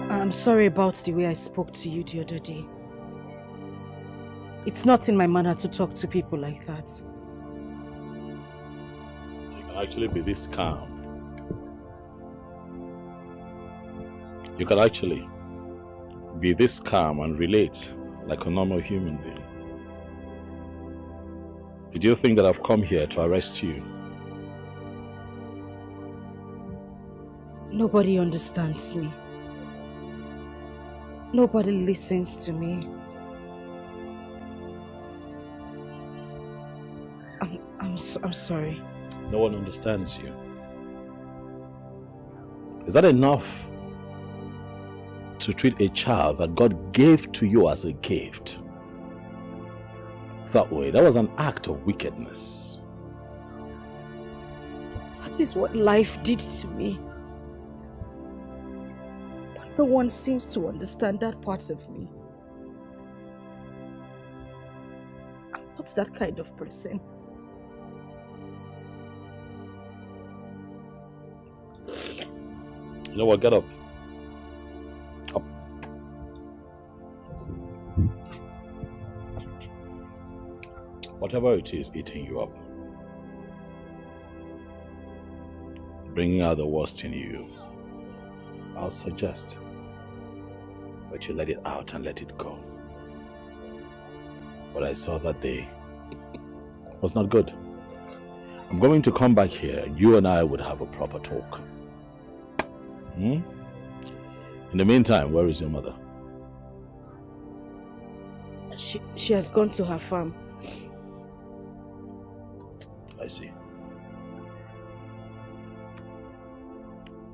I'm sorry about the way I spoke to you the other day. It's not in my manner to talk to people like that. So you can actually be this calm. You can actually be this calm and relate like a normal human being. Did you think that I've come here to arrest you? Nobody understands me. Nobody listens to me. I'm sorry. No one understands you. Is that enough to treat a child that God gave to you as a gift that way? That was an act of wickedness. That is what life did to me. But no one seems to understand that part of me. I'm not that kind of person. You know what? Get up. Up. Whatever it is eating you up, bringing out the worst in you, I'll suggest that you let it out and let it go. What I saw that day was not good. I'm going to come back here. You and I would have a proper talk. In the meantime, where is your mother? She has gone to her farm. I see.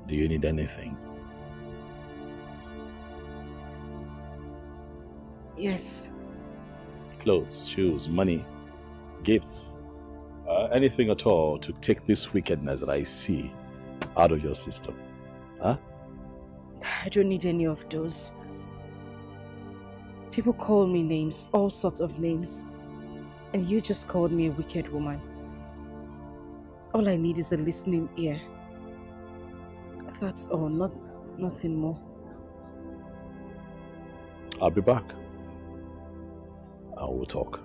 Do you need anything? Yes. Clothes, shoes, money, gifts, anything at all to take this wickedness that I see out of your system. Huh? I don't need any of those. People call me names, all sorts of names. And you just called me a wicked woman. All I need is a listening ear. That's all, nothing more. I'll be back. I will talk.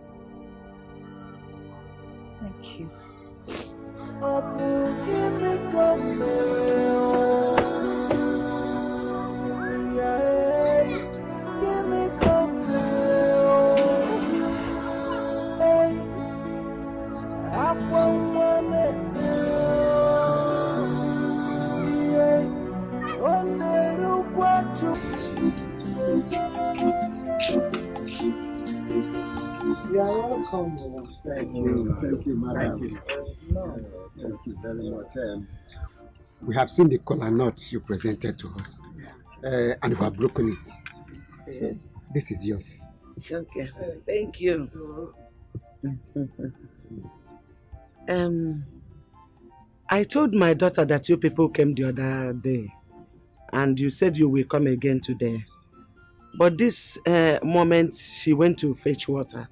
Thank you. You are welcome. Thank you, madam. Thank you very much. We have seen the kola nut you presented to us, and we have broken it. So this is yours. Okay, thank you. I told my daughter that you people came the other day, and you said you will come again today. But this moment, she went to fetch water,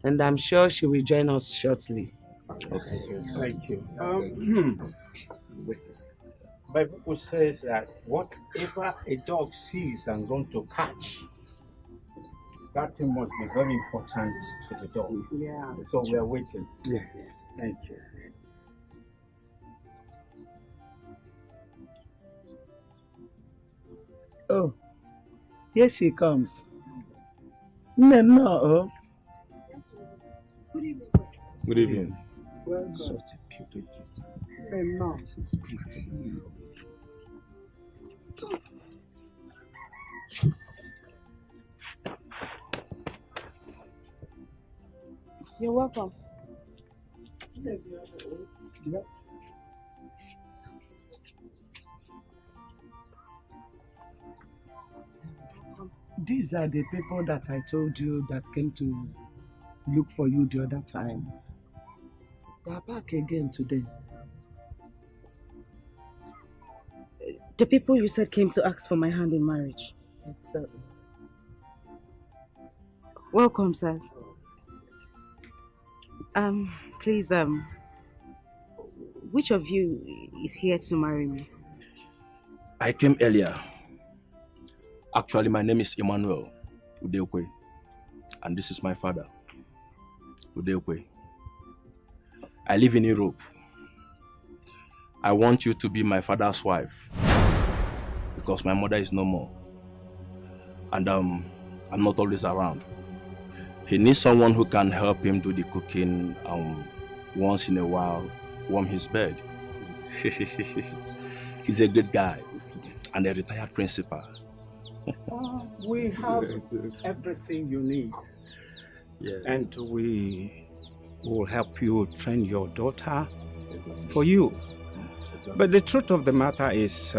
and I'm sure she will join us shortly. Okay, thank you. Bible says that whatever a dog sees and runs to catch, that thing must be very important to the dog. Yeah. So we are waiting. Yes. Thank you. Oh, here she comes. No. Good evening. Good evening. Welcome. Such a beautiful gift. No. She's pretty. You're welcome. Yeah. These are the people that I told you that came to look for you the other time. They are back again today. The people you said came to ask for my hand in marriage. Exactly. Welcome, sir. Please, which of you is here to marry me? I came earlier. Actually, my name is Emmanuel Udeokwe, and this is my father, Udeokwe. I live in Europe. I want you to be my father's wife because my mother is no more, and I'm not always around. He needs someone who can help him do the cooking once in a while, warm his bed. He's a good guy and a retired principal. We have everything you need. Yes. And we will help you train your daughter for you. But the truth of the matter is,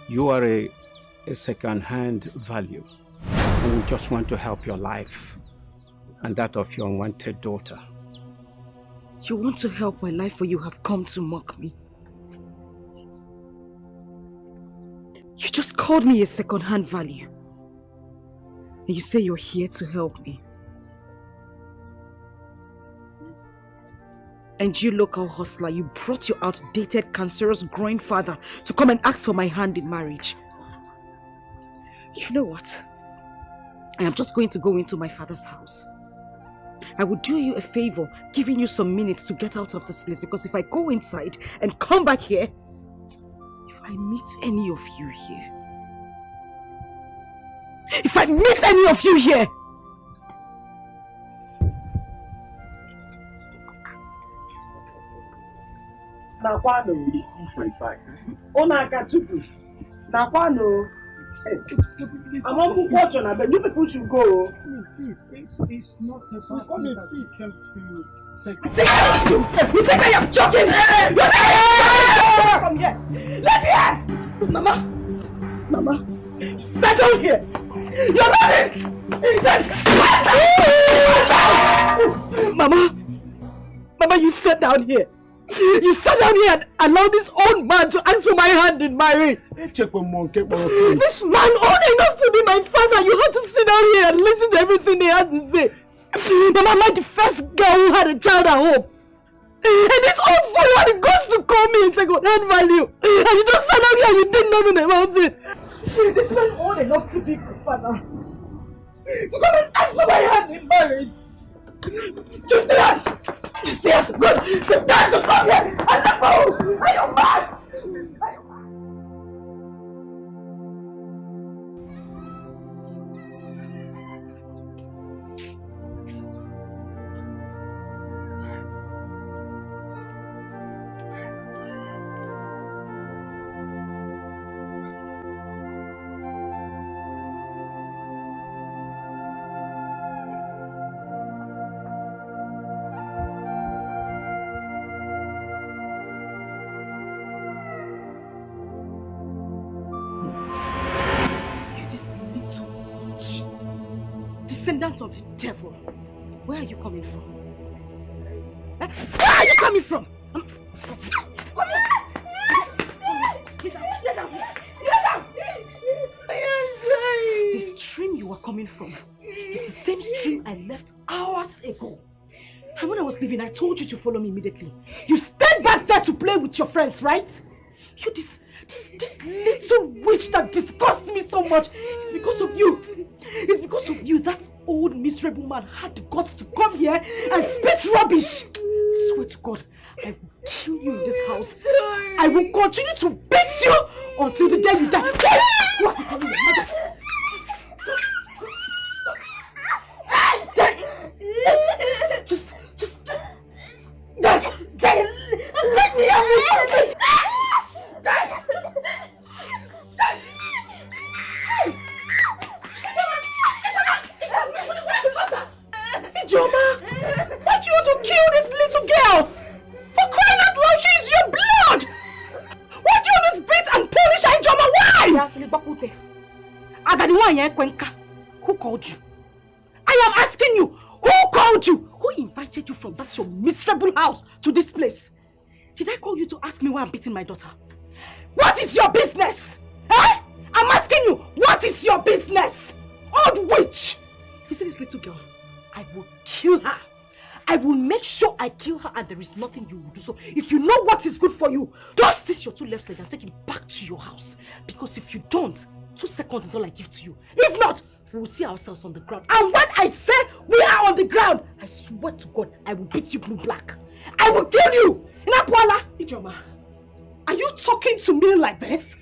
you are a second-hand value. And we just want to help your life and that of your unwanted daughter. You want to help my life, or you have come to mock me? You just called me a second-hand value. And you say you're here to help me. And you, local hustler, you brought your outdated, cancerous grandfather to come and ask for my hand in marriage. You know what? I am just going to go into my father's house. I will do you a favor, giving you some minutes to get out of this place, because if I go inside and come back here, if I meet any of you here, I'm on question, but you people should go. It's not about that we came to take. You think I am joking? Come here. Let me here. Mama, sit down here. You're not this. Mama, you sit down here. You sat down here and allowed this old man to ask for my hand in marriage. This man old enough to be my father, you had to sit down here and listen to everything they had to say. Mama, I'm not the first girl who had a child at home. And this old fool had the guts to call me a second-hand value. And you just sat down here and you did nothing about it. This man old enough to be my father. To come and ask for my hand in marriage. Just stay out! Just stay out! Good! The guys will come here! And the fool! Are you mad? Descendant of the devil. Where are you coming from? Where are you coming from? Get down. The stream you were coming from is the same stream I left hours ago. And when I was leaving, I told you to follow me immediately. You stayed back there to play with your friends, right? You this little witch that disgusts me so much. It's because of you. It's because of you that old miserable man had the guts to come here and spit rubbish. I swear to God, I will kill you in this house. I will continue to beat you until the day you die. What are you calling your mother? Just let me out. Ijoma, why do you want to kill this little girl? For crying out loud, she is your blood! Why do you always beat and punish her, Ijoma? Why? Who called you? I am asking you, who called you? Who invited you from that your miserable house to this place? Did I call you to ask me why I'm beating my daughter? What is your business? Eh? I'm asking you, what is your business? Old witch! girl, I will kill her. I will make sure I kill her and there is nothing you will do. So if you know what is good for you, just stitch your 2 left legs and take it back to your house. Because if you don't, 2 seconds is all I give to you. If not, we will see ourselves on the ground. And when I say we are on the ground, I swear to God, I will beat you blue black. I will kill you! Inapuala! Ijoma, are you talking to me like this?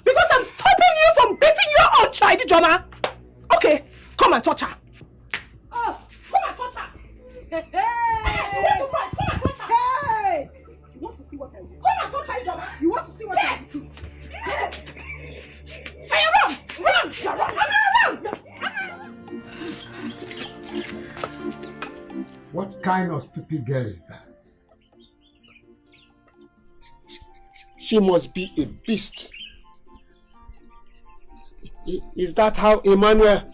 Because I'm stopping you from beating your own child, Ijoma! Okay, come and touch her. Oh, come and touch her! Hey! You want to fight? Come and touch her! Hey! You want to see what I do? Come and touch her, Ijoma! You want to see what I do? Hey! Hey, run! Run! Run! Run! What kind of stupid girl is that? She must be a beast. Is that how Emmanuel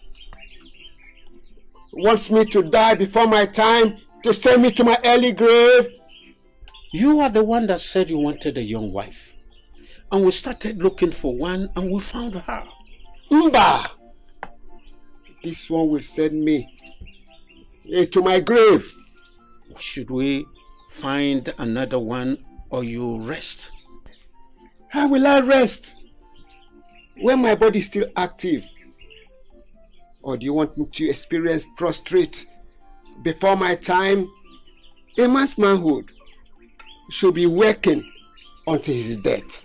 wants me to die before my time, to send me to my early grave? You are the one that said you wanted a young wife. And we started looking for one and we found her. Mba! This one will send me to my grave. Should we find another one or you rest? How will I rest when my body is still active? Or do you want me to experience prostrate before my time? A man's manhood should be working until his death.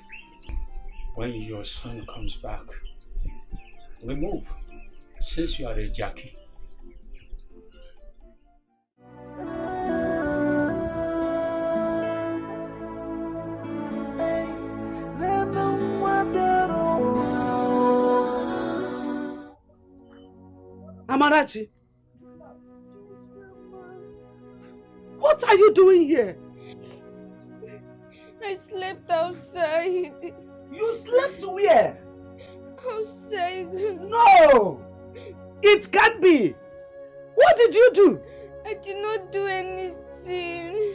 When your son comes back, we move, since you are a Jackie. Amarachi, what are you doing here? I slept outside. You slept where? Outside. No! It can't be! What did you do? I did not do anything.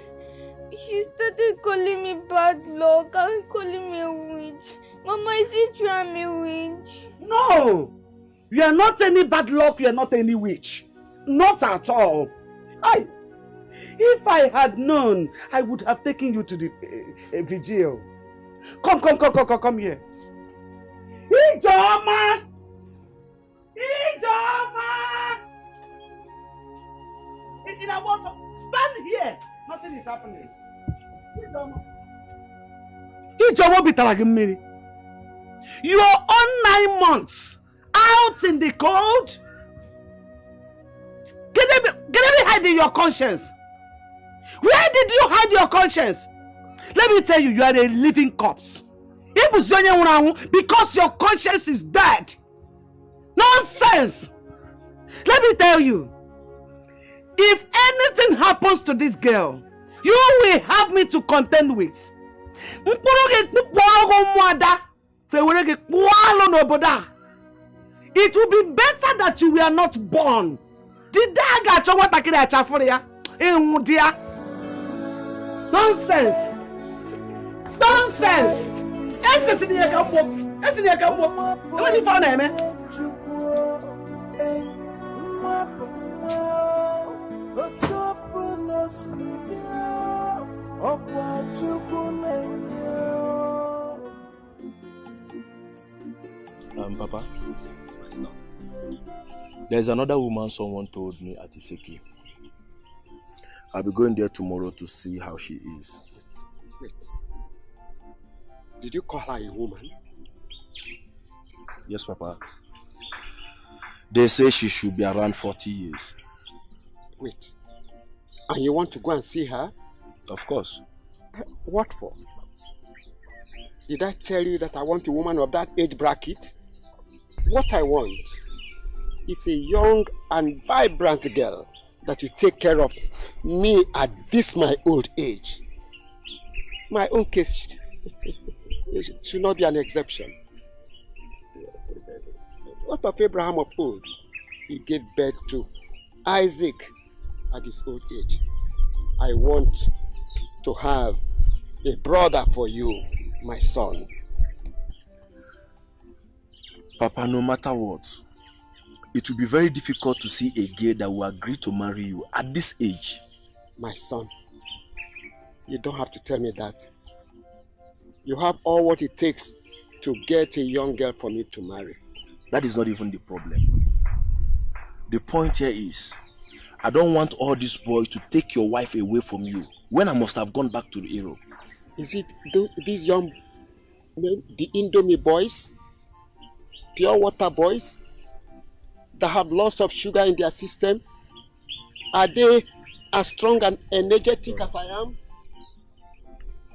She started calling me bad luck and calling me a witch. Mama, is it true I'm a witch? No! You are not any bad luck, you are not any witch. Not at all. If I had known, I would have taken you to the vigil. Come here. Ijoma! Stand here. Nothing is happening. Ijoma bitaragi mmiri. You are on 9 months out in the cold. Can they be hiding your conscience? Where did you hide your conscience? Let me tell you, you are a living corpse. Because your conscience is dead. Nonsense! Let me tell you, if anything happens to this girl, you will have me to contend with. It will be better that you were not born. Nonsense! Nonsense! Papa, there's another woman someone told me at Iseki. I'll be going there tomorrow to see how she is. Wait. Did you call her a woman? Yes, Papa. They say she should be around 40 years. Wait. And you want to go and see her? Of course. What for? Did I tell you that I want a woman of that age bracket? What I want is a young and vibrant girl that will take care of me at this my old age. My own case should not be an exception. What of Abraham of old? He gave birth to Isaac at his old age. I want to have a brother for you, my son. Papa, no matter what, it will be very difficult to see a girl that will agree to marry you at this age. My son, you don't have to tell me that. You have all what it takes to get a young girl for me to marry. That is not even the problem. The point here is, I don't want all these boys to take your wife away from you when I must have gone back to Europe. Is it these young men, the Indomie boys, pure water boys, that have lots of sugar in their system? Are they as strong and energetic as I am?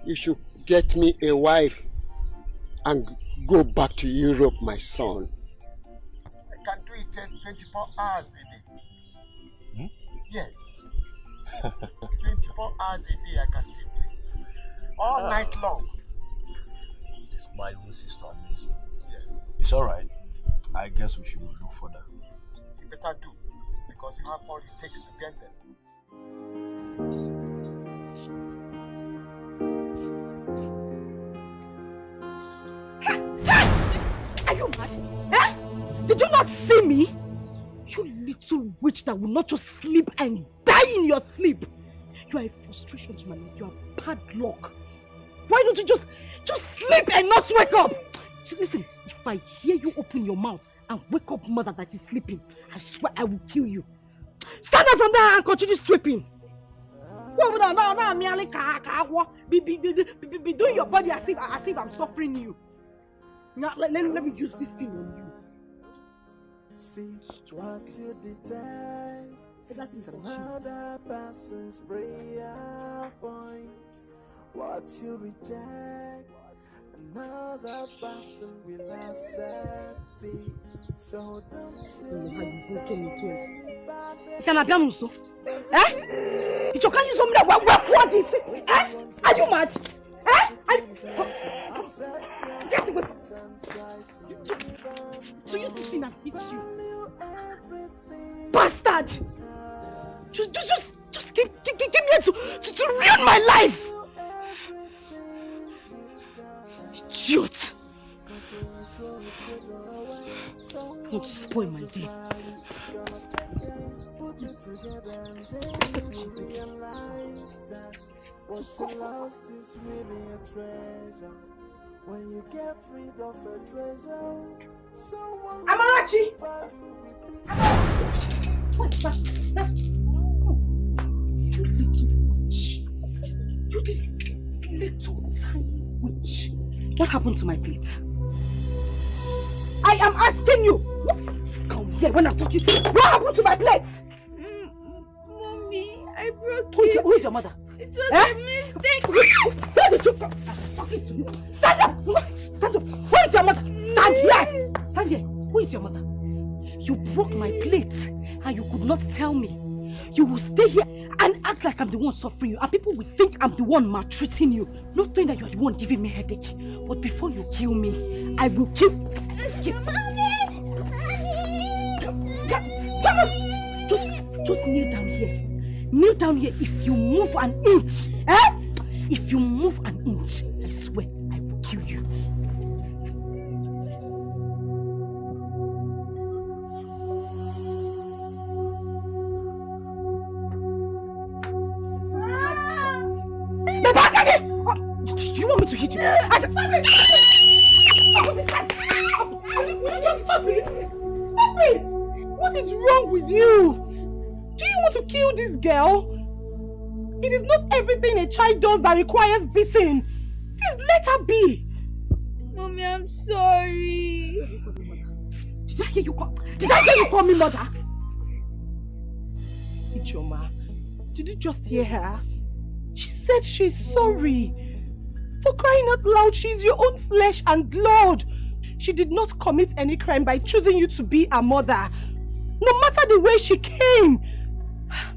You should get me a wife and go back to Europe, my son. I can do it 24 hours a day. Hmm? Yes. 24 hours a day I can still do it. All night long. This my own sister amaze me. Yes. It's alright. I guess we should look for that. You better do, because you have all it takes to get them. Are you mad? Eh? Did you not see me? You little witch that will not just sleep and die in your sleep. You are a frustration to my life. You are bad luck. Why don't you just sleep and not wake up? Listen, if I hear you open your mouth and wake up mother that is sleeping, I swear I will kill you. Stand up from there and continue sweeping. Go over there now, merely be doing your body as if I'm suffering you. Now let me use this thing on you. See what you detest. It's another person's prayer point. What you reject, another person will accept it. So don't Can I be also? Eh? You can't use something that what is it? Eh? Are you mad? Eh? Get away. So use this thing and hit you. Bastard! Just give me to ruin my life! Idiot! Not to spoil my day. Put it together and then you realize that what you lost is really a treasure. When you get rid of a treasure, someone Amarachi! What's that? You little witch. You this little tiny witch. What happened to my plate? I am asking you! Come here when I'm talking. What happened to my plate? Mommy, I broke it. Who is your mother? It was a mistake. Where did you come? I'm talking to you. Stand up! Stand up! Who is your mother? Stand here! Stand here. Who is your mother? You broke my plate and you could not tell me. You will stay here and act like I'm the one suffering you, and people will think I'm the one maltreating you, not knowing that you are the one giving me headache. But before you kill me, I will kill. Come on! Just kneel down here. Kneel down here. If you move an inch, if you move an inch, I swear I will kill you. Do you want me to hit you? I said, stop it! Will you just stop it? Stop it! What is wrong with you? Do you want to kill this girl? It is not everything a child does that requires beating. Please let her be. Mommy, I'm sorry. Did I hear you call me mother? Ichoma, did you just hear her? She said she's sorry. For crying out loud, she's your own flesh and blood. She did not commit any crime by choosing you to be a mother. No matter the way she came.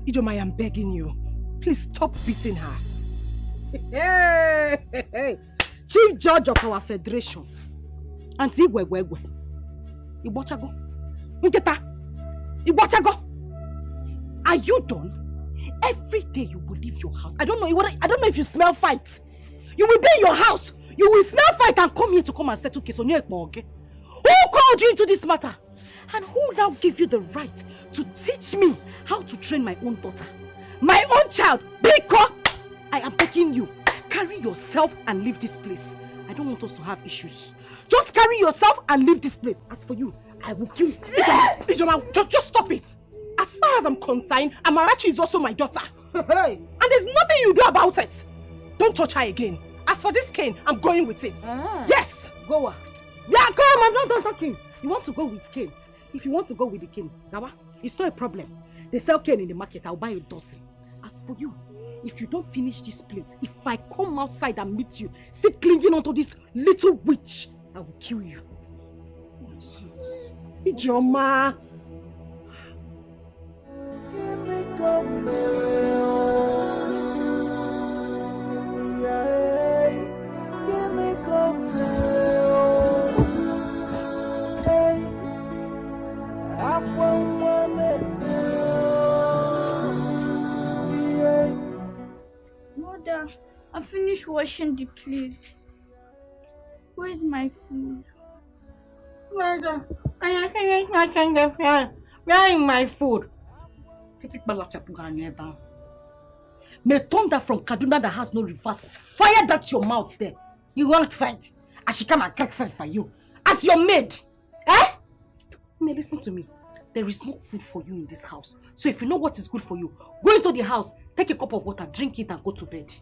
Idoma, I am begging you. Please stop beating her. Hey. Chief Judge of our Federation. Auntie Igwegwegwe. Ibochago. Nketa. Ibochago. Are you done? Every day you will leave your house. I don't know if you smell fight. You will be in your house. You will smell fight and come here to come and settle case on your okay? Who called you into this matter? And who now give you the right to teach me how to train my own daughter? My own child, Biko! I am begging you, carry yourself and leave this place. I don't want us to have issues. Just carry yourself and leave this place. As for you, I will kill you. Ijoma, just stop it. As far as I'm concerned, Amarachi is also my daughter. And there's nothing you do about it. Don't touch her again. As for this cane, I'm going with it. Yes! Go on. Yeah, come, I'm not done talking. You want to go with cane? If you want to go with the cane, Gawa, it's not a problem. They sell cane in the market, I'll buy a dozen. As for you, if you don't finish this plate, if I come outside and meet you, still clinging onto this little witch, I will kill you. Ijoma. Give me come give me come hey, I Mother, I finished washing the plates. Where's my food? Mother, I finished watching the film. Where is my food? May thunder from Kaduna that has no reverse fire that your mouth there. You won't fight. I should come and take fight for you. As your maid. Eh? May listen to me. There is no food for you in this house. So if you know what is good for you, go into the house, take a cup of water, drink it and go to bed.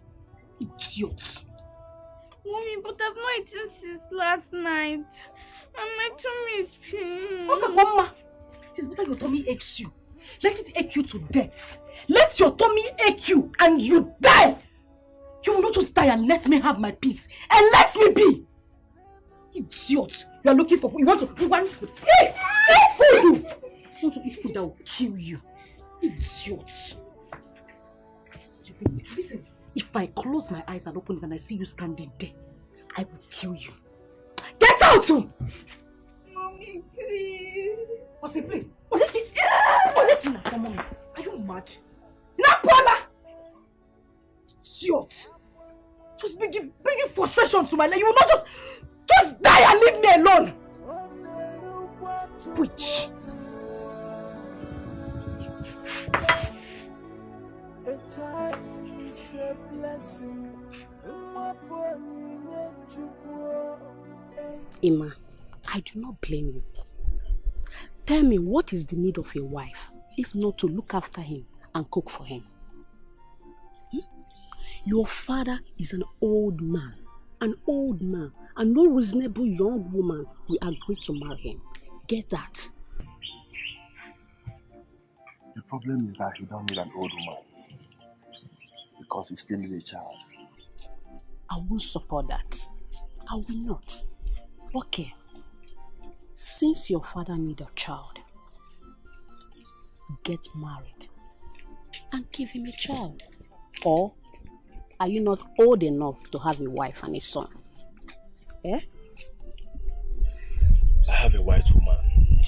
Idiot. Mommy, but I've not eaten since last night. And my tummy is paining. Okay, Mama. It is better your tummy aches you. Let it ache you to death. Let your tummy ache you and you die. You will not just die and let me have my peace. And let me be. Idiot. You are looking for food. You want food. Eat! Eat food! You want to eat food that will kill you. Idiot. Stupid. Listen, if I close my eyes and open it and I see you standing there, I will kill you. Get out! Mommy, please. What's it, please? Are you mad? Napola! Idiot! Just bringing frustration to my life. You will not just die and leave me alone! Witch! A child is a blessing. Emma, I do not blame you. Tell me, what is the need of a wife, if not to look after him and cook for him? Your father is an old man, and no reasonable young woman will agree to marry him. Get that? The problem is that he don't need an old woman because he still needs a child. I won't support that. I will not. Okay. Since your father needs a child, get married and give him a child. Or are you not old enough to have a wife and a son? Eh? I have a white woman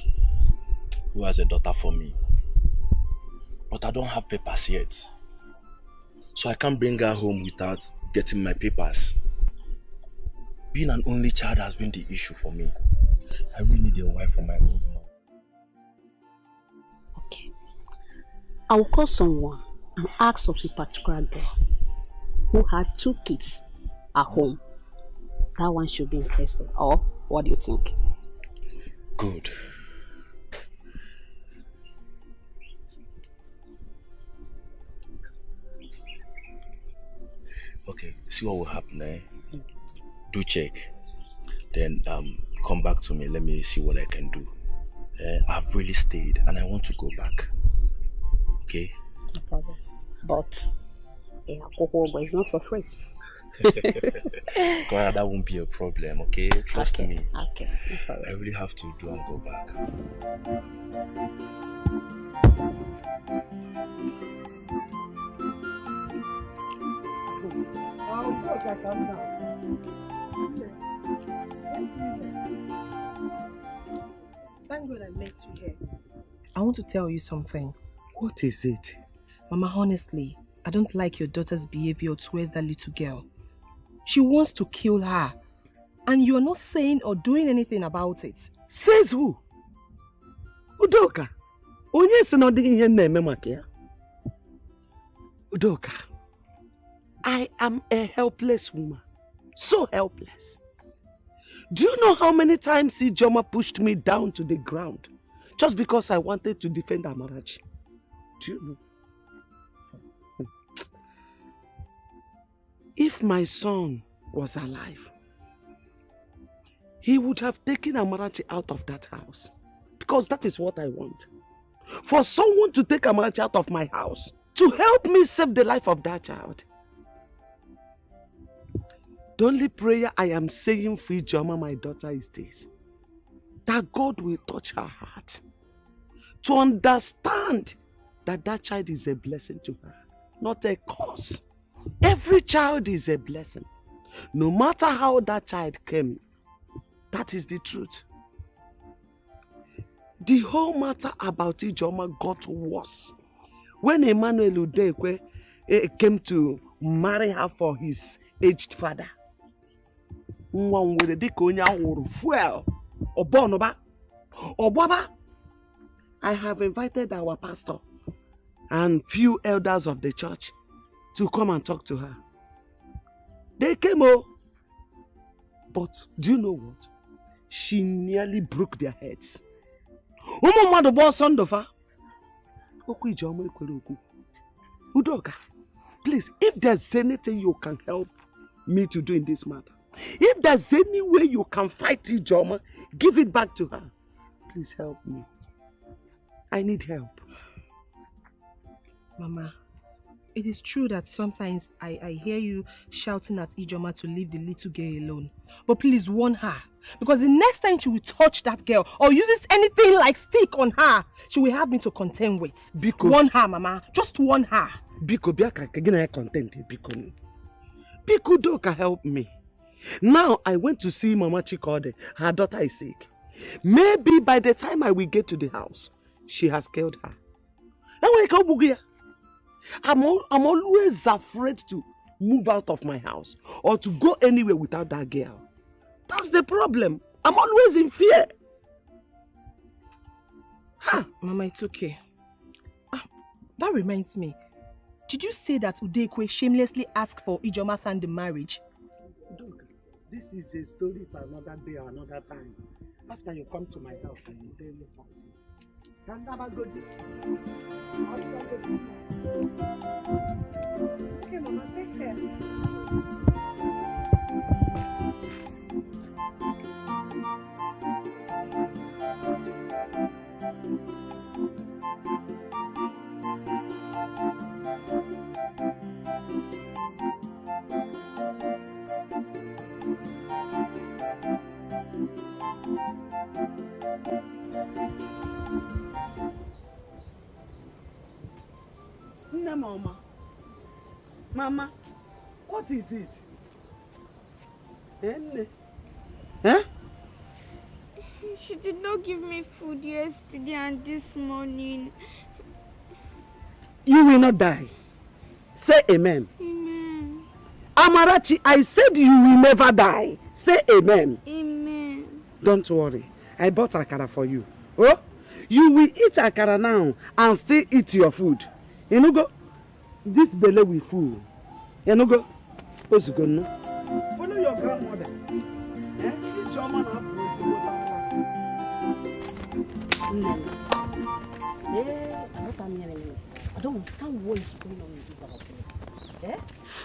who has a daughter for me, but I don't have papers yet. So I can't bring her home without getting my papers. Being an only child has been the issue for me. I really need a wife for my old mom. Okay. I will call someone and ask of a particular girl who had 2 kids at home. That one should be interested. Or what do you think? Good. Okay, see what will happen, eh? Do check. Then come back to me. Let me see what I can do. I've really stayed and I want to go back. Okay? No problem. But it's not for free. God, that won't be a problem, okay? Trust me. Okay, no problem. I really have to do and go back. Thank God I met you here. I want to tell you something. What is it? Mama, honestly, I don't like your daughter's behavior towards that little girl. She wants to kill her. And you're not saying or doing anything about it. Says who? Udoka, onye si na ọdịghị ihe na-eme maka ya. Udoka, I am a helpless woman. So helpless. Do you know how many times Ijoma pushed me down to the ground just because I wanted to defend Amarachi? Do you know? If my son was alive, he would have taken Amarachi out of that house. Because that is what I want. For someone to take Amarachi out of my house to help me save the life of that child. The only prayer I am saying for Ijoma, my daughter, is this: that God will touch her heart to understand that that child is a blessing to her, not a curse. Every child is a blessing. No matter how that child came, that is the truth. The whole matter about Ijoma got worse when Emmanuel Udekwe came to marry her for his aged father. I have invited our pastor and few elders of the church to come and talk to her. They came, but do you know what? She nearly broke their heads. Udoka, please, if there's anything you can help me to do in this matter, if there's any way you can fight Ijoma, give it back to her. Please help me. I need help. Mama, it is true that sometimes I hear you shouting at Ijoma to leave the little girl alone. But please warn her. Because the next time she will touch that girl or uses anything like stick on her, she will have me to contend with. Biko. Warn her, Mama. Just warn her. Biko, biaka kagina content. Biko. Biko, Doka, help me. Now I went to see Mama Chikode. Her daughter is sick. Maybe by the time I will get to the house, she has killed her. I'm always afraid to move out of my house or to go anywhere without that girl. That's the problem. I'm always in fear. Mama, it's okay. That reminds me. Did you say that Udekwe shamelessly asked for Ijoma's hand in marriage? This is a story for another day or another time. After you come to my house, I will tell you about this. Can never go there. Okay, Mama, take care. Mama. Mama, what is it? Huh? She did not give me food yesterday and this morning. You will not die. Say amen. Amen. Amarachi, I said you will never die. Say amen. Amen. Don't worry. I bought akara for you. Oh, you will eat akara now and still eat your food. You know go. This belly will full. You know go. Follow your grandmother. Each your man up. I don't understand what is going on with this affair.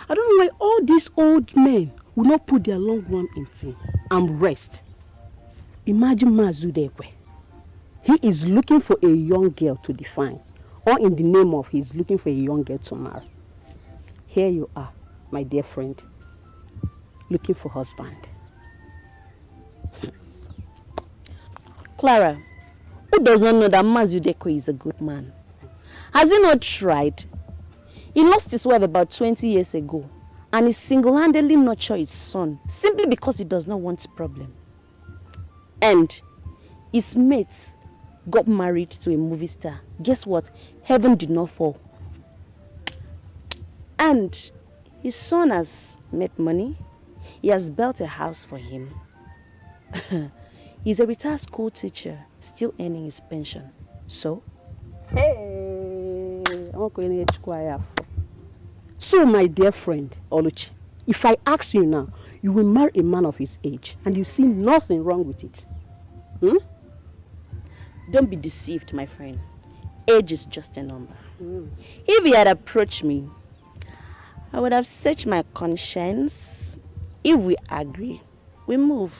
I don't know why all these old men will not put their long one in tea and rest. Imagine Mazudekwe. He is looking for a young girl to define, or in the name of he's looking for a young girl to marry. Here you are, my dear friend, looking for husband. Clara, who does not know that Mazudekwe is a good man? Has he not tried? He lost his wife about 20 years ago, and he single-handedly nurtured his son simply because he does not want a problem. And his mates got married to a movie star. Guess what? Heaven did not fall. And his son has made money. He has built a house for him. He's a retired school teacher, still earning his pension. So? Hey, so my dear friend, Oluchi, if I ask you now, you will marry a man of his age and you see nothing wrong with it. Hmm? Don't be deceived, my friend. Age is just a number. If he had approached me, I would have searched my conscience. If we agree, we move.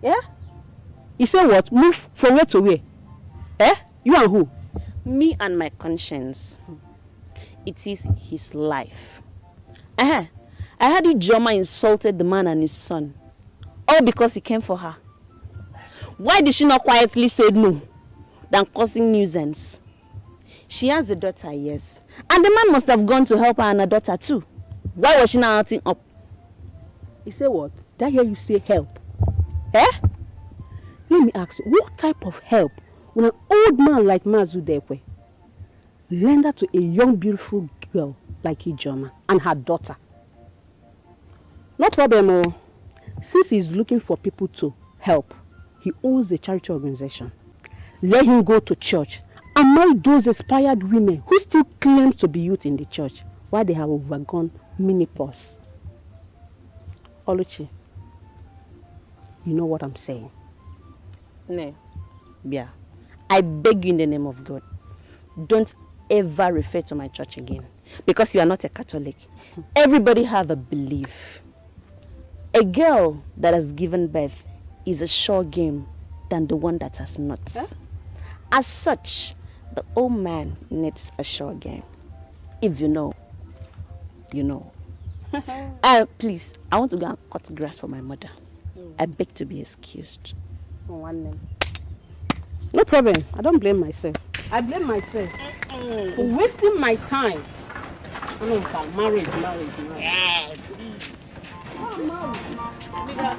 Yeah? You say what? Move from where to where? Eh? You and who? Me and my conscience. It is his life. I heard Ijoma insulted the man and his son. All because he came for her. Why did she not quietly say no than causing nuisance? She has a daughter, yes. And the man must have gone to help her and her daughter too. Why was she not acting up? You say what? Did I hear you say help? Eh? Let me ask you, what type of help when an old man like Mazudekwe lend her to a young beautiful girl like Ijoma and her daughter? No problem, oh. Since he's looking for people to help, he owns a charity organization. Let him go to church and marry those inspired women who still claim to be youth in the church while they have overgone menopause. Oluchi, you know what I'm saying? No. Yeah. I beg you in the name of God, don't ever refer to my church again. Because you are not a Catholic. Everybody have a belief. A girl that has given birth is a sure game than the one that has not. Huh? As such, the old man needs a sure game. If you know, you know. Please, I want to go and cut grass for my mother. I beg to be excused. No problem. I don't blame myself. I blame myself for wasting my time. I mean, marriage. Yeah, please. Oh, marriage.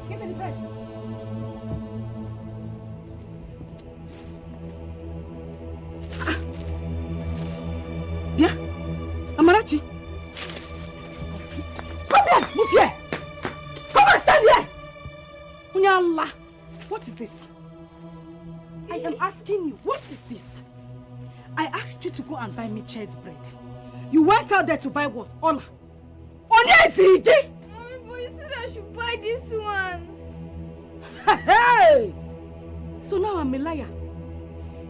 Give me the bread. Yeah, Amarachi. Come here, move here. Come and stand here. Unyala, what is this? I am asking you, what is this? I asked you to go and buy me cheese bread. You went out there to buy what? Ola. Mommy, but you said I should buy this one. Hey! So now I'm a liar.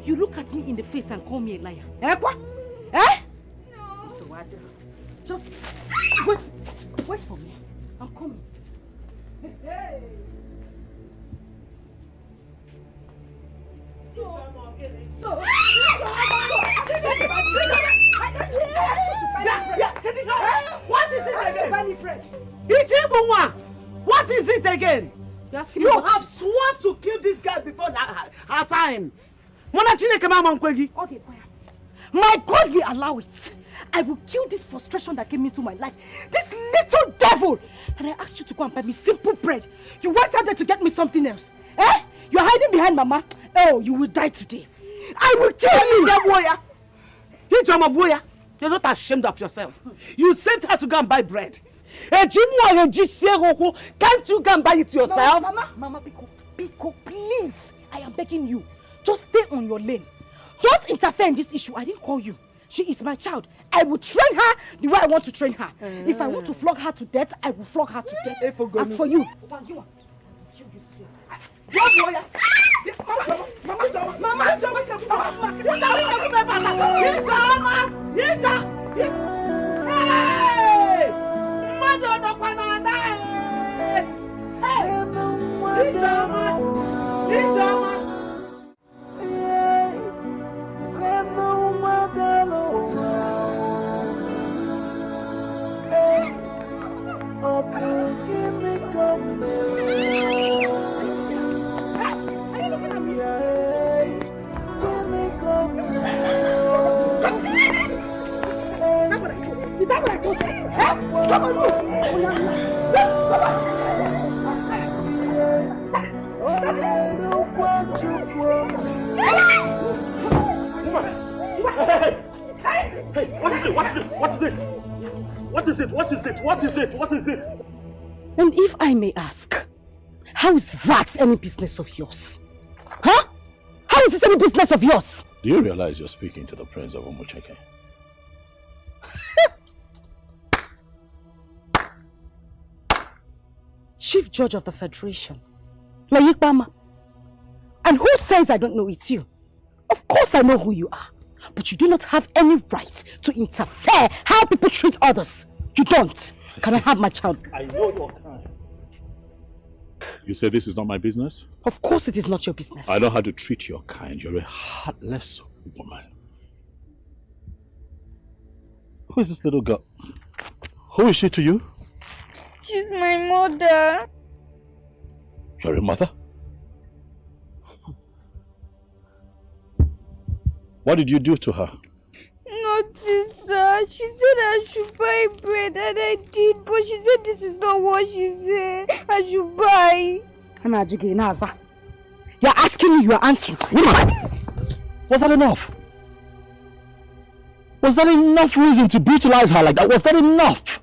You look at me in the face and call me a liar. Eh, what? Eh? No. So what? Just wait. Wait for me. I'm coming. Hey! What is it again? What is it again? You have sworn to kill this guy before her time. Okay, my God will allow it. I will kill this frustration that came into my life. This little devil. And I asked you to go and buy me simple bread. You went out there to get me something else. Eh? You're hiding behind Mama. Oh, you will die today. I will kill you. You're not ashamed of yourself. You sent her to go and buy bread. Can't you go and buy it yourself? Mama, Pico, please. I am begging you. Just stay on your lane. Don't interfere in this issue. I didn't call you. She is my child. I will train her the way I want to train her. If I want to flog her to death, I will flog her to death. As for you, Hey, what is it? What is it? What is it? What is it? What is it? What is it? What is it? And if I may ask, how is that any business of yours? Huh? How is it any business of yours? Do you realize you're speaking to the Prince of Umucheke? Chief Judge of the Federation, Layikbama. And who says I don't know it's you? Of course I know who you are. But you do not have any right to interfere how people treat others. You don't. Can I have my child? I know your kind. You say this is not my business? Of course it is not your business. I know how to treat your kind. You're a heartless woman. Who is this little girl? Who is she to you? She's my mother. You're a mother? What did you do to her? Nothing, sir. She said I should buy bread and I did, but she said this is not what she said. I should buy. You're asking me, you are answering. Was that enough? Was that enough reason to brutalize her like that? Was that enough?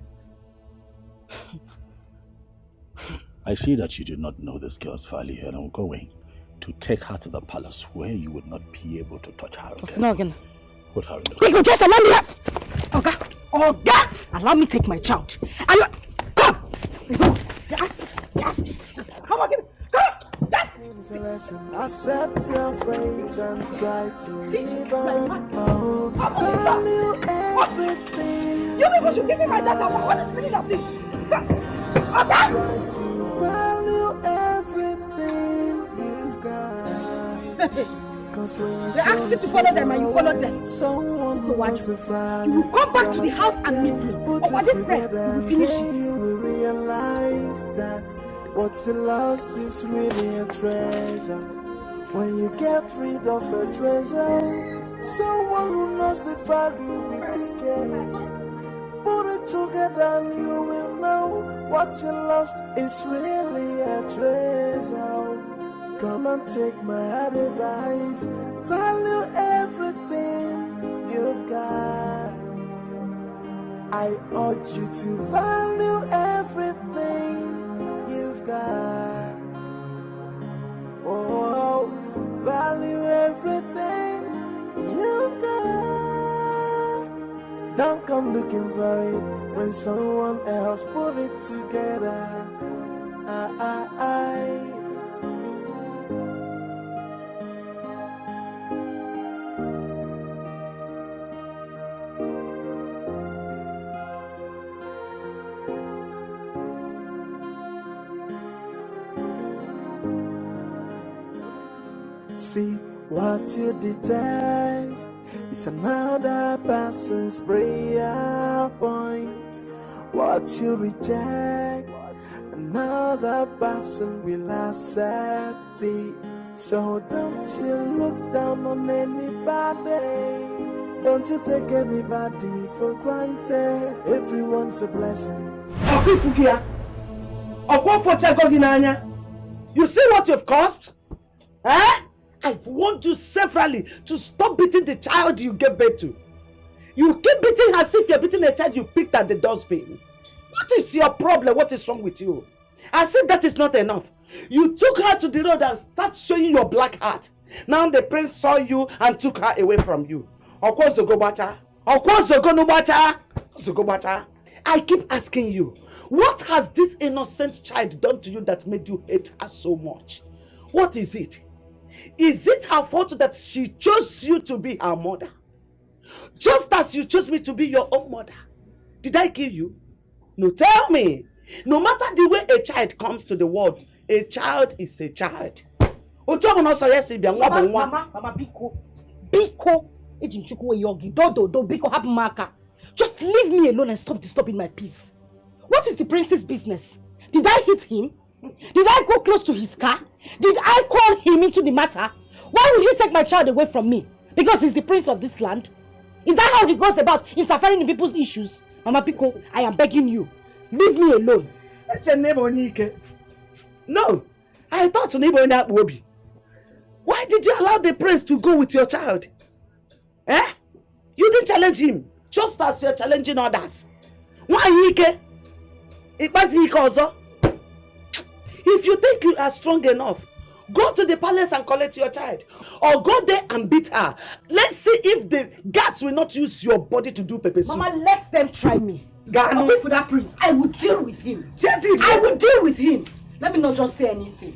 I see that you do not know this girl's value, and I'm going to take her to the palace where you would not be able to touch her again. Put her in the Quick, just allow me. Oga, allow me take my child. Come. Yes. Come on, give me. It's a lesson. Accept your fate and try to live on. Value everything. You people should give me my data. What is the meaning of this? Try to value everything you've got. Cause when they ask you to follow them and you follow them. Someone so what? You will come back to the house and meet me. Put it together and then you will realize that what's lost is really a treasure. When you get rid of a treasure, someone who knows the value will be careful. Put it together and you will know what's lost is really a treasure. Come and take my advice. Value everything you've got. I urge you to value everything you've got. Oh, value everything you've got. Don't come looking for it when someone else put it together. See what you detest is another person's prayer point. What you reject, another person will accept it. So don't you look down on anybody. Don't you take anybody for granted. Everyone's a blessing. You see what you've caused? Eh? I've warned you severally to stop beating the child you gave birth to. You keep beating her as if you're beating a child you picked at the dustbin. What is your problem? What is wrong with you? As if that is not enough. You took her to the road and started showing your black heart. Now the prince saw you and took her away from you. I keep asking you, what has this innocent child done to you that made you hate her so much? What is it? Is it her fault that she chose you to be her mother? Just as you chose me to be your own mother. Did I kill you? No, tell me. No matter the way a child comes to the world, a child is a child. Mama, Biko. Just leave me alone and stop disturbing my peace. What is the prince's business? Did I hit him? Did I go close to his car? Did I call him into the matter? Why will he take my child away from me? Because he's the prince of this land? Is that how he goes about interfering in people's issues? Mama Pico, I am begging you. Leave me alone. No, I thought Obi. Why did you allow the prince to go with your child? Eh? You didn't challenge him. just as you're challenging others. Why Ike? If you think you are strong enough, go to the palace and collect your child. Or go there and beat her. Let's see if the guards will not use your body to do pepper soup. Mama, let them try me. Away for that prince. I will deal with him. I will deal with him. Let me not just say anything.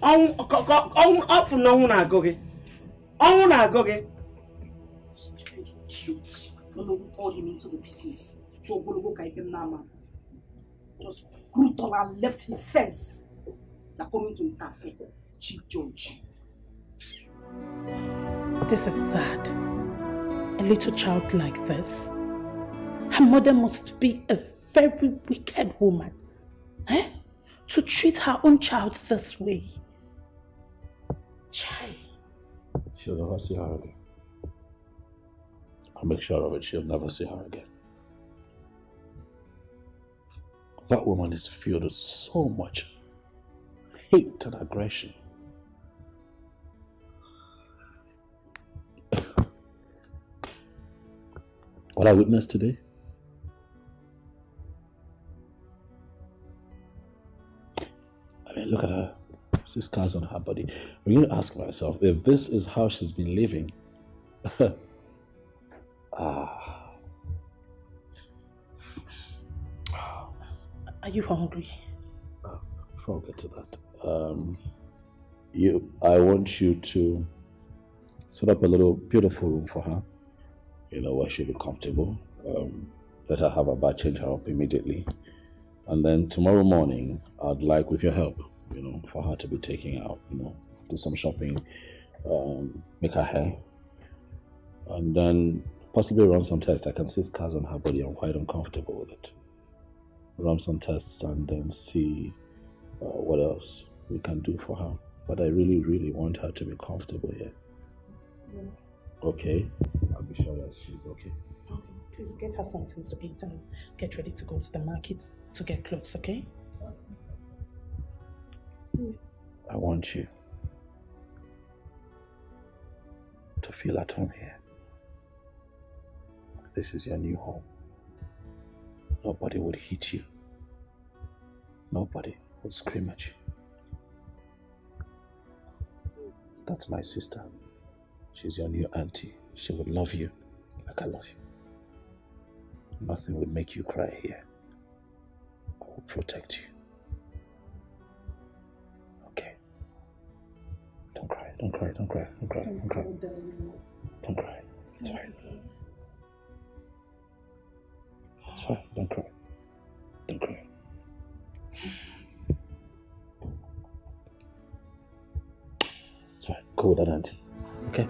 Stupid idiot. No, we called him into the business. Just brutal and left his sense. They're coming to interfere. Chief Judge. This is sad. A little child like this. Her mother must be a very wicked woman. Eh? To treat her own child this way. Chai. She'll never see her again. I'll make sure of it. She'll never see her again. That woman is filled with so much hate and aggression. What I witnessed today, I mean, look at her. She scars on her body. I'm going to ask myself if this is how she's been living. Are you hungry? Before I get to that, I want you to set up a little beautiful room for her. You know, where she'll be comfortable. Let her have her bath, change her up immediately. And then tomorrow morning, I'd like, with your help, you know, for her to be taking out, you know, do some shopping, make her hair, and then possibly run some tests. I can see scars on her body. I'm quite uncomfortable with it. Run some tests and then see what else we can do for her. But I really, really want her to be comfortable here. Yeah. Okay? I'll be sure that she's okay. Okay. Please get her something to eat and get ready to go to the market to get clothes, okay? I want you to feel at home here. This is your new home. Nobody would hit you. Nobody would scream at you. That's my sister. She's your new auntie. She would love you like I love you. Nothing would make you cry here. I will protect you. Okay. Don't cry, don't cry, don't cry, don't cry, don't cry. Don't cry. It's fine. It's fine, don't cry. Don't cry. It's fine. Go with that auntie. Okay?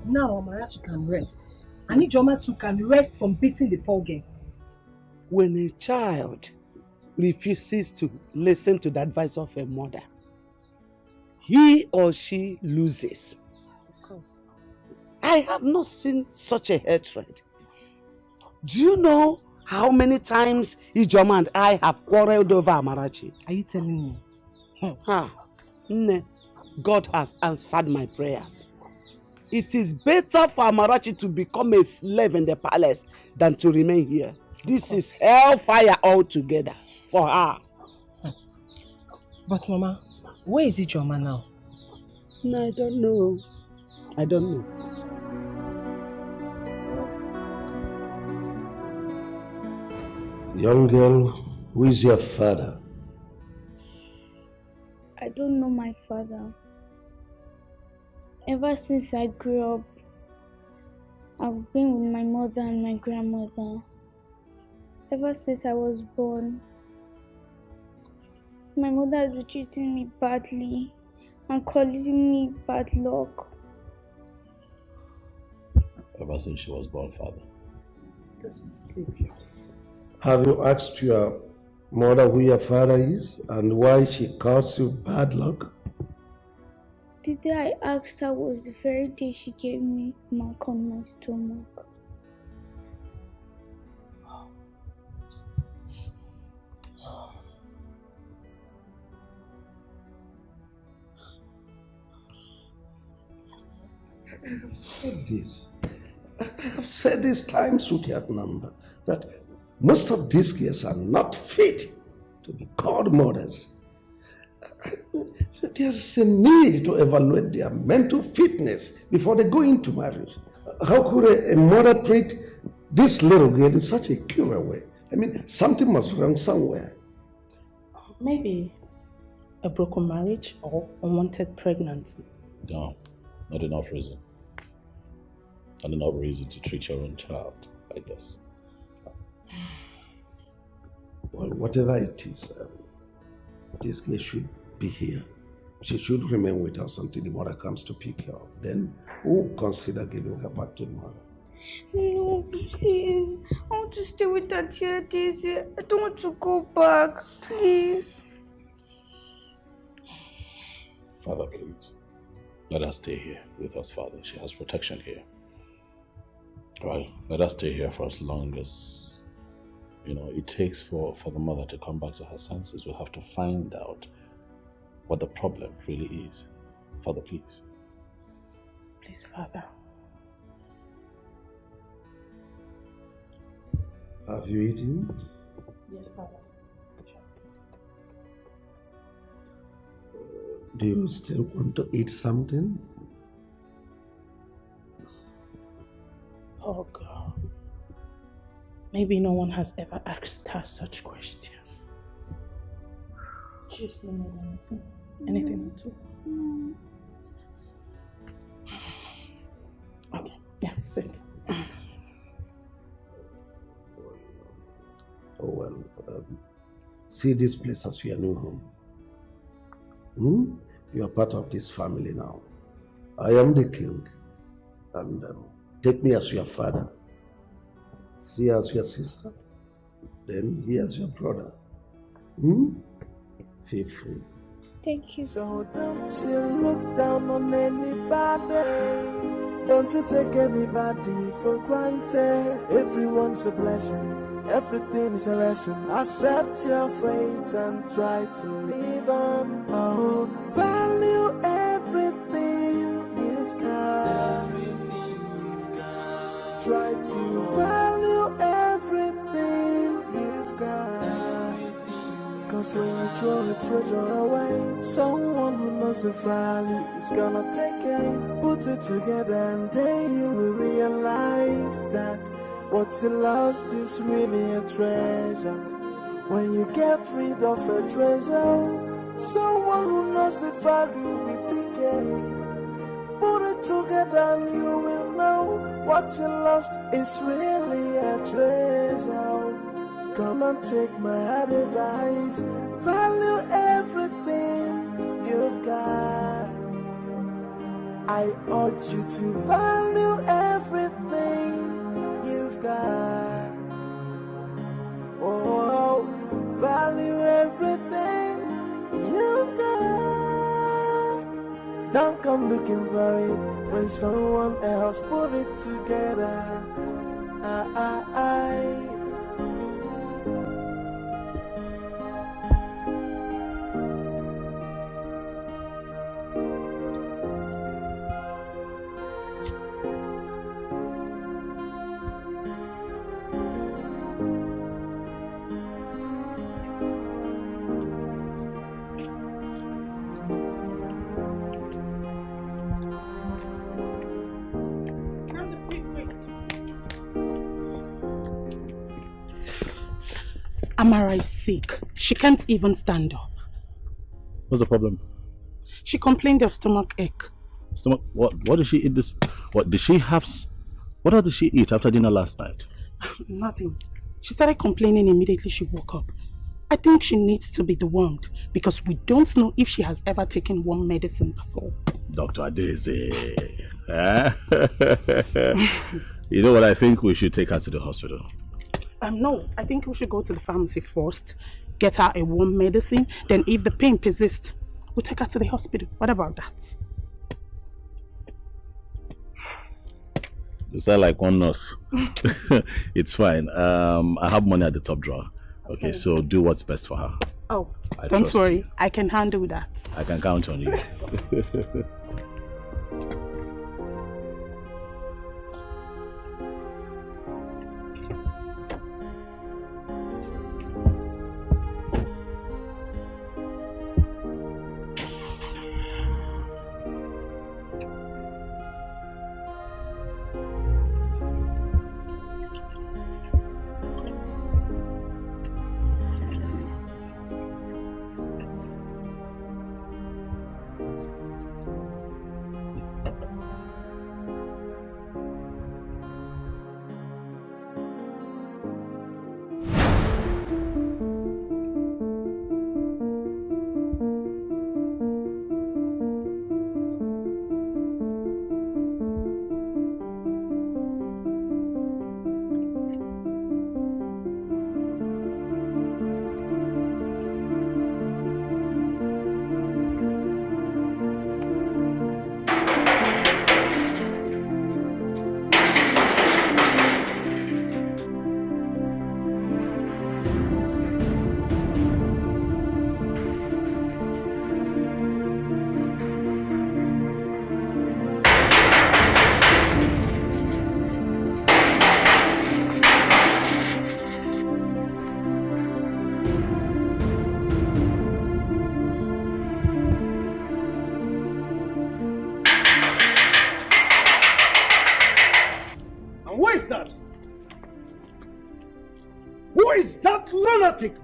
Now Amarachi can rest. And Ijoma too can rest from beating the poor girl. When a child refuses to listen to the advice of a mother, he or she loses. Of course. I have not seen such a hatred. Do you know how many times Ijoma and I have quarreled over Amarachi? Are you telling me? No. God has answered my prayers. It is better for Amarachi to become a slave in the palace than to remain here. This is hellfire altogether for her. But Mama, where is Ijoma now? No, I don't know. I don't know. Young girl, who is your father? I don't know my father. Ever since I grew up, I've been with my mother and my grandmother. Ever since I was born, my mother has been treating me badly and calling me bad luck. Ever since she was born, Father. This is serious. Have you asked your mother who your father is and why she calls you bad luck? The day I asked her was the very day she gave me a mark on my stomach. I've said this. I've said this times without number that most of these girls are not fit to be called mothers. There is a need to evaluate their mental fitness before they go into marriage. How could a mother treat this little girl in such a cruel way? I mean, something must be wrong somewhere. Maybe a broken marriage or unwanted pregnancy. No, not enough reason. Not enough reason to treat your own child like this. Well, whatever it is, this girl should be here. She should remain with us until the mother comes to pick her up. Then we'll consider giving her back to the mother. No, please. I want to stay with Auntie Daisy. I don't want to go back. Please. Father, please. Let her stay here with us, Father. She has protection here. Right? Let her stay here for as long as, it takes for the mother to come back to her senses. We'll have to find out what the problem really is. Father, please. Please, Father. Have you eaten? Yes, Father. Do you still want to eat something? Oh, God. Maybe no one has ever asked her such questions. She still need anything. Anything at all. Okay, yeah, sit. Oh, well, see this place as your new home. You are part of this family now. I am the king, and take me as your father. See her as your sister, then he as your brother. Feel free. Thank you. So don't you look down on anybody. Don't you take anybody for granted. Everyone's a blessing. Everything is a lesson. Accept your fate and try to live on. Oh, value everything you've got. Try to value everything you've got. Cause when you throw a treasure away, someone who knows the value is gonna take it. Put it together and then you will realize that what's lost is really a treasure. When you get rid of a treasure, someone who knows the value will be gained. Put it together and you will know what's lost is really a treasure. Come and take my advice. Value everything you've got. I urge you to value everything you've got. Oh, value everything you've got. Don't come looking for it when someone else put it together. Amara is sick. She can't even stand up. What's the problem? She complained of stomach ache. Stomach? What did she eat this? What did she have? What else did she eat after dinner last night? Nothing. She started complaining immediately she woke up. I think she needs to be dewormed because we don't know if she has ever taken worm medicine before. Dr. Adeze. You know what? I think we should take her to the hospital. No, I think we should go to the pharmacy first, get her a worm medicine, then if the pain persists, we'll take her to the hospital. What about that? You sound like one nurse. It's fine. I have money at the top drawer. Okay, so do what's best for her. Oh, don't worry. I can handle that. I can count on you.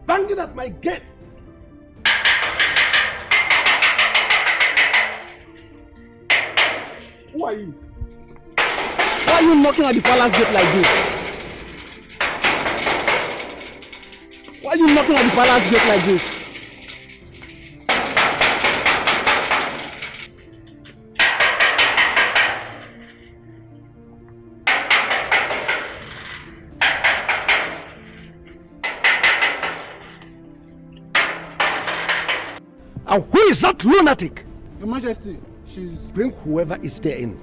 Banging at my gate. Who are you? Why are you knocking at the palace gate like this? Why are you knocking at the palace gate like this? And who is that lunatic? Your Majesty, she's... Bring whoever is there in.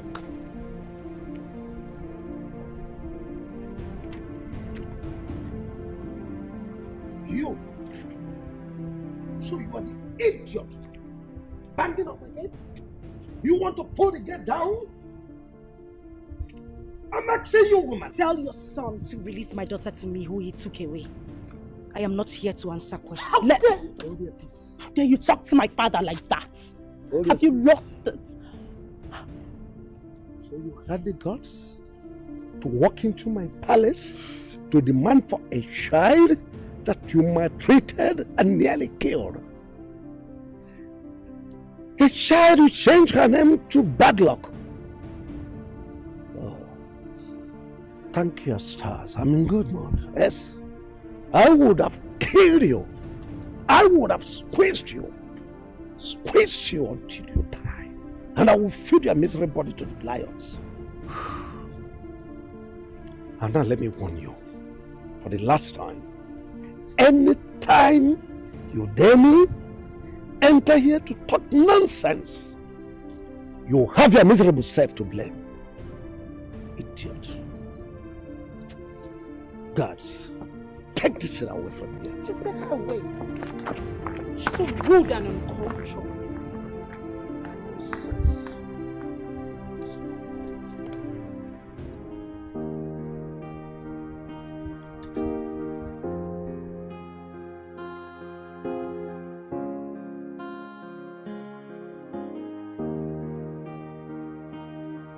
You. So you are the idiot. Banging on my gate? You want to pull the gate down? I'm asking you, woman. Tell your son to release my daughter to me who he took away. I am not here to answer questions. How dare you talk to my father like that? Have you lost it? So you had the guts to walk into my palace to demand for a child that you maltreated and nearly killed. A child who changed her name to Bad Luck. Oh, thank your stars. I'm in good mood. Yes. I would have killed you. I would have squeezed you until you die. And I will feed your miserable body to the lions. And now let me warn you, for the last time, anytime You dare me? Enter here to talk nonsense. You have your miserable self to blame. Idiot. Gods, take this shit away from here. Just get her away. She's so rude and uncultured.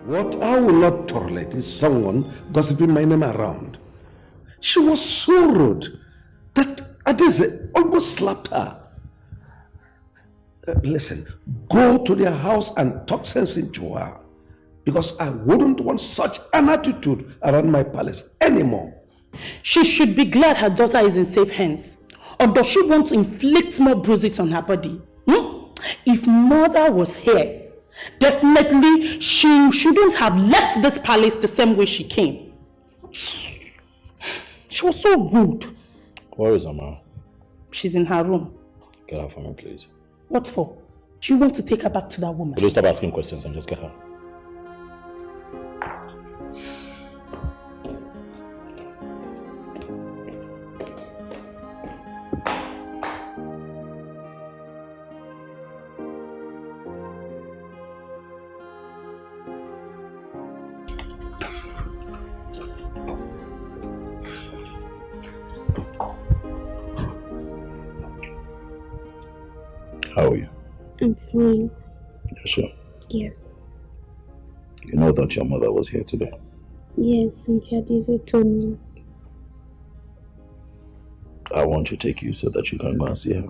What I will not tolerate is someone gossiping my name around. She was so rude that Adeze almost slapped her. Listen, go to their house and talk sense into her, because I wouldn't want such an attitude around my palace anymore. She should be glad her daughter is in safe hands. Or does she want to inflict more bruises on her body? If mother was here, definitely she shouldn't have left this palace the same way she came. She was so rude. Where is Amara? She's in her room. Get her for me, please. What for? Do you want to take her back to that woman? Will you stop asking questions and just get her? How are you? I'm fine. You're sure? Yes. You know that your mother was here today? Yes, Cynthia Dizzy told me. I want to take you so that you can go and see her.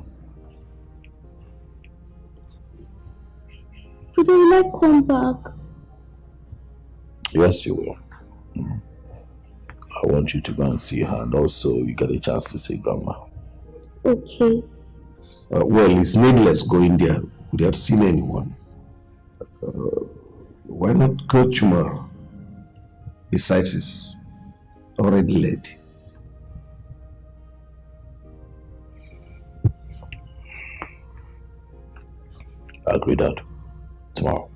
But I will not come back. Yes, you will. I want you to go and see her, and also you get a chance to see Grandma. Okay. Well, it's needless going there without seeing anyone. Why not go tomorrow? Besides, it's already late. I agree, Dad. Tomorrow.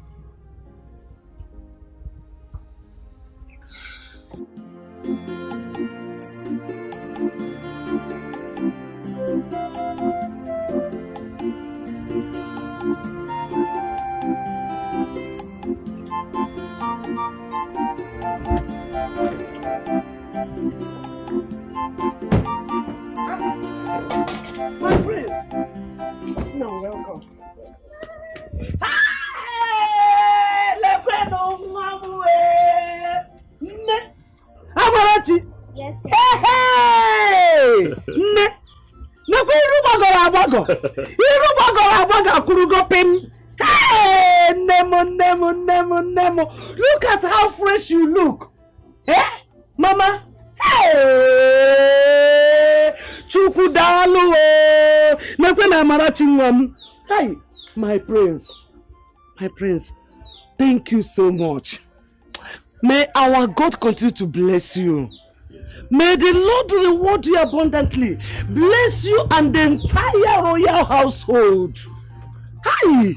My prince! No, welcome. Amarachi! Yes, sir. Hey! Nakwa iru gbagoro agbago. Iru gbagoro agbago akurugo pim. Hey! Nemo. Look at how fresh you look. Eh? Mama? Hey! Chukwu dalu o. Nakwa na Amarachi nwam. Hey, my prince. Thank you so much. May our God continue to bless you. May the Lord reward you abundantly. Bless you and the entire royal household. Hi,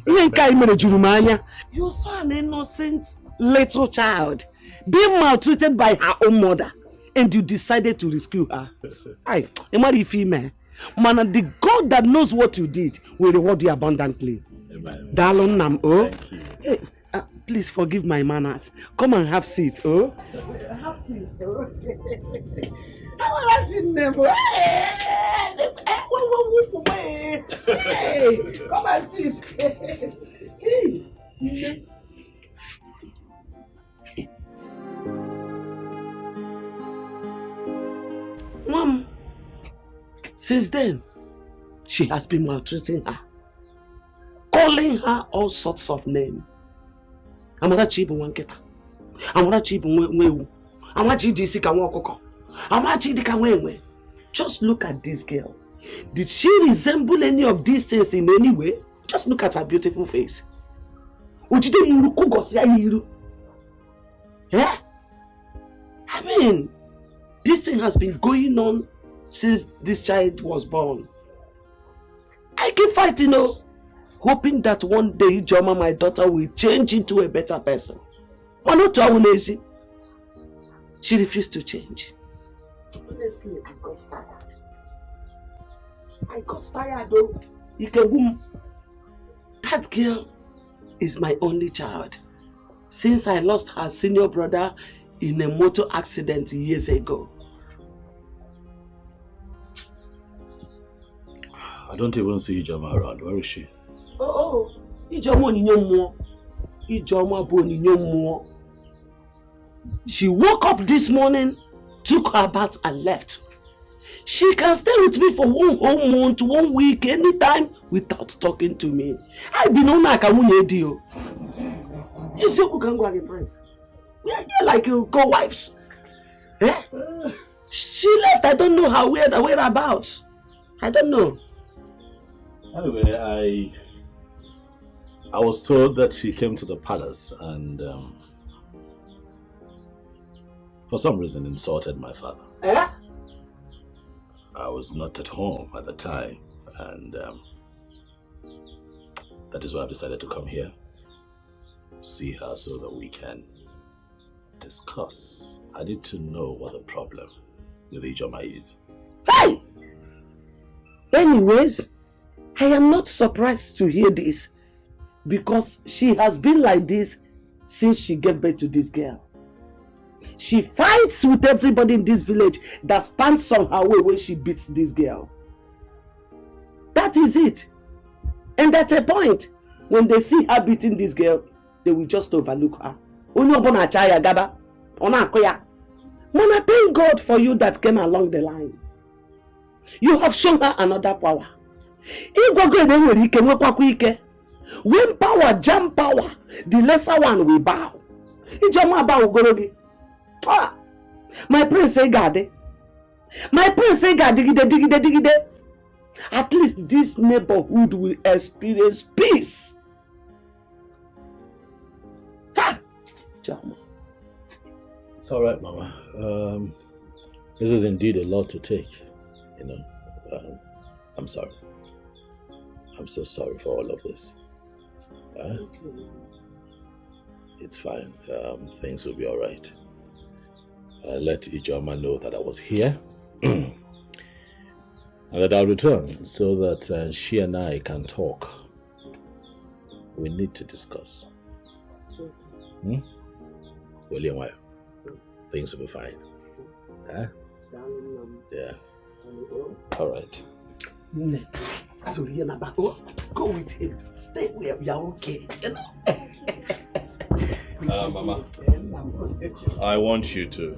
you're so an innocent little child, being maltreated by her own mother, and you decided to rescue her. Hi, man, the God that knows what you did will reward you abundantly. Amen. Darling Nam, oh. Hey, please forgive my manners. Come and have seat, oh. Have seat, oh. Hey, come and sit. Hey. Mom, since then, she has been maltreating her, calling her all sorts of names. Amarachi ibu wanketa. Amarachi ibu nwewu. Amarachi di sika nwokoko. Amarachi di ka nwenwe. Just look at this girl. Did she resemble any of these things in any way? Just look at her beautiful face. Ujide muruku gosi ayiru. Yeah? I mean, this thing has been going on since this child was born. keep fighting, hoping that one day Ijoma, my daughter, will change into a better person. But not to our lazy. She refused to change. Honestly, I got tired. Though. That girl is my only child. Since I lost her senior brother in a motor accident years ago. I don't even see Ijoma around. Where is she? Ijoma Onyinyo. Ijoma Onyinyo. She woke up this morning, took her bath and left. She can stay with me for 1 whole month, 1 week, anytime without talking to me. I've been on like a deal. You see who can go again, friends? We are here like co-wives. Eh? She left. I don't know her whereabouts. I don't know. Anyway, I was told that she came to the palace and for some reason insulted my father. Eh? I was not at home at the time, and that is why I've decided to come here, see her so that we can discuss. I need to know what the problem with Ijoma is. Hey! Anyways, I am not surprised to hear this because she has been like this since she gave birth to this girl. She fights with everybody in this village that stands on her way when she beats this girl. That is it. And at a point, when they see her beating this girl, they will just overlook her. Mona, thank God for you that came along the line. You have shown her another power. When power jam power, the lesser one will bow. My prince say God. My prince say God digide. At least this neighborhood will experience peace. Ha! It's all right, Mama. This is indeed a lot to take. I'm sorry. I'm so sorry for all of this. It's fine. Things will be all right. Let Ijoma know that I was here and that I'll return so that she and I can talk. We need to discuss. William, things will be fine. Yeah. All right. So go with him. Stay where we are okay. Mama, I want you to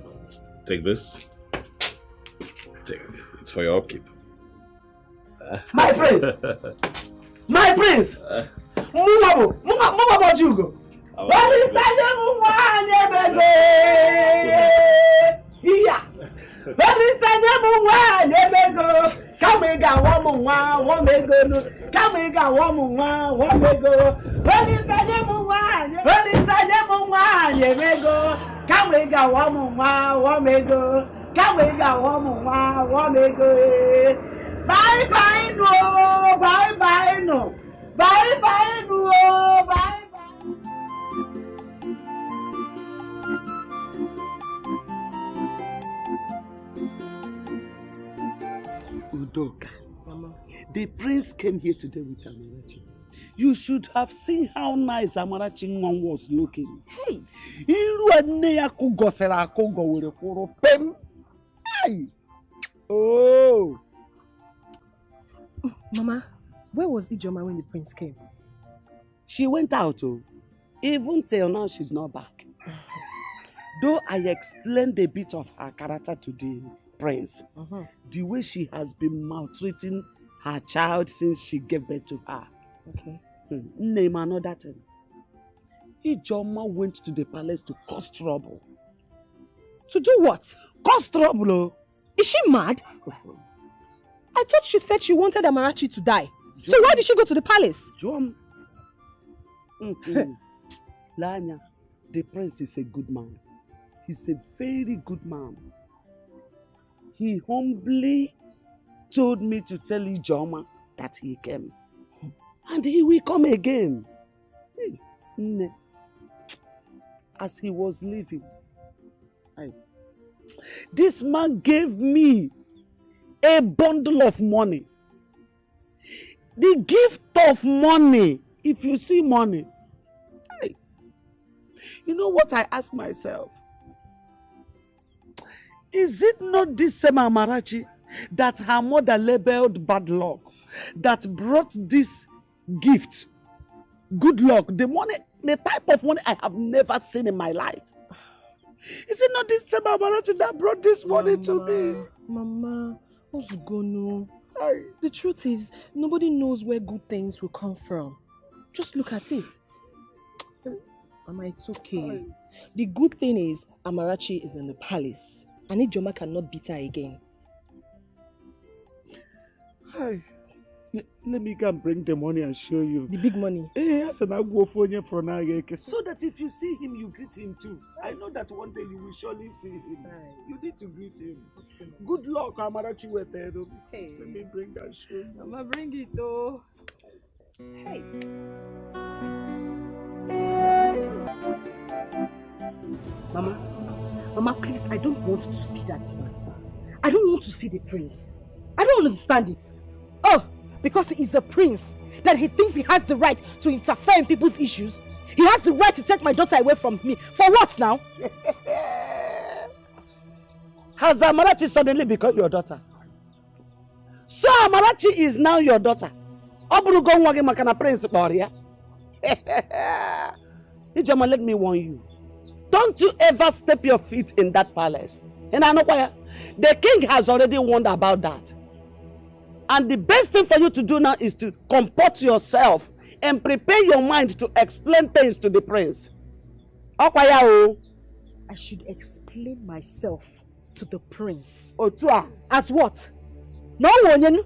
take this. Take it. It's for your upkeep. My prince! My prince! Move about you go. What is that? What is that? Come and go, one may go. Come and go, one may go. What is that? What is that? You may go. Come and go, one may go. Come and go, one may go. Bye bye no, bye bye no, bye bye no, bye. Udoka, Mama, the prince came here today with Amarachi. You should have seen how nice Amarachi was looking. Hey, oh. Mama, where was Ijoma when the prince came? She went out. Even till now, she's not back. Though I explained a bit of her character to the prince, the way she has been maltreating her child since she gave birth to her. Okay. Name another thing. Ijoma went to the palace to cause trouble. To do what? Cause trouble. Is she mad? I thought she said she wanted Amarachi to die. So why did she go to the palace? Lanya, the prince is a good man. He's a very good man. He humbly told me to tell Ijoma that he came. And he will come again. As he was leaving, this man gave me a bundle of money. The gift of money. If you see money, you know what I ask myself? Is it not this same Amarachi that her mother labeled bad luck that brought this gift? Good luck, the money, the type of money I have never seen in my life. Is it not this same Amarachi that brought this money to me? Mama, what's going on? The truth is, nobody knows where good things will come from. Just look at it. Mama, it's okay. The good thing is, Amarachi is in the palace. And Ijoma cannot beat her again. Let me go and bring the money and show you. The big money? So that if you see him, you greet him too. I know that one day you will surely see him. You need to greet him. Good luck, Amarachi. Hey. Let me bring that show you. Mama, bring it though. Hey. Mama, please, I don't want to see that man. I don't want to see the prince. I don't understand it. Oh, because he is a prince, that he thinks he has the right to interfere in people's issues. He has the right to take my daughter away from me. For what now? Has Amarachi suddenly become your daughter? So Amarachi is now your daughter. Prince Ijoma, let me warn you. Don't you ever step your feet in that palace. And I know why. The king has already warned about that. And the best thing for you to do now is to comport yourself and prepare your mind to explain things to the prince. I should explain myself to the prince. As what? No one.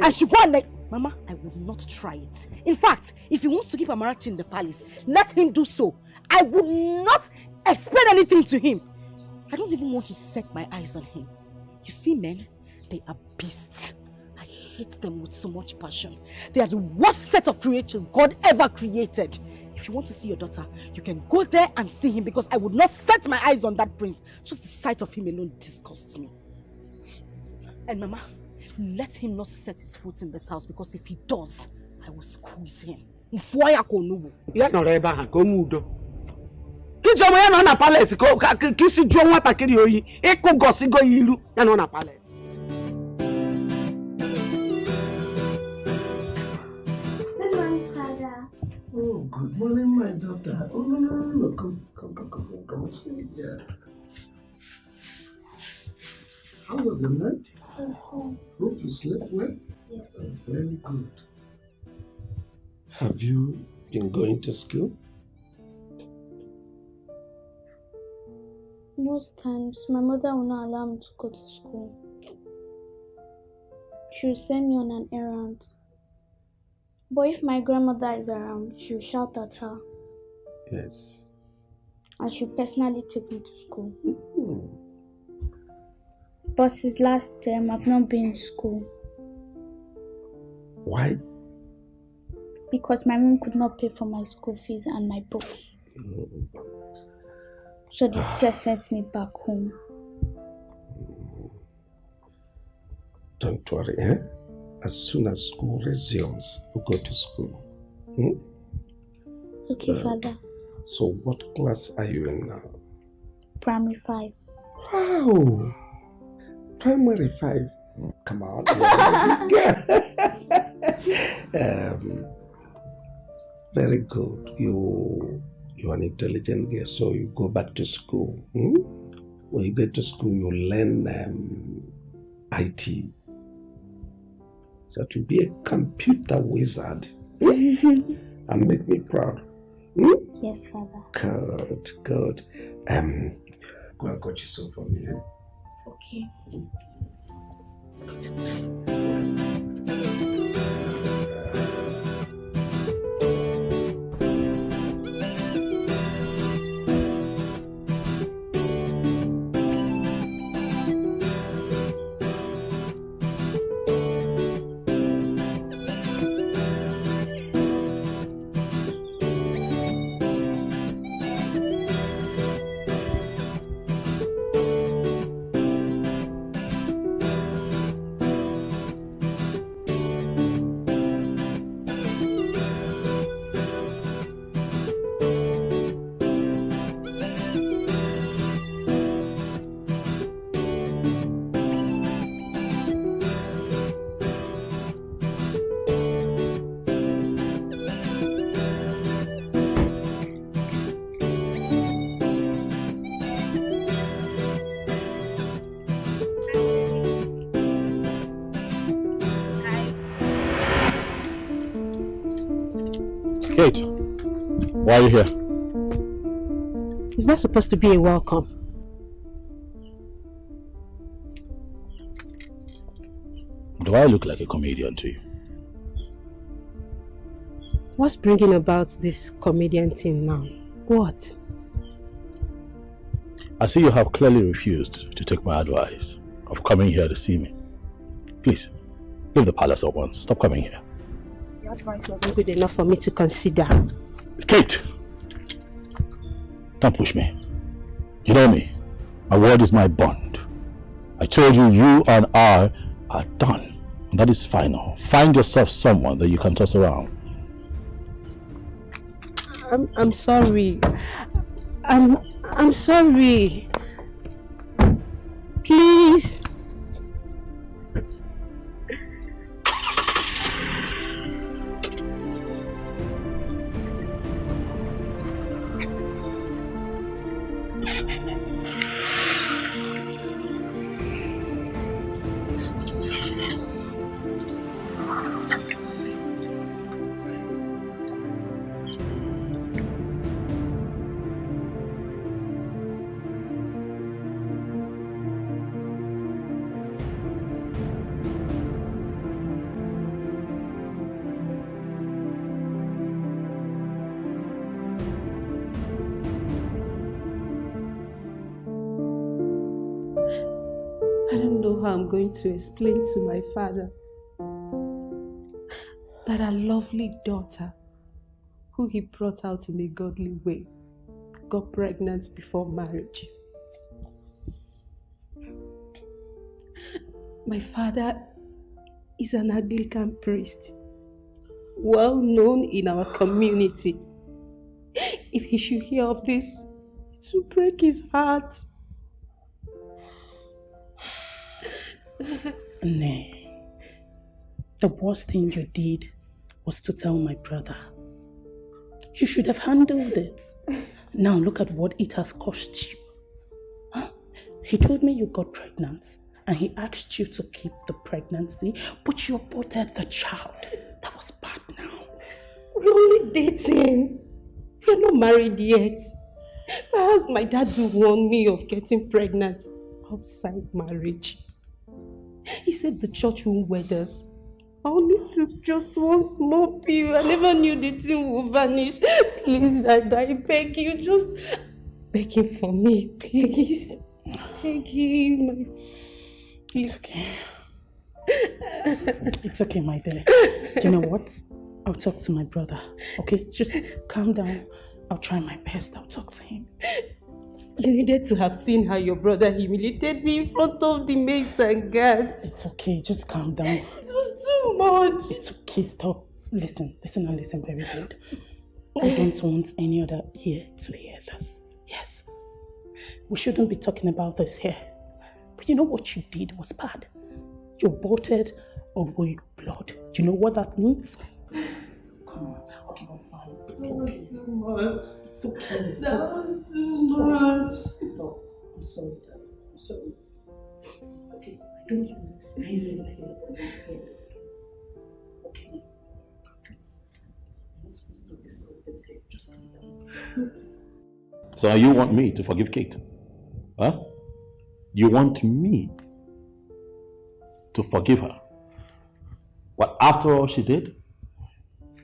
I should go and Mama, I will not try it. In fact, if he wants to keep Amarachi in the palace, let him do so. I will not explain anything to him. I don't even want to set my eyes on him. You see, men, they are beasts. I hate them with so much passion. They are the worst set of creatures God ever created. If you want to see your daughter, you can go there and see him, because I would not set my eyes on that prince. Just the sight of him alone disgusts me. And Mama, let him not set his foot in this house, because if he does, I will squeeze him. Ijoma ya no na palace ko kisi jo nwata kiri oyi iku gosigo yiru ya no na palace. Good morning, Father. Oh, good morning, my daughter. Oh, no. Come and sit here. How was the night? Hope you slept well? Yes. Very good. Have you been going to school? Most times, my mother will not allow me to go to school. She will send me on an errand. But if my grandmother is around, she will shout at her. Yes. And she will personally take me to school. But since last term, I've not been in school. Why? Because my mom could not pay for my school fees and my books. So the teacher sent me back home. Don't worry, eh? As soon as school resumes, we'll go to school. Okay, Father. So what class are you in now? Primary 5. Wow! Primary 5. Come on. Very good. You're an intelligent girl, so you go back to school. When you get to school, you learn IT. So to be a computer wizard and make me proud. Yes, Father. Good. Go and got you some for me. Okay. Kate, why are you here? Is that supposed to be a welcome? Do I look like a comedian to you? What's bringing about this comedian thing now? What? I see you have clearly refused to take my advice of coming here to see me. Please, leave the palace at once. Stop coming here. Your advice wasn't good enough for me to consider. Kate! Don't push me. You know me. My word is my bond. I told you, you and I are done. And that is final. Find yourself someone that you can toss around. I'm sorry. I'm sorry. Please. I'm going to explain to my father that our lovely daughter, who he brought out in a godly way, got pregnant before marriage. My father is an Anglican priest, well known in our community. If he should hear of this, it will break his heart. Nay, the worst thing you did was to tell my brother. You should have handled it. Now look at what it has cost you. Huh? He told me you got pregnant and he asked you to keep the pregnancy, but you aborted the child. That was bad now. We're only dating. We're not married yet. Perhaps my dad will warn me of getting pregnant outside marriage. He said the church won't wed us. I only took just one small pill. I never knew the thing would vanish. Please, I beg you, just beg him for me, please. Beg him. It's okay. It's okay, my dear. You know what? I'll talk to my brother. Okay, just calm down. I'll try my best. I'll talk to him. You needed to have seen how your brother humiliated me in front of the maids and guards. It's okay, just calm down. It was too much. It's okay, stop. Listen and listen very good. I don't want any other here to hear this. Yes, we shouldn't be talking about this here. But you know what you did was bad. You aborted a royal blood. Do you know what that means? Come on. Okay, I'm fine. It's okay. Was too much. It's okay. That was too much. Stop. I'm sorry, Dad. I'm sorry. It's okay. I don't want anyone here. Okay? Please. I'm not supposed to discuss this here. Just calm down. So you want me to forgive Kate? Huh? You want me to forgive her? What, after all she did?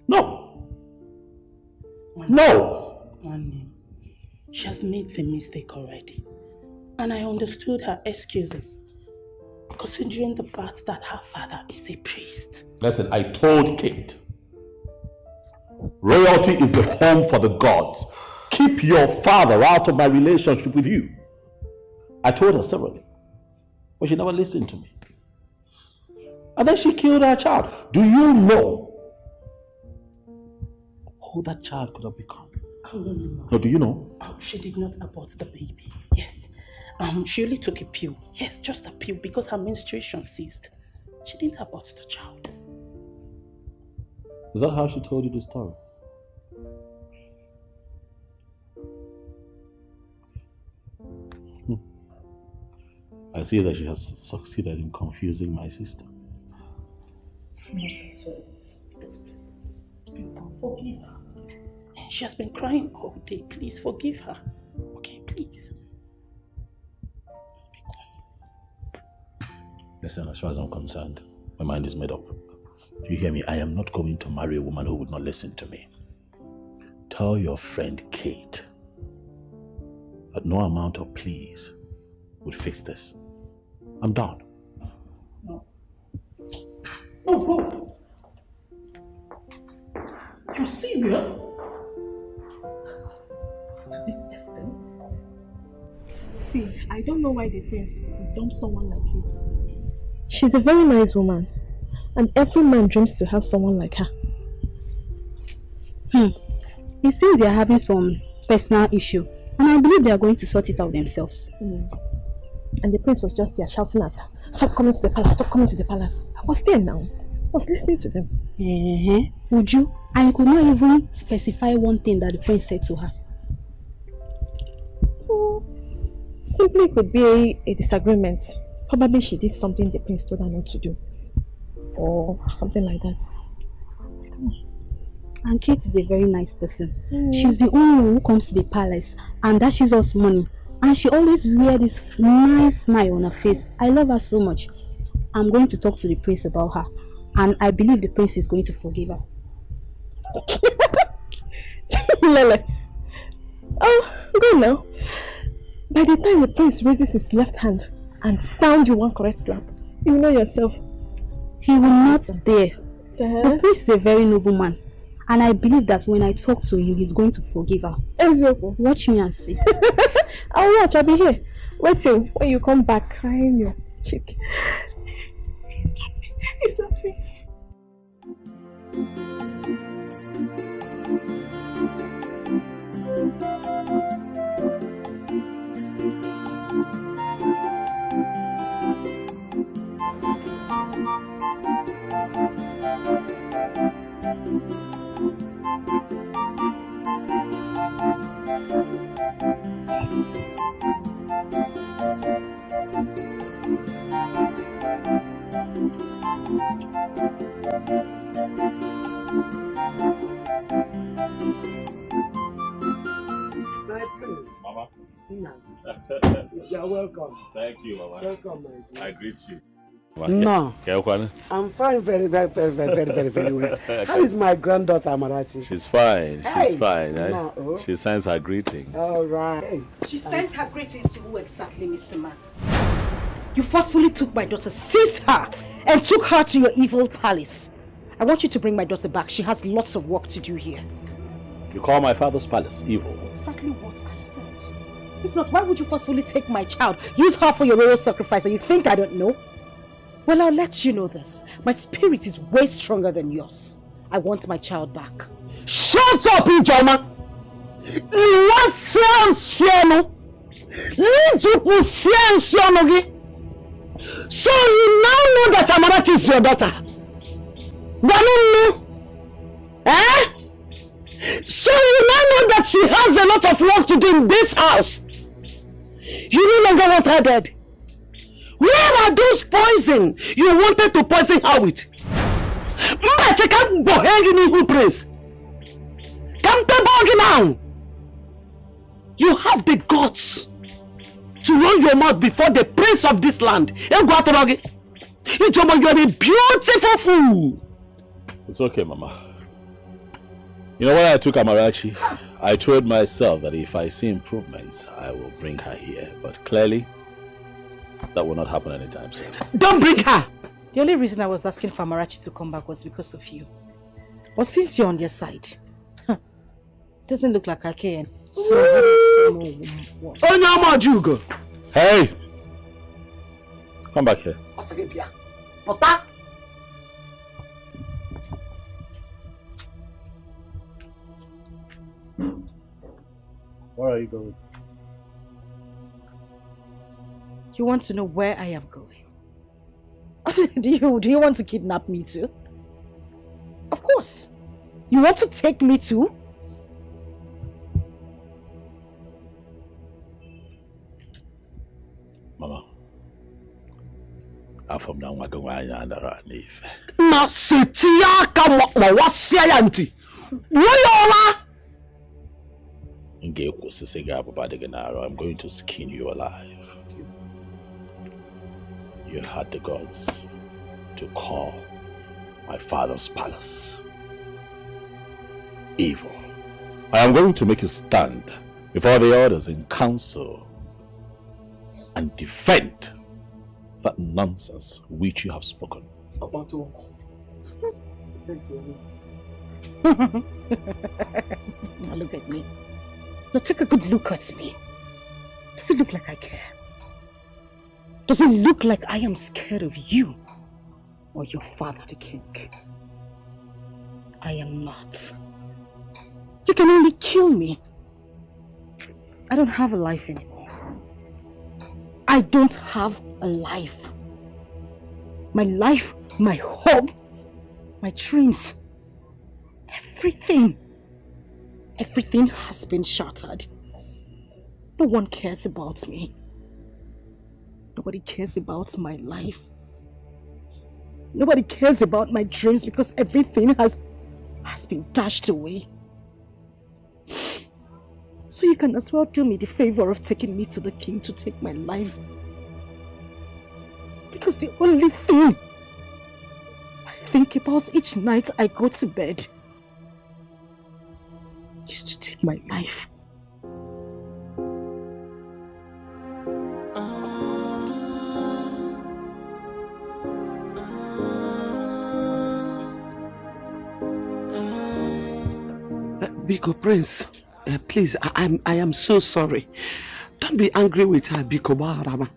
No! No! One, she has made the mistake already. And I understood her excuses, considering the fact that her father is a priest. Listen, I told Kate, royalty is the home for the gods. Keep your father out of my relationship with you. I told her severally, but she never listened to me. And then she killed her child. Do you know who that child could have become? Oh, no. No, do you know? Oh, she did not abort the baby. Yes. She only took a pill. Yes, just a pill because her menstruation ceased. She didn't abort the child. Is that how she told you the story? I see that she has succeeded in confusing my sister. Forgive her. She has been crying all day. Please forgive her. Okay, please. Listen, as far as I'm concerned, my mind is made up. Do you hear me? I am not going to marry a woman who would not listen to me. Tell your friend Kate that no amount of pleas would fix this. I'm done. No. Oh, you're serious? See, I don't know why the prince would dump someone like Kate. She's a very nice woman, and every man dreams to have someone like her. It seems they are having some personal issue, and I believe they are going to sort it out themselves. And the prince was just there shouting at her, "Stop coming to the palace, stop coming to the palace." I was there now. I was listening to them. Uju, and you could not even specify one thing that the prince said to her. Simply could be a disagreement. Probably she did something the prince told her not to do. Or something like that. And Kate is a very nice person. She's the only one who comes to the palace and dashes us money. And she always wears this nice smile on her face. I love her so much. I'm going to talk to the prince about her. And I believe the prince is going to forgive her. Lele. Oh, go now. By the time the prince raises his left hand and sounds you one correct slap, you know yourself. He will not dare. The prince is a very noble man. And I believe that when I talk to him, he's going to forgive her. Ezoko. Watch me and see. I'll watch, I'll be here. Wait till when you come back crying your cheek. He's laughing. Mama. You're welcome. Thank you, Mama. Welcome, my dear. I greet you. No. I'm fine, very well. How is my granddaughter Amarachi? She's fine. She's Hey. fine. No, oh. She sends her greetings. All right. Hey. She sends her greetings to who exactly, Mr. Man? You forcefully took my daughter, seized her, and took her to your evil palace. I want you to bring my daughter back. She has lots of work to do here. You call my father's palace evil? Exactly what I said. If not, why would you forcefully take my child? Use her for your royal sacrifice, and you think I don't know? Well, I'll let you know this. My spirit is way stronger than yours. I want my child back. Shut up, Ijoma! So you now know that Amarachi is your daughter? Eh? So you now know that she has a lot of work to do in this house? You no longer want her dead? Where are those poison you wanted to poison her with? Now. You have the guts to run your mouth before the prince of this land. You are a beautiful fool. It's okay, Mama. You know, when I took Amarachi, I told myself that if I see improvements, I will bring her here. But clearly, that will not happen anytime soon. Don't bring her! The only reason I was asking for Amarachi to come back was because of you. But since you're on their side, doesn't look like I can. So, hey! Come back here. Where are you going? You want to know where I am going? Do you want to kidnap me too? Of course. You want to take me too? Mama, I'm from now on. Na setiaka mwasia yanti. Woyola. I'm going to skin you alive. You had the gods to call my father's palace evil. I am going to make a stand before the others in council and defend that nonsense which you have spoken. Now look at me. Now take a good look at me. Does it look like I care? Does it look like I am scared of you or your father, the king? I am not. You can only kill me. I don't have a life anymore. I don't have a life. My life, my hopes, my dreams, everything has been shattered. No one cares about me. Nobody cares about my life. Nobody cares about my dreams because everything has been dashed away. So you can as well do me the favor of taking me to the king to take my life. Because the only thing I think about each night I go to bed is to take my life. Biko Prince, please, I am so sorry. Don't be angry with her, Biko Baharama.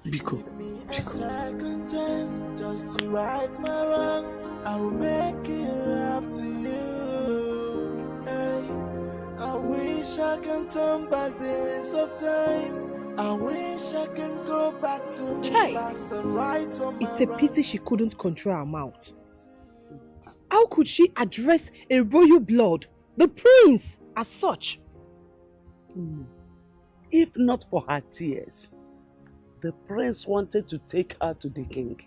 Biko. A second chance just to right my wrongs. I will make it up to you. Hey, I wish I can turn back days of time. I wish I can go back to the past and right on my It's a pity she couldn't control her mouth. How could she address a royal blood, the prince, as such? If not for her tears, the prince wanted to take her to the king.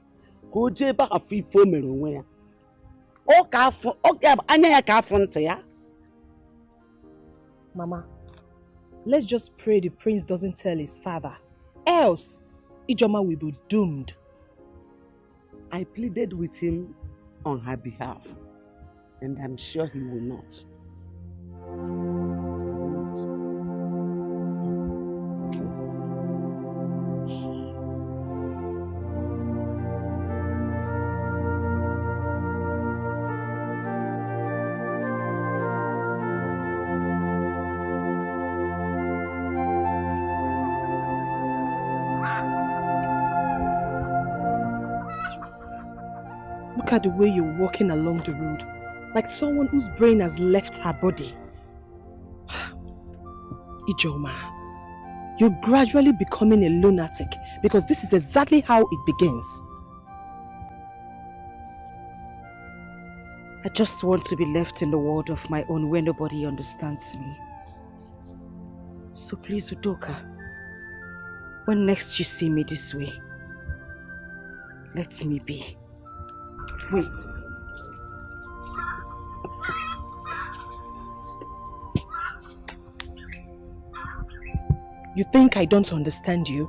Mama, let's just pray the prince doesn't tell his father. Else, Ijoma will be doomed. I pleaded with him on her behalf, and I'm sure he will not. Look at the way you're walking along the road, like someone whose brain has left her body. Ijoma, you're gradually becoming a lunatic because this is exactly how it begins. I just want to be left in the world of my own where nobody understands me. So please, Udoka, when next you see me this way, let me be. Wait. You think I don't understand you?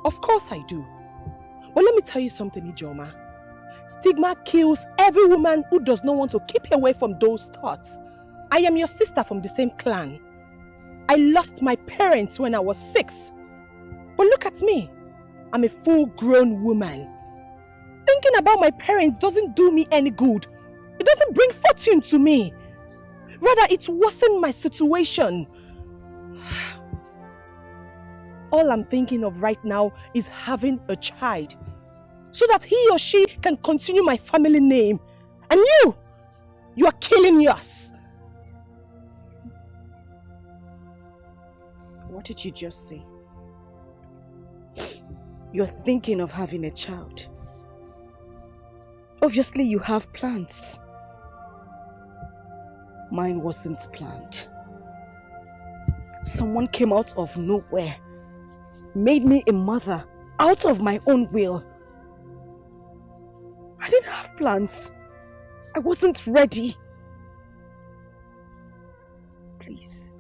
Of course I do. But let me tell you something, Ijoma. Stigma kills every woman who does not want to keep away from those thoughts. I am your sister from the same clan. I lost my parents when I was 6. But look at me. I'm a full-grown woman. Thinking about my parents doesn't do me any good. It doesn't bring fortune to me. Rather, it worsens my situation. All I'm thinking of right now is having a child, so that he or she can continue my family name. And you are killing yours. What did you just say? You're thinking of having a child. Obviously, you have plans. Mine wasn't planned. Someone came out of nowhere, made me a mother out of my own will. I didn't have plans. I wasn't ready. Please.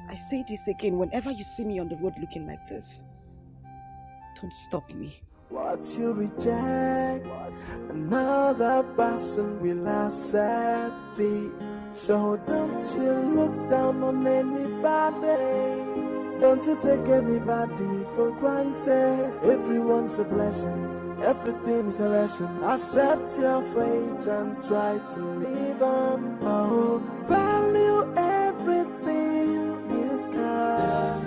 I say this again, whenever you see me on the road looking like this, don't stop me. What you reject, another person will accept it. So don't you look down on anybody. Don't you take anybody for granted. Everyone's a blessing, everything is a lesson. Accept your fate and try to live on. Oh, value everything you've got.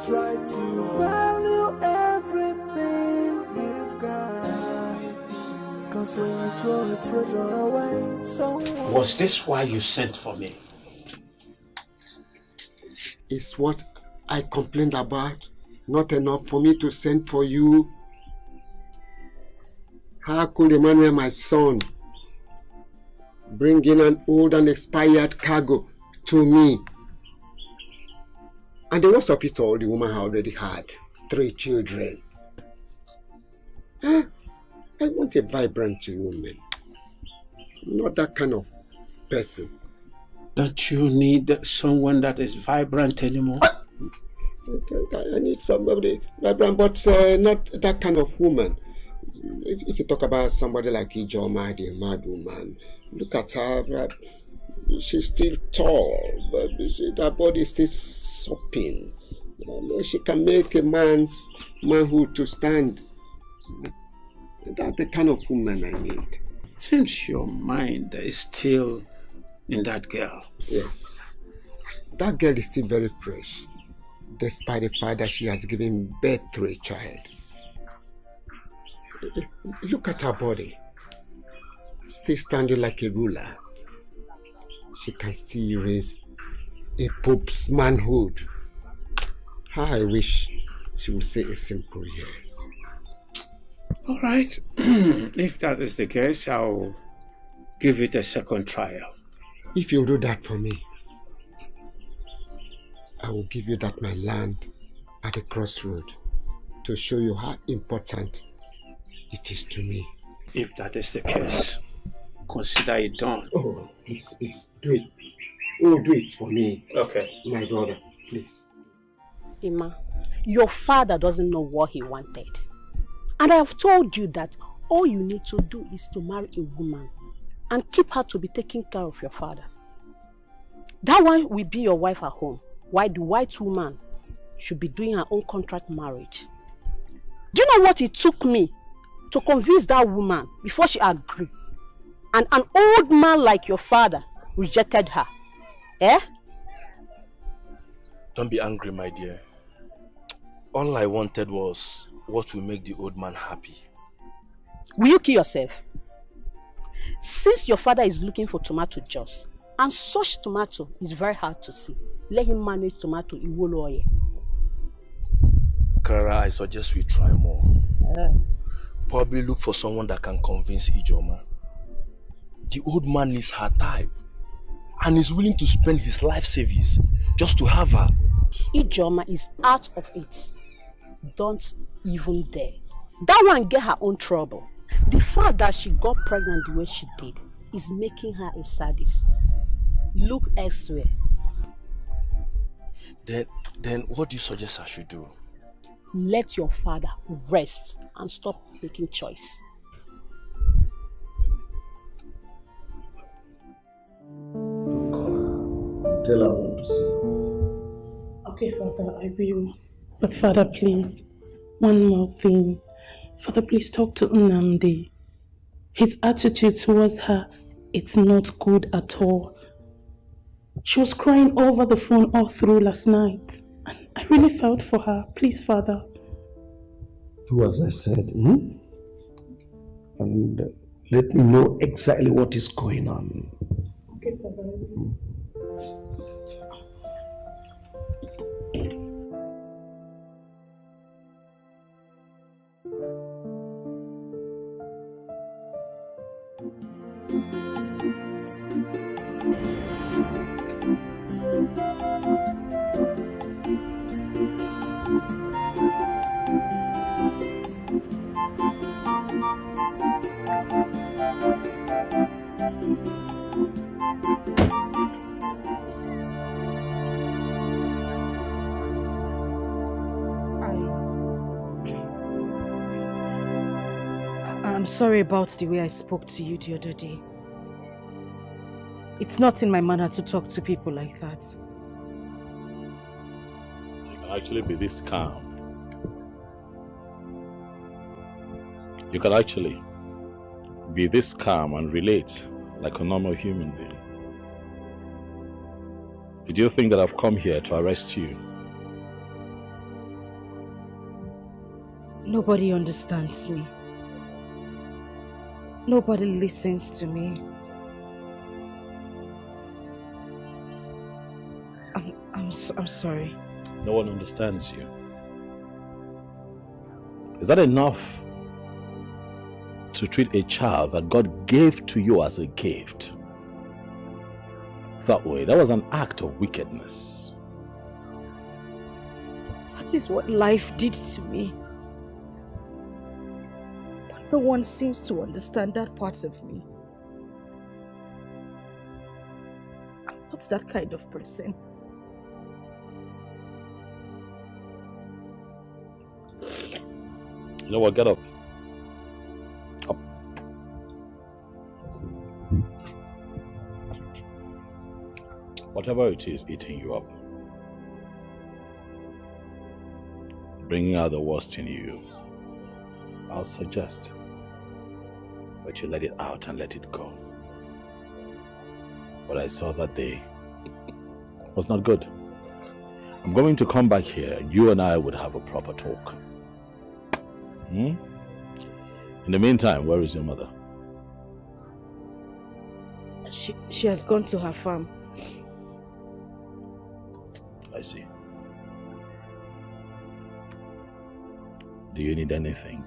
Try to value everything you've got. Cause when you throw a treasure away, someone... Was this why you sent for me? It's what I complained about. Not enough for me to send for you. How could Emmanuel, my son, bring in an old and expired cargo to me? And the worst of it all, the woman already had 3 children. I want a vibrant woman. Not that kind of person. Don't you need someone that is vibrant anymore? Okay, I need somebody vibrant, but not that kind of woman. If you talk about somebody like Ijoma, the mad woman, look at her. She's still tall, but her body is still sopping. She can make a man's manhood to stand. That's the kind of woman I need. Seems your mind is still in that girl. Yes. That girl is still very fresh, despite the fact that she has given birth to a child. Look at her body. Still standing like a ruler. She can still raise a pope's manhood. How I wish she would say a simple yes. All right. If that is the case, I'll give it a second trial. If you do that for me, I will give you that my land at the crossroad to show you how important it is to me. If that is the case, consider it done. Oh, please, do it. Oh, do it for me. Okay. My brother, please. Emma, your father doesn't know what he wanted. And I have told you that all you need to do is to marry a woman and keep her to be taking care of your father. That one will be your wife at home, while the white woman should be doing her own contract marriage. Do you know what it took me to convince that woman before she agreed? And an old man like your father rejected her. Eh? Don't be angry, my dear. All I wanted was what will make the old man happy. Will you kill yourself? Since your father is looking for tomato juice, and such tomato is very hard to see, let him manage tomato in Woloye. Clara, I suggest we try more. Probably look for someone that can convince Ijoma. The old man needs her type and is willing to spend his life savings just to have her. Ijoma is out of it. Don't even dare. That one get her own trouble. The fact that she got pregnant the way she did is making her a sadist. Look elsewhere. Then what do you suggest I should do? Let your father rest and stop making choice. Tell her what to say. Okay, Father, I will. But Father, please, one more thing. Father, please talk to Nnamdi. His attitude towards her, it's not good at all. She was crying over the phone all through last night. And I really felt for her. Please, Father. Do as I said, and let me know exactly what is going on. Okay, Father. I'm sorry about the way I spoke to you the other day. It's not in my manner to talk to people like that. So you can actually be this calm. You can actually be this calm and relate like a normal human being. Did you think that I've come here to arrest you? Nobody understands me. Nobody listens to me. I'm sorry. No one understands you. Is that enough to treat a child that God gave to you as a gift that way? That was an act of wickedness. That is what life did to me. But no one seems to understand that part of me. I'm not that kind of person. You know what? Get up. Up. Whatever it is eating you up, bringing out the worst in you, I'll suggest that you let it out and let it go. What I saw that day was not good. I'm going to come back here. You and I would have a proper talk. In the meantime, where is your mother? She has gone to her farm. I see. Do you need anything?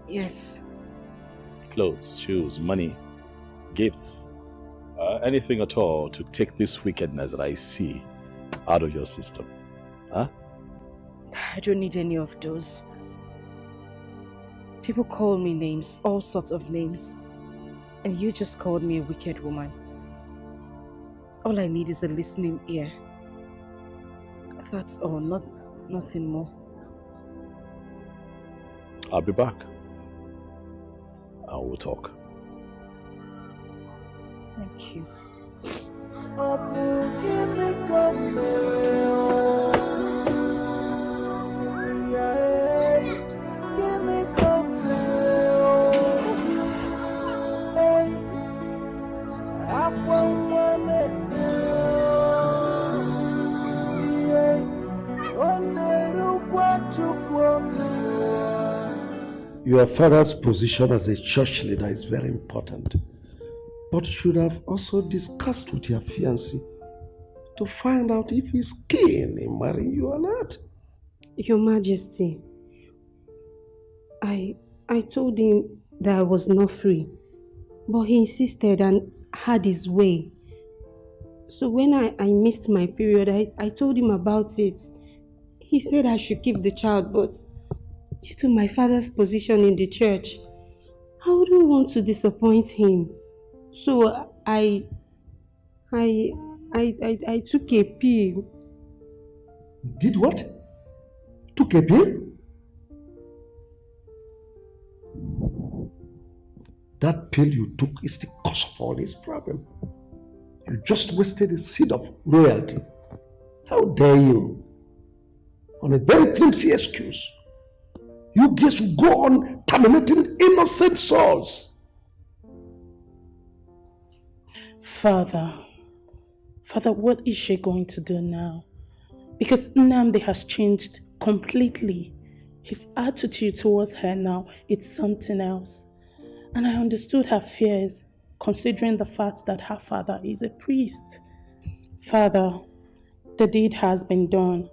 Yes. Clothes, shoes, money, gifts, anything at all to take this wickedness that I see out of your system. Huh? I don't need any of those. People call me names, all sorts of names. And you just called me a wicked woman. All I need is a listening ear. That's all, nothing more. I'll be back. And we'll talk. Thank you. Your father's position as a church leader is very important, but you should have also discussed with your fiancé to find out if he's keen in marrying you or not. Your Majesty, I told him that I was not free, but he insisted and had his way. So when I missed my period, I told him about it. He said I should keep the child, but due to my father's position in the church, I wouldn't want to disappoint him. So I took a pill. Did what? Took a pill? That pill you took is the cause of all this problem. You just wasted a seed of royalty. How dare you? On a very flimsy excuse, you guys will go on terminating innocent souls. Father, what is she going to do now? Because Nnamdi has changed completely. His attitude towards her now, it's something else. And I understood her fears, considering the fact that her father is a priest. Father, the deed has been done.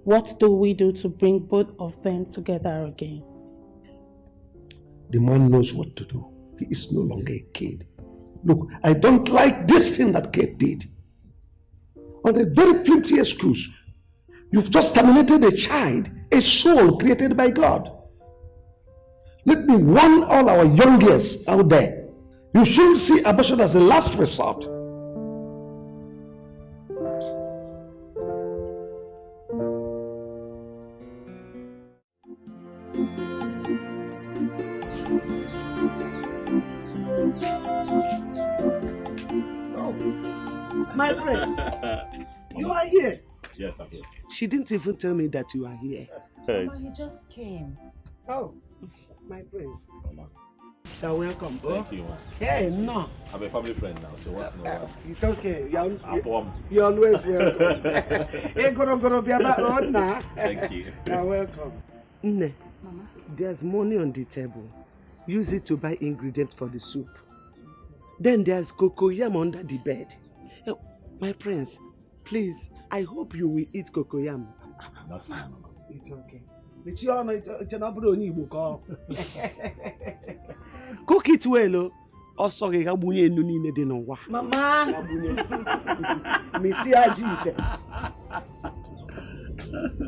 What do we do to bring both of them together again? The man knows what to do. He is no longer a kid. Look, I don't like this thing that Kate did. On a very flimsy excuse, you've just terminated a child, a soul created by God. Let me warn all our young girls out there. You shouldn't see abortion as a last resort. My prince, you are here. Yes, I'm here. She didn't even tell me that you are here. Mama, he just came. Oh, my prince. You're welcome. Thank you, man. Hey, no. I'm a family friend now, so once in a while. It's okay. I'm warm. You're always welcome. Hey, go be about road now. Thank you. You're welcome. Nne, there's money on the table. Use it to buy ingredients for the soup. Then there's cocoyam under the bed. My prince, please, I hope you will eat cocoyam. That's fine, Mama. It's okay. Cook it well, or sorry, Mama!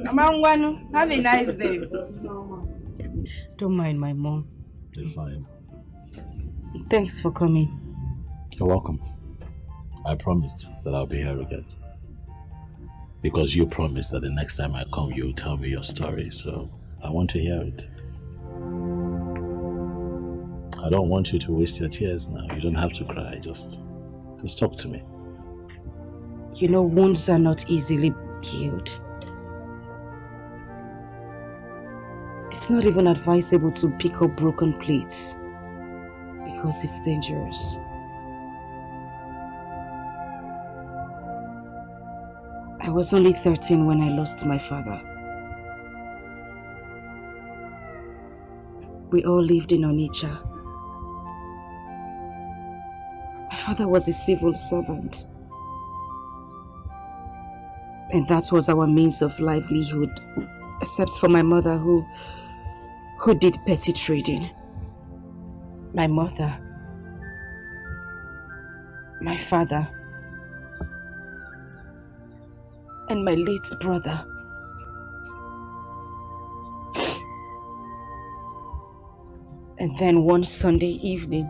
Mama, have a nice day. Don't mind my mom. It's fine. Thanks for coming. You're welcome. I promised that I'll be here again. Because you promised that the next time I come, you'll tell me your story, so I want to hear it. I don't want you to waste your tears now. You don't have to cry. Just talk to me. You know, wounds are not easily healed. It's not even advisable to pick up broken plates because it's dangerous. I was only 13 when I lost my father. We all lived in Onitsha. My father was a civil servant. And that was our means of livelihood, except for my mother who did petty trading. My mother, my father, and my late brother. And then one Sunday evening,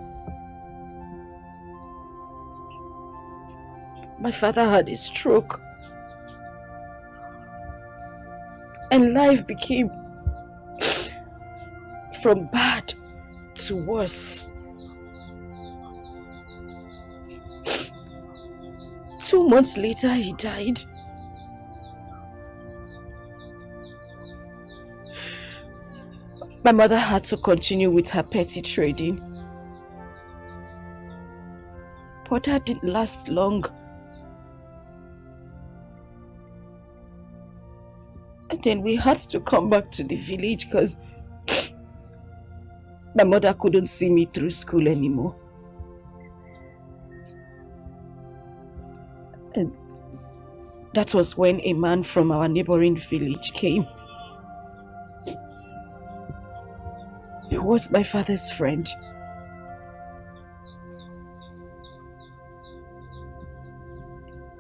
my father had a stroke. And life became from bad to worse. 2 months later, he died. My mother had to continue with her petty trading. But that didn't last long. And then we had to come back to the village because my mother couldn't see me through school anymore. And that was when a man from our neighboring village came. He was my father's friend.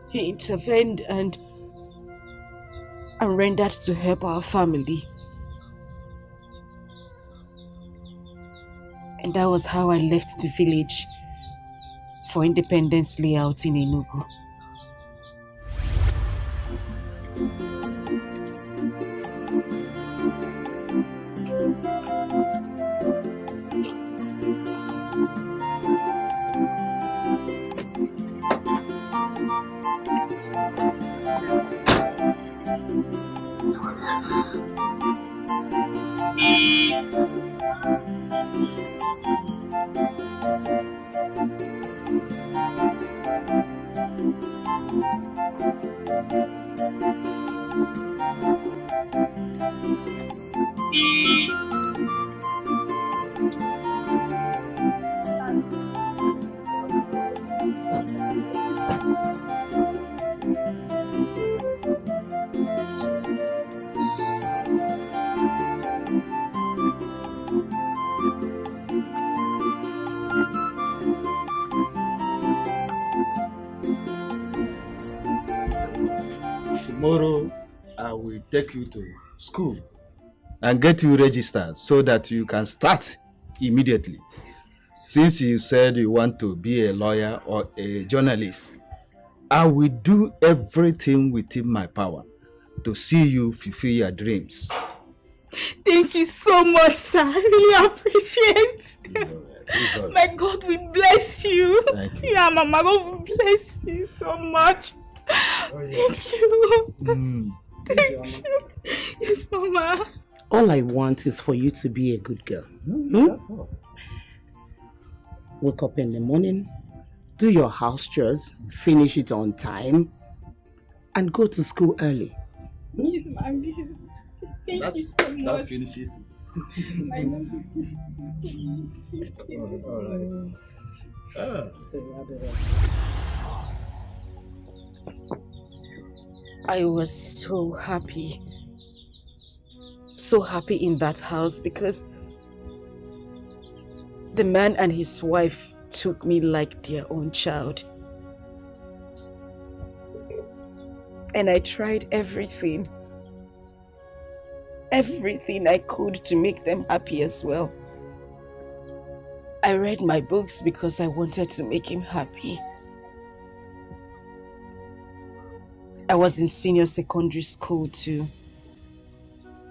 He intervened and rendered to help our family. And that was how I left the village for Independence Layout in Enugu. Tomorrow, I will take you to school and get you registered so that you can start immediately. Since you said you want to be a lawyer or a journalist, I will do everything within my power to see you fulfill your dreams. Thank you so much, sir. I really appreciate it. My God will bless you. Thank you. Yeah, Mama, God will bless you so much. Thank you. Thank you. Yes, Mama. All I want is for you to be a good girl. That's all. Wake up in the morning, do your house chores, finish it on time, and go to school early. Yes, Mommy. Thank you so much. That finishes I love you. All right. I was so happy in that house because the man and his wife took me like their own child. And I tried everything I could to make them happy as well. I read my books because I wanted to make him happy. I was in senior secondary school too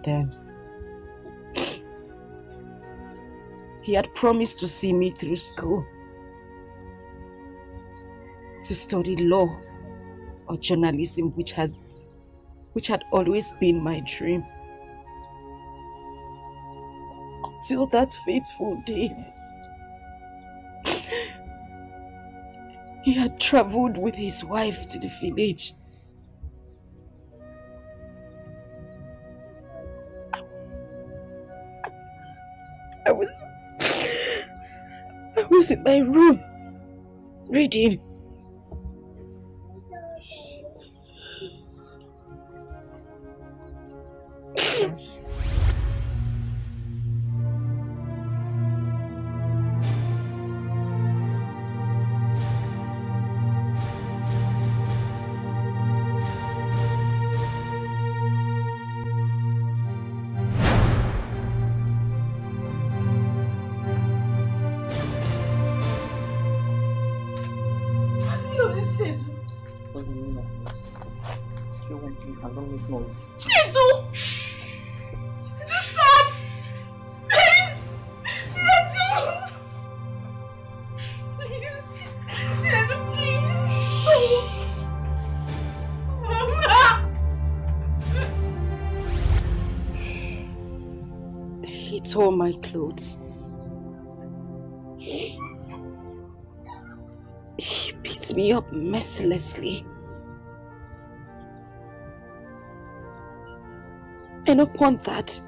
then. He had promised to see me through school, to study law or journalism, which had always been my dream. Till that fateful day, he had traveled with his wife to the village. I was in my room reading. Chinedu! Just stop! Please! Chinedu! Please! Chinedu, please! Mama! He tore my clothes. He beat me up mercilessly. And upon that,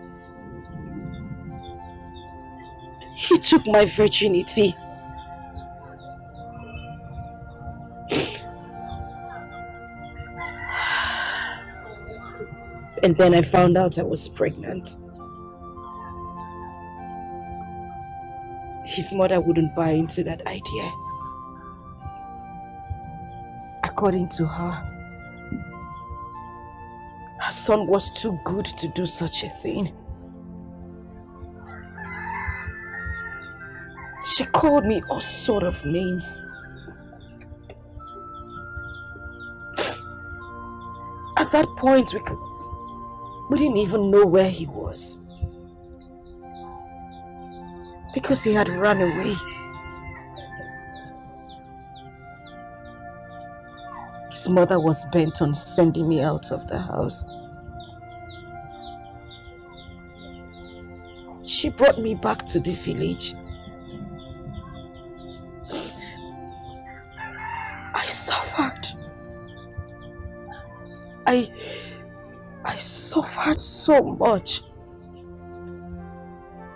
he took my virginity. And then I found out I was pregnant. His mother wouldn't buy into that idea. According to her, her son was too good to do such a thing. She called me all sort of names. At that point, we didn't even know where he was. Because he had run away. His mother was bent on sending me out of the house. She brought me back to the village. I suffered. I suffered so much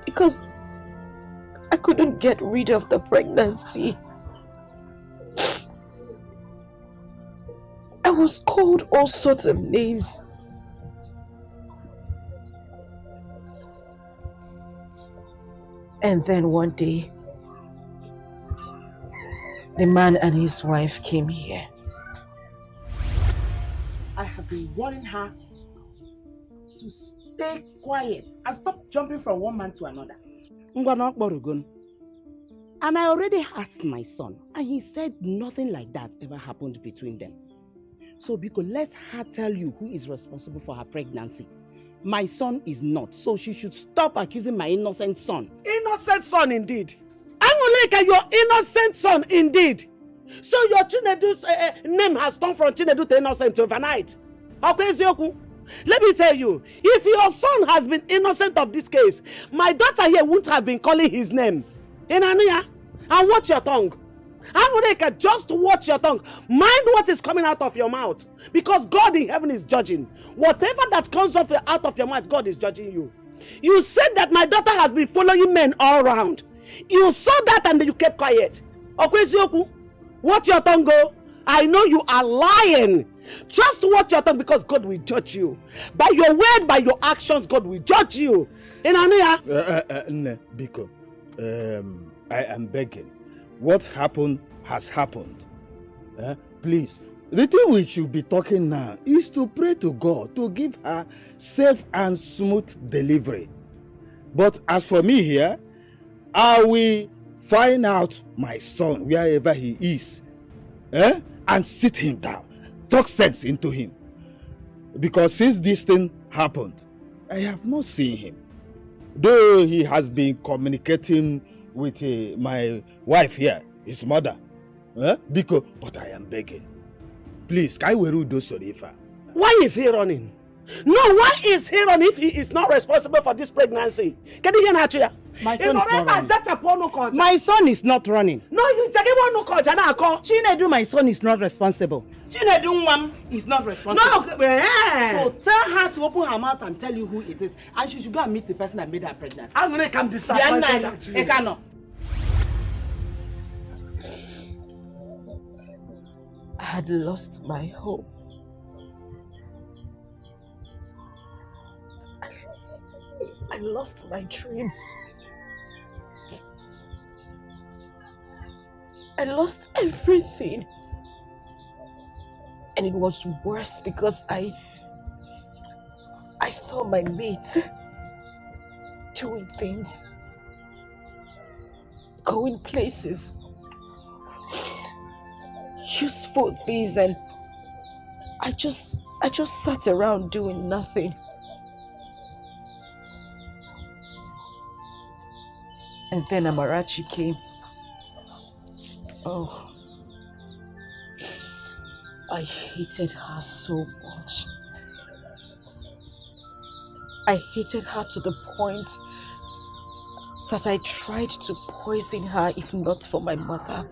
because I couldn't get rid of the pregnancy. I was called all sorts of names. And then one day, the man and his wife came here. I have been warning her to stay quiet and stop jumping from one man to another. And I already asked my son, and he said nothing like that ever happened between them. So because let her tell you who is responsible for her pregnancy. My son is not, so she should stop accusing my innocent son. Innocent son indeed. Angoleka, your innocent son indeed. So your Chinedu's name has turned from Chinedu to innocent overnight. Let me tell you, if your son has been innocent of this case, my daughter here wouldn't have been calling his name. Inania, and watch your tongue. Angoleka, just watch your tongue. Mind what is coming out of your mouth. Because God in heaven is judging. Whatever that comes out of your mouth, God is judging you. You said that my daughter has been following men all around. You saw that and then you kept quiet. Okwezioku, watch your tongue go. I know you are lying. Just watch your tongue because God will judge you. By your word, by your actions, God will judge you. Inania? Biko, I am begging. What happened has happened. Please, the thing we should be talking now is to pray to God to give her safe and smooth delivery. But as for me here, I will find out my son wherever he is, and sit him down, talk sense into him. Because since this thing happened, I have not seen him. Though he has been communicating with my wife here, his mother. Because, but I am begging. Please, Kaiweru do Sorifa. Why is he running? No, why is he running if he is not responsible for this pregnancy? Can you hear that? My son is not running. My son is not running. No, you Chinedu, my son is not responsible. Chinedu mom is not responsible. No, so tell her to open her mouth and tell you who it is, and she should go and meet the person that made her pregnant. I'm gonna come disappointed. I had lost my hope. I lost my dreams. I lost everything. And it was worse because I saw my mates doing things, going places, useful things, and I just sat around doing nothing. And then Amarachi came. Oh, I hated her so much. I hated her to the point that I tried to poison her if not for my mother.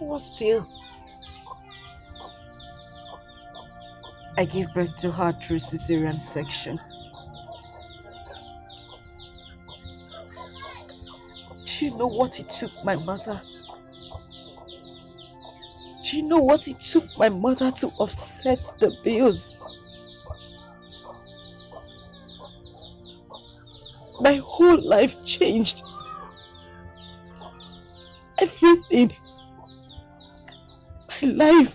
But still, I gave birth to her through cesarean section. Do you know what it took my mother? Do you know what it took my mother to offset the bills? My whole life changed. Everything. My life.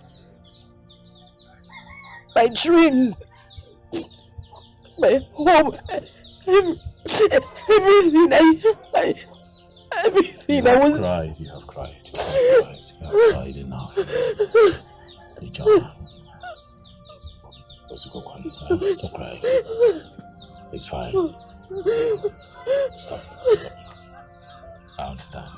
My dreams. My home. Everything everything I was... You have cried. You have cried enough. Stop crying. It's fine. Stop. I understand.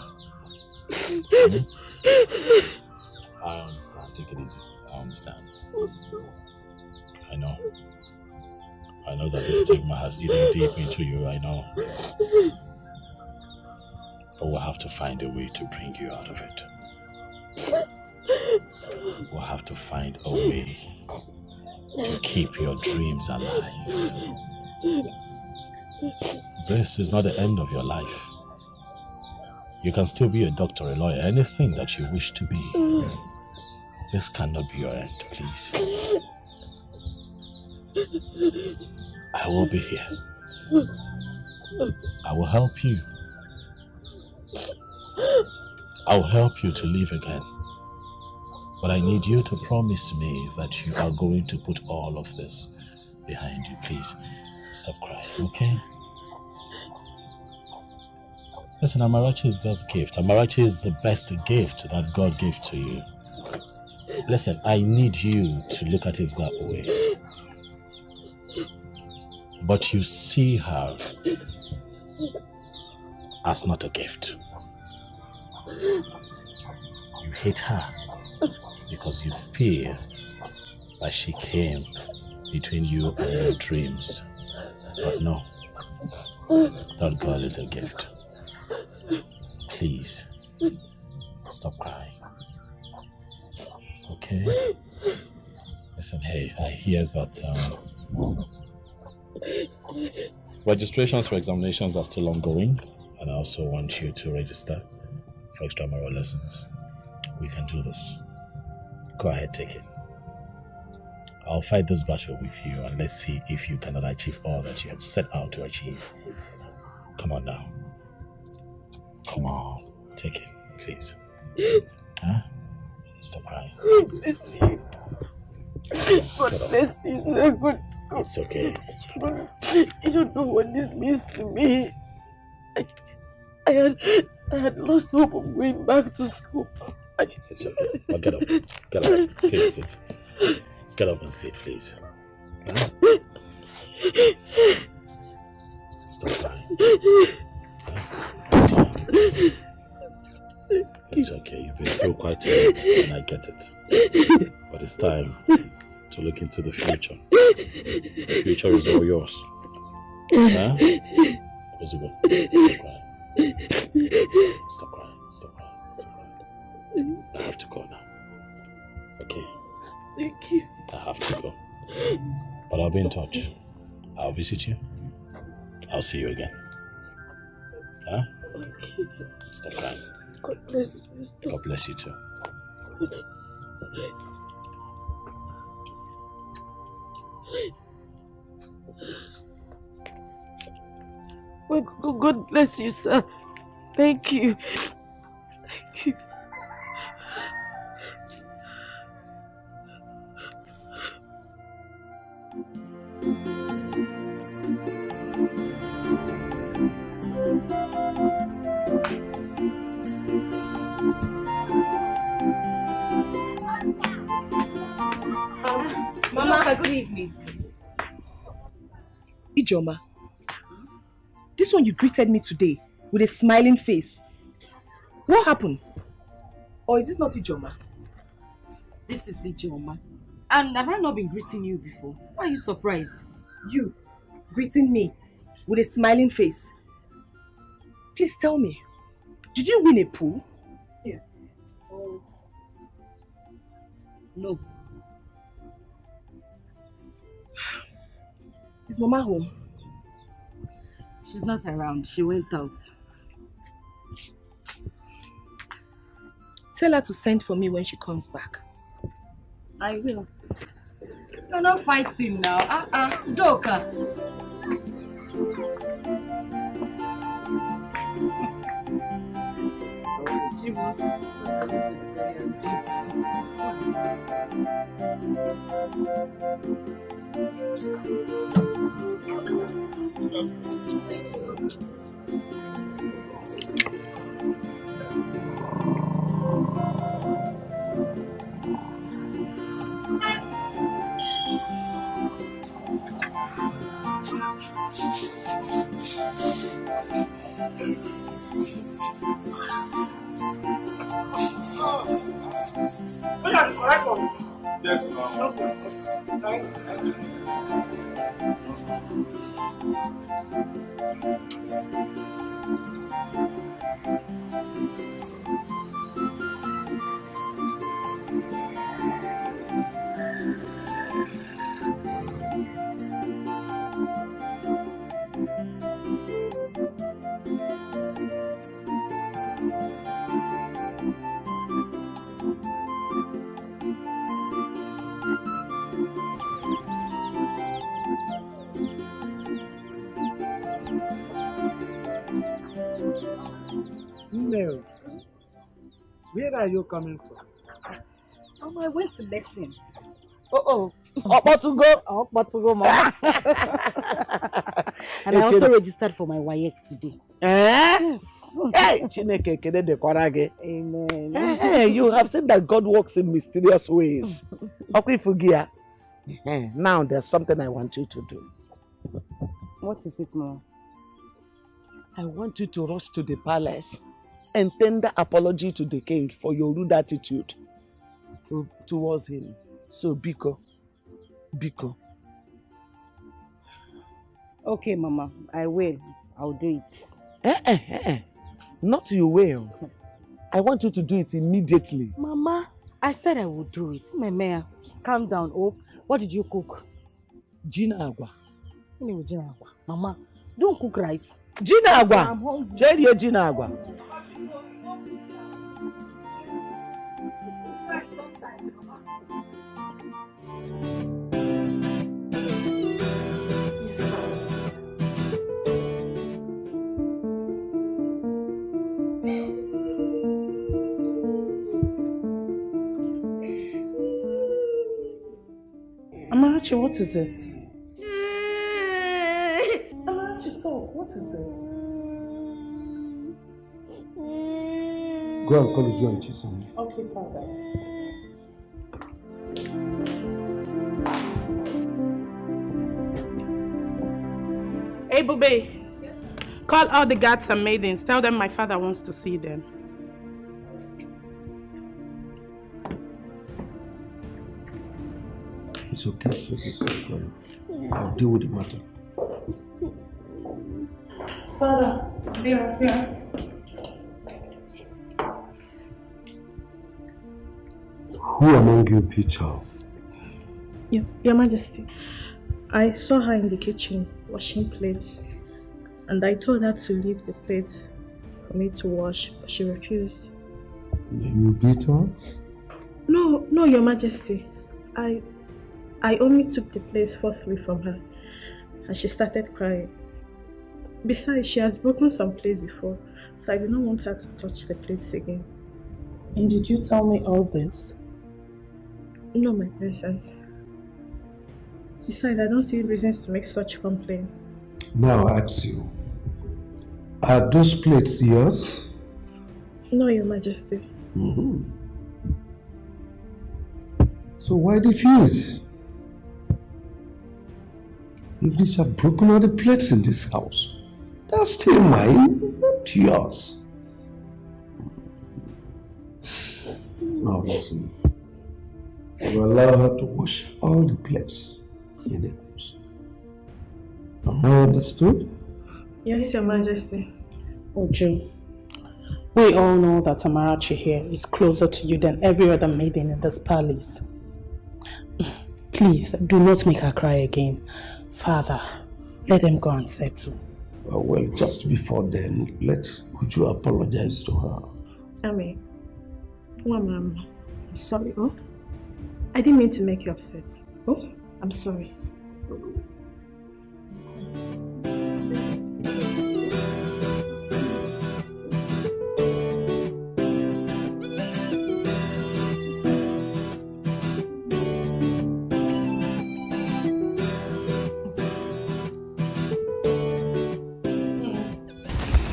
I understand. Take it easy. I understand. I know that this stigma has eaten deep into you. I know. But we'll have to find a way to bring you out of it. We'll have to find a way to keep your dreams alive. This is not the end of your life. You can still be a doctor, a lawyer, anything that you wish to be. This cannot be your end, please. I will be here. I will help you. I'll help you to live again. But I need you to promise me that you are going to put all of this behind you. Please, stop crying, okay? Listen, Amarachi is God's gift. Amarachi is the best gift that God gave to you. Listen, I need you to look at it that way. But you see her as not a gift. You hate her because you feel that she came between you and your dreams. But no, that girl is a gift. Please, stop crying. Okay? Listen, hey, I hear that registrations for examinations are still ongoing, and I also want you to register for extramural lessons. We can do this. Go ahead, take it. I'll fight this battle with you, and let's see if you cannot achieve all that you had set out to achieve. Come on now. Come on, take it, please. Huh? Stop crying. Bless you. God bless you, sir. God. It's okay. You don't know what this means to me. I had lost hope of going back to school. It's okay. Now get up. Get up. Please sit. Get up and sit, please. Huh? Stop crying. It's okay. You've been through quite a lot, and I get it. But it's time to look into the future. The future is all yours. Huh? Possible. Stop crying. Stop crying. Stop crying. I have to go now. Okay. Thank you. I have to go. But I'll be in touch. I'll visit you. I'll see you again. Huh? Okay. Stop crying. God bless you. Stop. God bless you too. God bless you, sir. Thank you. Thank you. Mama, good evening. Ijoma, this one you greeted me today with a smiling face. What happened? Or is this not Ijoma? This is Ijoma. And have I not been greeting you before? Why are you surprised? You greeting me with a smiling face. Please tell me, did you win a pool? Yeah. Oh. No. Is Mama home? She's not around. She went out. Tell her to send for me when she comes back. I will. You're not fighting now. Doka. Yes, ma'am. No. Where are you coming from? I went to lesson. Mama. And I also registered for my WAEC today. Yes. Hey, Chineke kede dekwara gị. Amen. Hey, you have seen that God works in mysterious ways. Okwifugia. Now there's something I want you to do. What is it, Mom? I want you to rush to the palace and tender apology to the king for your rude attitude towards him. So, Biko. Okay, Mama, I will. I'll do it. Not you will. I want you to do it immediately. Mama, I said I would do it. Mama, just calm down. Oh, what did you cook? Gina agwa. Gina agwa. Mama, don't cook rice. Gina agwa. I'm hungry. Jerry, Gina agwa. Amarachi, what is it? Amarachi, talk. What is it? Go and call Uju and Chisom. Okay, Father. Hey, Bube. Yes, call all the guards and maidens. Tell them my father wants to see them. It's okay, it's okay. I'll deal with the matter. Father, here. Who among you beat her? Your Majesty, I saw her in the kitchen washing plates, and I told her to leave the plates for me to wash, but she refused. You beat her? No, Your Majesty. I only took the plates forcefully from her, and she started crying. Besides, she has broken some plates before, so I did not want her to touch the plates again. And did you tell me all this? No, my princess. Besides, I don't see reasons to make such complaint. Now I ask you, are those plates yours? No, Your Majesty. So why refuse? If these have broken all the plates in this house, they're still mine, not yours. Now listen, you allow her to wash all the plates in the house. Am I understood? Yes, Your Majesty. Uju, we all know that Amarachi here is closer to you than every other maiden in this palace. Please, do not make her cry again. Father, let them go and settle. Well, just before then, let Uju apologize to her. Amen. Mama, I'm sorry, oh? I didn't mean to make you upset. Oh, I'm sorry.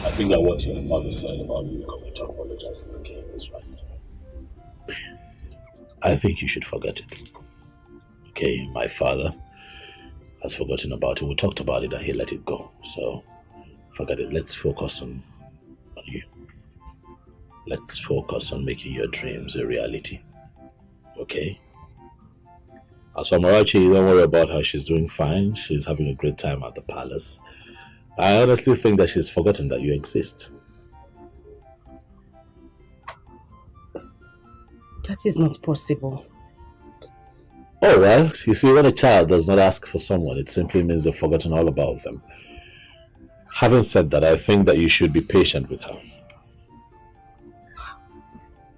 I think that what your mother said about you coming to apologize to the king is right. I think you should forget it. Okay, my father has forgotten about it. We talked about it and he let it go. So, forget it. Let's focus on you. Let's focus on making your dreams a reality. Okay? As for Amarachi, don't worry about her. She's doing fine. She's having a great time at the palace. I honestly think that she's forgotten that you exist. That is not possible. Oh well, you see, when a child does not ask for someone, it simply means they've forgotten all about them. Having said that, I think that you should be patient with her.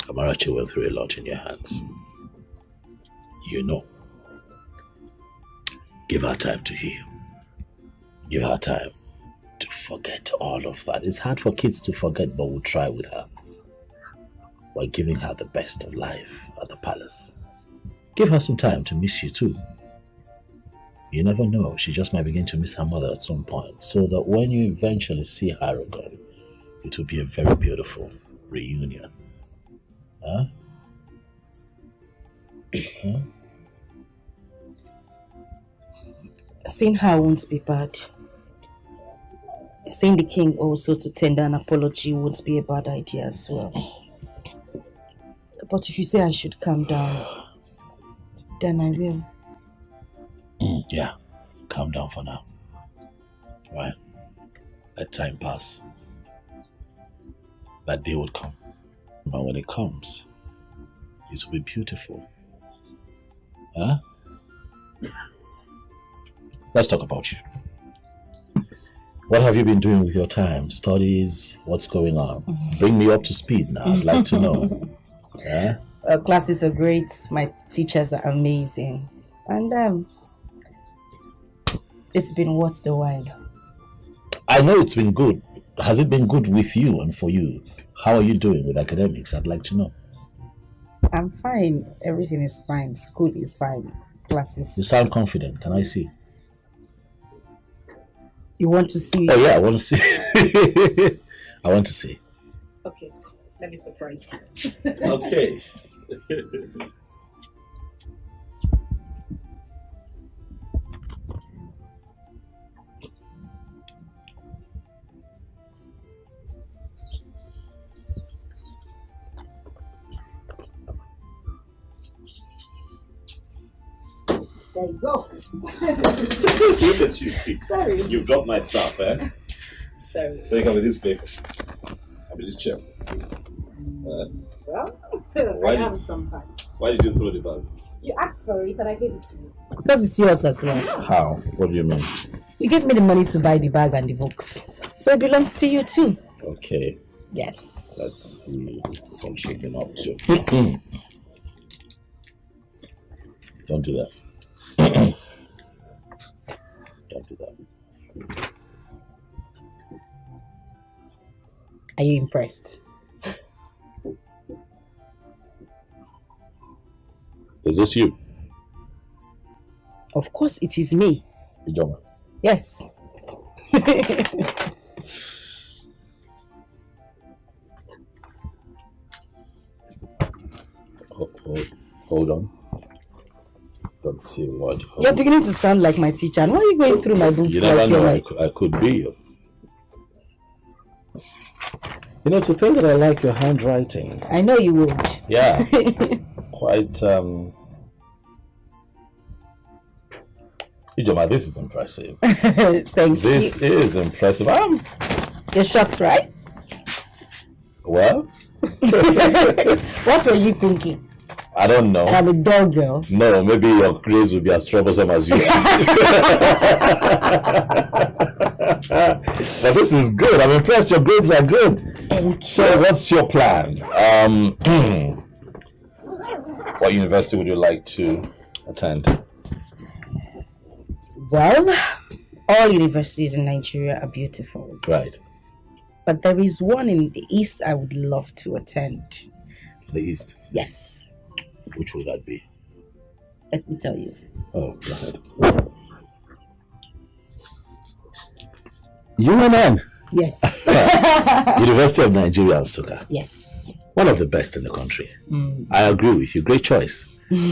Amarachi went through a lot in your hands. You know. Give her time to heal. Give her time to forget all of that. It's hard for kids to forget, but we'll try with her. While giving her the best of life at the palace. Give her some time to miss you too. You never know. She just might begin to miss her mother at some point. So that when you eventually see her again, it will be a very beautiful reunion. Huh? Huh? Seeing her won't be bad. Seeing the king also to tender an apology won't be a bad idea as well. But if you say I should calm down, then I will. Yeah, calm down for now. Right? Let time pass. That day will come. But when it comes, it will be beautiful. Huh? Let's talk about you. What have you been doing with your time? Studies? What's going on? Bring me up to speed now. I'd like to know. Yeah? Classes are great. My teachers are amazing. And it's been worth the while. I know it's been good. Has it been good with you and for you? How are you doing with academics? I'd like to know. I'm fine. Everything is fine. School is fine. Classes. You sound confident. Can I see? You want to see? Oh yeah, I want to see. I want to see. Okay, let me surprise you. Okay. There you go. Look at you, see. Sorry. You got my stuff, eh? Sorry. So you come with this paper. I mean this chair. Well, Why I did- am sometimes. Why did you throw the bag? You asked for it and I gave it to you. Because it's yours as well. How? What do you mean? You gave me the money to buy the bag and the books. So it belongs to you too. Okay. Yes. Let's see what she's been up to. Don't do that. Don't do that. Are you impressed? Is this you? Of course it is me. Ijoma. Yes. Hold on. Let's see what. You're beginning to sound like my teacher. And why are you going through my books You never like know. you're I could be you. You know, to think that I like your handwriting. I know you would. Yeah. Quite, Ijoma, this is impressive. Thank you. This is impressive. You're shocked, right? Well? What were you thinking? I don't know. I'm a dull girl. No, maybe your grades will be as troublesome as you. But this is good. I'm impressed. Your grades are good. Thank so, what's your plan? What university would you like to attend? Well, all universities in Nigeria are beautiful. Right. But there is one in the East I would love to attend. The East? Yes. Which will that be? Let me tell you. Oh, go ahead. UNN. Yes. University of Nigeria, Nsukka. Yes. One of the best in the country. Mm. I agree with you. Great choice.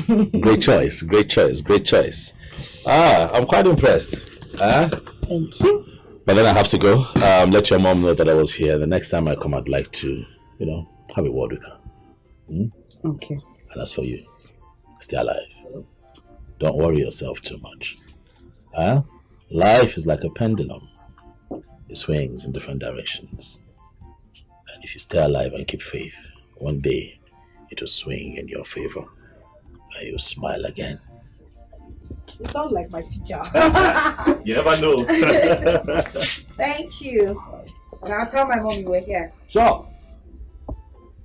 Great choice. Great choice. Great choice. I'm quite impressed. Thank you. But then I have to go. Let your mom know that I was here. The next time I come, I'd like to, have a word with her. Okay. And as for you, stay alive. Don't worry yourself too much. Life is like a pendulum. It swings in different directions. And if you stay alive and keep faith, one day it will swing in your favor. And you'll smile again. You sound like my teacher. You never know. Thank you. And I'll tell my mom you were here. Sure.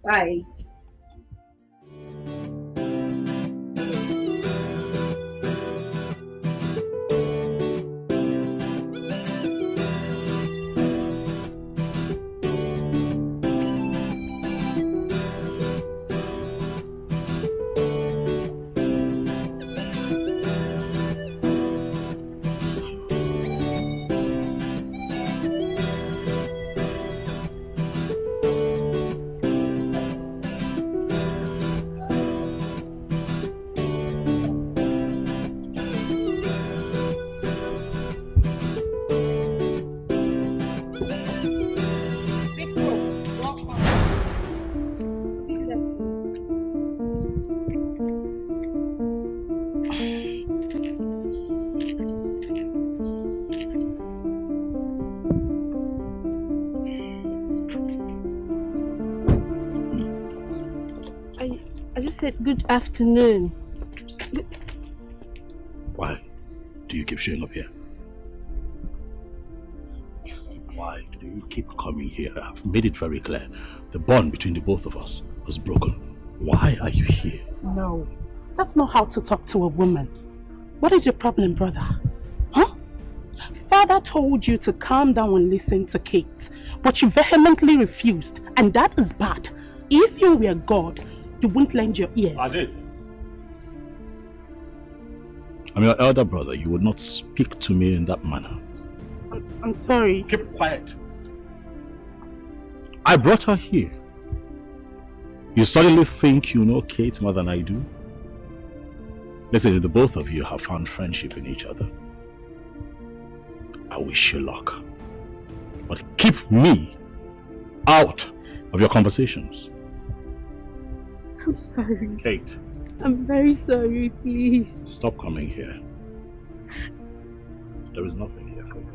Bye. You said good afternoon. Why do you keep showing up here? Why do you keep coming here? I've made it very clear. The bond between the both of us was broken. Why are you here? No, that's not how to talk to a woman. What is your problem, brother? Huh? Father told you to calm down and listen to Kate, but you vehemently refused, and that is bad. If you were God, you wouldn't lend your ears. I did. I'm your elder brother. You would not speak to me in that manner. I'm sorry. Keep quiet. I brought her here. You suddenly think you know Kate more than I do? Listen, the both of you have found friendship in each other. I wish you luck. But keep me out of your conversations. I'm sorry. Kate. I'm very sorry, please. Stop coming here. There is nothing here for you.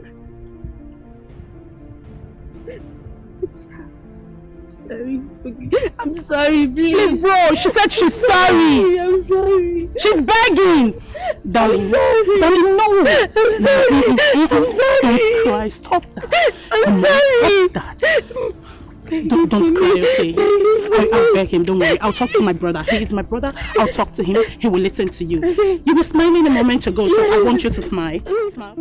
I'm sorry, please. Please, bro, she said she's sorry. I'm sorry. She's begging. Darling, darling, no. I'm sorry. I'm sorry. Don't cry. Stop that. I'm sorry. Stop that. Don't cry, okay? I'll beg him, don't worry. I'll talk to my brother. He is my brother. I'll talk to him. He will listen to you. You were smiling a moment ago, so I want you to smile. Smile.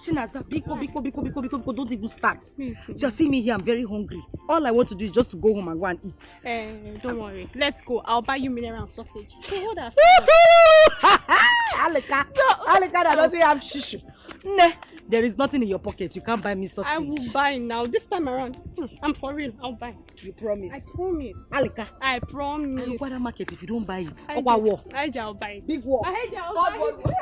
Chinaza, biko, don't even start. You're seeing me here, I'm very hungry. All I want to do is just to go home and go and eat. Don't worry. Let's go. I'll buy you mineral and sausage. Hold on. Alika, that doesn't have shishu. Nah, there is nothing in your pocket. You can't buy me sausage. I will buy now. This time around. I'm for real. I'll buy. You promise? I promise. Alika. I promise. I go to the market if you don't buy it. I'll buy it. Big war. I'll buy it.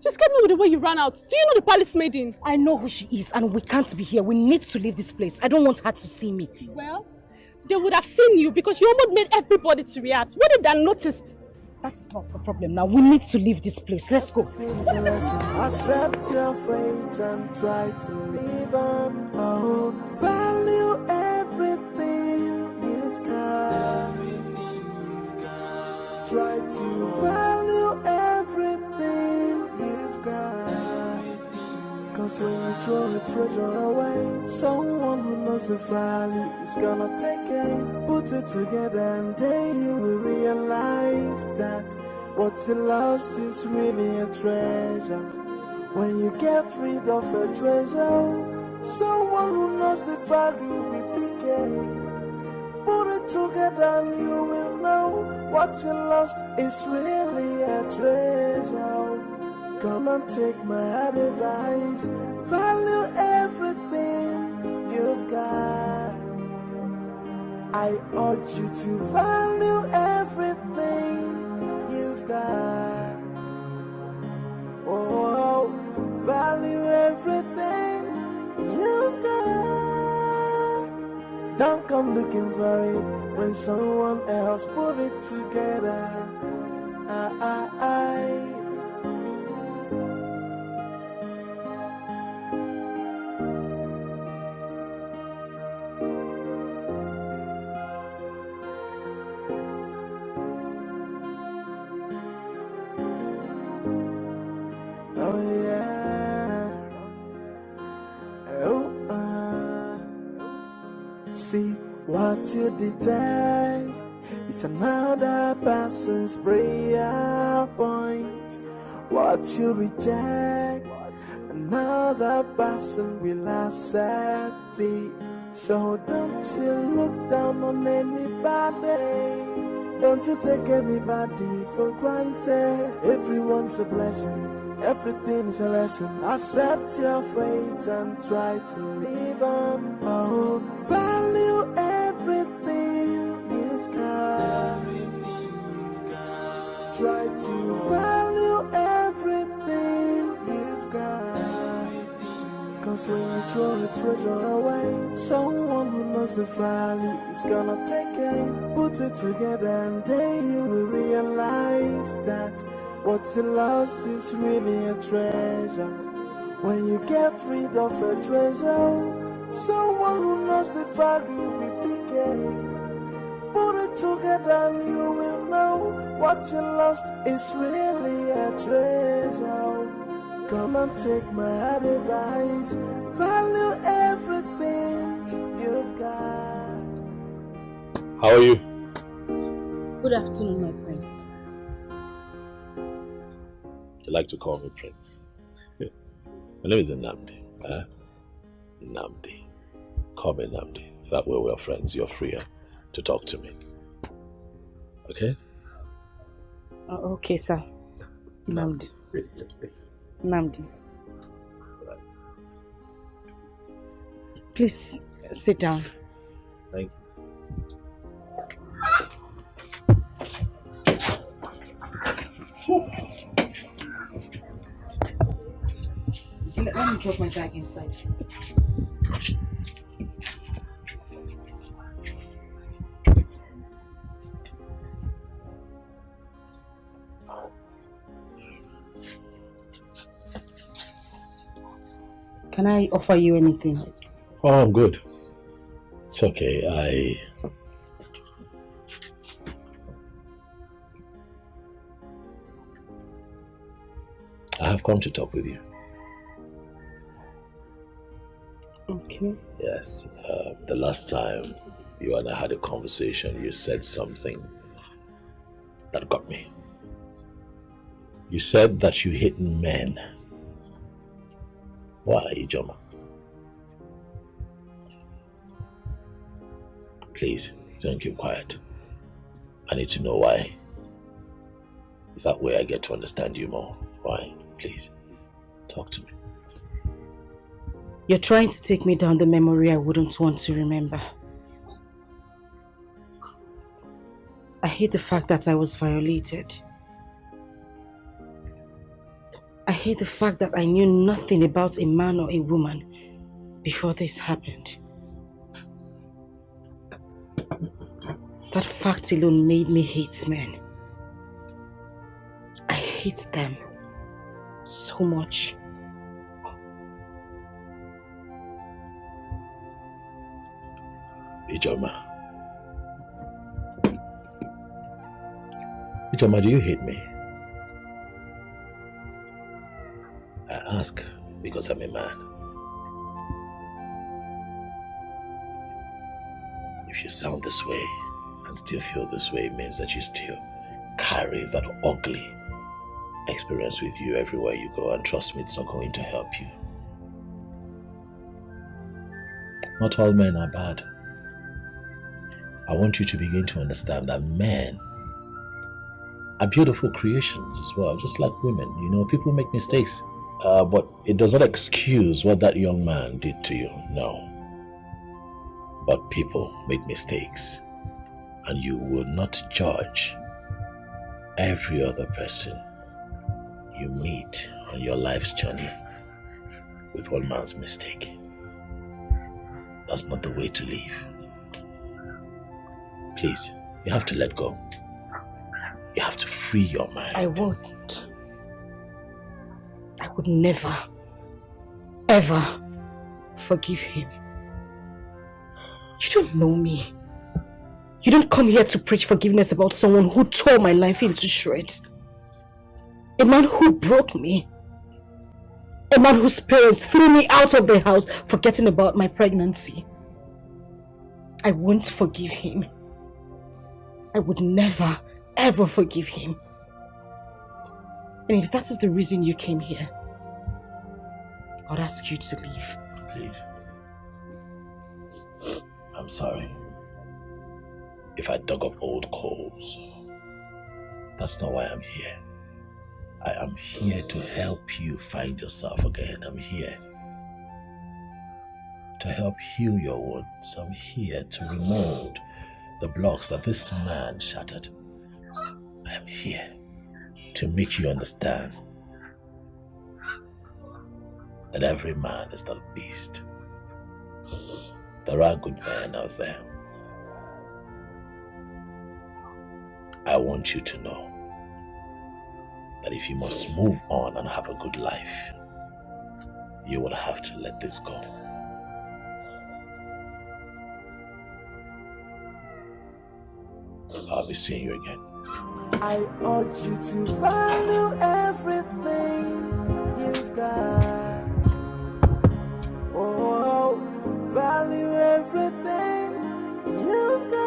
Just get me with the way you ran out. Do you know the palace maiden? I know who she is and we can't be here. We need to leave this place. I don't want her to see me. Well, they would have seen you because you almost made everybody to react. What did they notice? That's not the problem now. We need to leave this place. Let's go. Accept your fate and try to live on. Oh, value everything you've got. Try to value everything you've got. Cause when you throw a treasure away, someone who knows the value is gonna take it. Put it together and then you will realize that what you lost is really a treasure. When you get rid of a treasure, someone who knows the value will pick it. Put it together and you will know what you lost is really a treasure. Come and take my advice. Value everything you've got. I urge you to value everything you've got. Oh, value everything you've got. Don't come looking for it when someone else put it together. Oh yeah. See what you detest It's another person's prayer point. What you reject, another person will accept it. So don't you look down on anybody. Don't you take anybody for granted. Everyone's a blessing. Everything is a lesson. Accept your fate and try to live on. Oh, value everything you've got. Try to value everything you've got. Cause when you throw a treasure away, someone who knows the value is gonna take it. Put it together and then you will realize that what you lost is really a treasure. When you get rid of a treasure, someone who knows the value will pick it. Put it together and you will know what you lost is really a treasure. Come and take my advice. Value everything you've got. How are you? Good afternoon, my prince. You like to call me Prince? My name is Nnamdi. Nnamdi. Call me Nnamdi. That way we're friends. You're freer to talk to me. Okay? Okay, sir. Nnamdi. Nnamdi. Please sit down. Thank you. Let me drop my bag inside. Can I offer you anything? Oh, I'm good. It's okay. I have come to talk with you. Okay. Yes. The last time you and I had a conversation, you said something that got me. You said that you hate men. Why, Ijoma? Please, don't keep quiet. I need to know why. That way I get to understand you more. Why? Please, talk to me. You're trying to take me down the memory I wouldn't want to remember. I hate the fact that I was violated. I hate the fact that I knew nothing about a man or a woman before this happened. That fact alone made me hate men. I hate them so much. Ijoma. Ijoma, do you hate me? I ask because I'm a man. If you sound this way and still feel this way, it means that you still carry that ugly experience with you everywhere you go, and trust me, it's not going to help you. Not all men are bad. I want you to begin to understand that men are beautiful creations as well, just like women. You know, people make mistakes, but it does not excuse what that young man did to you, no. But people make mistakes, and you will not judge every other person you meet on your life's journey with one man's mistake. That's not the way to live. Please, you have to let go. You have to free your mind. I won't. I would never, ever forgive him. You don't know me. You don't come here to preach forgiveness about someone who tore my life into shreds. A man who broke me. A man whose parents threw me out of the house forgetting about my pregnancy. I won't forgive him. I would never, ever forgive him. And if that is the reason you came here, I'd ask you to leave. Please. I'm sorry if I dug up old coals. That's not why I'm here. I am here to help you find yourself again. I'm here to help heal your wounds. I'm here to remove the blocks that this man shattered. I am here to make you understand that every man is not a beast. There are good men out there. I want you to know that if you must move on and have a good life, you will have to let this go. I'll be seeing you again. I urge you to value everything you've got. Oh, value everything you've got.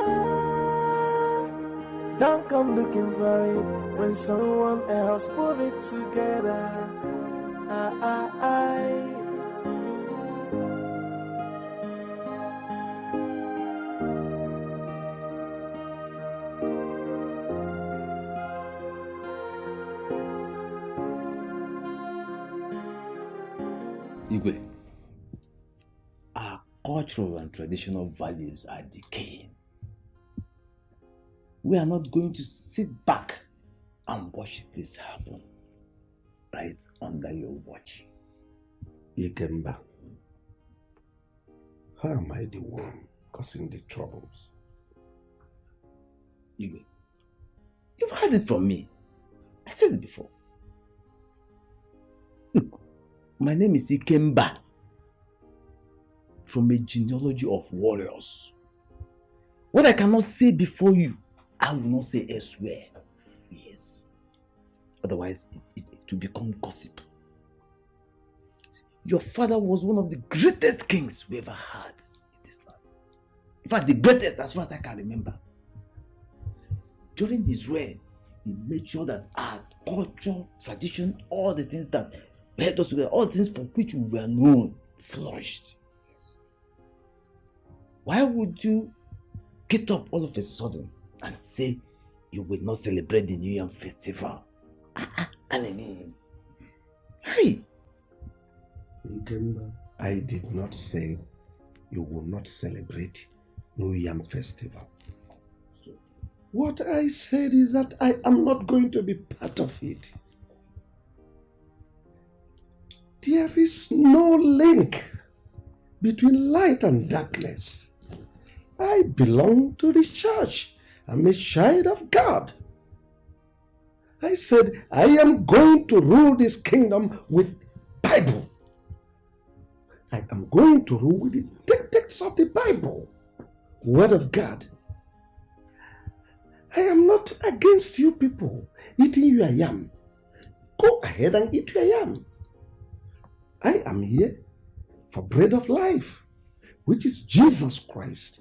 Don't come looking for it when someone else put it together. Igwe, our cultural and traditional values are decaying. We are not going to sit back and watch this happen right under your watch. Ikemba, how am I the one causing the troubles? Igwe, you've heard it from me. I said it before. Look, my name is Ikemba, from a genealogy of warriors. What I cannot say before you, I will not say elsewhere. Yes. Otherwise, it will become gossip. Your father was one of the greatest kings we ever had in this land. In fact, the greatest as far as I can remember. During his reign, he made sure that our culture, tradition, all the things that held us together, all the things for which we were known, flourished. Why would you get up all of a sudden and say you will not celebrate the New Yam festival? Hey! I did not say you will not celebrate New Yam festival. What I said is that I am not going to be part of it. There is no link between light and darkness. I belong to the church. I'm a child of God. I said I am going to rule this kingdom with Bible. I am going to rule with the dictates of the Bible, Word of God. I am not against you people eating your yam. Go ahead and eat your yam. I am here for bread of life, which is Jesus Christ.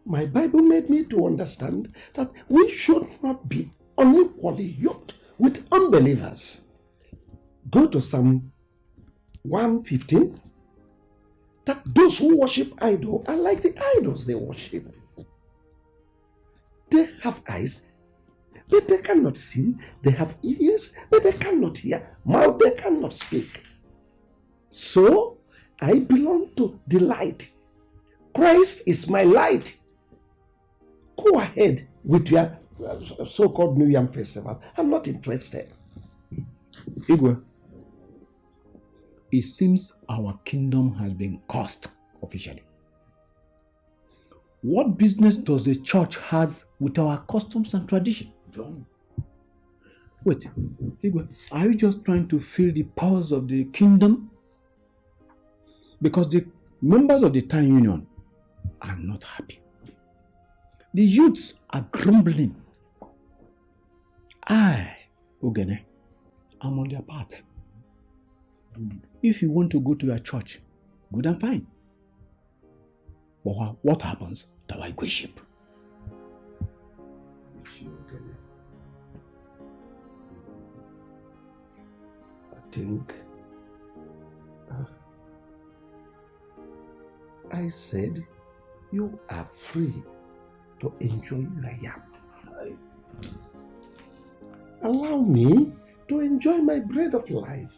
My Bible made me to understand that we should not be unequally yoked with unbelievers. Go to Psalm 115. That those who worship idols are like the idols they worship. They have eyes, but they cannot see. They have ears, but they cannot hear. Mouth, they cannot speak. So, I belong to the light. Christ is my light. Go ahead with your so-called New Yam festival. I'm not interested. Igwe, it seems our kingdom has been cursed officially. What business does the church has with our customs and tradition? John. Wait, Igwe, are you just trying to feel the powers of the kingdom? Because the members of the town union are not happy. The youths are grumbling. I, Ogene, am on their part. If you want to go to your church, good and fine. But what happens to our worship. I think I said you are free to enjoy your yam. Allow me to enjoy my bread of life.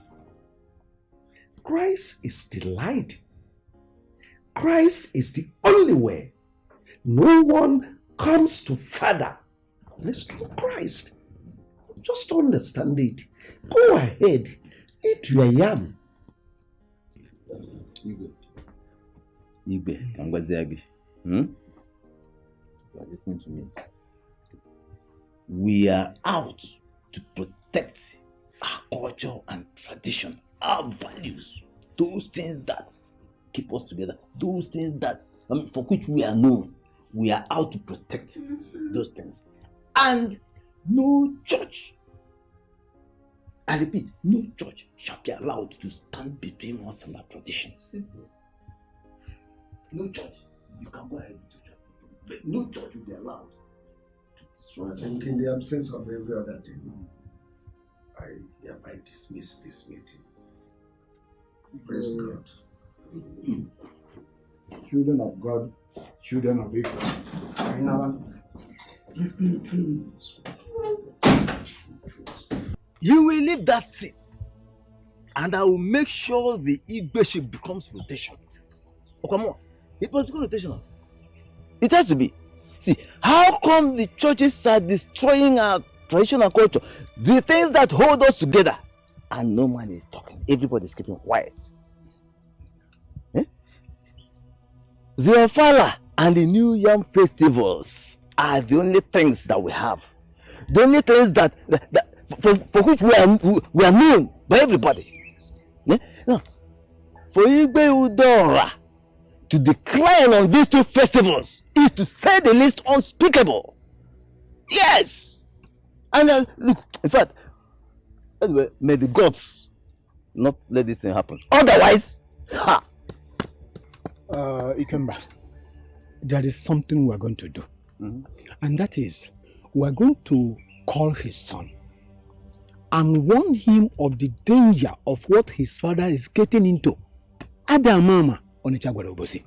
Christ is the light. Christ is the only way. No one comes to Father unless through Christ. Just understand it. Go ahead, eat your yam. Igbe, Kangwaziagi. You are listening to me. We are out to protect our culture and tradition, our values, those things that keep us together, those things that for which we are known. We are out to protect those things. And no church, I repeat, no church shall be allowed to stand between us and our tradition. Simple. No church. You can go ahead to church, but no church will be allowed to destroy. And in the absence of every other thing, I hereby dismiss this meeting. Praise God. Children of God, children of Israel. You will leave that seat, and I will make sure the Igbe becomes rotation. Oh, come on. It must become rotational. It has to be. See, how come the churches are destroying our traditional culture? The things that hold us together, and no man is talking. Everybody is keeping quiet. The Ofala and the New Yam festivals are the only things that we have. The only things that for which we are known by everybody. Yeah? No. For Igbe Udora to decline on these two festivals is to say the least unspeakable. Yes! And look, in fact, anyway, may the gods not let this thing happen. Otherwise, ha! Ikemba, there is something we are going to do. And that is, we are going to call his son and warn him of the danger of what his father is getting into. Adamama on Onichagwarobosi.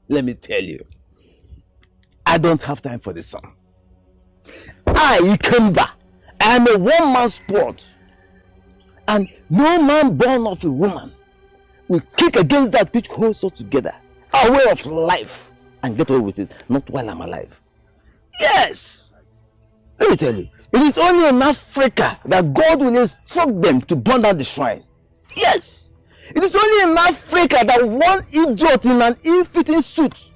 Let me tell you, I don't have time for this son. I, Ikemba, I am a one-man sport. And no man born of a woman will kick against that which holds us together. Our way of life, and get away with it, not while I'm alive. Yes! Let me tell you, it is only in Africa that God will instruct them to burn down the shrine. Yes! It is only in Africa that one idiot in an ill-fitting suit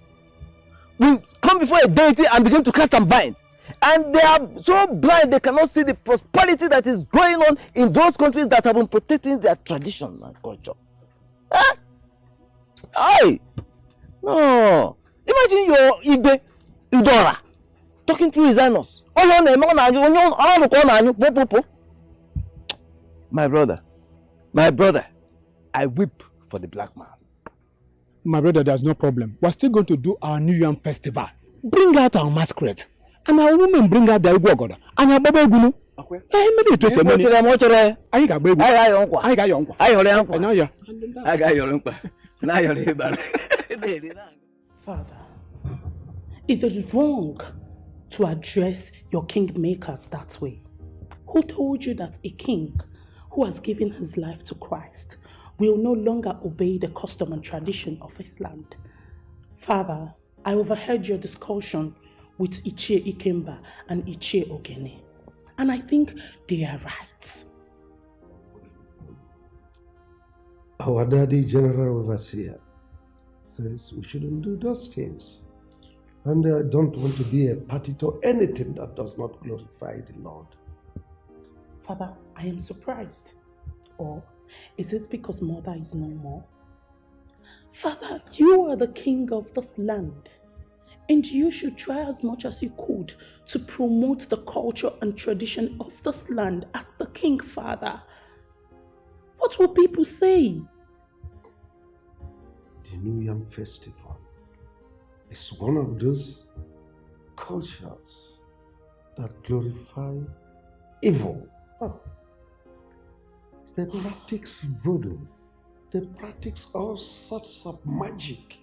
will come before a deity and begin to cast and bind. And they are so blind they cannot see the prosperity that is going on in those countries that have been protecting their tradition and culture. Huh? Aye! No! Imagine your Igbe Udora talking through his anus. My brother, I weep for the black man. My brother, there's no problem. We're still going to do our New Yam festival. Bring out our masquerade. And our women bring out the Igwogoda. And our Baba Gunu. Father, if it is wrong to address your kingmakers that way, who told you that a king who has given his life to Christ will no longer obey the custom and tradition of his land? Father, I overheard your discussion with Ichie Ikemba and Ichie Ogene, and I think they are right. Our daddy, General Overseer, says we shouldn't do those things. And I don't want to be a party to anything that does not glorify the Lord. Father, I am surprised. Or is it because mother is no more? Father, you are the king of this land, and you should try as much as you could to promote the culture and tradition of this land as the king, Father. What will people say? The New Yam Festival is one of those cultures that glorify evil. Oh. They practice voodoo. They practice all sorts of magic.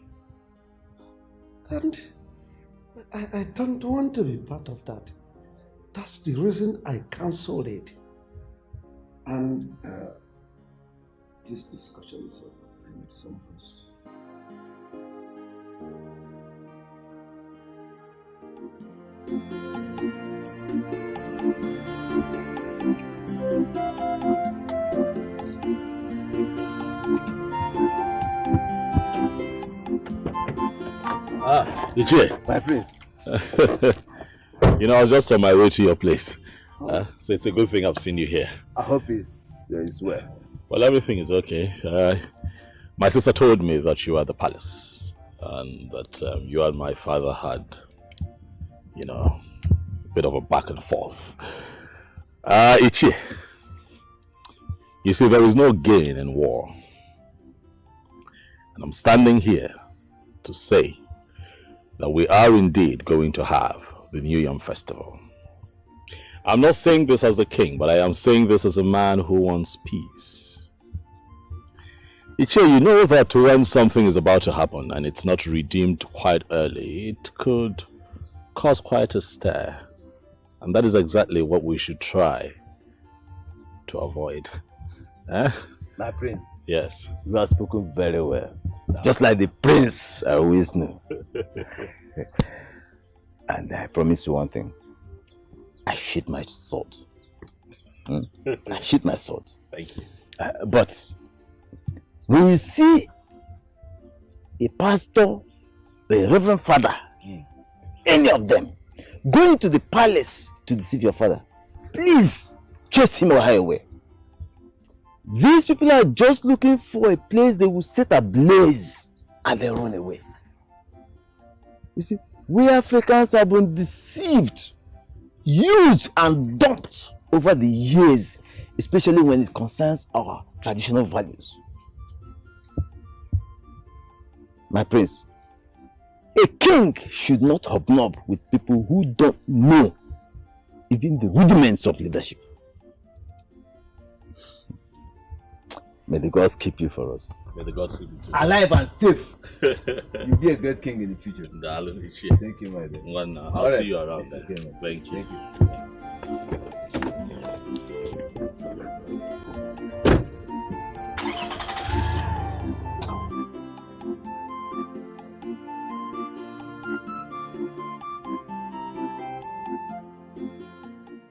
And I don't want to be part of that. That's the reason I cancelled it. And this discussion is over. I need some rest. Ah, Uju. My prince. You know, I was just on my way to your place. So it's a good thing I've seen you here. I hope it's well. Well, everything is okay. My sister told me that you are at the palace and that you and my father had, you know, a bit of a back and forth. Ichi, you see, there is no gain in war. And I'm standing here to say that we are indeed going to have the New Yam Festival. I'm not saying this as the king, but I am saying this as a man who wants peace. Ichi, you know that when something is about to happen and it's not redeemed quite early, it could cause quite a stir. And that is exactly what we should try to avoid. My prince. Yes. You have spoken very well. Just like the prince I always knew. And I promise you one thing. I sheath my sword. I sheath my sword. Thank you. But when you see a pastor, a reverend father, any of them, going to the palace to deceive your father, please chase him or her away. These people are just looking for a place they will set ablaze and they run away. You see, we Africans have been deceived, used and dumped over the years, especially when it concerns our traditional values. My prince, a king should not hobnob with people who don't know even the rudiments of leadership. May the gods keep you for us. May the gods keep you too. Alive and safe. You'll be a great king in the future. Thank you, my dear. I'll see you around there. Okay, Thank you. Thank you.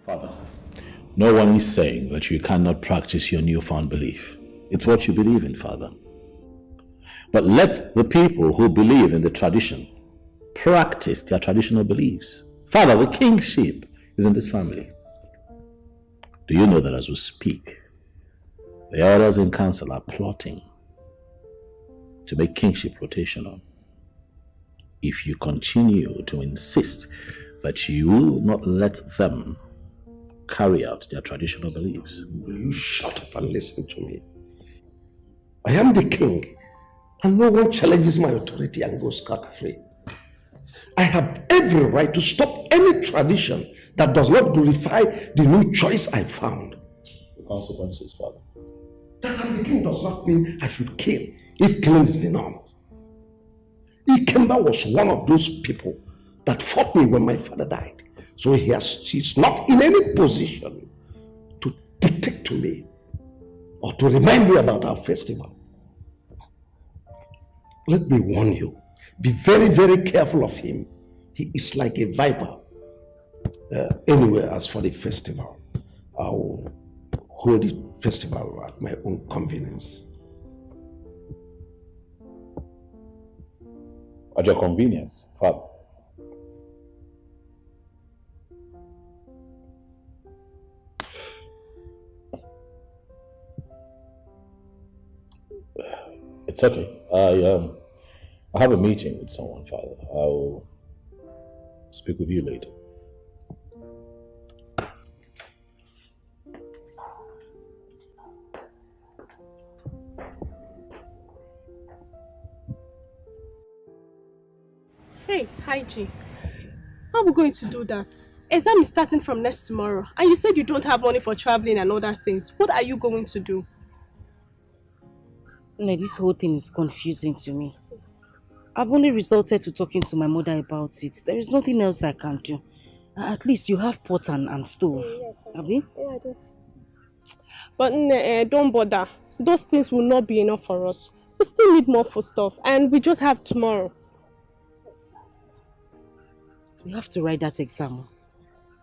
Father, no one is saying that you cannot practice your newfound belief. It's what you believe in, Father. But let the people who believe in the tradition practice their traditional beliefs. Father, the kingship is in this family. Do you know that as we speak, the elders in council are plotting to make kingship rotational? If you continue to insist that you will not let them carry out their traditional beliefs. Will you shut up and listen to me? I am the king, and no one challenges my authority and goes scot-free. I have every right to stop any tradition that does not glorify the new choice I found. The consequences, Father. That I'm the king does not mean I should kill if killing is the norm. Ikemba was one of those people that fought me when my father died. So he's not in any position to dictate to me or to remind me about our festival. Let me warn you, be very, very careful of him. He is like a viper. Anyway, as for the festival, I will hold the festival at my own convenience. At your convenience, Father. It's okay. I have a meeting with someone, Father. I will speak with you later. Hey, hi G. How are we going to do that? Exam is starting from next tomorrow, and you said you don't have money for traveling and other things. What are you going to do? No, this whole thing is confusing to me. I've only resorted to talking to my mother about it. There is nothing else I can do. At least you have pot and stove. Yes, Abi? Yeah, I do. But don't bother. Those things will not be enough for us. We still need more food stuff, and we just have tomorrow. We have to write that exam.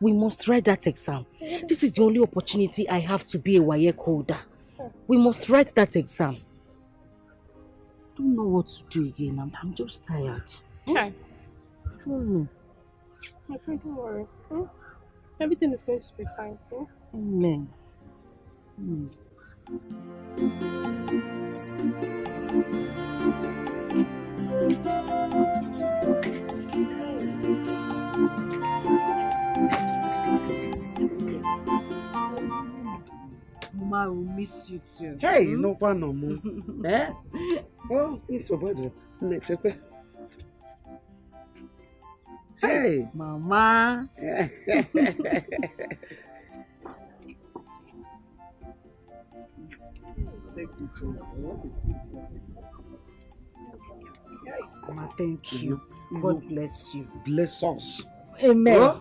We must write that exam. This is the only opportunity I have to be a WAEC holder. We must write that exam. I don't know what to do again. I'm just tired. Okay. Hmm. My friend, don't worry. Everything is going to be fine. Amen. Mama will miss you too. Hey, no one no more. Eh? Oh, it's over there. Let's check. Hey, Mama. Take this one. Mama, thank you. God bless you. Bless us. Amen. Oh,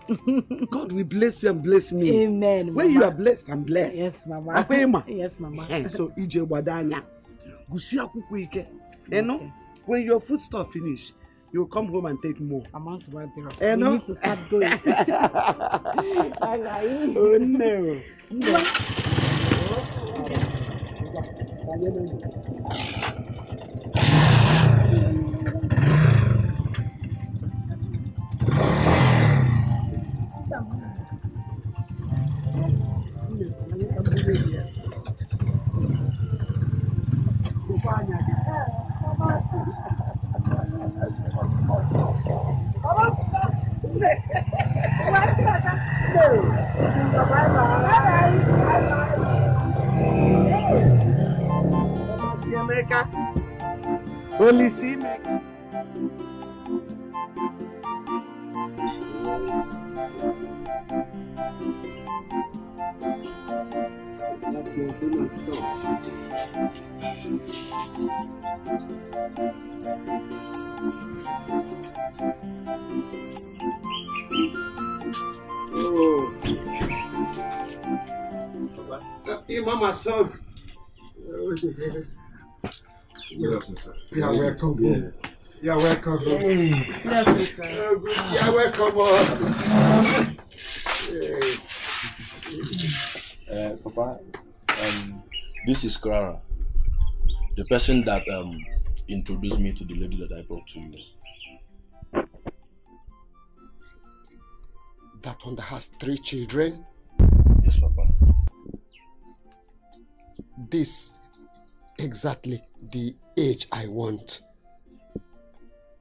God will bless you and bless me. Amen. When Mama. you are blessed, I'm blessed. Yes, Mama. Akwema. Yes, Mama. So, ije wadanya. Gusi akwukwo ike. You know, when your food stuff finish, you come home and take more. I'm also right there. You We know? need to start going. Oh no. Only see me. Mama, son. Good afternoon, sir. You're welcome. Yeah. You're welcome. Good afternoon, sir. You're welcome. Papa, this is Clara, the person that introduced me to the lady that I brought to you. That one that has 3 children? Yes, Papa. This exactly the age I want.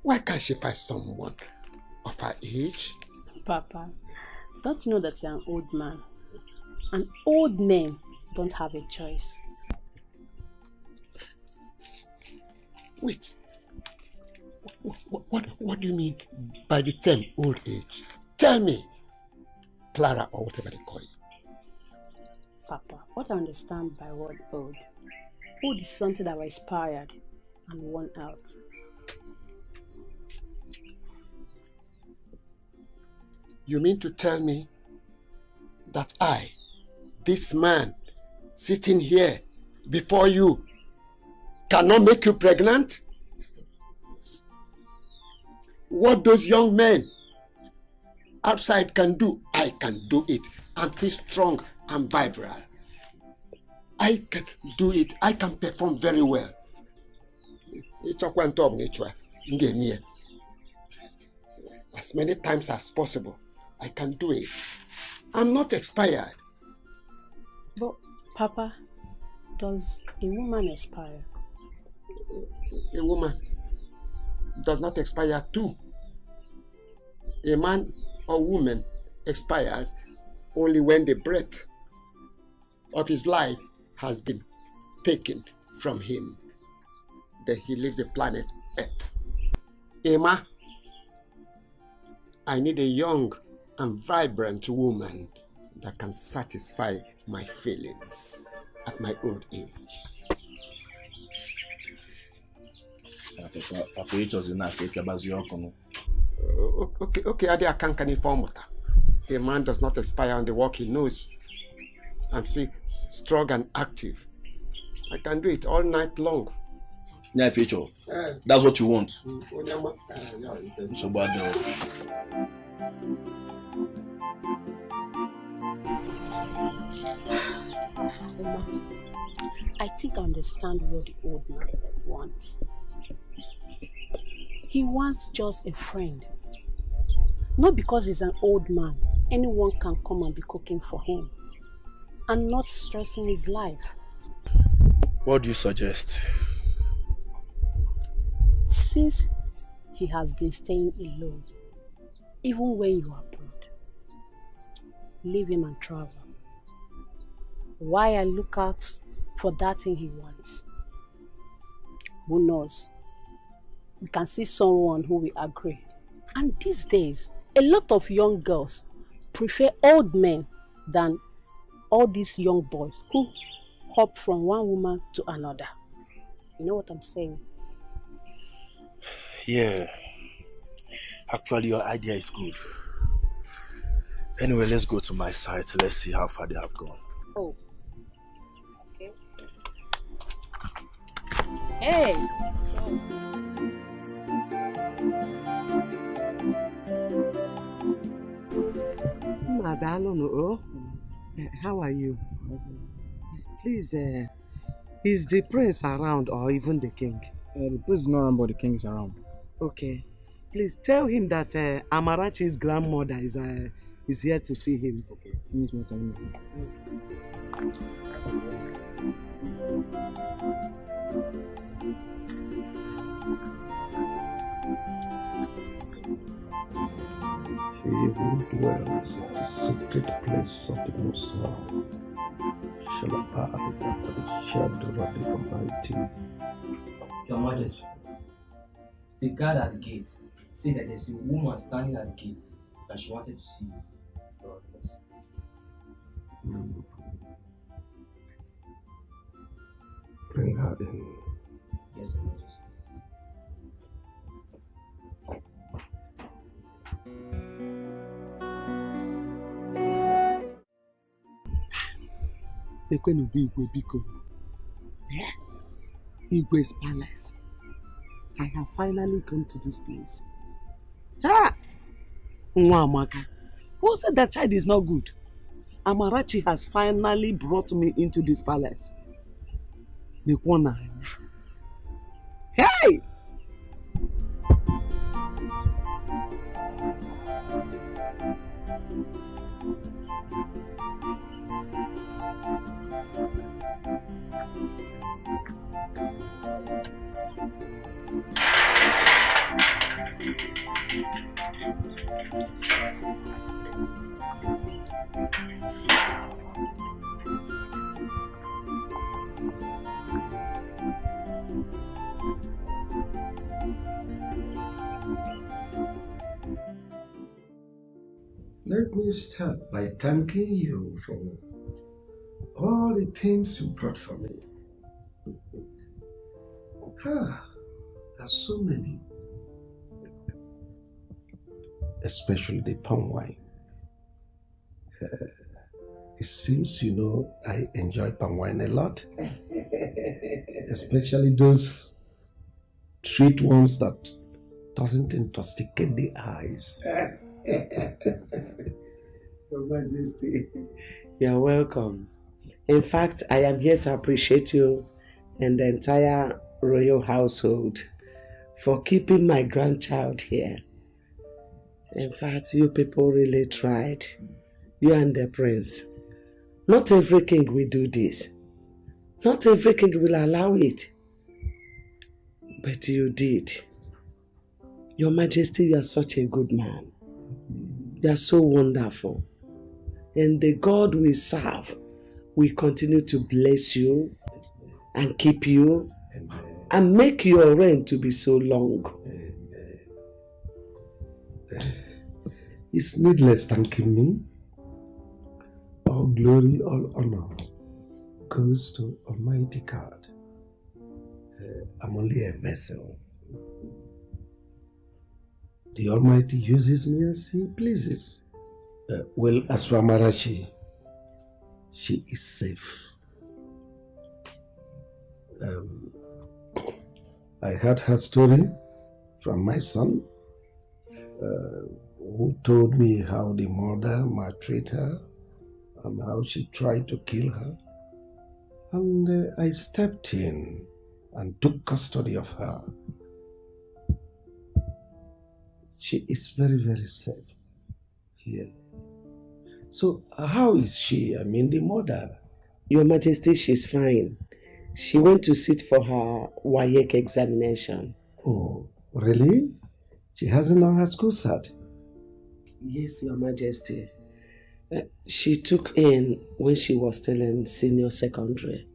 Why can't she find someone of her age? Papa, don't you know that you're an old man? And old men don't have a choice. Wait. What do you mean by the term old age? Tell me, Clara, or whatever they call you. Papa, what I understand by word old? Old is something that was expired and worn out. You mean to tell me that I, this man, sitting here before you, cannot make you pregnant? What those young men outside can do, I can do it. I'm still strong and vibrant. I can do it. I can perform very well. As many times as possible, I can do it. I'm not expired. But, Papa, does a woman expire? A woman does not expire too. A man or woman expires only when the breath of his life has been taken from him. Then he leaves the planet Earth. Emma, I need a young and vibrant woman that can satisfy my feelings at my old age. Okay, I can't inform. A man does not expire on the work he knows. I'm still strong and active. I can do it all night long. Yeah, future. That's what you want. So bad. I think I understand what the old man wants. He wants just a friend. Not because he's an old man, anyone can come and be cooking for him and not stressing his life. What do you suggest? Since he has been staying alone, even when you are abroad, leave him and travel. Why I look out for that thing he wants? Who knows? We can see someone who will agree. And these days, a lot of young girls prefer old men than all these young boys who hop from one woman to another. You know what I'm saying? Yeah. Actually, your idea is good. Anyway, let's go to my site. Let's see how far they have gone. Oh. Okay. Hey! Madalo, how are you? Please, is the prince around or even the king? The prince is not around, but the king is around. Okay. Please tell him that Amarachi's grandmother is here to see him. Okay. Means what I mean. He who dwells in the secret place of the Most High shall abide under the shadow of the Almighty. Your Majesty, the guard at the gate said that there's a woman standing at the gate and she wanted to see you. Bring her in. Yes, Your Majesty. Igwe's palace. I have finally come to this place. Ah! Nwamaka, who said that child is not good? Amarachi has finally brought me into this palace. Hey! Let me start by thanking you for all the things you brought for me. There are so many. Especially the palm wine. It seems you know I enjoy palm wine a lot. Especially those sweet ones that doesn't intoxicate the eyes. Your Majesty, you're welcome. In fact, I am here to appreciate you and the entire royal household for keeping my grandchild here. In fact, you people really tried. You and the prince. Not every king will do this. Not every king will allow it. But you did. Your Majesty, you are such a good man. You are so wonderful. And the God we serve will continue to bless you and keep you and make your reign to be so long. It's needless thanking me. All glory, all honor goes to Almighty God. I'm only a vessel. The Almighty uses me as He pleases. Well, as for Amarachi, she is safe. I heard her story from my son, who told me how the mother maltreated her and how she tried to kill her. And I stepped in and took custody of her. She is very, very safe here. So how is she? I mean, the mother? Your Majesty, she's fine. She went to sit for her WAEC examination. Oh, really? She hasn't done her school cert? Yes, Your Majesty. She took in when she was still in senior secondary.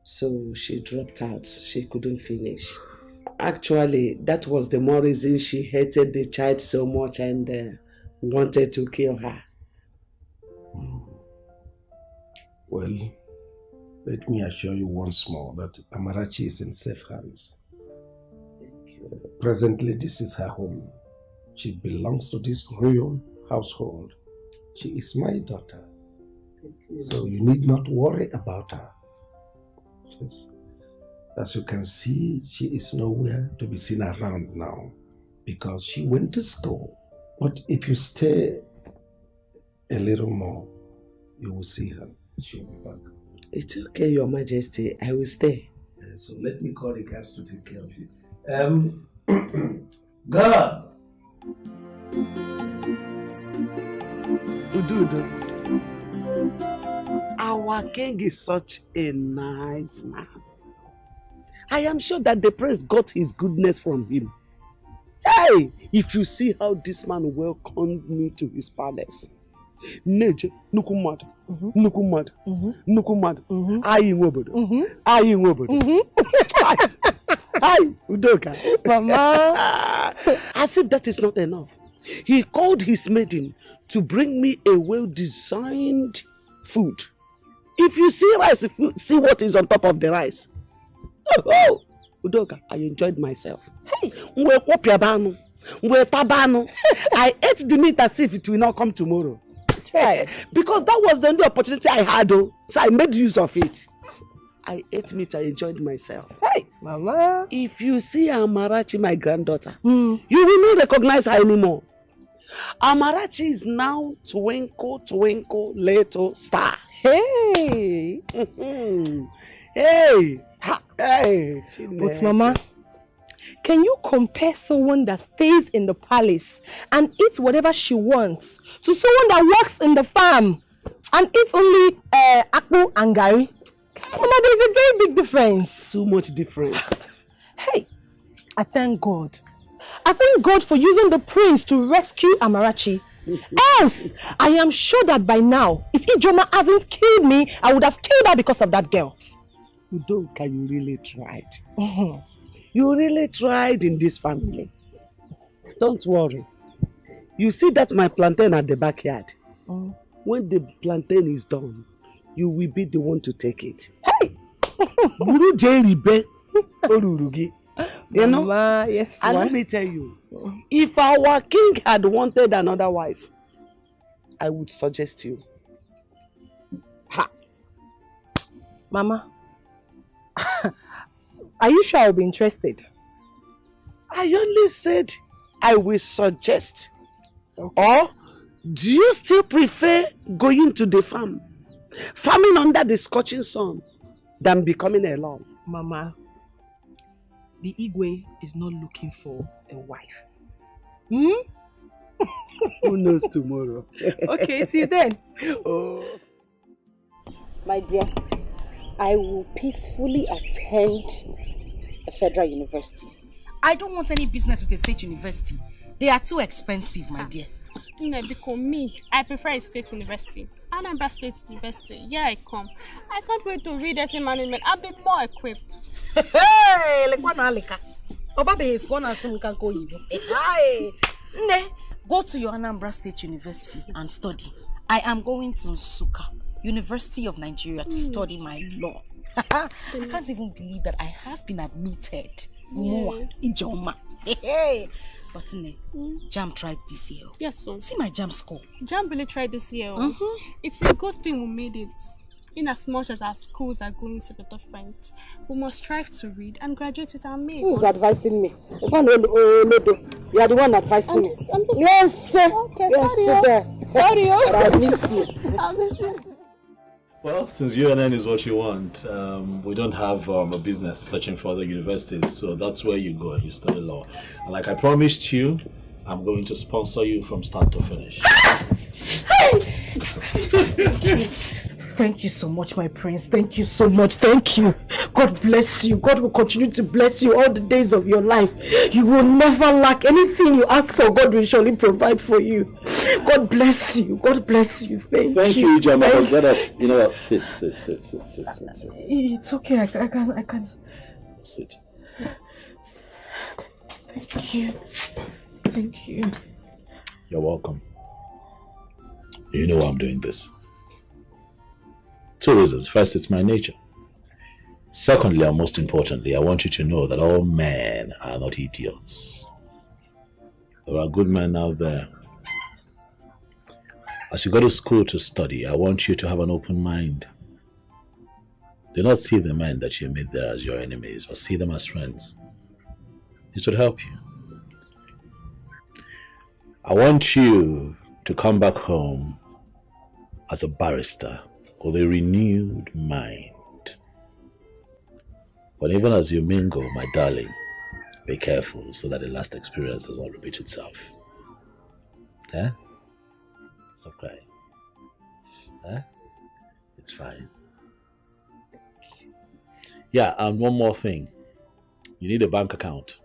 So she dropped out. She couldn't finish. Actually, that was the more reason she hated the child so much and wanted to kill her. Well, let me assure you once more that Amarachi is in safe hands. Presently, this is her home. She belongs to this royal household. She is my daughter. So you need not worry about her. Yes. As you can see, she is nowhere to be seen around now because she went to school. But if you stay a little more, you will see her. She'll be back. It's okay, Your Majesty. I will stay. So let me call the guards to take care of you. God! Udu. Our king is such a nice man. I am sure that the prince got his goodness from him. Hey, if you see how this man welcomed me to his palace. Neje, nukumad, nukumad, nukumad, ayi ngobodo, ayi ngobodo. Hi, Udoka. Mama. As if that is not enough, he called his maiden to bring me a well-designed food. If you see rice, if you see what is on top of the rice. Oh, Udoka, I enjoyed myself. Hey, I ate the meat as if it will not come tomorrow. Because that was the only opportunity I had, so I made use of it. I ate meat, I enjoyed myself. Hey, Mama. If you see Amarachi, my granddaughter, you will not recognize her anymore. Amarachi is now twinkle, twinkle, little star. Hey! Hey! Hey! But Mama, can you compare someone that stays in the palace and eats whatever she wants to someone that works in the farm and eats only akpu and gari? Mama, there's a very big difference. Too much difference. Hey, I thank God. I thank God for using the prince to rescue Amarachi. Else, I am sure that by now, if Ijoma hasn't killed me, I would have killed her because of that girl. Udoka, you really tried. You really tried in this family. Don't worry. You see that my plantain at the backyard? When the plantain is done, you will be the one to take it. Hey! You know? Mama, yes, and let me tell you, if our king had wanted another wife, I would suggest you. Ha! Mama, are you sure I'll be interested? I only said I will suggest. Okay. Or do you still prefer going to the farm, farming under the scorching sun, than becoming alone? Mama, the Igwe is not looking for a wife. Hmm? Who knows tomorrow? Okay, till then. Oh. My dear, I will peacefully attend a federal university. I don't want any business with a state university. They are too expensive, my dear. Because me, I prefer a state university. Anambra State University. Yeah, I come. I can't wait to read essay management. I'll be more equipped. Hey, like one alika. Obabe is one as soon can go you. Hey, ne, Go to your Anambra State University and study. I am going to Nsukka, University of Nigeria, to study my law. I can't even believe that I have been admitted. Ijoma. Hey. But JAMB tried this year. Yes, so. See my JAMB score. JAMB really tried this year. It's a good thing we made it. In as much as our schools are going to be different, we must strive to read and graduate with our mates. Who is advising me? You are the one advising me. Yes, sir. Okay, yes, sorry. I miss you. I miss you. Well, since UNN is what you want, we don't have a business searching for other universities, so that's where you go and you study law. And like I promised you, I'm going to sponsor you from start to finish. Thank you so much, my prince. Thank you so much. Thank you. God bless you. God will continue to bless you all the days of your life. You will never lack anything you ask for. God will surely provide for you. God bless you. God bless you. Thank you. Jama. Get up. You know what? Sit. It's okay. I can. Sit. Thank you. Thank you. You're welcome. You know why I'm doing this. 2 reasons. First, it's my nature. Secondly, and most importantly, I want you to know that all men are not idiots. There are good men out there. As you go to school to study, I want you to have an open mind. Do not see the men that you meet there as your enemies, but see them as friends. It would help you. I want you to come back home as a barrister with a renewed mind. But even as you mingle, my darling, be careful so that the last experience does not repeat itself. Eh? Stop crying. Eh? It's fine. Yeah, and one more thing. You need a bank account.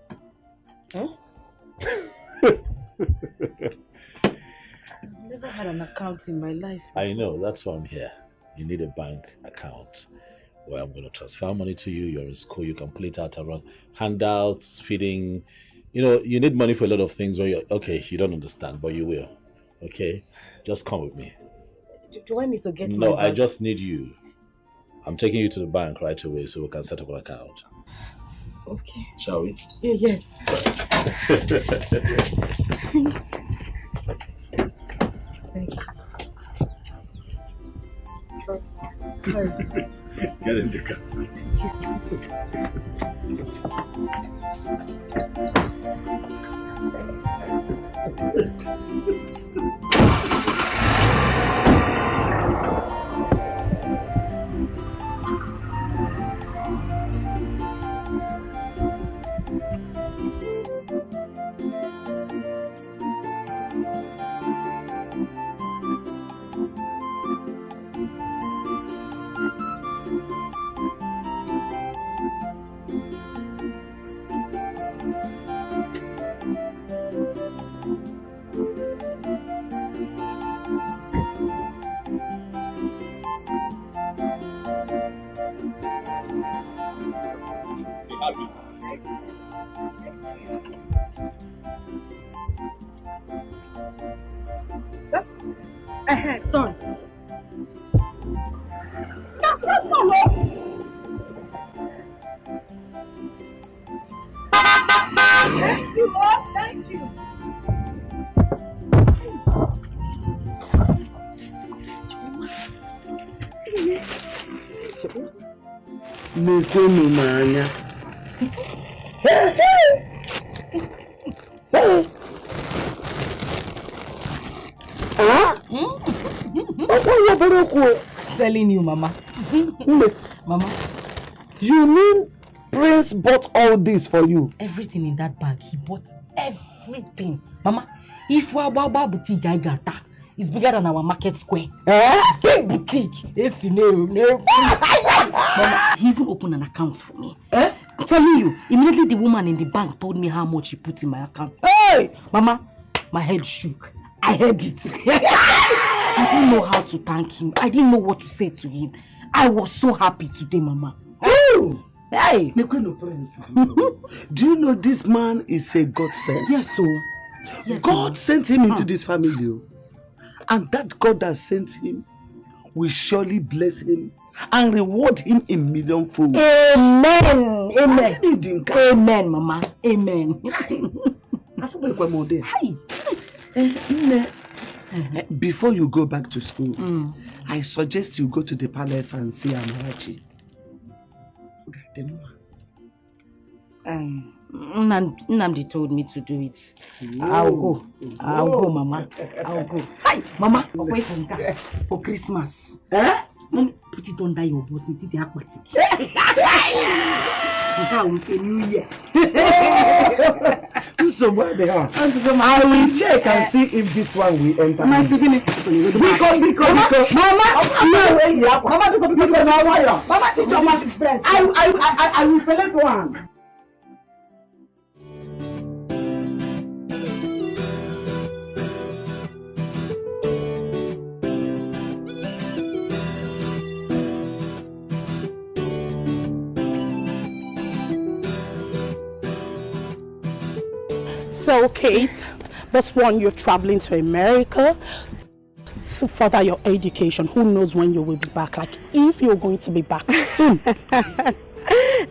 Huh? I've never had an account in my life. I know, that's why I'm here. You need a bank account where I'm going to transfer money to you. You're in school, you can pull it out around handouts, feeding. You know, you need money for a lot of things. Where you're, okay, you don't understand, but you will. Okay? Just come with me. Do I need to get No, my I just need you. I'm taking you to the bank right away so we can set up an account. Okay. Shall we? Yeah, yes. Thank you. Get in the car. Done. That's not Thank you, Lord. Thank you. Telling you, Mama. Mama, you mean Prince bought all this for you? Everything in that bag, he bought everything. Mama, if Wababa boutique I got that, it's bigger than our market square. Big boutique. Yes, Mama, he even opened an account for me. I'm telling you, immediately the woman in the bank told me how much he put in my account. Hey! Mama, my head shook. I heard it. I didn't know how to thank him. I didn't know what to say to him. I was so happy today, Mama. Oh! Hey! Do you know this man is a godsend? Yes, so. Yes, God sent him into this family. And that God that sent him will surely bless him and reward him in millionfold. Amen. Amen. Amen, Mama. Amen. Before you go back to school, I suggest you go to the palace and see Amarachi. Nnamdi told me to do it. I'll go. I'll go, Mama. I'll go. Hi, Mama. Wait for Christmas. Put it under your boss. It New Year. So what they are? I will check and see if this one will enter. Mama, I will select one. So, Kate, this one you're traveling to America to further your education. Who knows when you will be back? Like, if you're going to be back soon.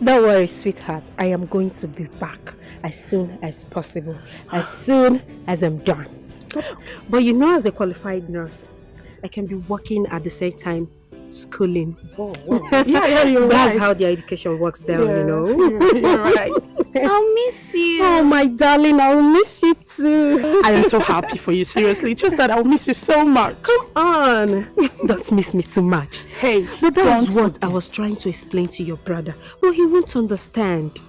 Don't worry, sweetheart. I am going to be back as soon as possible. As soon as I'm done. But you know, as a qualified nurse, I can be working at the same time schooling. Oh, wow. Yeah, you're right. That's how the education works there, you know. You're right. I'll miss you. Oh, my darling, I'll miss you too. I am so happy for you, seriously. Just that I'll miss you so much. Come on. Don't miss me too much. Hey, but that was what I was trying to explain to your brother. Well, he won't understand.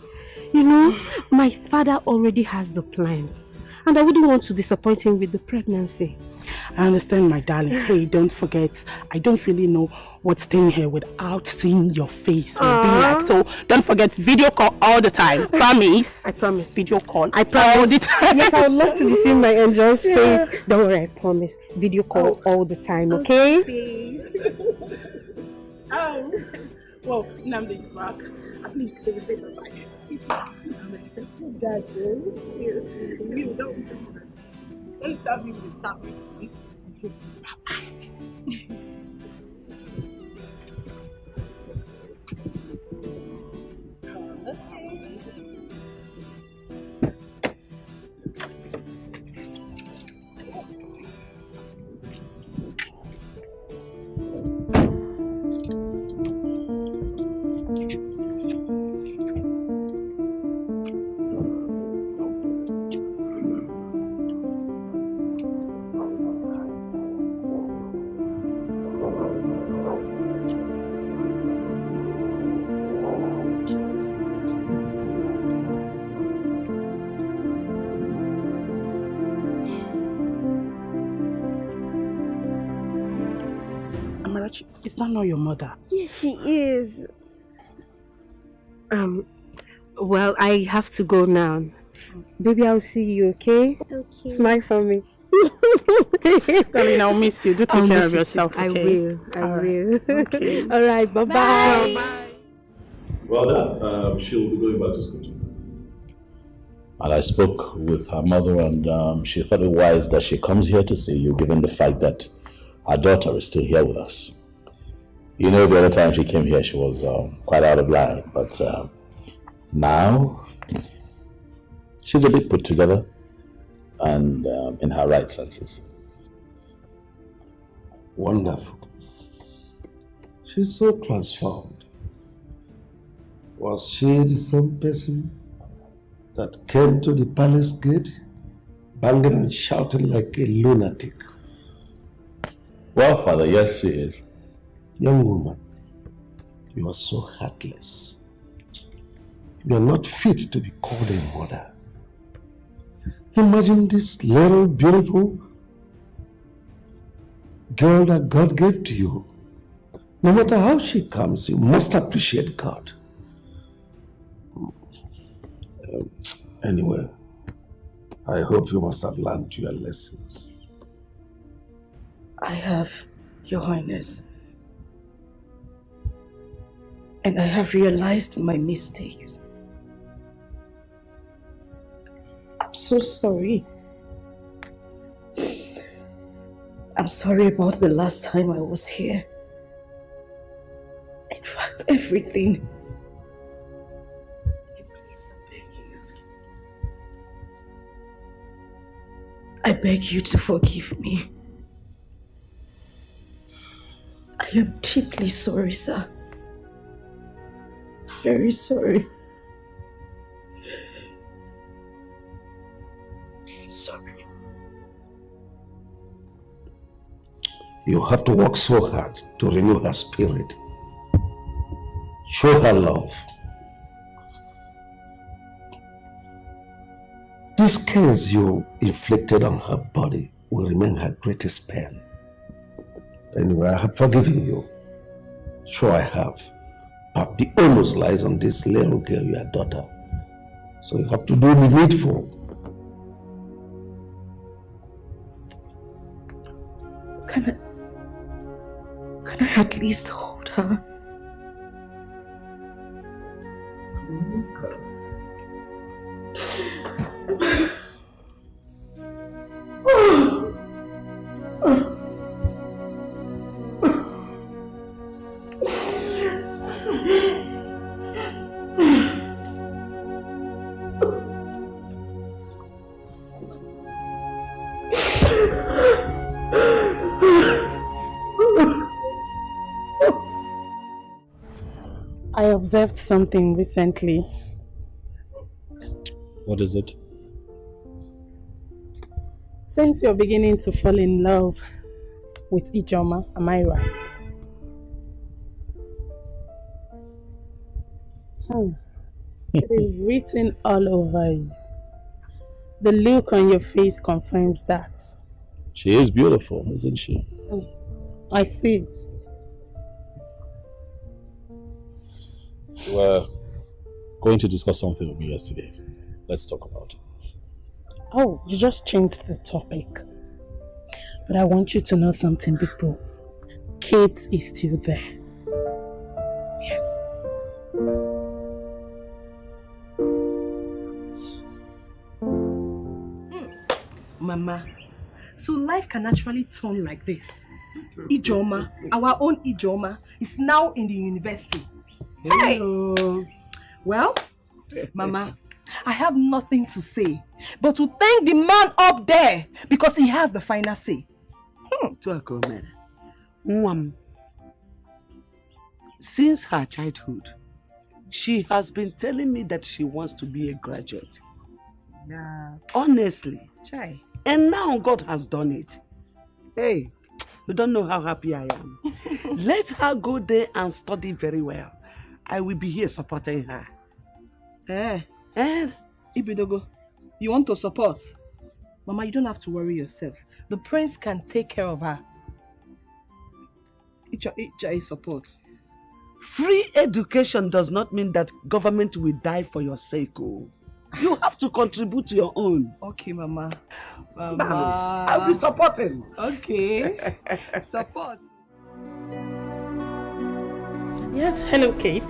You know, my father already has the plans. And I wouldn't want to disappoint him with the pregnancy. I understand, my darling. Hey, don't forget, I don't really know what's staying here without seeing your face. Like. So don't forget, video call all the time. Promise. I promise. Video call. I promise. All the time. Yes, I would love to be seeing my angel's face. Don't worry, I promise. Video call all the time, okay? Well, Nnamdi is back. At least they will say bye-bye. I'm expecting that, You don't stop me with stop me. Is that not your mother? Yes, she is. Well, I have to go now. Baby, I'll see you, okay? Okay. Smile for me. Darling, I'll miss you. Do take care of yourself, okay? I will. I will. Okay. All right, bye-bye. Bye. Well done. She'll be going back to school too. And I spoke with her mother, and she thought it wise that she comes here to see you, given the fact that our daughter is still here with us. You know, the other time she came here, she was quite out of line, but now she's a bit put together and in her right senses. Wonderful. She's so transformed. Was she the same person that came to the palace gate, banging and shouting like a lunatic? Well, Father, yes, she is. Young woman, you are so heartless. You are not fit to be called a mother. Imagine this little beautiful girl that God gave to you. No matter how she comes, you must appreciate God. Anyway, I hope you must have learned your lessons. I have, Your Highness. And I have realized my mistakes. I'm so sorry. I'm sorry about the last time I was here. In fact, everything. Please, I beg you. I beg you to forgive me. I am deeply sorry, sir. Very sorry. I'm sorry. You have to work so hard to renew her spirit. Show her love. These scars you inflicted on her body will remain her greatest pain. Anyway, I have forgiven you. Sure I have. But the onus lies on this little girl, your daughter. So you have to do the needful. Can I at least hold her? I observed something recently. What is it? Since you're beginning to fall in love with Ijoma, am I right? It is written all over you. The look on your face confirms that. She is beautiful, isn't she? I see. You were going to discuss something with me yesterday. Let's talk about it. Oh, you just changed the topic. But I want you to know something, Big Bro. Kate is still there. Yes. Mama, so life can actually turn like this. Ijoma, our own Ijoma, is now in the university. Hello. Hey! Well, Mama, I have nothing to say but to thank the man up there because he has the final say. Since her childhood, she has been telling me that she wants to be a graduate. Yeah. Honestly. Chai. And now God has done it. Hey, you don't know how happy I am. Let her go there and study very well. I will be here supporting her. Ibidogo, you want to support? Mama, you don't have to worry yourself. The prince can take care of her. Icha is support. Free education does not mean that government will die for your sake. Oh. You have to contribute to your own. Okay, Mama. I'll be supporting. Okay. Support. Yes, hello, Kate.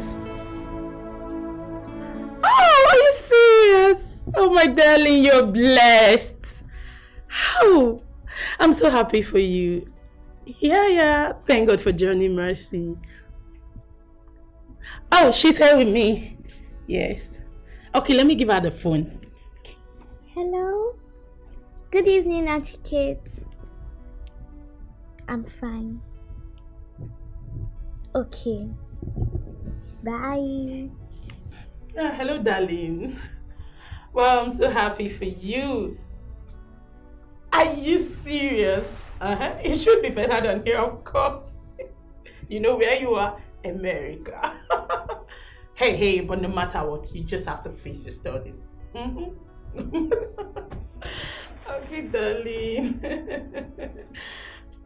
Oh, are you serious? Oh, my darling, you're blessed. Oh, I'm so happy for you. Yeah. Thank God for Johnny Mercy. Oh, she's here with me. Yes. Okay, let me give her the phone. Hello. Good evening, Auntie Kate. I'm fine. Okay. Bye. Hello, darling. Well, I'm so happy for you. Are you serious? It should be better than here, of course. You know where you are? America. Hey, but no matter what, you just have to face your studies. Okay, darling.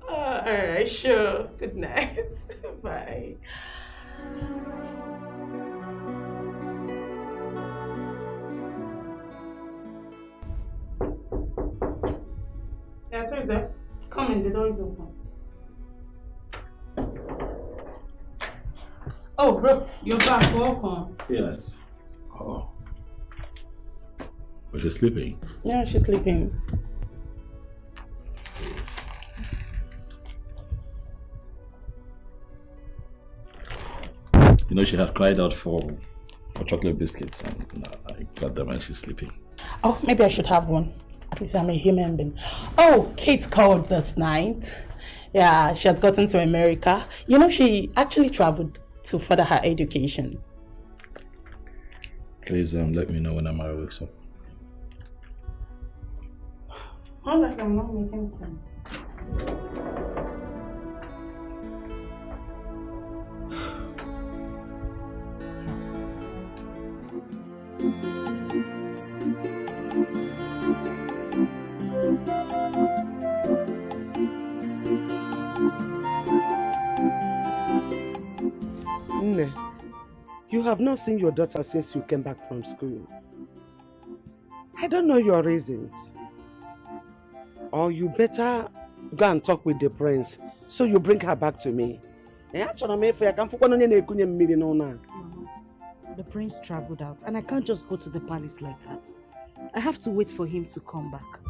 Alright, sure. Good night. Bye. Yes, who's there? Come in, the door is open. Oh, bro, you're back. Welcome. Yes. Oh. But she's sleeping. Yeah, she's sleeping. You know, she had cried out for chocolate biscuits, and I got them and she's sleeping. Oh, maybe I should have one. At least I'm a human being. Oh, Kate called this night. Yeah, she has gotten to America. You know, she actually traveled to further her education. Please let me know when Amara wakes up. I'm not making sense. Nne, you have not seen your daughter since you came back from school. I don't know your reasons. Or you better go and talk with the prince so you bring her back to me. The prince traveled out and I can't just go to the palace like that. I have to wait for him to come back.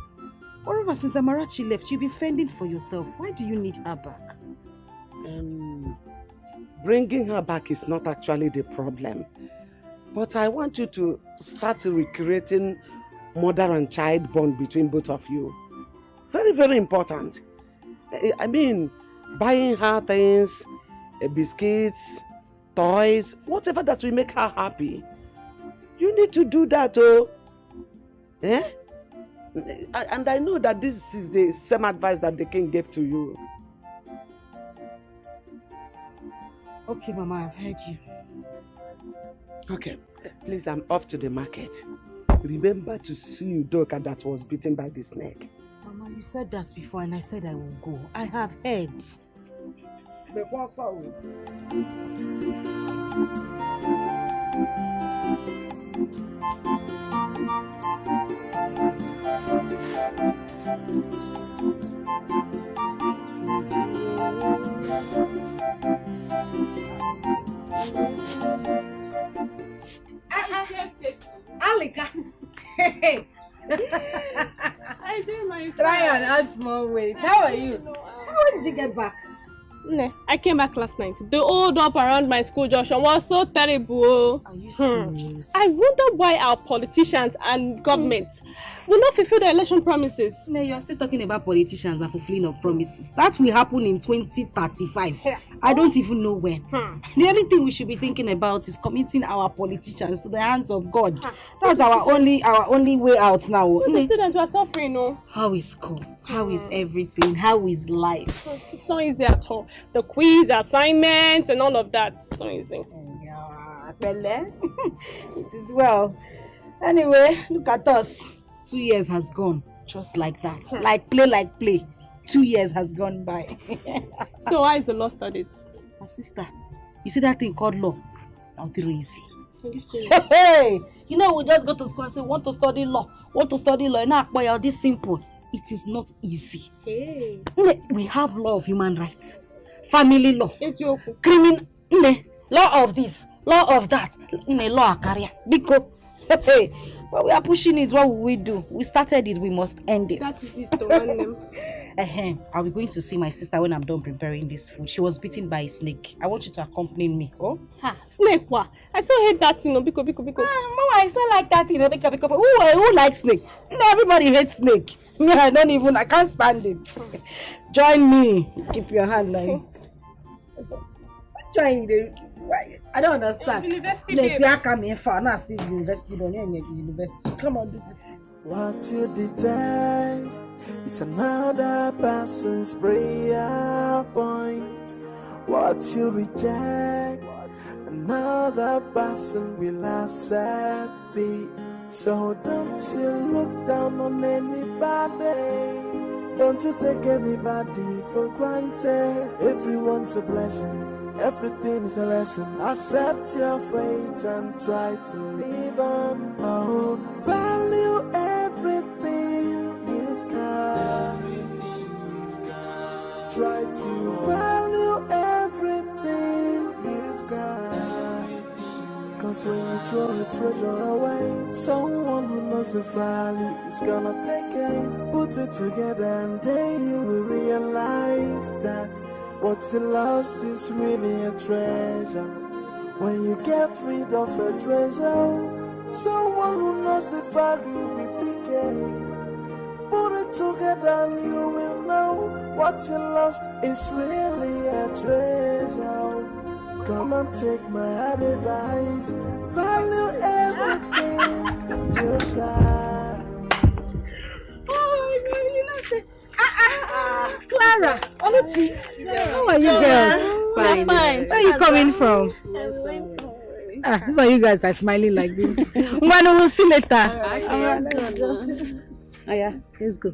Moreover, since Amarachi left, you've been fending for yourself. Why do you need her back? Bringing her back is not actually the problem. But I want you to start recreating mother and child bond between both of you. Very, very important. I mean, buying her things, biscuits, toys, whatever that will make her happy. You need to do that, oh. Eh? And I know that this is the same advice that the king gave to you. Okay, Mama, I've heard you. Okay, please, I'm off to the market. Remember to see Udoka that was bitten by the snake. Mama, you said that before and I said I will go. I have heard. Alika. Hey. I do my Try and add small weight. How are you? How did you get back? I came back last night. The hold up around my school junction was so terrible. Are you serious? I wonder why our politicians and government will not fulfill the election promises. No, you're still talking about politicians and fulfilling of promises. That will happen in 2035. I don't even know when. The only thing we should be thinking about is committing our politicians to the hands of God. That's our only way out now. The students were suffering, no? How is school? How is everything? How is life? It's not easy at all. The quiz, assignments, and all of that. It's not easy. It is well. Anyway, look at us. 2 years has gone just like that. Like play. 2 years has gone by. So why is the law studies? My sister, you see that thing called law? Not very easy. Are you serious? Hey, you know, we just go to school and say, want to study law. And now, boy, this simple. It is not easy. Hey. We have law of human rights, family law, criminal, law of this, law of that, law of career. Because, hey, but we are pushing it. What will we do? We started it. We must end it. That is it to run them. I'll be going to see my sister when I'm done preparing this food. She was bitten by a snake. I want you to accompany me. Oh? Snake what? I still hate that, Biko. Mama, I still like that, Biko. Who likes snake? Everybody hates snake. Me, I can't stand it. Join me. Keep your hand like. Join the. I don't understand. University, Come on, do this. What you detest is another person's prayer point. What you reject, another person will accept it. So don't you look down on anybody. Don't you take anybody for granted. Everyone's a blessing. Everything is a lesson. Accept your fate and try to live on. Oh, value everything you've got. Try to value everything you've got. Cause when you throw your treasure away, someone who knows the value is gonna take it. Put it together and then you will realize that what's lost is really a treasure. When you get rid of a treasure, someone who knows the value will became. Put it together and you will know what you lost is really a treasure. Come and take my advice. Value everything you've got. Clara, Oluchi, how are you girls? Fine. Where are you coming from? That's why you guys are smiling like this. We'll see later. Oh yeah, let's go.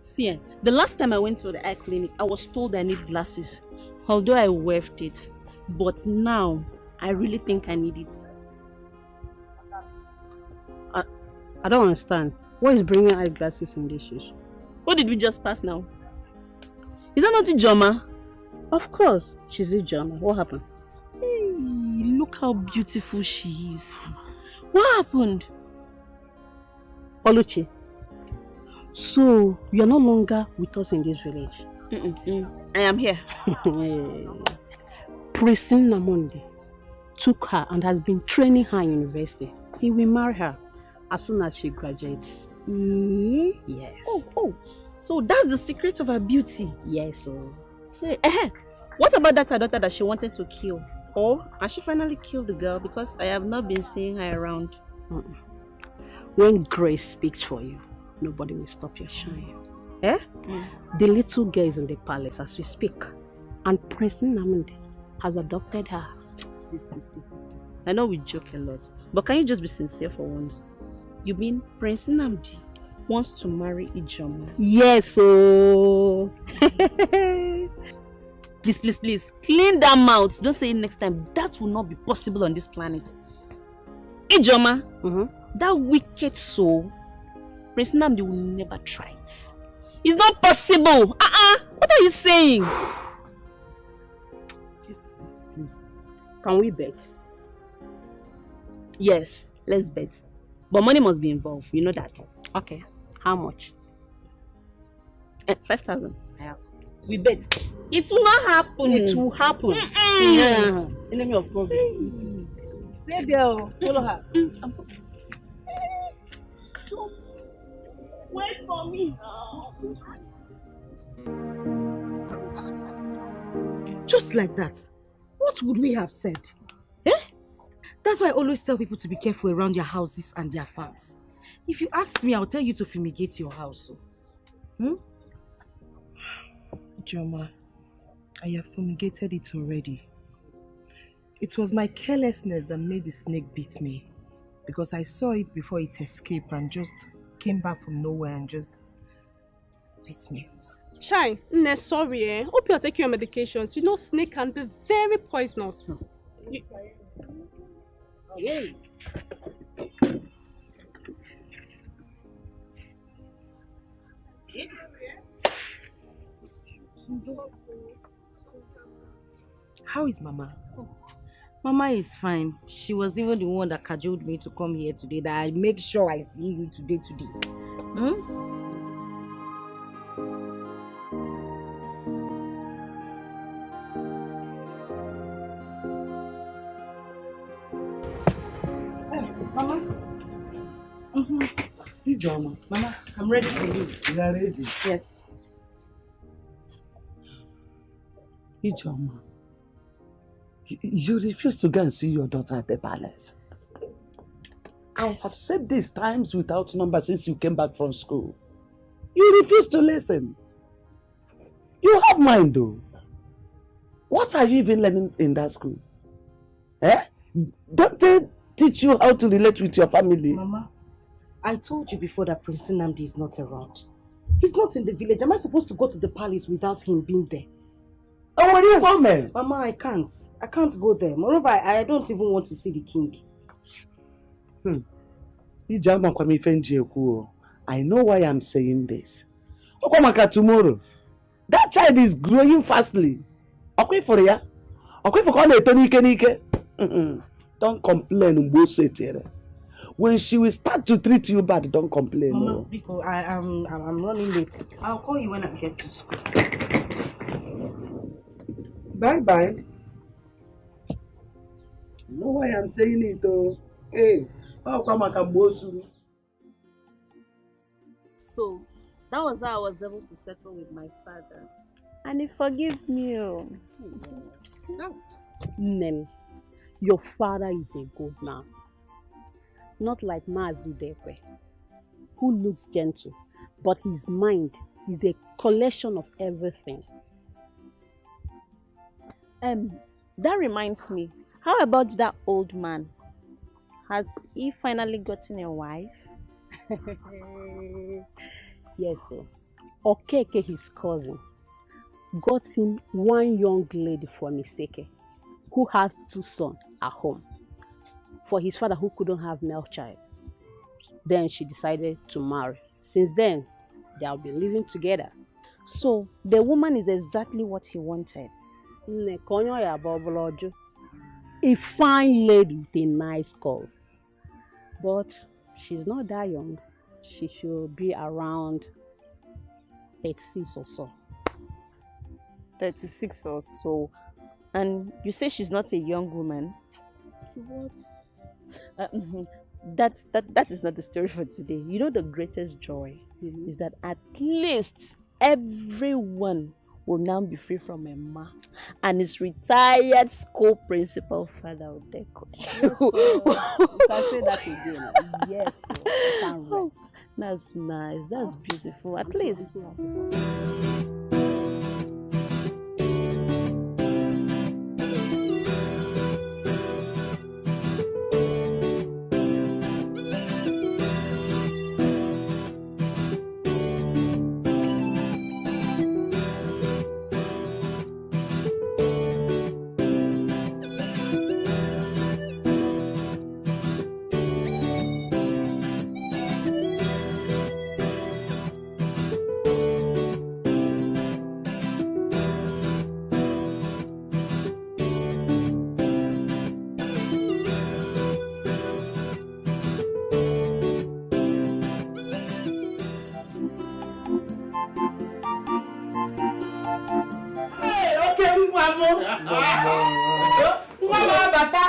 See, the last time I went to the eye clinic, I was told I need glasses. Although I waived it. But now, I really think I need it. I don't understand. What is bringing eyeglasses in these shoes? What did we just pass now? Is that not Ijoma? Of course, she's Ijoma. What happened? Hey, look how beautiful she is. What happened? Oluchi, so you are no longer with us in this village? I am here. Prince Namonde took her and has been training her in university. He will marry her as soon as she graduates. Yes. Oh. So that's the secret of her beauty? Yes, so. Hey, what about that her daughter that she wanted to kill? Or has she finally killed the girl? Because I have not been seeing her around. When grace speaks for you, nobody will stop your shine. The little girl is in the palace as we speak. And Prince Namonde has adopted her. Please. I know we joke a lot, but can you just be sincere for once? You mean Prince Nnamdi wants to marry Ijoma? Yes, so. Please, clean that mouth. Don't say it next time. That will not be possible on this planet. Ijoma, that wicked soul, Prince Nnamdi will never try it. It's not possible. What are you saying? Please. Can we bet? Yes, let's bet. But money must be involved. You know that. Okay. How much? 5,000. We bet. It will not happen. It will happen. Yeah. Enemy of problem. Hey girl, follow her. Wait for me. Just like that. What would we have said? That's why I always tell people to be careful around their houses and their farms. If you ask me, I'll tell you to fumigate your house. Joma, I have fumigated it already. It was my carelessness that made the snake beat me. Because I saw it before it escaped and just came back from nowhere and just beat me. Chai, sorry. Hope you're taking your medications. You know snake can be very poisonous. Hey. How is Mama? Mama is fine. She was even the one that cajoled me to come here today, that I make sure I see you today. Mama? Ijoma. Mama, I'm ready to leave. You are ready? Yes. Ijoma, you refuse to go and see your daughter at the palace. I have said this times without number since you came back from school. You refuse to listen. You have mind though. What are you even learning in that school? Don't they teach you how to relate with your family? Mama, I told you before that Prince Nnamdi is not around. He's not in the village. Am I supposed to go to the palace without him being there? Oh, what are you coming? Mama, I can't. I can't go there. Moreover, I don't even want to see the king. I know why I'm saying this. Tomorrow, that child is growing fastly. Don't complain. when she will start to treat you bad, don't complain. Mama, No. because I'm running late. I'll call you when I get to school. Bye bye. You know why I'm saying it, oh? Hey, how come I can boast you? So that was how I was able to settle with my father. And he forgave me. Nem, your father is a good man. Not like Mazudekwe, who looks gentle, but his mind is a collection of everything. That reminds me, how about that old man? Has he finally gotten a wife? Yes, sir. Okeke, his cousin, got him one young lady from Iseke, who has 2 sons at home, for his father who couldn't have male child. Then she decided to marry. Since then, they have been living together. So the woman is exactly what he wanted. A fine lady with a nice curve. But she's not that young. She should be around 36 or so. 36 or so. And you say she's not a young woman? She was. That is not the story for today. You know, the greatest joy is that at least everyone will now be free from a ma and his retired school principal father Odeko. Yes, you can say that again. Yes, you can rest. That's nice. That's beautiful. At least.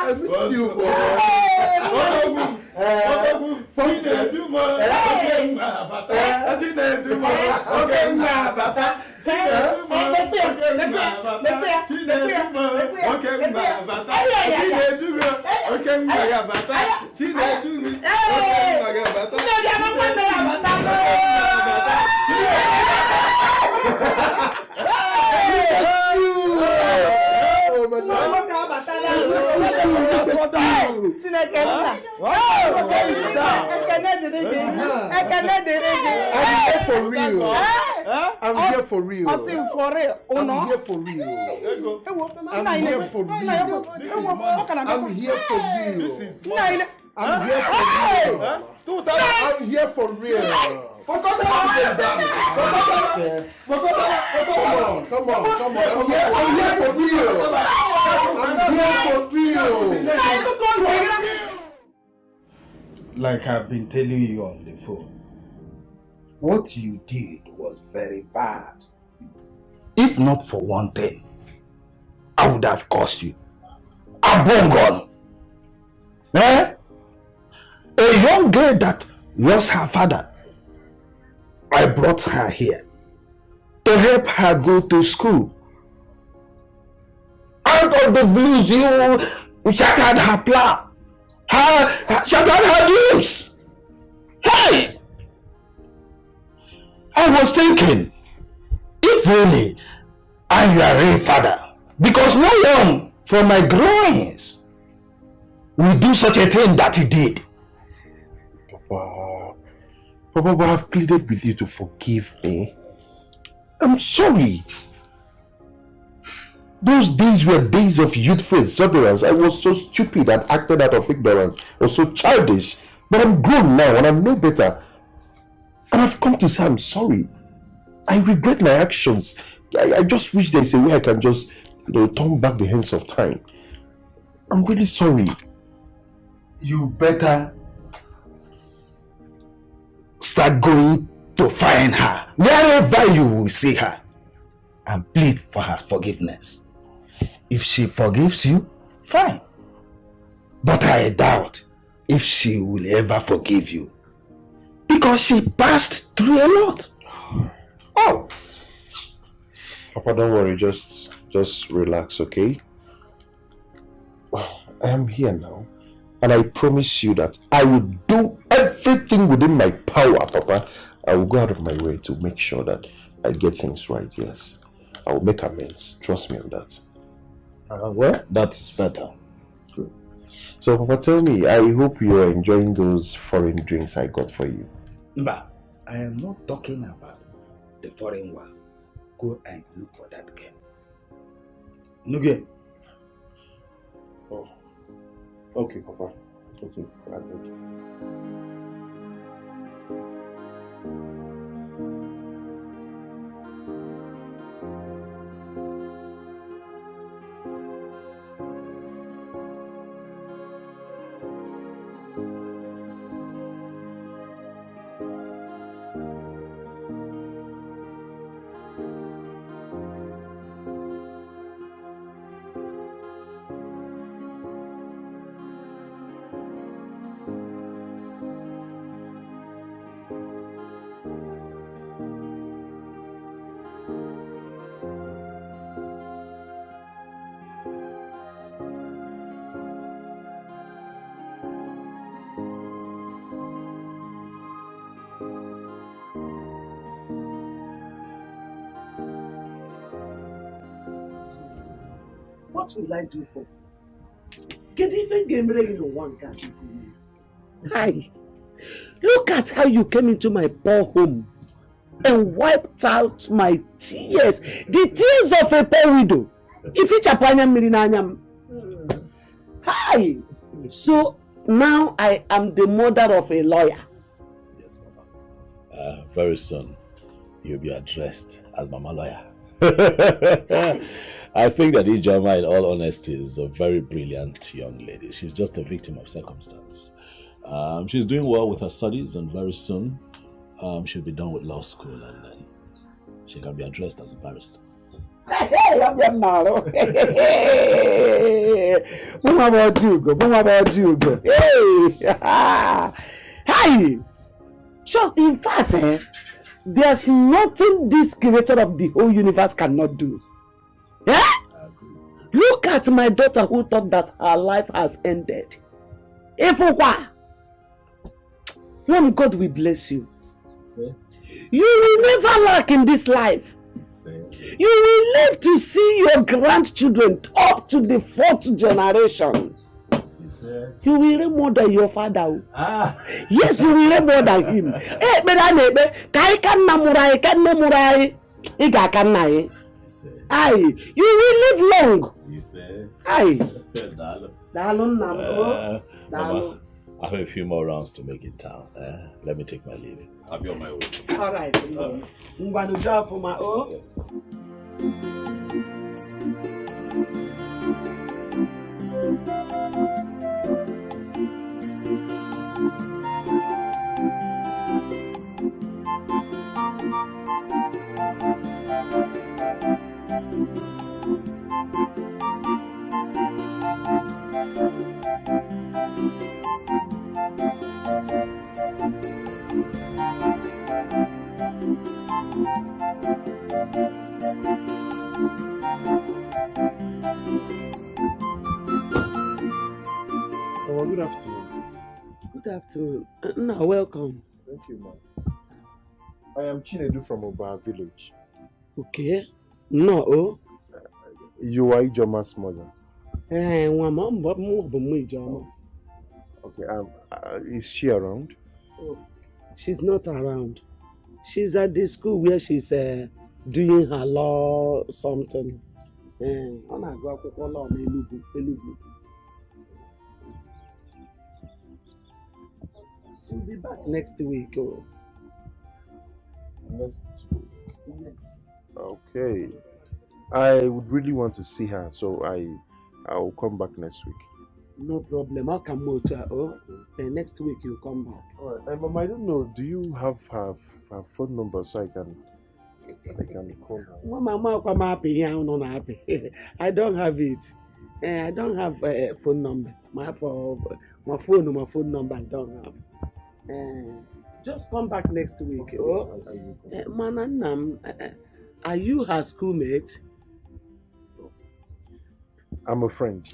I missed you, boy. I'm here for real. I'm here for real. I'm here for real. I'm here for real. I'm here for real. I'm here for real. Come on. I'm here for real. Like I've been telling you on the phone, what you did was very bad. If not for one thing, I would have cursed you. A bongon. Eh? A young girl that lost her father. I brought her here to help her go to school. Out of the blues, you shattered her plan. Shattered her dreams. Hey! I was thinking, if really I'm your real father, because no one from my groins will do such a thing that he did. Papa, I've pleaded with you to forgive me. I'm sorry. Those days were days of youthful exuberance. I was so stupid and acted out of ignorance. I was so childish. But I'm grown now and I know better. And I've come to say I'm sorry. I regret my actions. I just wish there's a way I can just, turn back the hands of time. I'm really sorry. You better start going to find her wherever you will see her and plead for her forgiveness. If she forgives you, fine. But I doubt if she will ever forgive you, because she passed through a lot. Oh, Papa, don't worry. Just relax, okay? I am here now, and I promise you that I will do everything within my power, Papa. I will go out of my way to make sure that I get things right. Yes, I will make amends. Trust me on that. Well, that is better. Good. So, Papa, tell me. I hope you are enjoying those foreign drinks I got for you. But I am not talking about the foreign one. Go and look for that girl. Nuge. Oh. Okay, Papa. Okay, I got you. What will I do for? Get even game in one guy. Hi. Look at how you came into my poor home and wiped out my tears. The tears of a poor widow. If it's a panyam. Hi. So now I am the mother of a lawyer. Yes, Mama. Very soon you'll be addressed as Mama Lawyer. I think that Ijoma, in all honesty, is a very brilliant young lady. She's just a victim of circumstance. She's doing well with her studies, and very soon she'll be done with law school, and then she can be addressed as a barrister. Hey, I'm your malo. What about you, go? What about you, go? Hey, hi. Just in fact, there's nothing this creator of the whole universe cannot do. Yeah? Look at my daughter who thought that her life has ended. If what? When God will bless you, See? You will never lack in this life. See? You will live to see your grandchildren up to the 4th generation. You will reign more than your father. Yes, you will reign more than him. Eh, aye, you will live long. Aye. Mama, I have a few more rounds to make in town. Let me take my leave. I'll be on my way. All right. I'm going to job for my own. Oh, good afternoon. Good afternoon. No, welcome. Thank you, ma'am. I am Chinedu from Oba village. Okay. No. You are Ijoma's mother. Okay, is she around? Oh, she's not around. She's at the school where she's doing her law something. She'll be back next week. Oh. Next week? Yes. Okay. I would really want to see her, so I'll come back next week. No problem. I'll come out. Next week you come back. Alright. Mom, I don't know. Do you have her phone number so I can call her? Mama, come happy here. I'm not happy. I don't have it. I don't have a phone number. My phone number I don't have. Just come back next week. Mananam, are you her schoolmate? I'm a friend.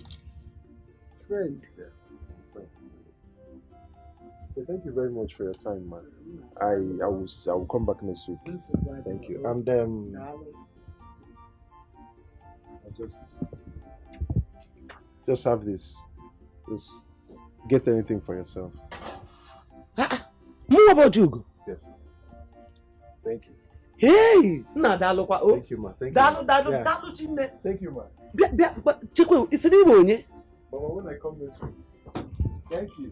Friend? Yeah, friend. Okay, thank you very much for your time, man. I will come back next week. Thank you. And I'll just have this. Just get anything for yourself. More about you? Yes. Thank you. Hey! Nah, thank you, ma. Thank you. Thank you, ma. But Chikwe, it's an Mama, when I come next week. Thank you.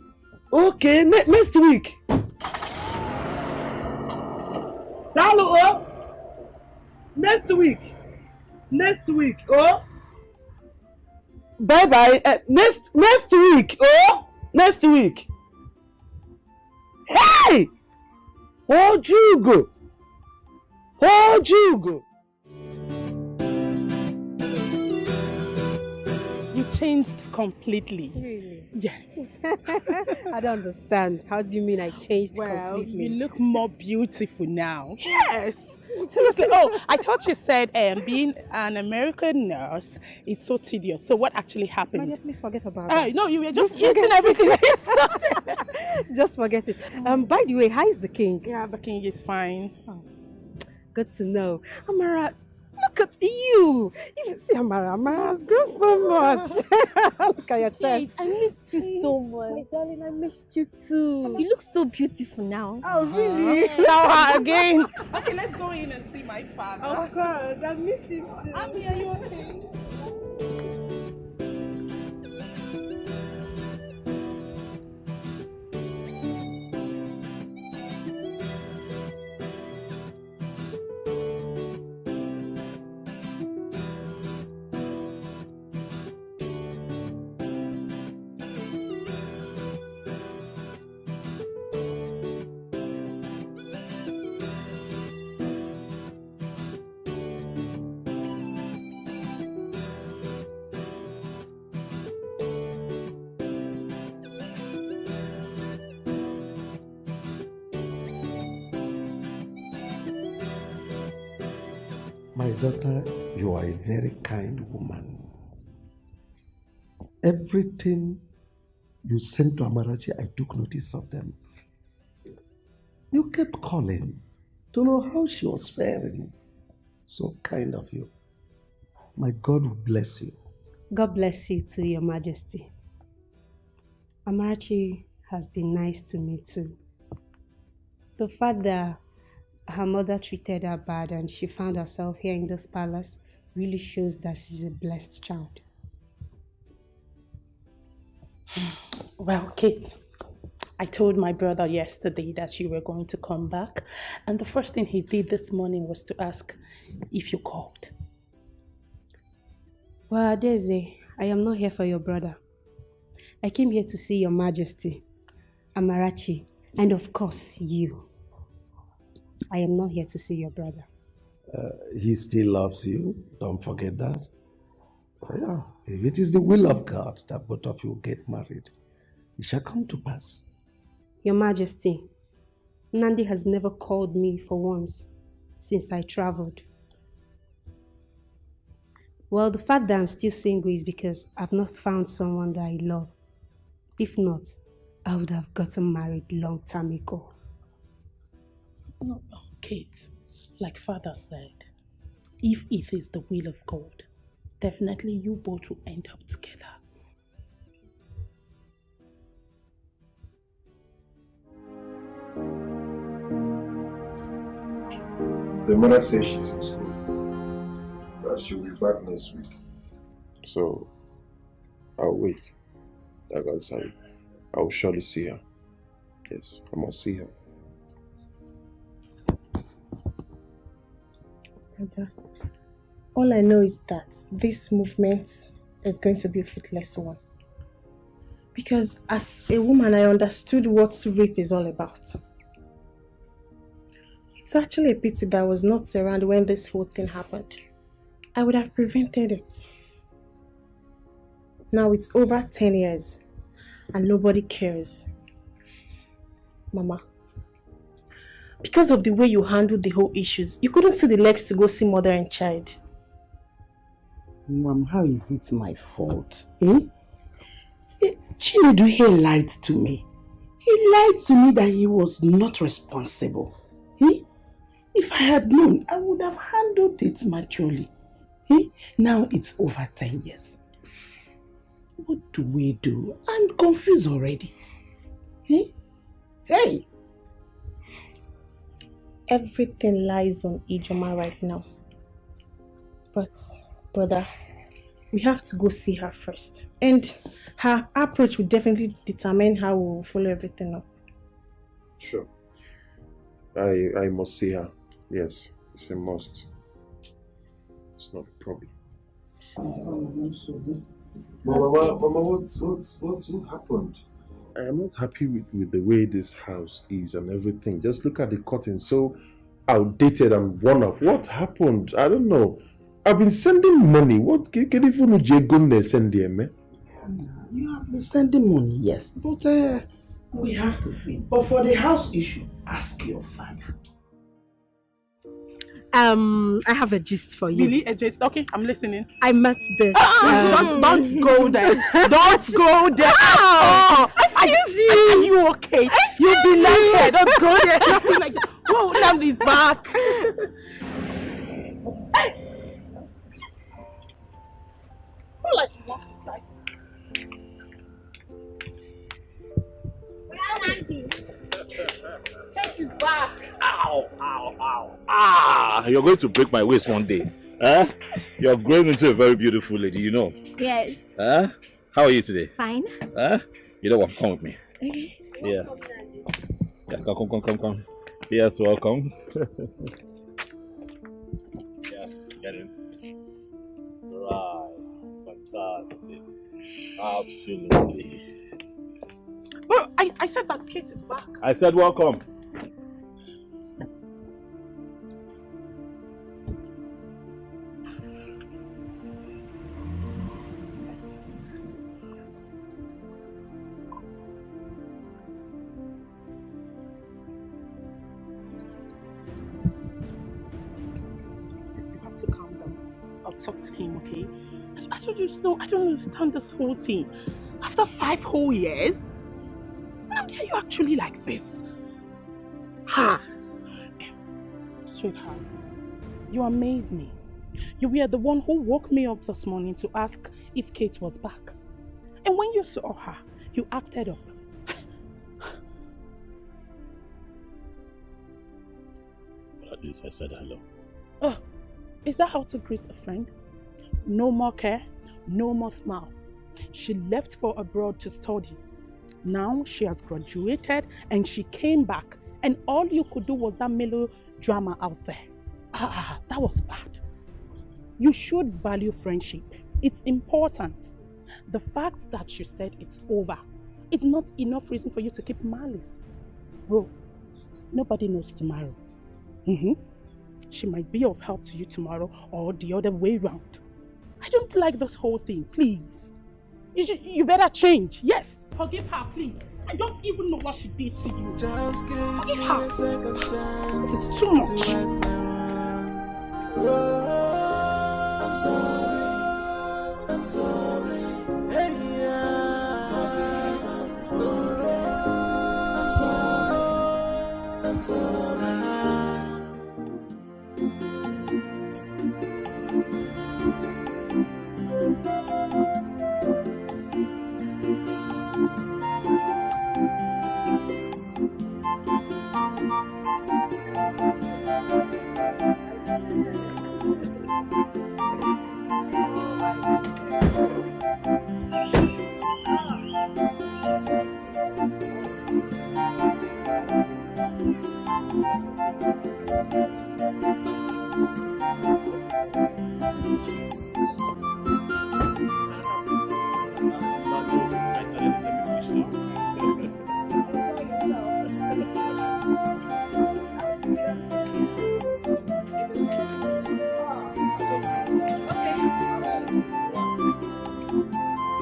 Okay, next week. Next week. Oh. Bye bye. Next week. Oh. Next week. Hey! Oh, Jugo. You changed completely. Really? Yes. I don't understand. How do you mean I changed completely? You look more beautiful now. Yes. Seriously. Oh, I thought you said being an American nurse is so tedious. So what actually happened? Maria, please forget about it. No, you were just eating everything. Just forget it. By the way, how is the king? Yeah, the king is fine. Oh, good to know. Amara, look at you. You see, Amara has grown so much. Look at your chest. Kate, I missed you so much. My darling, I missed you too. You look so beautiful now. Oh, really? Show her again. Okay, let's go in and see my father. Of course, I missed you too. I'm here, you okay? My daughter, you are a very kind woman. Everything you sent to Amarachi, I took notice of them. You kept calling to know how she was faring. So kind of you. My God will bless you. God bless you too, Your Majesty. Amarachi has been nice to me too. The fact that her mother treated her bad and she found herself here in this palace really shows that she's a blessed child. Well, Kate, I told my brother yesterday that you were going to come back, and the first thing he did this morning was to ask if you called. Well, Daisy, I am not here for your brother. I came here to see Your Majesty, Amarachi, and of course you. I am not here to see your brother. He still loves you. Don't forget that. Yeah, if it is the will of God that both of you get married, it shall come to pass. Your Majesty, Nandi has never called me for once since I traveled. Well, the fact that I'm still single is because I've not found someone that I love. If not, I would have gotten married long time ago. No, Kate, like Father said, if it is the will of God, definitely you both will end up together. The mother says she's in school, that she'll be back next week. So, I'll wait. Like I said, I will surely see her. Yes, I must see her. Brother, all I know is that this movement is going to be a fruitless one. Because as a woman, I understood what rape is all about. It's actually a pity that I was not around when this whole thing happened. I would have prevented it. Now it's over 10 years and nobody cares. Mama, because of the way you handled the whole issues, you couldn't see the legs to go see mother and child. Mom, how is it my fault? Chinedu, he lied to me. He lied to me that he was not responsible. If I had known, I would have handled it maturely. Now it's over 10 years. What do we do? I'm confused already. Hey! Everything lies on Ijoma right now. But, brother, we have to go see her first. And her approach will definitely determine how we will follow everything up. Sure. I must see her. Yes, it's a must. It's not a problem. Mama, what happened? I am not happy with the way this house is and everything. Just look at the curtains, so outdated and worn off. What happened? I don't know. I've been sending money. What can you send them? You have been sending money, yes, but we have to feed. But for the house issue, ask your father. I have a gist for you. Really? A gist? Okay, I'm listening. I met this. Don't go there. Don't go there. Oh, excuse you. Are you okay? You be like here. Don't go there. Nothing like that. Whoa, Lamb is back. Who like you want to try? Take you back. Ow, ow, ow. Ah, you're going to break my waist one day. Huh? You're growing into a very beautiful lady, you know. Yes. Huh? How are you today? Fine. Huh? You know what? Come with me. Okay. Yeah. Come. Yes, welcome. Yeah, get in. Right. Fantastic. Absolutely. Bro, I said that Kate is back. I said welcome. Talk to him, okay? I don't understand this whole thing. After 5 whole years, now are you actually like this? Ha! Sweetheart, you amaze me. You were the one who woke me up this morning to ask if Kate was back. And when you saw her, you acted up. But at least I said hello. Oh. Is that how to greet a friend? No more care, no more smile. She left for abroad to study. Now she has graduated and she came back, and all you could do was that melodrama out there. That was bad. You should value friendship. It's important. The fact that you said it's over is not enough reason for you to keep malice. Bro, nobody knows tomorrow. She might be of help to you tomorrow or the other way round. I don't like this whole thing, please. You better change. Yes, forgive her, please. I don't even know what she did to you. Just forgive her. It's too much. I'm sorry. Hey, yeah. I'm sorry.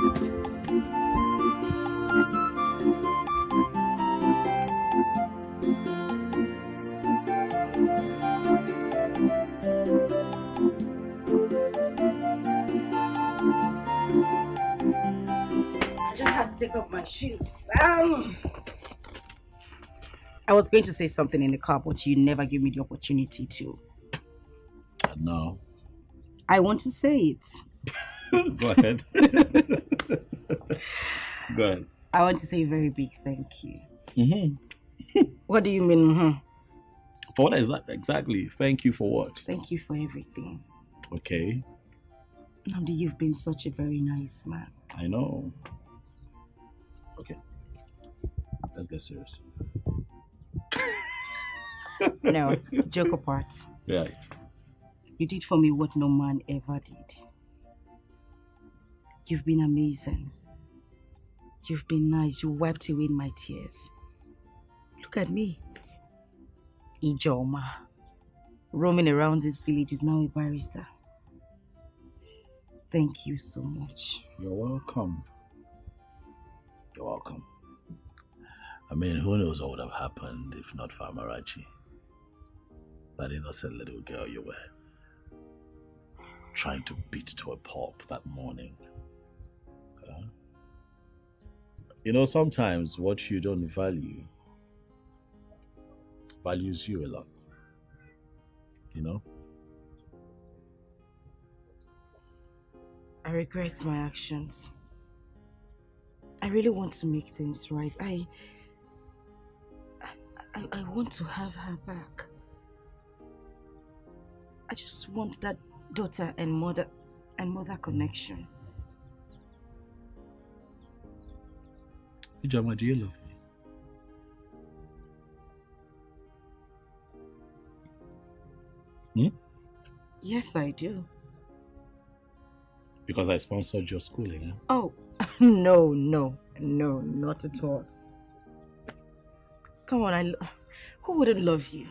Take off my shoes. I was going to say something in the car, but you never gave me the opportunity to. No. I want to say it. Go ahead. Go ahead. I want to say a very big thank you. What do you mean? For what exactly? Thank you for what? Thank you for everything. Okay. Namdi, you've been such a very nice man. I know. Okay. Let's get serious. No, joke apart. Right. You did for me what no man ever did. You've been amazing. You've been nice. You wiped away my tears. Look at me. Ijoma. Roaming around this village is now a barrister. Thank you so much. You're welcome. You're welcome. I mean, who knows what would have happened if not for Amarachi? That innocent little girl you were trying to beat to a pulp that morning. You know, sometimes what you don't value values you a lot. You know? I regret my actions. I really want to make things right. I want to have her back. I just want that daughter and mother connection. Ijoma, do you love me? Yes, I do. Because I sponsored your schooling, eh? Oh, no, not at all. Come on, who wouldn't love you?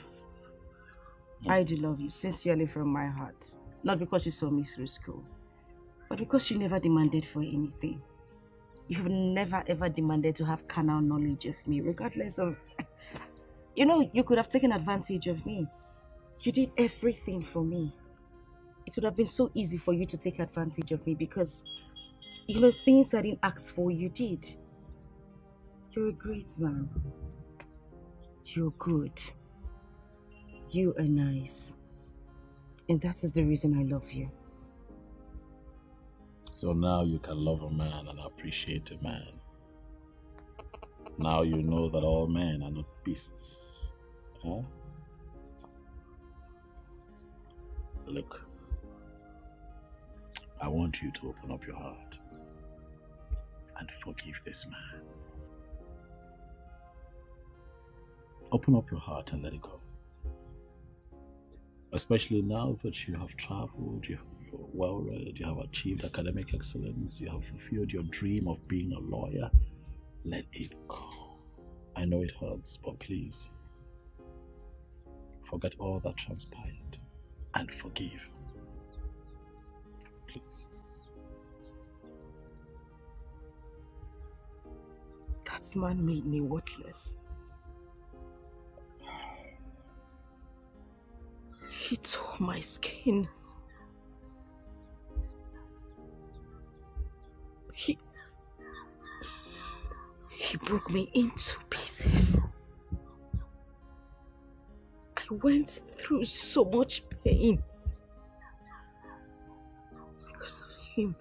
I do love you sincerely from my heart. Not because you saw me through school, but because you never demanded for anything. You have never ever demanded to have carnal knowledge of me, regardless of... You know, you could have taken advantage of me. You did everything for me. It would have been so easy for you to take advantage of me because, you know, things I didn't ask for, you did. You're a great man. You're good. You are nice. And that is the reason I love you. So now you can love a man and appreciate a man. Now you know that all men are not beasts. Huh? Look, I want you to open up your heart and forgive this man. Open up your heart and let it go. Especially now that you have traveled, you're well read, you have achieved academic excellence, you have fulfilled your dream of being a lawyer. Let it go. I know it hurts, but please, forget all that transpired and forgive. Please. That man made me worthless. He tore my skin. He broke me into pieces. I went through so much pain because of him.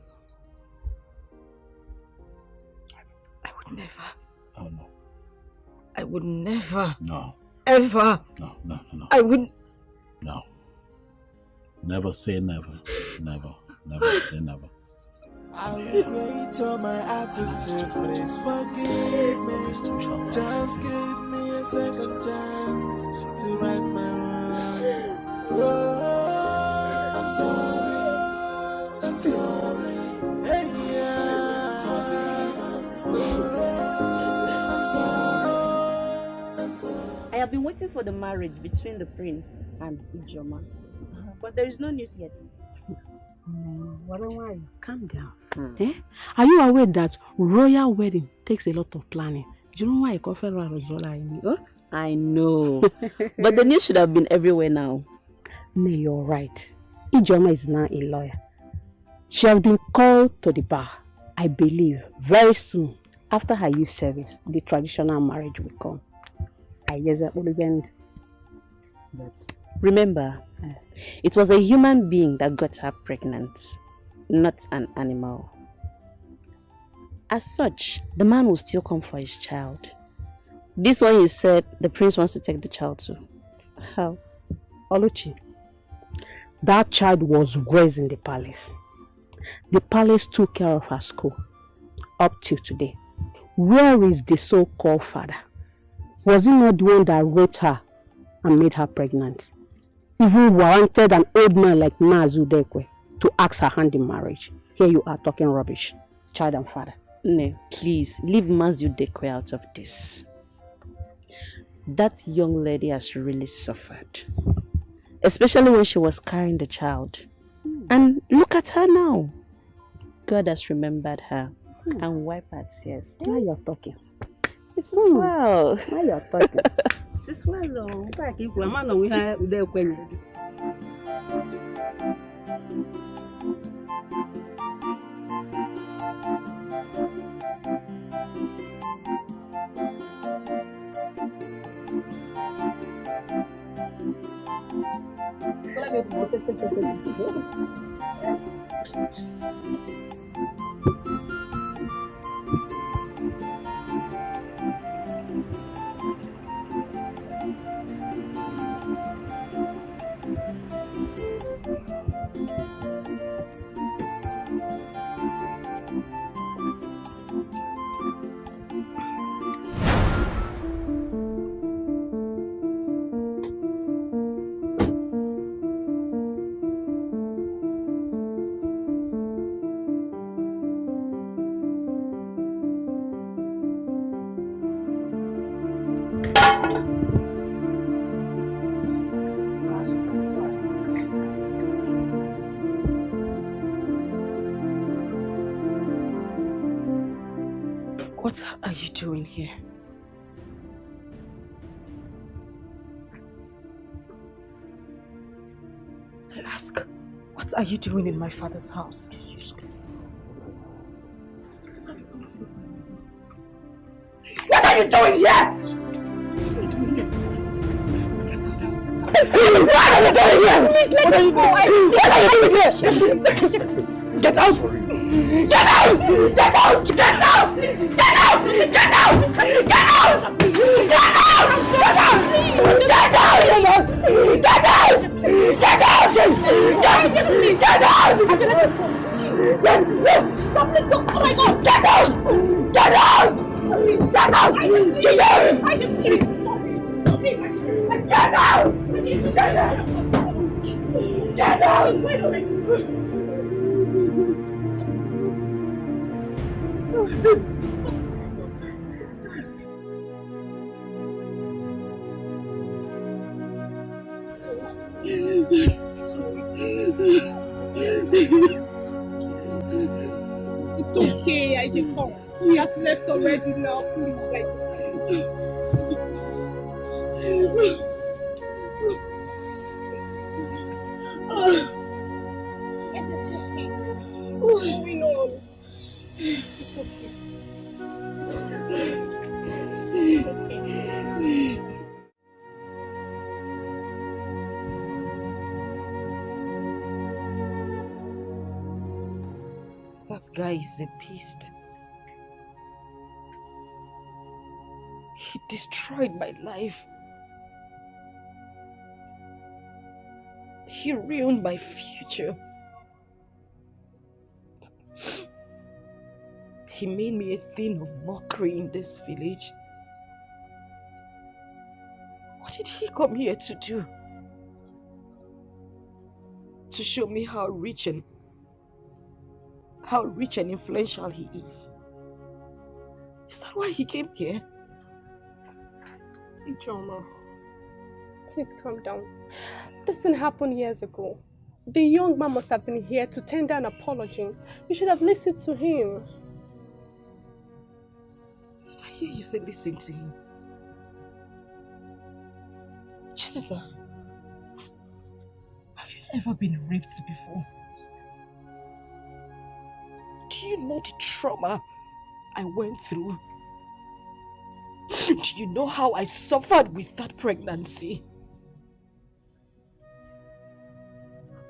I would never. Oh no. I would never. No. Ever. No. I wouldn't. No. Never say never. Never say never. I regret all my attitude, please forgive me. Just give me a second chance to right my wrongs. Oh, I'm sorry. Hey, yeah. I'm sorry. I have been waiting for the marriage between the prince and Ijoma, but there is no news yet. Calm down. Eh? Are you aware that royal wedding takes a lot of planning? Do you know why I call her Rozola? I know. But the news should have been everywhere now. No, you're right. Ijoma is now a lawyer. She has been called to the bar. I believe very soon, after her youth service, the traditional marriage will come. But remember, it was a human being that got her pregnant, not an animal. As such, the man will still come for his child. This one, you said the prince wants to take the child to. How? Oluchi, that child was raised in the palace. The palace took care of her school up till today. Where is the so-called father? Was he not the one that raped her and made her pregnant? Even warranted an old man like Mazu Dekwe to ask her hand in marriage. Here you are talking rubbish. Child and father. No, please, leave Mazu Dekwe out of this. That young lady has really suffered. Especially when she was carrying the child. And look at her now. God has remembered her and wiped her tears. Now you're talking. It's well. Now you're talking. It's well though. What are you doing here? I ask, what are you doing in my father's house? What are you doing here? What are you doing here? What are you doing here? Get out! Get out! Get out! Get out! Get out! Get out! Get out! Get out! Get out! Get out! Get out! Get out! Get out! Stop this! Oh my God! Get out! Get out! Get out! Get out! Get out! Get out! Get out! It's okay, I can come. We have left already now, please. What's going on? It's okay. That guy is a beast. He destroyed my life. He ruined my future. He made me a thing of mockery in this village. What did he come here to do? To show me how rich and influential he is. Is that why he came here? Ijoma, please calm down. This didn't happen years ago. The young man must have been here to tender an apology. You should have listened to him. Did I hear you say listen to him? Chinesa, have you ever been raped before? Do you know the trauma I went through? Do you know how I suffered with that pregnancy?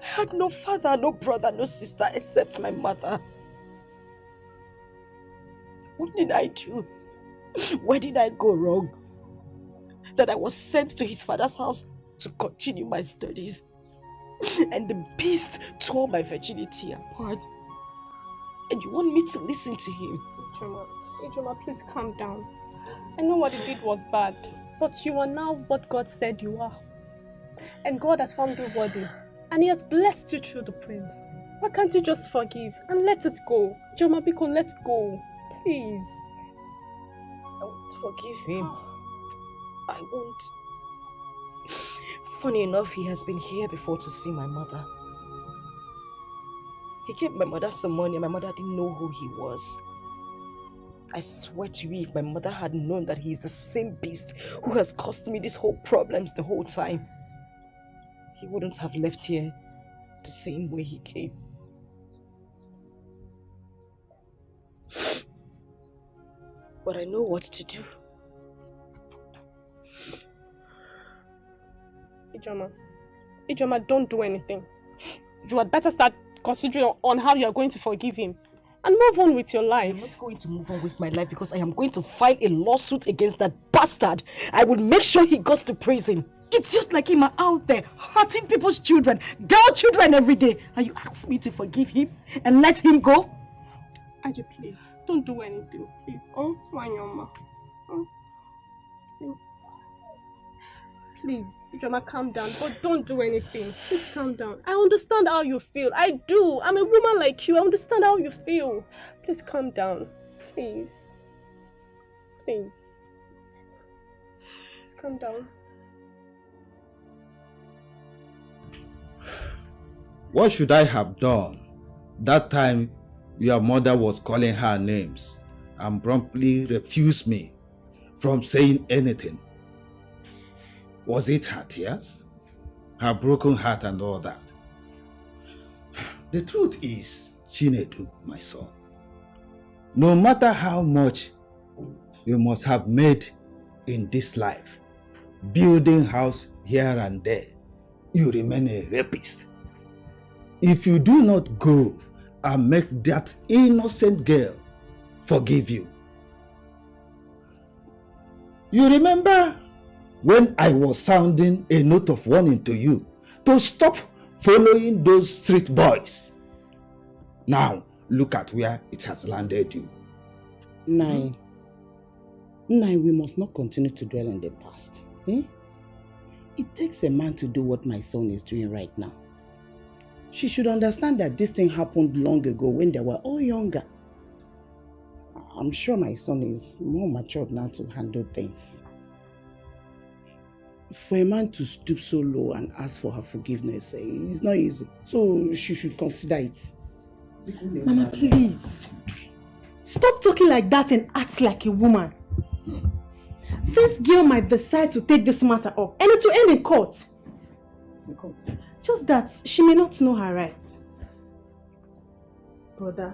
I had no father, no brother, no sister except my mother. What did I do? Where did I go wrong? That I was sent to his father's house to continue my studies. And the beast tore my virginity apart. And you want me to listen to him? Ijoma, please calm down. I know what he did was bad, but you are now what God said you are. And God has found you worthy, and he has blessed you through the prince. Why can't you just forgive and let it go? Ijoma, Biko, let go. Please. I won't forgive him. I won't. Funny enough, he has been here before to see my mother. He gave my mother some money and my mother didn't know who he was. I swear to you, if my mother had known that he is the same beast who has caused me these whole problems the whole time, he wouldn't have left here the same way he came. But I know what to do. Ijoma, don't do anything. You had better start considering on how you are going to forgive him and move on with your life. I'm not going to move on with my life because I am going to file a lawsuit against that bastard. I will make sure he goes to prison. It's just like him out there hurting people's children, girl children every day. And you ask me to forgive him and let him go? Aji, please, don't do anything, please. Oh, Wanyoma. Oh. See. Please, Ijoma, calm down, but don't do anything. Please calm down. I understand how you feel. I do. I'm a woman like you. I understand how you feel. Please calm down. Please. Please. Please calm down. What should I have done? That time your mother was calling her names and promptly refused me from saying anything. Was it her tears? Her broken heart and all that? The truth is, Chinedu, my son, no matter how much you must have made in this life, building house here and there, you remain a rapist. If you do not go and make that innocent girl forgive you. You remember when I was sounding a note of warning to you to stop following those street boys? Now, look at where it has landed you. Nai, we must not continue to dwell on the past. Eh? It takes a man to do what my son is doing right now. She should understand that this thing happened long ago when they were all younger. I'm sure my son is more matured now to handle things. For a man to stoop so low and ask for her forgiveness, it's not easy. So she should consider it. Mama, please. Stop talking like that and act like a woman. This girl might decide to take this matter up and it will end in court. It's in court. Just that she may not know her rights. Brother,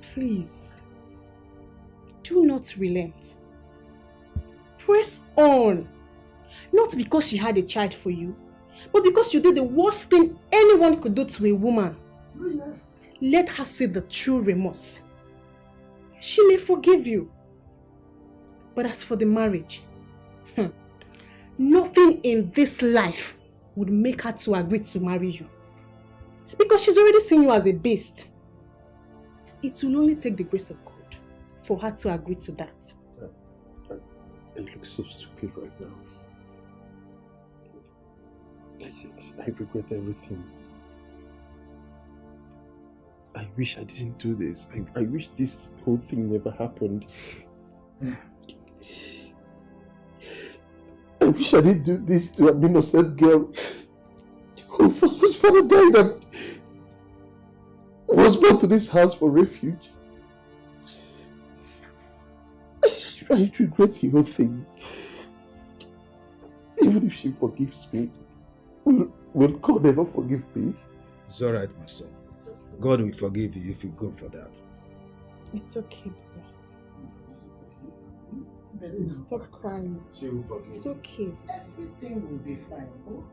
please, do not relent. Press on. Not because she had a child for you, but because you did the worst thing anyone could do to a woman. Yes. Let her see the true remorse. She may forgive you. But as for the marriage, nothing in this life would make her to agree to marry you. Because she's already seen you as a beast. It will only take the grace of God for her to agree to that. I look so stupid right now. I regret everything. I wish I didn't do this. I wish this whole thing never happened. I wish I didn't do this to an innocent girl who was father died and was brought to this house for refuge. I regret the whole thing. Even if she forgives me, will God ever forgive me? It's alright, my son. God will forgive you if you go for that. It's okay, Baba. Stop crying. She will forgive. It's okay. Everything will be fine. Oh?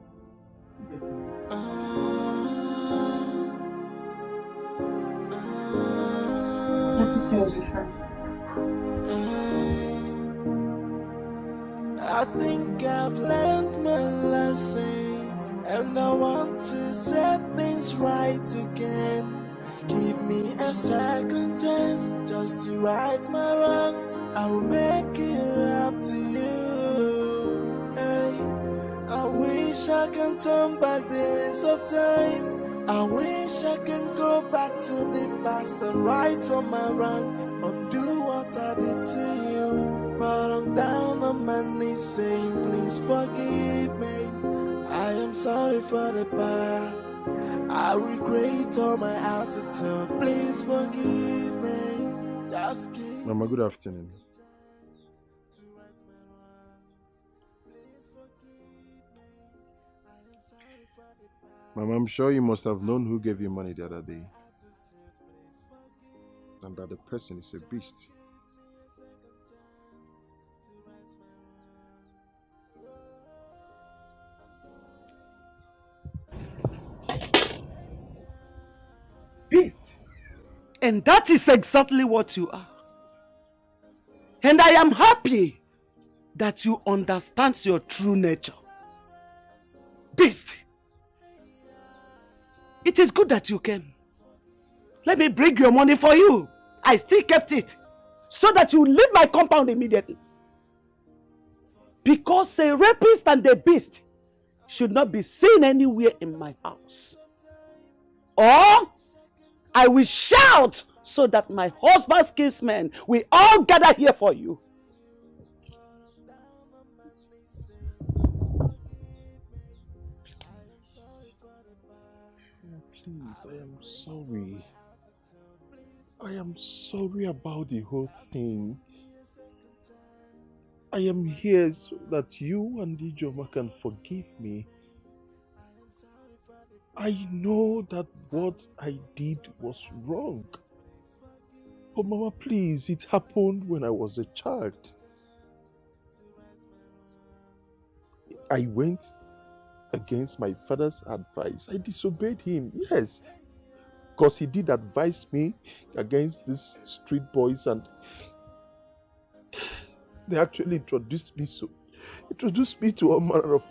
Everything will be fine. I think I've learned my lessons, and I want to set things right again. Give me a second chance just to right my wrongs. I'll make it up to you. Hey, I wish I can turn back the hands of time. I wish I can go back to the past and right on my wrong, undo what I did to you. But I'm down on my knees saying, please forgive me. I am sorry for the past. I regret all my attitude. Please forgive me. Just give Mama, good afternoon. Mama, I'm sure you must have known who gave you money the other day. And that the person is a beast. Beast. And that is exactly what you are. And I am happy that you understand your true nature. Beast. It is good that you came. Let me bring your money for you. I still kept it so that you leave my compound immediately. Because a rapist and a beast should not be seen anywhere in my house. Or I will shout so that my husband's kinsmen will all gather here for you. Please, I am sorry. I am sorry about the whole thing. I am here so that you and Ijoma can forgive me. I know that what I did was wrong. But Mama, please, it happened when I was a child. I went against my father's advice. I disobeyed him, yes. Because he did advise me against these street boys, and they actually introduced me to all manner of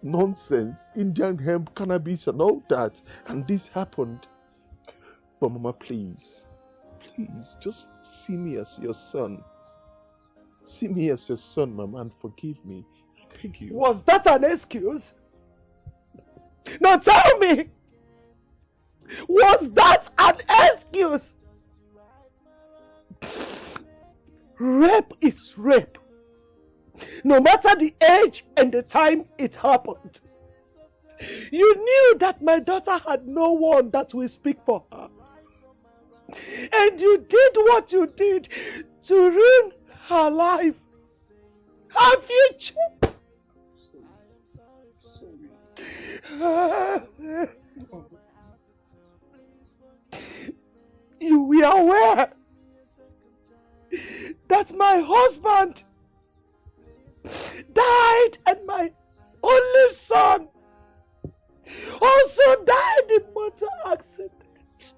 nonsense, Indian hemp, cannabis and all that. And this happened. But Mama, please, just see me as your son. See me as your son, Mama, and forgive me. I beg you. Was that an excuse? Now tell me! Was that an excuse? Rape is rape. No matter the age and the time it happened. You knew that my daughter had no one that will speak for her. And you did what you did to ruin her life, her future. You were aware that my husband died and my only son also died in motor accident.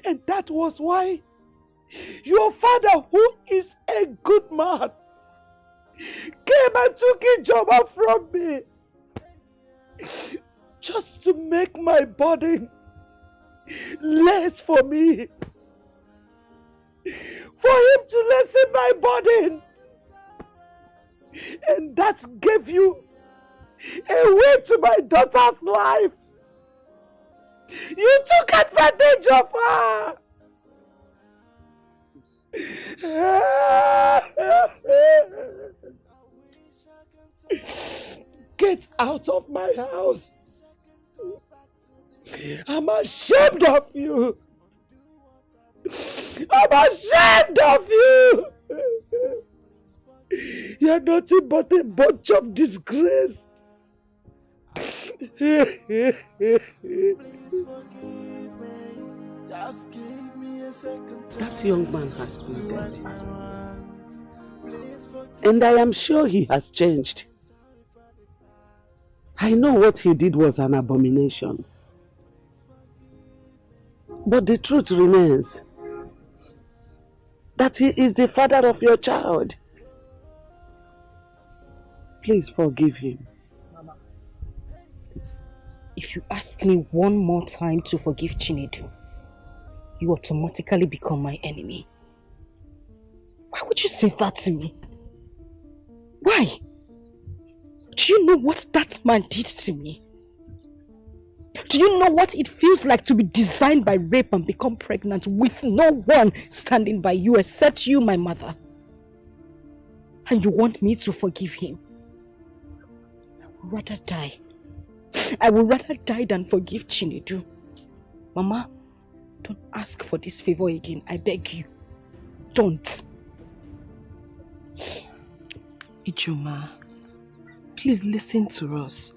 And that was why your father, who is a good man, came and took Ijoma from me just to make my burden less for me. For him to lessen my burden. And that gave you a way to my daughter's life. You took advantage of her. Get out of my house. I'm ashamed of you. I'm ashamed of you. You're nothing but a bunch of disgrace. That young man has been dead. And I am sure he has changed. I know what he did was an abomination. But the truth remains that he is the father of your child. Please forgive him. Mama, please. If you ask me one more time to forgive Chinedu, you automatically become my enemy. Why would you say that to me? Why? Do you know what that man did to me? Do you know what it feels like to be designed by rape and become pregnant with no one standing by you except you, my mother? And you want me to forgive him? I would rather die. I would rather die than forgive Chinedu. Mama, don't ask for this favor again. I beg you. Don't. Ijoma, please listen to us.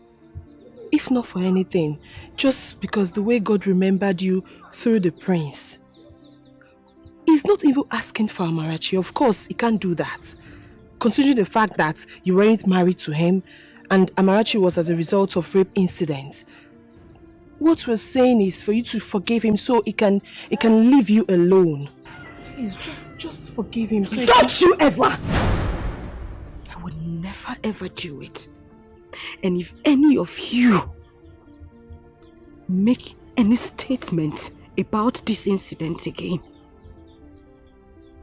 If not for anything, just because the way God remembered you through the prince. He's not even asking for Amarachi. Of course, he can't do that. Considering the fact that you weren't married to him and Amarachi was as a result of rape incidents. What we're saying is for you to forgive him so he can leave you alone. Please, just forgive him. So Don't you ever! I would never ever do it. And if any of you make any statement about this incident again,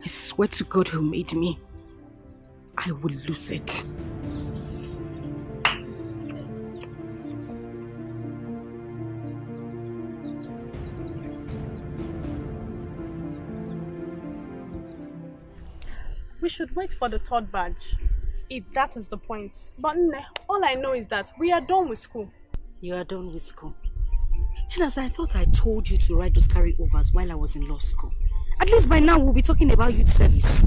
I swear to God who made me, I will lose it. We should wait for the third badge, if that is the point. But all I know is that we are done with school. You are done with school. Chinasa, I thought I told you to write those carryovers while I was in law school. At least by now we'll be talking about youth service.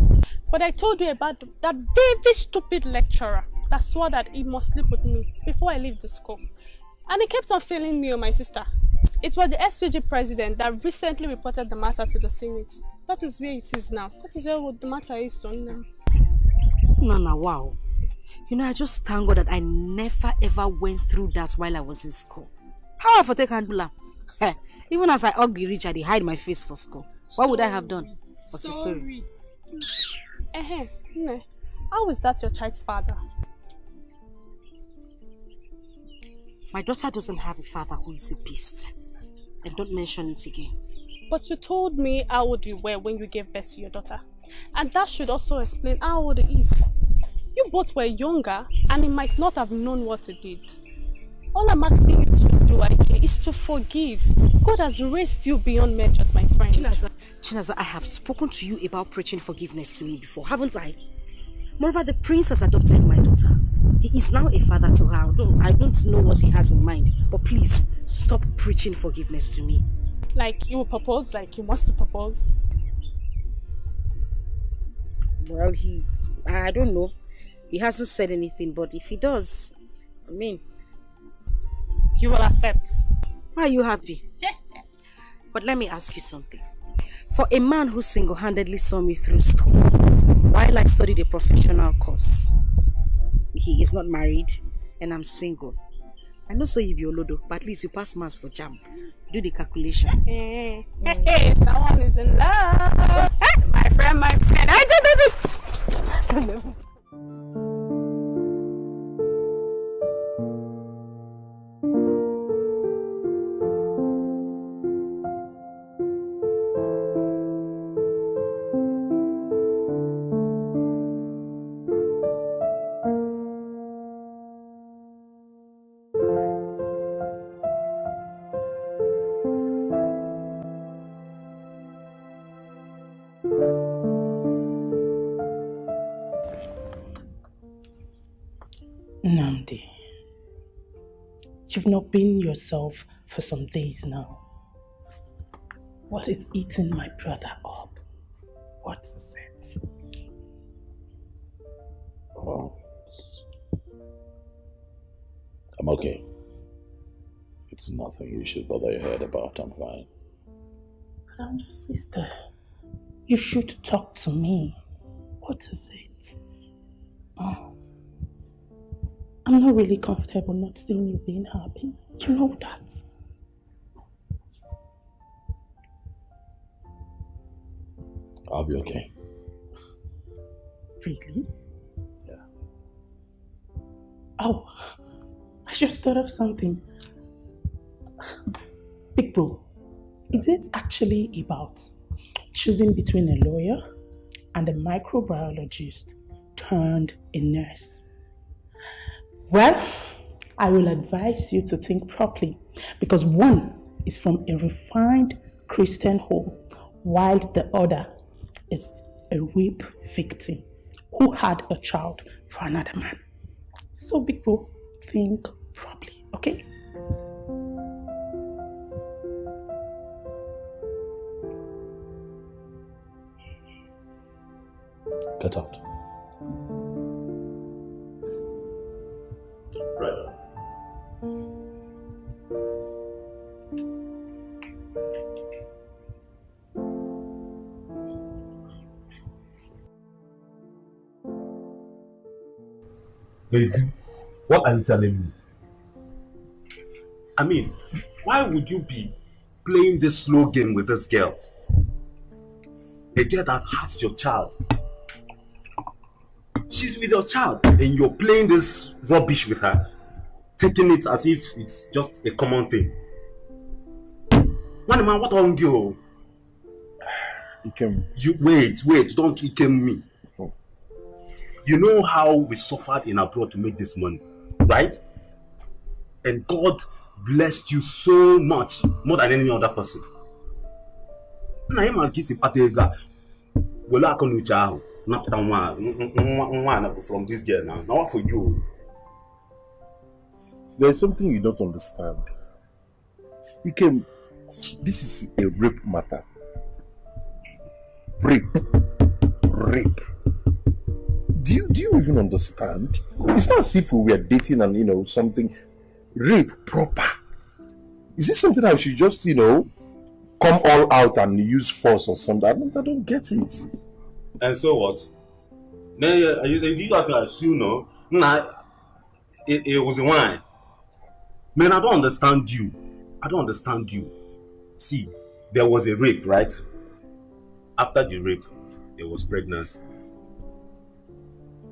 But I told you about that very stupid lecturer that swore that he must sleep with me before I leave the school. And he kept on failing me or my sister. It was the SUG president that recently reported the matter to the Senate. That is where it is now. That is where the matter is now. Nana, wow. You know, I just thank God that I never ever went through that while I was in school. How I for take handle? Even as I ugly rich, I hide my face for school. What would I have done? What's the story? How is that your child's father? My daughter doesn't have a father who is a beast. And don't mention it again. But you told me how old you were when you gave birth to your daughter. And that should also explain how old he is. You both were younger and he might not have known what he did. All I'm asking you to do, Ike, is to forgive. God has raised you beyond measures, my friend. Chinaza, I have spoken to you about preaching forgiveness to me before, haven't I? Moreover, the prince has adopted my daughter. He is now a father to her. I don't know what he has in mind, but please, stop preaching forgiveness to me. Like he will propose, like he wants to propose? Well, I don't know. He hasn't said anything, but if he does, I mean... You will accept. Are you happy? But let me ask you something. For a man who single-handedly saw me through school, while I studied a professional course, he is not married and I'm single. I know so you be Olodo, but at least you pass maths for JAMB. Do the calculation. Hey, someone is in love. Hey, my friend. Namdi, You've not been yourself for some days now. What is eating my brother up? What is it? Oh. I'm okay. It's nothing you should bother your head about. I'm fine. But I'm your sister. You should talk to me. What is it? Oh. I'm not really comfortable not seeing you being happy. You know that. I'll be okay. Really? Yeah. Oh, I just thought of something. Big bro, is it actually about choosing between a lawyer and a microbiologist turned a nurse? Well, I will advise you to think properly, because one is from a refined Christian home, while the other is a rape victim who had a child for another man. So big bro, think properly, okay? Get out. Right. Baby, what are you telling me? I mean, why would you be playing this slow game with this girl? A girl that has your child. She's with your child and you're playing this rubbish with her, taking it as if it's just a common thing. One man, what on you? You wait, don't Ikem me. You know how we suffered in abroad to make this money, right? And God blessed you so much, more than any other person. Na him and kiss patega. Well, I can you not one from this girl now. Now what for you? There's something you don't understand. This is a rape matter. Rape. Do you even understand? It's not as if we were dating and something. Rape proper. Is this something I should just come all out and use force or something? I don't get it. And so what? Then you assume no? Nah, it was a wine. Man, I don't understand you. See, there was a rape, right? After the rape, there was pregnancy.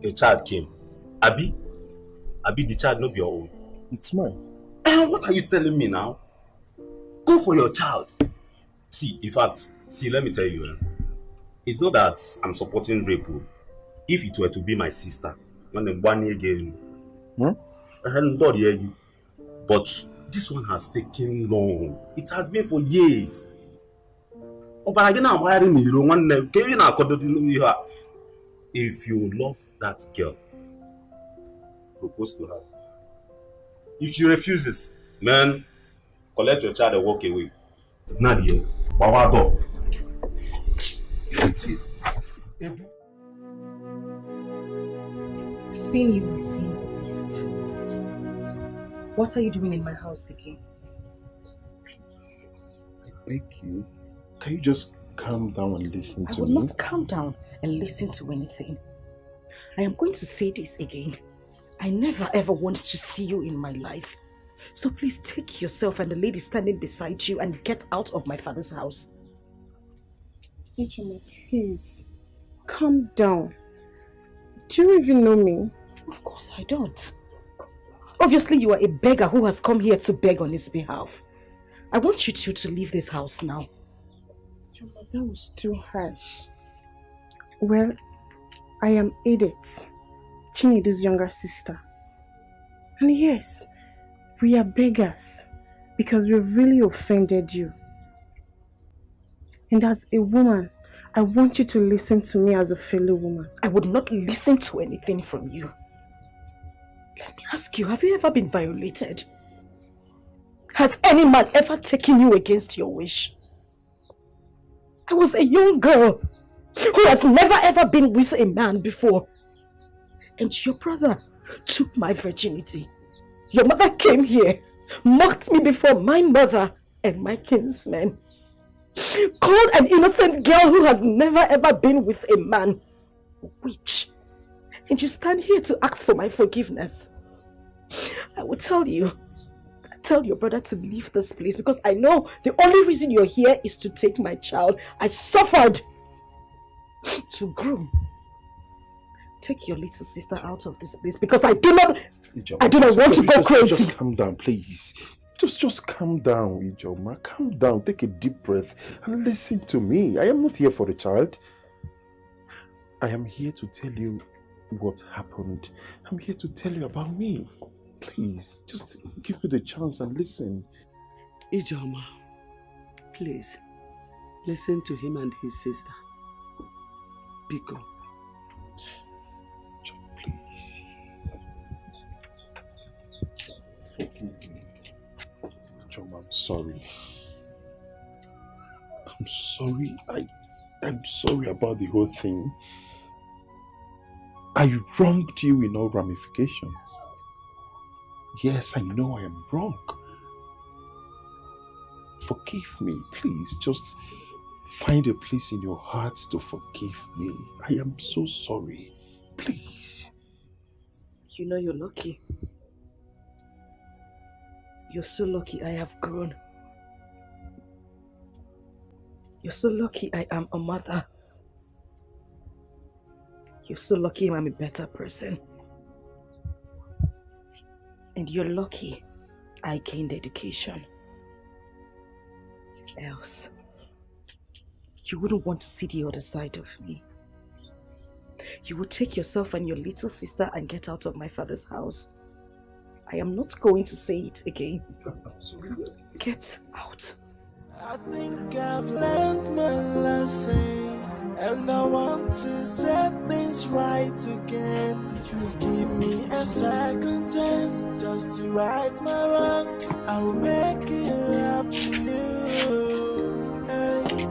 A child came. Abi, the child not be your own. It's mine. And what are you telling me now? Go for your child. See, in fact, let me tell you. It's not that I'm supporting rape. If it were to be my sister, when the 1 year again, I hadn't done you. But this one has taken long. It has been for years. Oh, but again, I'm wiring me. If you love that girl, propose to her. If she refuses, man, collect your child and walk away. Nadia, Bawado. Seeing you is seeing the beast. What are you doing in my house again? I beg you, can you just calm down and listen to me? I will not calm down and listen to anything. I am going to say this again. I never ever wanted to see you in my life. So please take yourself and the lady standing beside you and get out of my father's house. Ichima, please, calm down. Do you even know me? Of course I don't. Obviously you are a beggar who has come here to beg on his behalf. I want you two to leave this house now. Ichima, that was too harsh. Well, I am Edith, Chinedu's younger sister. And yes, we are beggars because we really offended you. And as a woman, I want you to listen to me as a fellow woman. I would not listen to anything from you. Let me ask you, have you ever been violated? Has any man ever taken you against your wish? I was a young girl who has never ever been with a man before. And your brother took my virginity. Your mother came here, mocked me before my mother and my kinsmen. Called an innocent girl who has never ever been with a man a witch. And you stand here to ask for my forgiveness. I will tell you, tell your brother to leave this place because I know the only reason you're here is to take my child. I suffered to groom. Take your little sister out of this place because I do not want to go crazy. Just calm down, please. Just calm down, Ijoma. Calm down. Take a deep breath and listen to me. I am not here for the child. I am here to tell you what happened. I'm here to tell you about me. Please, just give me the chance and listen. Ijoma, please, listen to him and his sister. Biko. Please. Forgive me. John, I'm sorry. I'm sorry. I'm sorry about the whole thing. I wronged you in all ramifications. Yes, I know I am wrong. Forgive me, please. Just find a place in your heart to forgive me. I am so sorry. Please. You know you're lucky. You're so lucky I have grown. You're so lucky I am a mother. You're so lucky I'm a better person. And you're lucky I gained education. Else, you wouldn't want to see the other side of me. You would take yourself and your little sister and get out of my father's house. I am not going to say it again. Get out. I think I've learned my lessons, and I want to set things right again. Give me a second chance just to right my wrongs. I will make it up to you. Hey,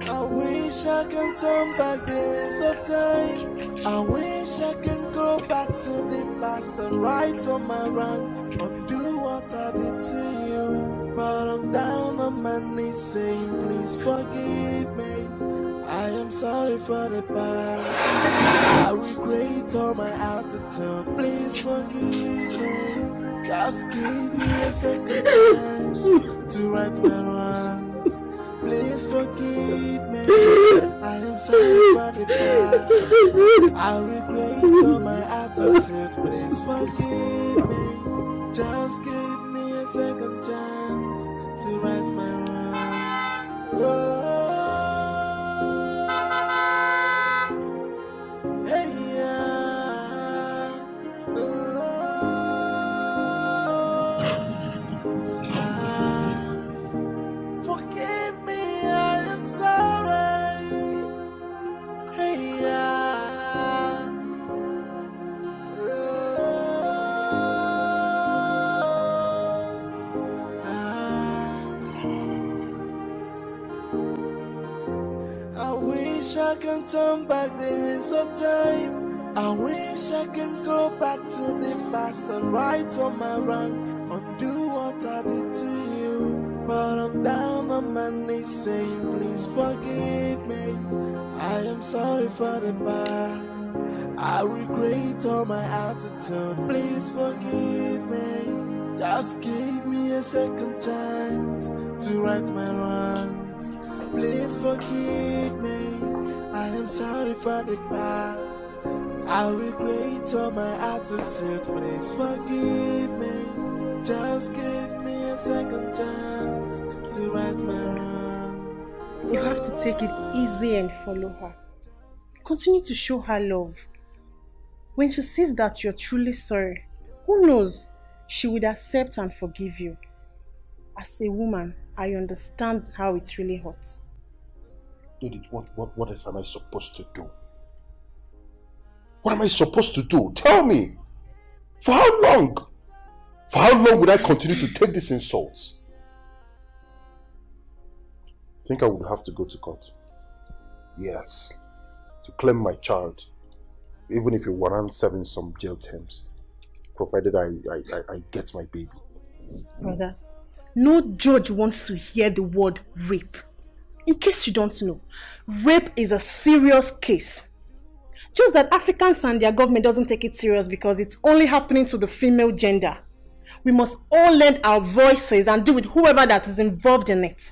I wish I can turn back days of time. I wish I can go back to the past and right on my wrong, undo what I did to you. But I'm down on my knees saying, please forgive me. I am sorry for the past. I regret all my attitude. Please forgive me. Just give me a second chance to right my wrongs. Please forgive me. I am sorry for the past. I regret all my attitude. Please forgive me. Just give me a second chance to right my wrongs. Oh, hey, yeah. Forgive me, I am sorry. Hey, yeah. I wish I can turn back the hands of time. I wish I can go back to the past and right on my wrong, undo what I did to you. But I'm down on my knees saying, please forgive me. I am sorry for the past. I regret all my attitude. Please forgive me. Just give me a second chance to right my wrongs. Please forgive me. I am sorry for the past. I regret all my attitude. Please forgive me. Just give me a second chance to right my wrongs. You have to take it easy and follow her. Continue to show her love. When she sees that you're truly sorry, who knows, she would accept and forgive you. As a woman, I understand how it really hurts. Edith, what else am I supposed to do? What am I supposed to do? Tell me. For how long? For how long would I continue to take these insults? I think I would have to go to court. Yes, to claim my child, even if it warrants serving some jail terms, provided I get my baby. Brother, no judge wants to hear the word rape. In case you don't know, rape is a serious case. Just that Africans and their government doesn't take it serious because it's only happening to the female gender. We must all lend our voices and deal with whoever that is involved in it.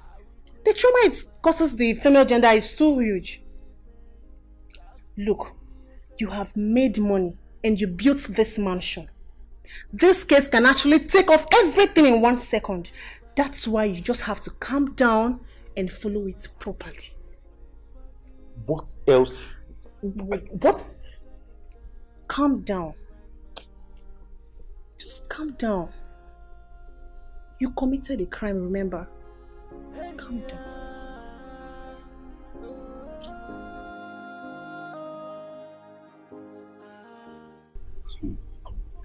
The trauma it causes the female gender is too huge. Look, you have made money and you built this mansion. This case can actually take off everything in 1 second. That's why you just have to calm down and follow it properly. What else? What? Calm down. Just calm down. You committed a crime, remember? Calm down.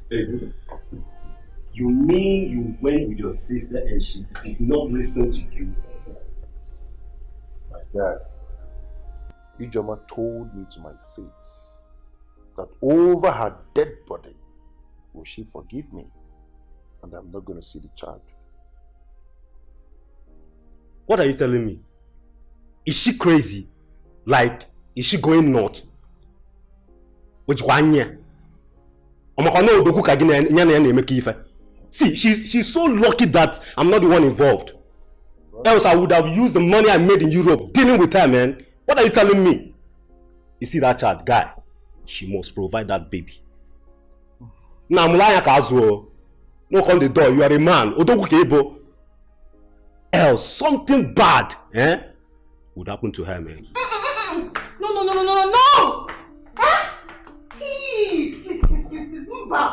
Hey, you mean you went with your sister and she did not listen to you? My dad, Ijoma told me to my face that over her dead body will she forgive me, and I'm not going to see the child. What are you telling me? Is she crazy? Like, is she going nuts? Which one year? See, she's so lucky that I'm not the one involved. Else I would have used the money I made in Europe dealing with her, man. What are you telling me? You see that child, guy? She must provide that baby. Now, no come the door, you are a man. Else, something bad would happen to her, man. No! Please, move back.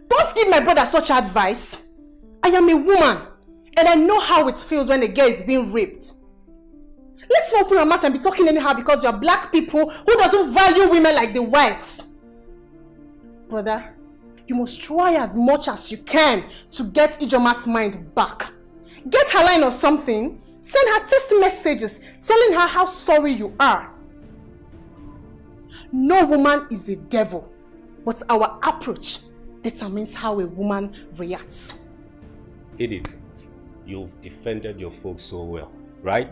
Don't give my brother such advice. I am a woman, and I know how it feels when a girl is being raped. Let's not open our mouth and be talking anyhow because we are black people who doesn't value women like the whites. Brother, you must try as much as you can to get Ijoma's mind back. Get her line or something. Send her text messages telling her how sorry you are. No woman is a devil, but our approach determines how a woman reacts. Edith, you've defended your folks so well, right?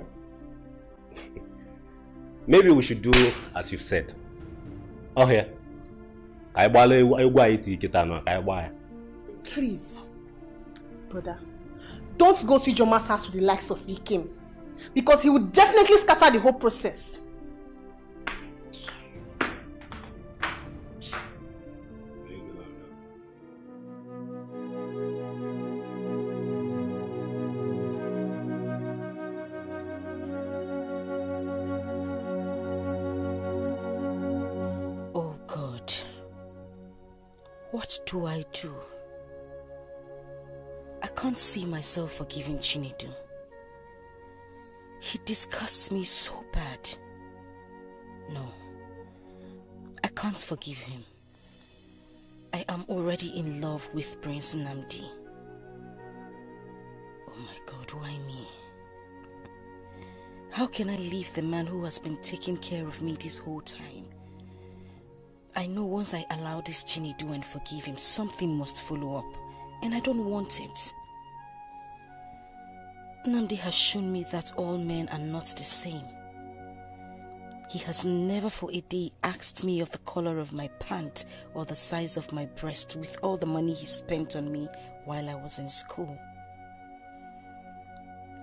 Maybe we should do as you said. Oh, here. Please, brother, don't go to Ijoma's house with the likes of Ikim, because he would definitely scatter the whole process. What do I do? I can't see myself forgiving Chinedu. He disgusts me so bad. No, I can't forgive him. I am already in love with Prince Nnamdi. Oh my God, why me? How can I leave the man who has been taking care of me this whole time? I know once I allow this Chinedu and forgive him, something must follow up, and I don't want it. Nnamdi has shown me that all men are not the same. He has never for a day asked me of the color of my pant or the size of my breast with all the money he spent on me while I was in school.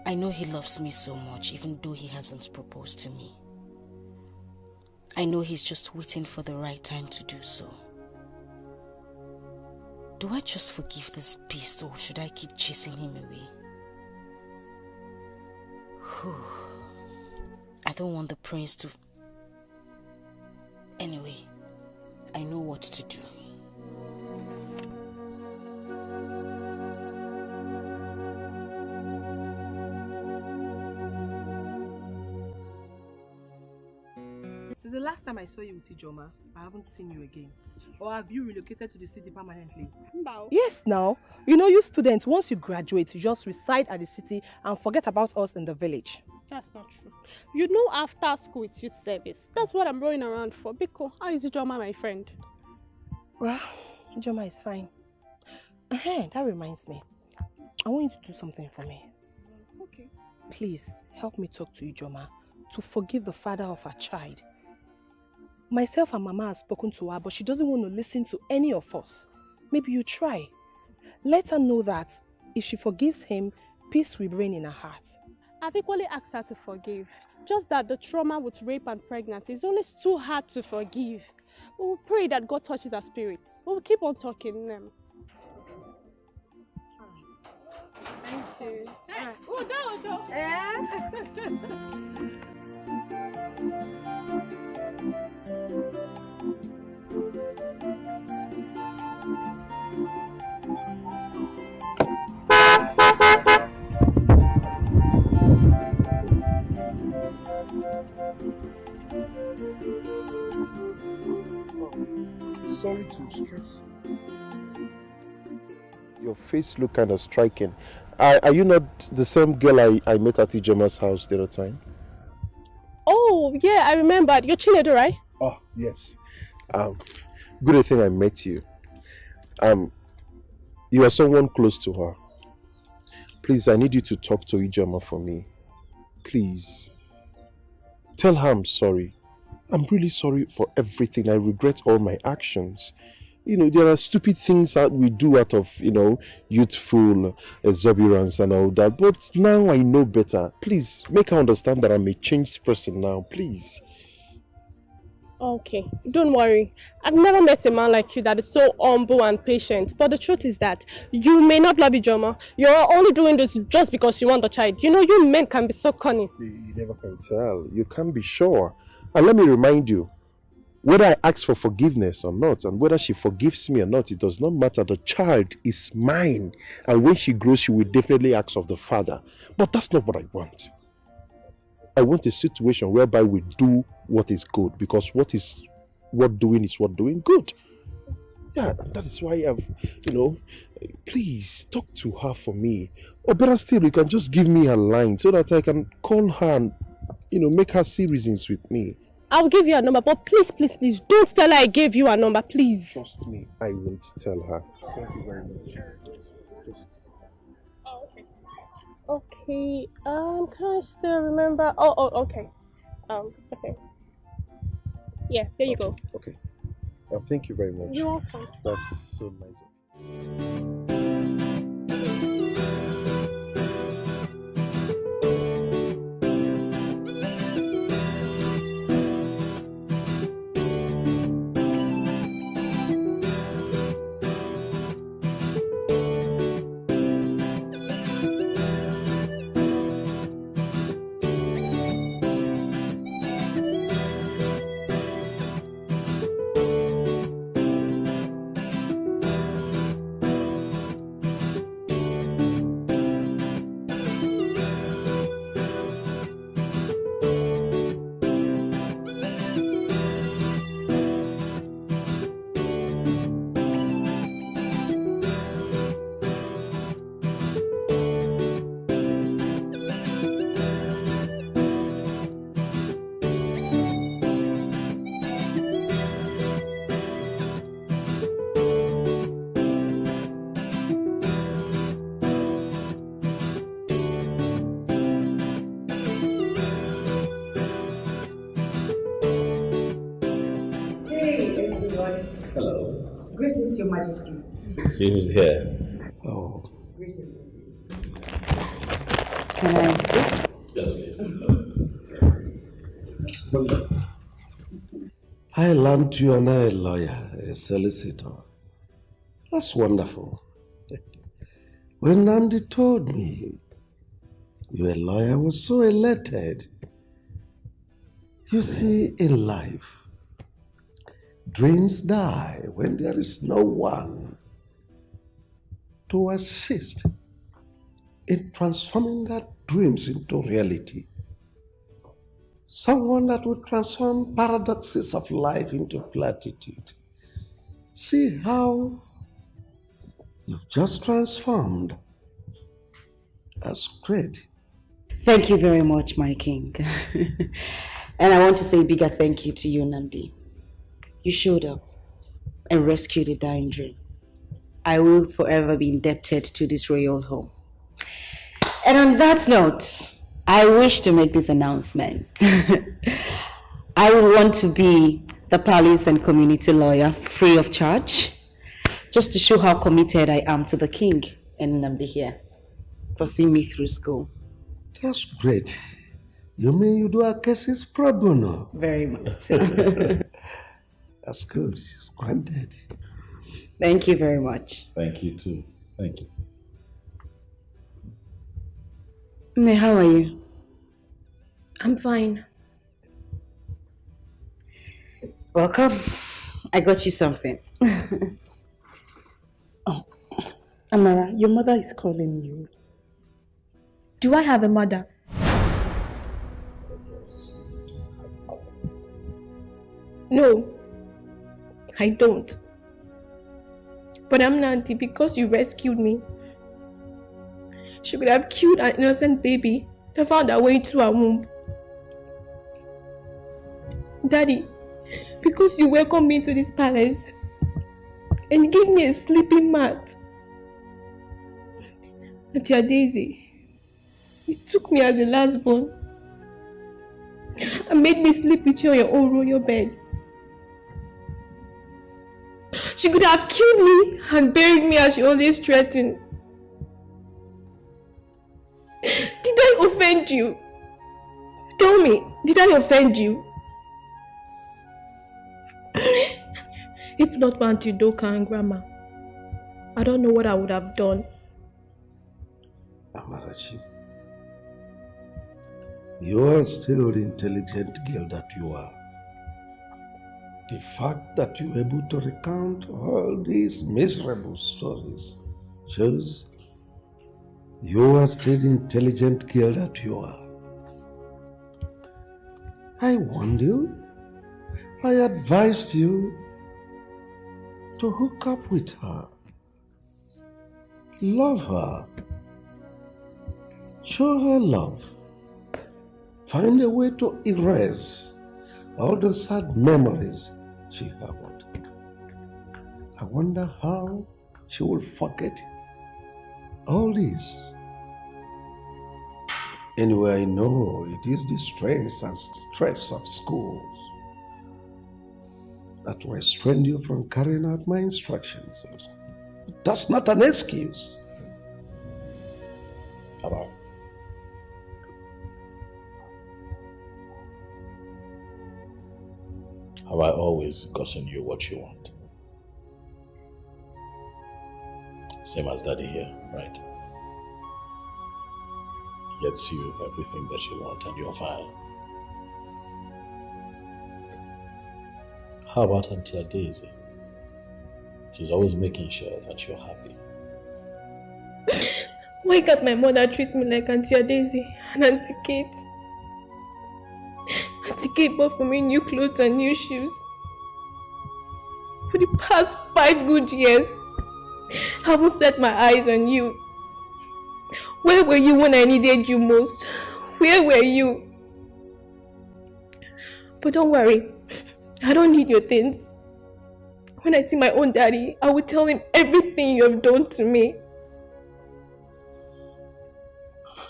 I know he loves me so much, even though he hasn't proposed to me. I know he's just waiting for the right time to do so. Do I just forgive this beast, or should I keep chasing him away? I don't want the prince to... Anyway, I know what to do. Since the last time I saw you with Ijoma, I haven't seen you again. Or have you relocated to the city permanently? Yes, now. You know, you students, once you graduate, you just reside at the city and forget about us in the village. That's not true. You know, after school it's youth service. That's what I'm rolling around for. Biko, how is Ijoma, my friend? Well, Ijoma is fine. That reminds me. I want you to do something for me. Okay. Please, help me talk to Ijoma to forgive the father of her child. Myself and Mama have spoken to her, but she doesn't want to listen to any of us. Maybe you try. Let her know that if she forgives him, peace will reign in her heart. I've equally asked her to forgive. Just that the trauma with rape and pregnancy is always too hard to forgive. We will pray that God touches her spirits. We will keep on talking them. Thank you. Udo. Sorry to stress. Your face look kind of striking. Are you not the same girl I met at Ijoma's house the other time? Oh, yeah, I remembered. You're Chinedu, right? Oh, yes. Good thing I met you. You are someone close to her. Please, I need you to talk to Ijoma for me. Please. Tell her I'm sorry. I'm really sorry for everything. I regret all my actions. You know, there are stupid things that we do out of, youthful exuberance and all that. But now I know better. Please, make her understand that I'm a changed person now. Please. Okay, don't worry. I've never met a man like you that is so humble and patient. But the truth is that you may not love Ijoma. You're only doing this just because you want the child. You know, you men can be so cunning. You never can tell. You can't be sure. And let me remind you, whether I ask for forgiveness or not, and whether she forgives me or not, it does not matter. The child is mine. And when she grows, she will definitely ask of the father. But that's not what I want. I want a situation whereby we do what is good, because what doing is what doing good. Yeah, that is why please talk to her for me. Or better still, you can just give me her line so that I can call her and, make her see reasons with me. I'll give you a number, but please, don't tell her I gave you a number, please. Trust me, I won't tell her. Thank you very much. Okay, can I still remember? Okay. Okay. Yeah, there you go. Okay. Thank you very much. You're welcome. That's so nice of you. Greetings, Your Majesty. See who's here. Oh. Greetings, please. Can I sit? Yes, please. I learned you are now a lawyer, a solicitor. That's wonderful. When Nandi told me you're a lawyer, I was so elated. You see, in life, dreams die when there is no one to assist in transforming that dreams into reality. Someone that would transform paradoxes of life into platitude. See how you've just transformed. That's great. Thank you very much, my king. And I want to say a bigger thank you to you, Nandi. You showed up and rescued a dying dream. I will forever be indebted to this royal home. And on that note, I wish to make this announcement. I will want to be the palace and community lawyer free of charge, just to show how committed I am to the king and Nandi here for seeing me through school. That's great. You mean you do our cases pro bono? Very much. That's good. It's granted. Thank you very much. Thank you too. Thank you. May, how are you? I'm fine. Welcome. I got you something. Oh, Amara, your mother is calling you. Do I have a mother? No, I don't. But I'm Nanti because you rescued me. She could have killed an innocent baby that found her way to her womb. Daddy, because you welcomed me to this palace and gave me a sleeping mat. Auntie Daisy, you took me as a last born and made me sleep with you on your own royal bed. She could have killed me and buried me as she always threatened. Did I offend you? Tell me, did I offend you? If not for Auntie Doka and Grandma, I don't know what I would have done. Amarachi, you are still the intelligent girl that you are. The fact that you are able to recount all these miserable stories shows you are still the intelligent girl that you are. I warned you. I advised you to hook up with her. Love her. Show her love. Find a way to erase all the sad memories she harbored. I wonder how she will forget all this. Anyway, I know it is the strains and stress of schools that restrain you from carrying out my instructions. That's not an excuse. Hello. Have I always gotten you what you want? Same as Daddy here, right? Gets you everything that you want and you're fine. How about Auntie Daisy? She's always making sure that you're happy. Why can't my mother treat me like Auntie Daisy and Auntie Kate? Auntie Kate bought for me new clothes and new shoes. For the past 5 good years, I haven't set my eyes on you. Where were you when I needed you most? Where were you? But don't worry, I don't need your things. When I see my own daddy, I will tell him everything you have done to me.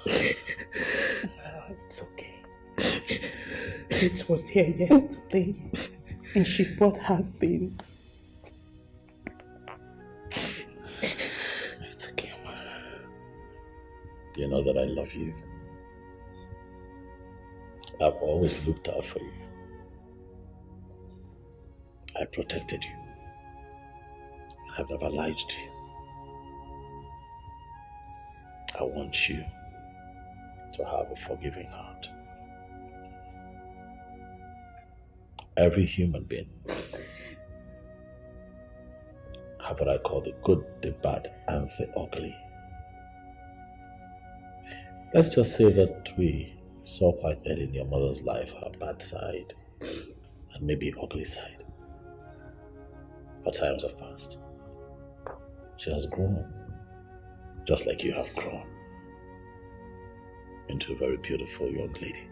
It's okay. Kate was here yesterday and she brought her things. It's okay, Amara. You know that I love you. I've always looked out for you. I protected you. I've never lied to you. I want you to have a forgiving heart. Every human being have what I call the good, the bad, and the ugly. Let's just say that we saw quite early in your mother's life her bad side and maybe ugly side. But times have passed. She has grown, just like you have grown. into a very beautiful young lady.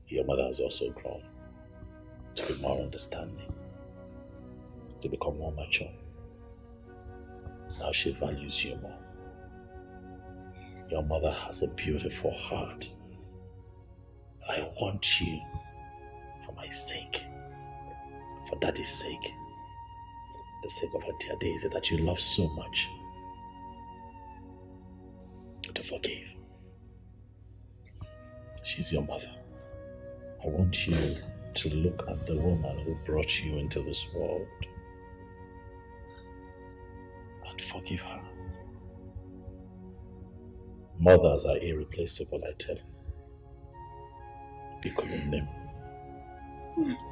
Your mother has also grown to be more understanding, to become more mature. Now she values you more. Your mother has a beautiful heart. I want you, for my sake, for Daddy's sake, the sake of her dear Daisy that you love so much, to forgive. She's your mother. I want you to look at the woman who brought you into this world and forgive her. Mothers are irreplaceable, I tell you. Name.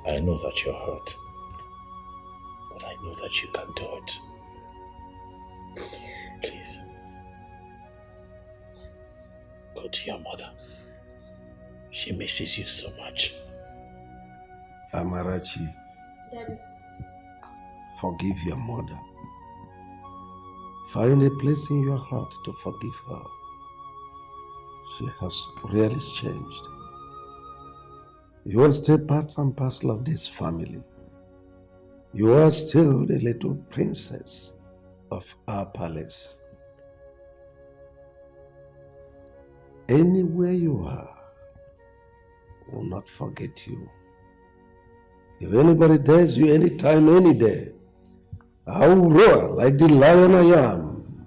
I know that you're hurt, but I know that you can do it. Please, go to your mother. She misses you so much. Amarachi, Daddy. Forgive your mother. Find a place in your heart to forgive her. She has really changed. You are still part and parcel of this family. You are still the little princess of our palace. Anywhere you are, I will not forget you. If anybody dares you anytime, any day, I will roar like the lion I am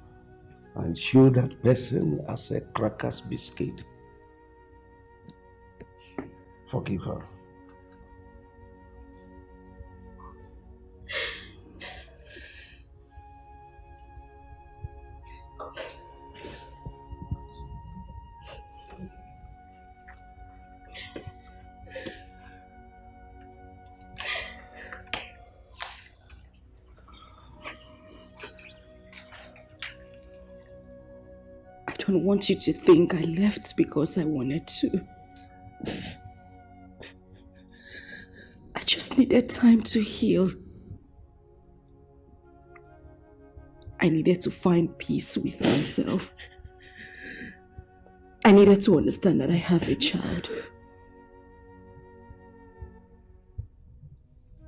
and chew that person as a crackers biscuit. Forgive her. I don't want you to think I left because I wanted to. I just needed time to heal. I needed to find peace with myself. I needed to understand that I have a child.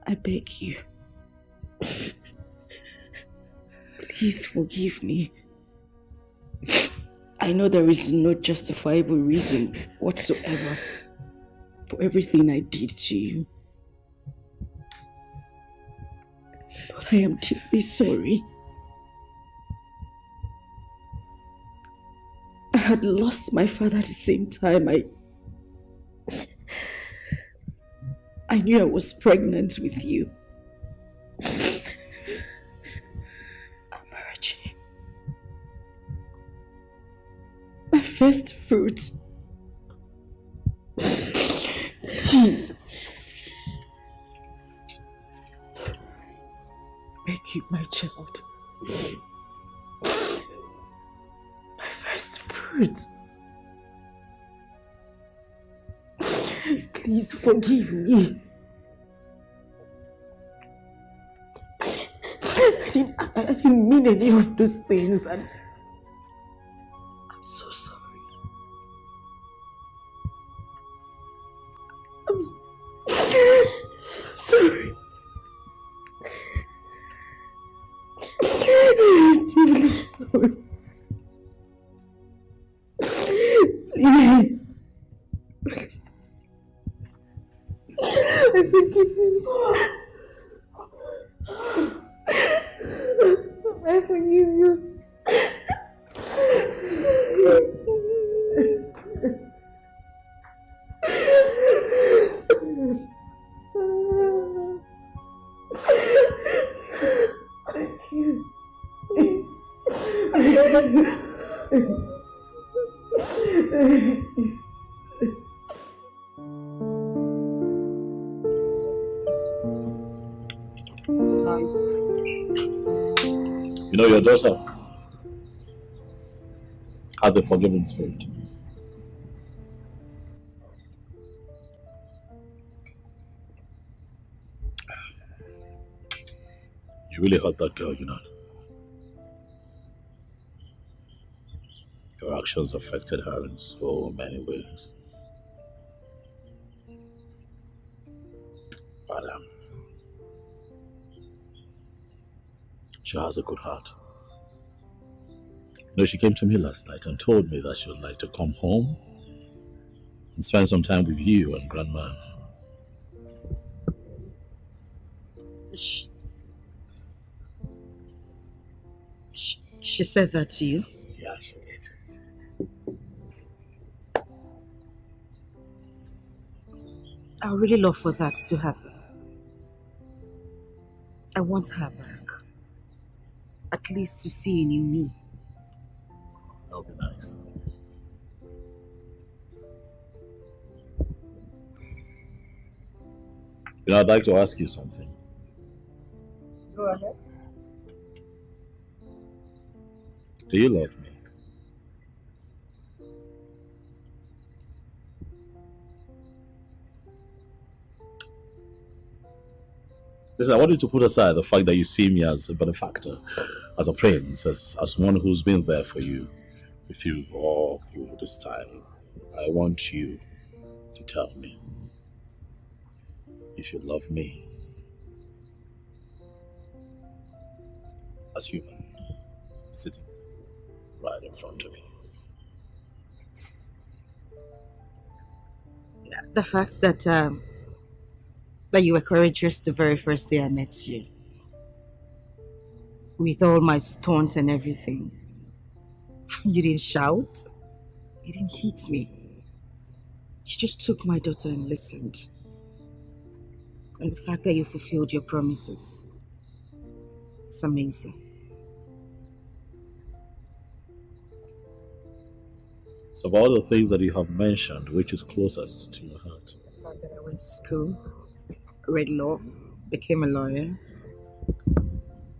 I beg you. Please forgive me. I know there is no justifiable reason whatsoever for everything I did to you. But I am deeply sorry. I had lost my father at the same time. I knew I was pregnant with you. Amarachi. My first fruit. Please. Beg you, my child. My first fruit. Please forgive me. I didn't mean any of those things, and I'm so sorry. I'm sorry. I'm sorry. Please. I forgive you. I forgive you. Thank you. You know, your daughter has a forgiving spirit. You really hurt that girl, you know. Your actions affected her in so many ways. But she has a good heart. You know, she came to me last night and told me that she would like to come home and spend some time with you and Grandma. She said that to you? Yeah, she did. I would really love for that to happen. I want her back. At least to see a new me. That would be nice. You know, I'd like to ask you something. Go ahead. Do you love me? Listen, I want you to put aside the fact that you see me as a benefactor, as a prince, as one who's been there for you, with you all through this time. I want you to tell me if you love me as human, sitting right in front of you. The fact that you were courageous the very first day I met you. With all my taunts and everything. You didn't shout. You didn't hit me. You just took my daughter and listened. And the fact that you fulfilled your promises. It's amazing. So of all the things that you have mentioned, which is closest to your heart? The fact that I went to school, read law, became a lawyer.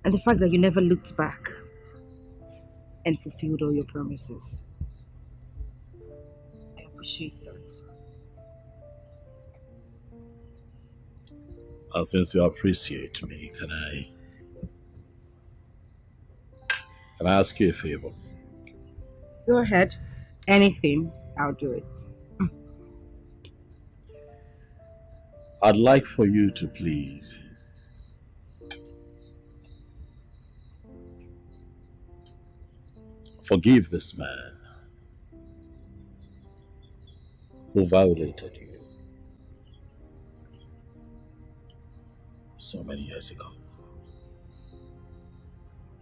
And the fact that you never looked back and fulfilled all your promises. I appreciate that. And since you appreciate me, can I ask you a favor? Go ahead. Anything, I'll do it. I'd like for you to please forgive this man who violated you so many years ago.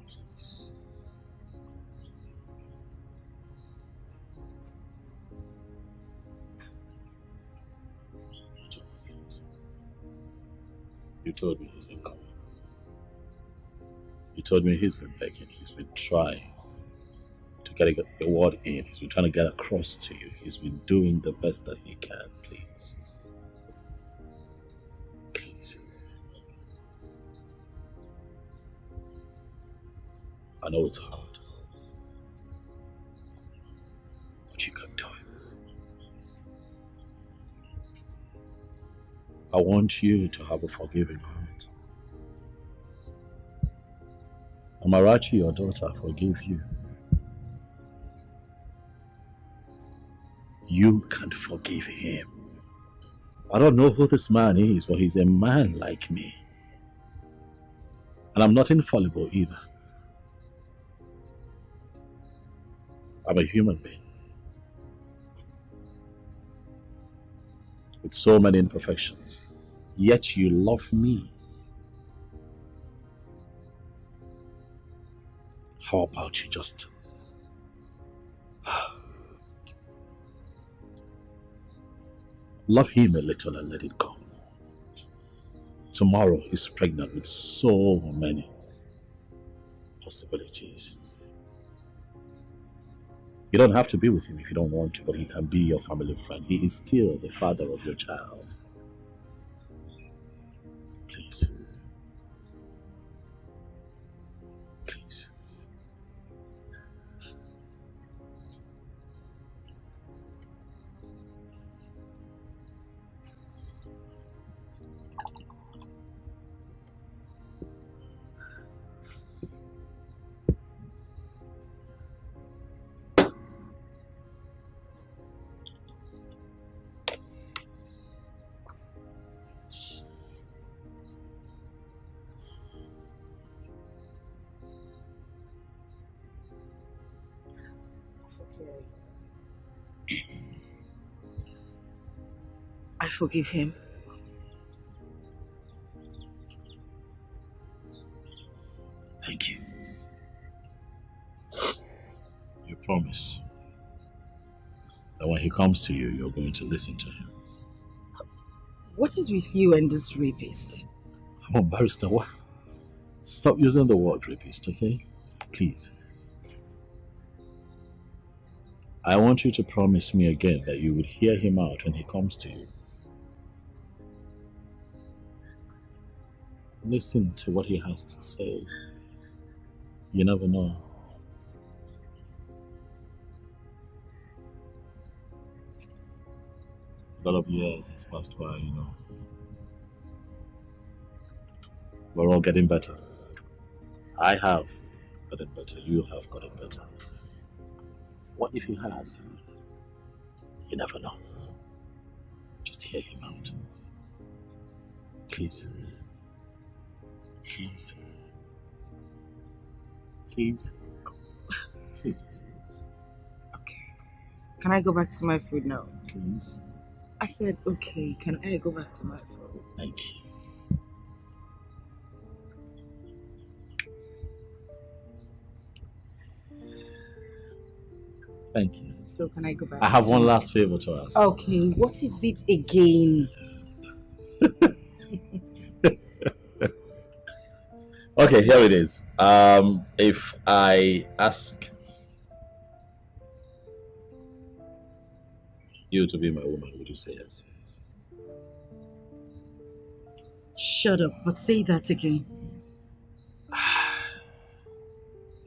Please. You told me he's been coming. You told me he's been begging, he's been trying to get a word in, he's been trying to get across to you, he's been doing the best that he can, please. Please. I know it's hard, but you can do it. I want you to have a forgiving heart. Amarachi, your daughter, forgive you. You can't forgive him. I don't know who this man is, but he's a man like me. And I'm not infallible either. I'm a human being. With so many imperfections. Yet you love me. How about you just love him a little and let it go. Tomorrow he's pregnant with so many possibilities. You don't have to be with him if you don't want to, but he can be your family friend. He is still the father of your child. Please. Please. forgive him. Thank you. You promise that when he comes to you, you're going to listen to him. What is with you and this rapist? Come on, barrister, what? Stop using the word rapist, okay? Please. I want you to promise me again that you would hear him out when he comes to you. Listen to what he has to say. You never know. A lot of years has passed by, you know. We're all getting better. I have gotten better. You have gotten better. What if he has? You never know. Just hear him out. Please. Please. Please. Please. Okay. Can I go back to my food now? Please. I said, okay. Can I go back to my food? Thank you. Thank you. So can I go back? I have one last favor to ask. Okay, what is it again? Okay, here it is. If I ask you to be my woman, would you say yes? Shut up, but say that again.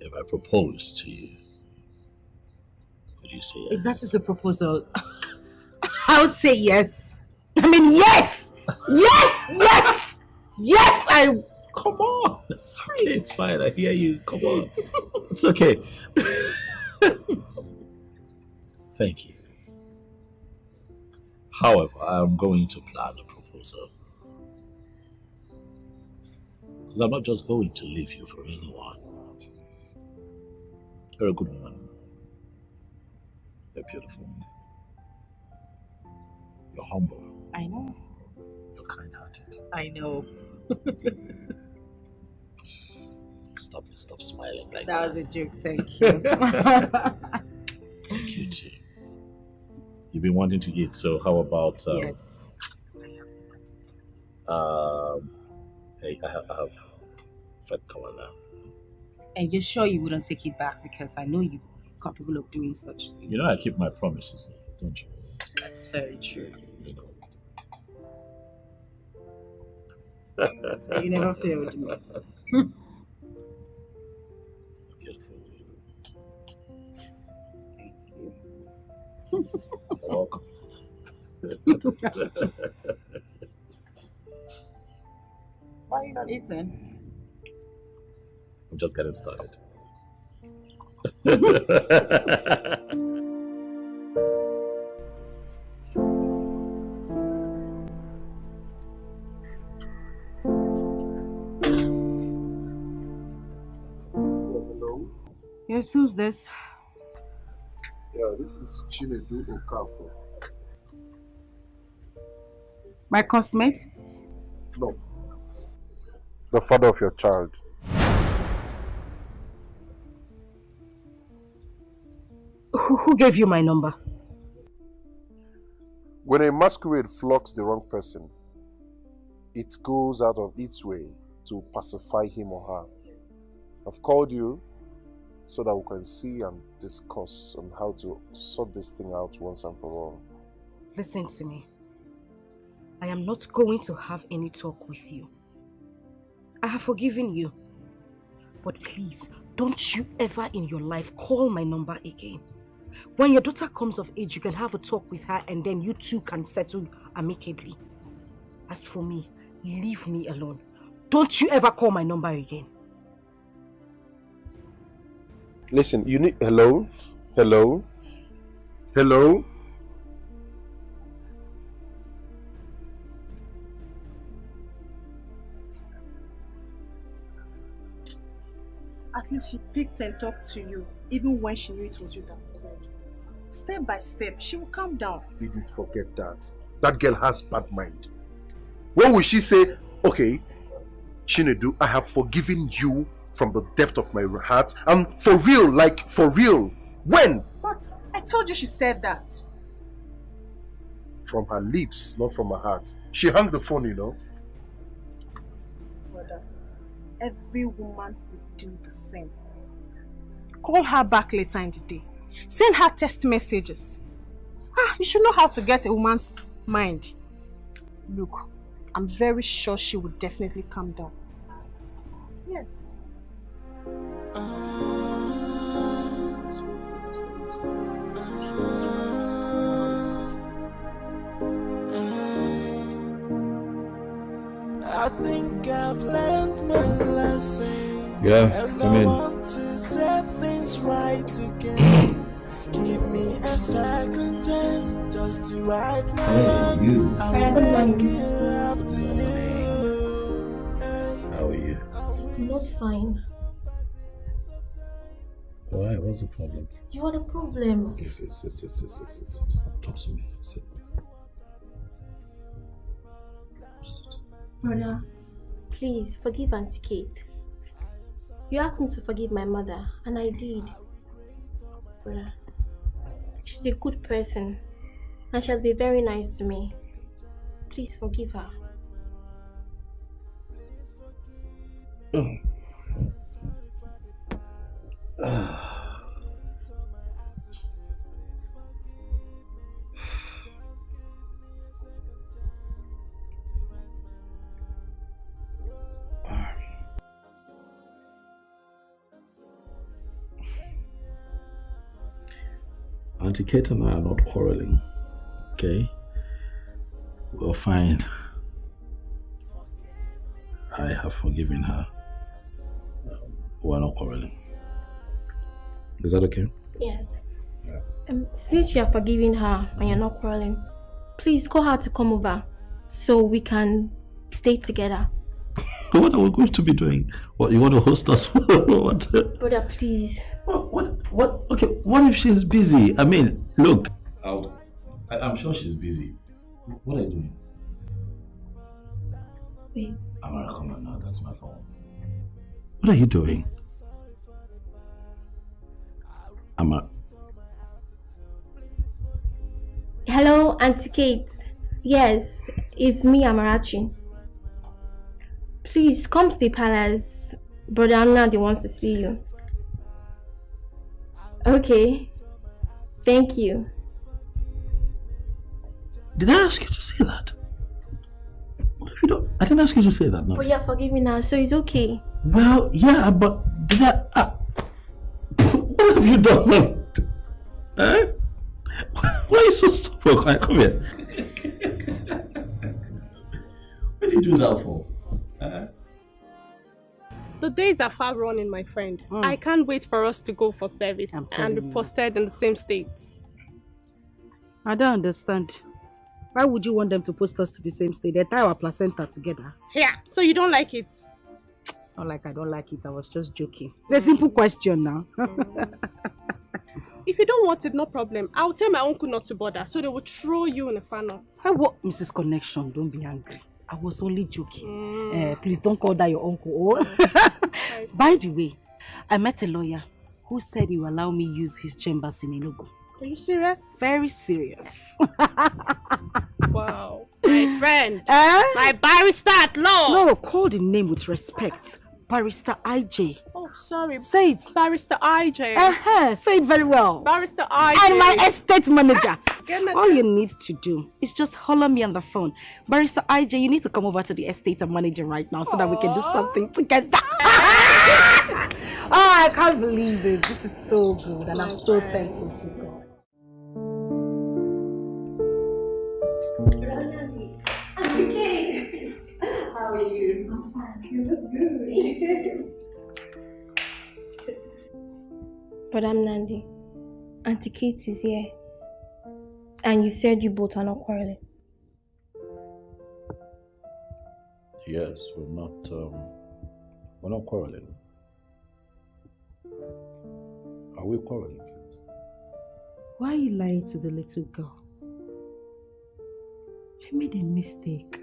If I propose to you, would you say yes? If that is a proposal, I'll say yes. I mean, yes! Yes! Yes! Yes! Come on! Sorry, it's fine. I hear you. Come on. It's okay. Thank you. However, I'm going to plan a proposal. Because I'm not just going to leave you for anyone. You're a good woman. You're beautiful. You're humble. I know. You're kind-hearted. I know. Stop smiling like that. That was a joke, thank you. Thank you too. You've been wanting to eat, so how about yes. Hey, I have fed color now. And you're sure you wouldn't take it back, because I know you're capable of doing such things. You know I keep my promises, don't you? That's very true. You know. You never failed me. Beautiful. Thank you. You're welcome. Why are you not eating? I'm just getting started. Yes, who's this? Yeah, this is Chinedu Okafor. My cosmate? No. The father of your child. Who gave you my number? When a masquerade flocks the wrong person, it goes out of its way to pacify him or her. I've called you so that we can see and discuss on how to sort this thing out once and for all. Listen to me. I am not going to have any talk with you. I have forgiven you. But please, don't you ever in your life call my number again. When your daughter comes of age, you can have a talk with her and then you two can settle amicably. As for me, leave me alone. Don't you ever call my number again. Listen, you need... Hello? Hello? Hello? At least she picked and talked to you, even when she knew it was you that called. Step by step, she will calm down. Didn't forget that. that girl has bad mind. When will she say, okay, Chinedu, I have forgiven you from the depth of my heart, and for real, like for real? When? But I told you she said that. From her lips, not from her heart. She hung the phone, you know. Brother, every woman would do the same. Call her back later in the day. Send her text messages. You should know how to get a woman's mind. Look, I'm very sure she would definitely calm down. Yes. I think I've learned my lesson. Yeah, and come I in. want to set things right again. Give me a second chance just to right my wrongs. I'll make it up to you. How are you? Not fine. Why? What's the problem? You are the problem. Okay, sit. Talk to me. Sit. Brother, please forgive Auntie Kate. You asked me to forgive my mother, and I did. Brother, she's a good person, and she has been very nice to me. Please forgive her. Auntie Kate and I are not quarreling, okay? We're fine. I have forgiven her. We're not quarreling. Is that okay? Yes. Since you are forgiving her and you're not quarreling, please call her to come over so we can stay together. What are we going to be doing? What, you want to host us? What? Brother, please. What? Okay, what if she's busy? I mean, look. I'm sure she's busy. What are you doing? Wait. Amara, come on now. That's my phone. What are you doing? Amara. Hello, Auntie Kate. Yes, it's me, Amarachi. Please come to the palace. Brother Leonard wants to see you. Okay. Thank you. Did I ask you to say that? What if you don't? I didn't ask you to say that, no. But you're forgiving now, so it's okay. Well, yeah, but did I? What have you done? Eh? Why are you so stupid? Come here. What did you do that for? The days are far running, my friend. I can't wait for us to go for service and be posted in the same states. I don't understand. Why would you want them to post us to the same state? They tie our placenta together. Yeah, so you don't like it? It's not like I don't like it. I was just joking. It's a simple question now. If you don't want it, no problem. I'll tell my uncle not to bother, so they will throw you in a funnel. Mrs. Connection, don't be angry. I was only joking. Please don't call that your uncle. By the way, I met a lawyer who said he will allow me use his chambers in Enugu. Are you serious? Very serious. Wow. My friend. My barrister at law. No, call the name with respect. Barrister IJ. Oh, sorry. Say it. Barrister IJ. Say it very well. Barrister IJ. And my estate manager. All you need to do is just holler me on the phone. Barrister IJ, you need to come over to the estate and manager right now so that we can do something together. I can't believe it. This is so good and I'm so thankful to God. Okay. How are you? I'm fine. You look good. But I'm Nandi. Auntie Kate is here. And you said you both are not quarreling. Yes, we're not quarreling. Are we quarreling? Why are you lying to the little girl? I made a mistake.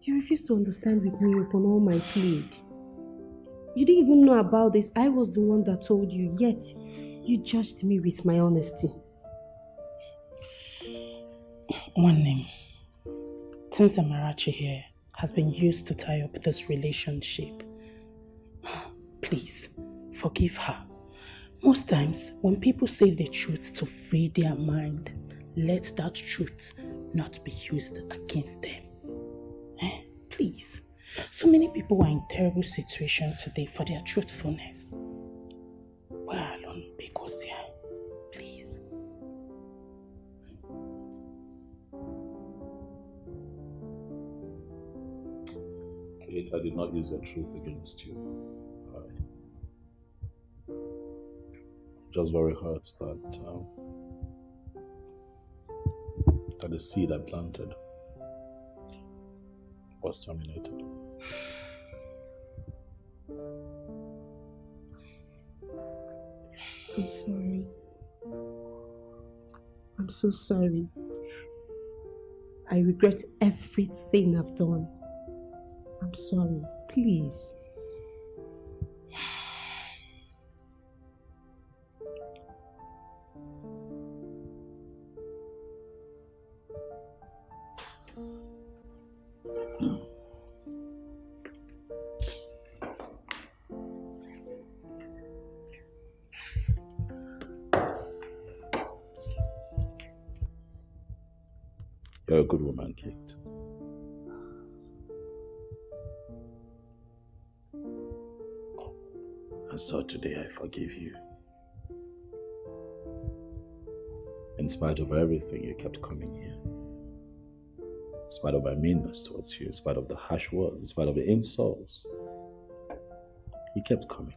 You refused to understand with me upon all my plead. You didn't even know about this. I was the one that told you, yet you judged me with my honesty. One name. Since Amarachi here has been used to tie up this relationship, please forgive her. Most times, when people say the truth to free their mind, let that truth not be used against them. Please. So many people are in terrible situations today for their truthfulness. We're alone because please. Kate, I did not use your truth against you. Just very hurt that the seed I planted was terminated. I'm sorry. I'm so sorry. I regret everything I've done. I'm sorry. Please. You're a good woman, Kate. And so today I forgive you. In spite of everything, you kept coming here. In spite of my meanness towards you, in spite of the harsh words, in spite of the insults, you kept coming.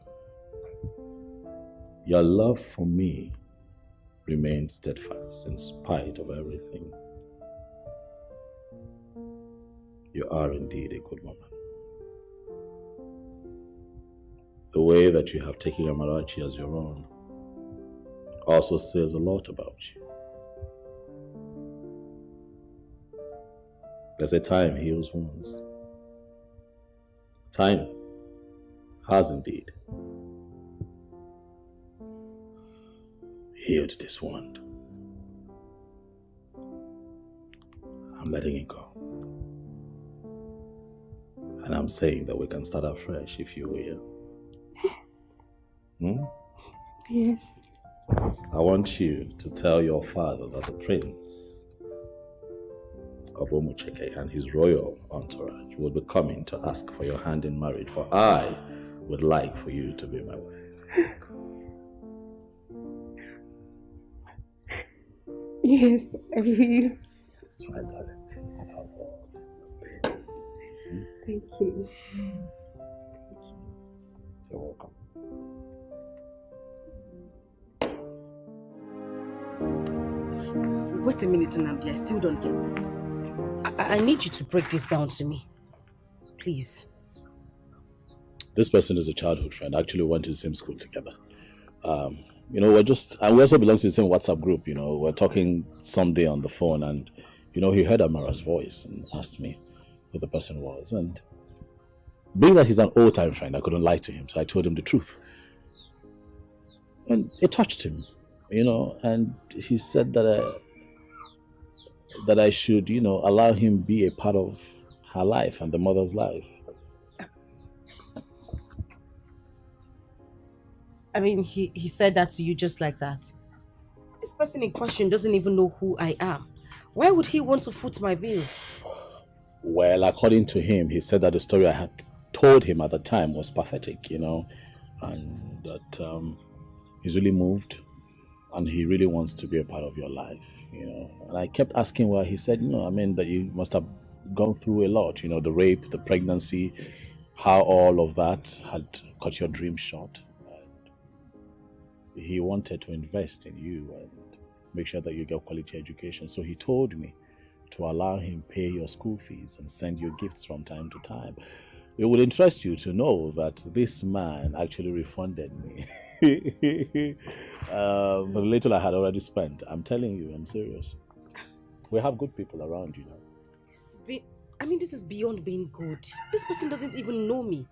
Your love for me remained steadfast in spite of everything. You are indeed a good woman. The way that you have taken Amarachi as your own also says a lot about you. There's a time heals wounds. Time has indeed healed this wound. I'm letting it go. And I'm saying that we can start afresh, if you will. Yes. I want you to tell your father that the prince of Omucheke and his royal entourage will be coming to ask for your hand in marriage, for I would like for you to be my wife. Yes, I will. That's right, darling. Thank you. You're welcome. Wait a minute, Nnamdi. I still don't get this. I need you to break this down to me. Please. This person is a childhood friend. Actually, we went to the same school together. And we also belong to the same WhatsApp group. We're talking someday on the phone, and he heard Amara's voice and asked me who the person was. And being that he's an old-time friend, I couldn't lie to him, so I told him the truth. And it touched him, and he said that I should, allow him be a part of her life and the mother's life. I mean, he said that to you just like that. This person in question doesn't even know who I am. Why would he want to foot my bills? Well, according to him, he said that the story I had told him at the time was pathetic, and that he's really moved and he really wants to be a part of your life, And I kept asking why. He said, that you must have gone through a lot, the rape, the pregnancy, how all of that had cut your dream short. And he wanted to invest in you and make sure that you get quality education. So he told me to allow him pay your school fees and send you gifts from time to time. It would interest you to know that this man actually refunded me. The little I had already spent. I'm telling you, I'm serious. We have good people around, this is beyond being good. This person doesn't even know me.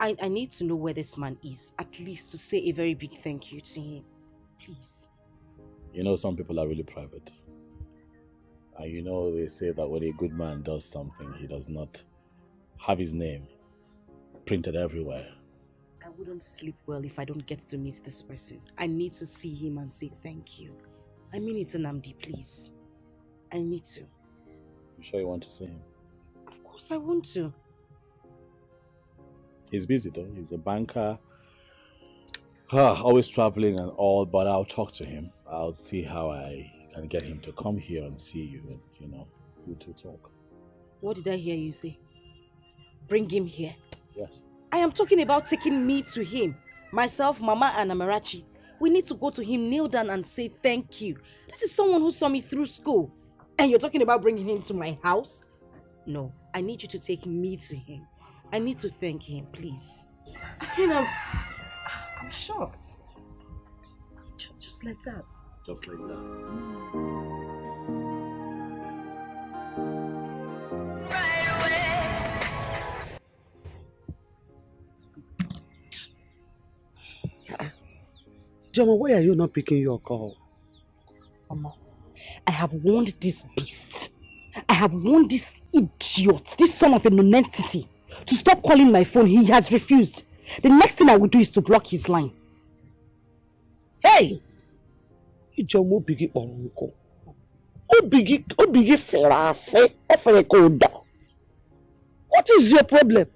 I need to know where this man is, at least to say a very big thank you to him. Please. You know, some people are really private. And you know, they say that when a good man does something, he does not have his name printed everywhere. I wouldn't sleep well if I don't get to meet this person. I need to see him and say thank you. I mean it, Nnamdi, please. I need to. You sure you want to see him? Of course I want to. He's busy though. He's a banker. Always traveling and all, but I'll talk to him. I'll see how I can get him to come here and see you and, you know, you two talk. What did I hear you say? Bring him here? Yes. I am talking about taking me to him. Myself, Mama and Amarachi. We need to go to him, kneel down and say thank you. This is someone who saw me through school. And you're talking about bringing him to my house? No, I need you to take me to him. I need to thank him, please. I'm shocked. Just like that. Just like that. Joma, why are you not picking your call? Mama, I have warned this beast. I have warned this idiot, this son of a nonentity, to stop calling my phone. He has refused. The next thing I will do is to block his line. Hey! Joma, bigi onko. Obigi ferafe, oferekoda. What is your problem?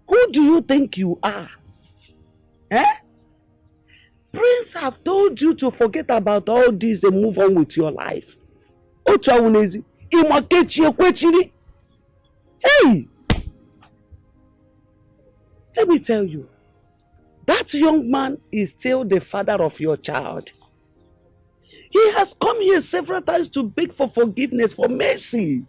Who do you think you are? Eh? Prince have told you to forget about all this and move on with your life. Hey! Let me tell you, that young man is still the father of your child. He has come here several times to beg for forgiveness, for mercy.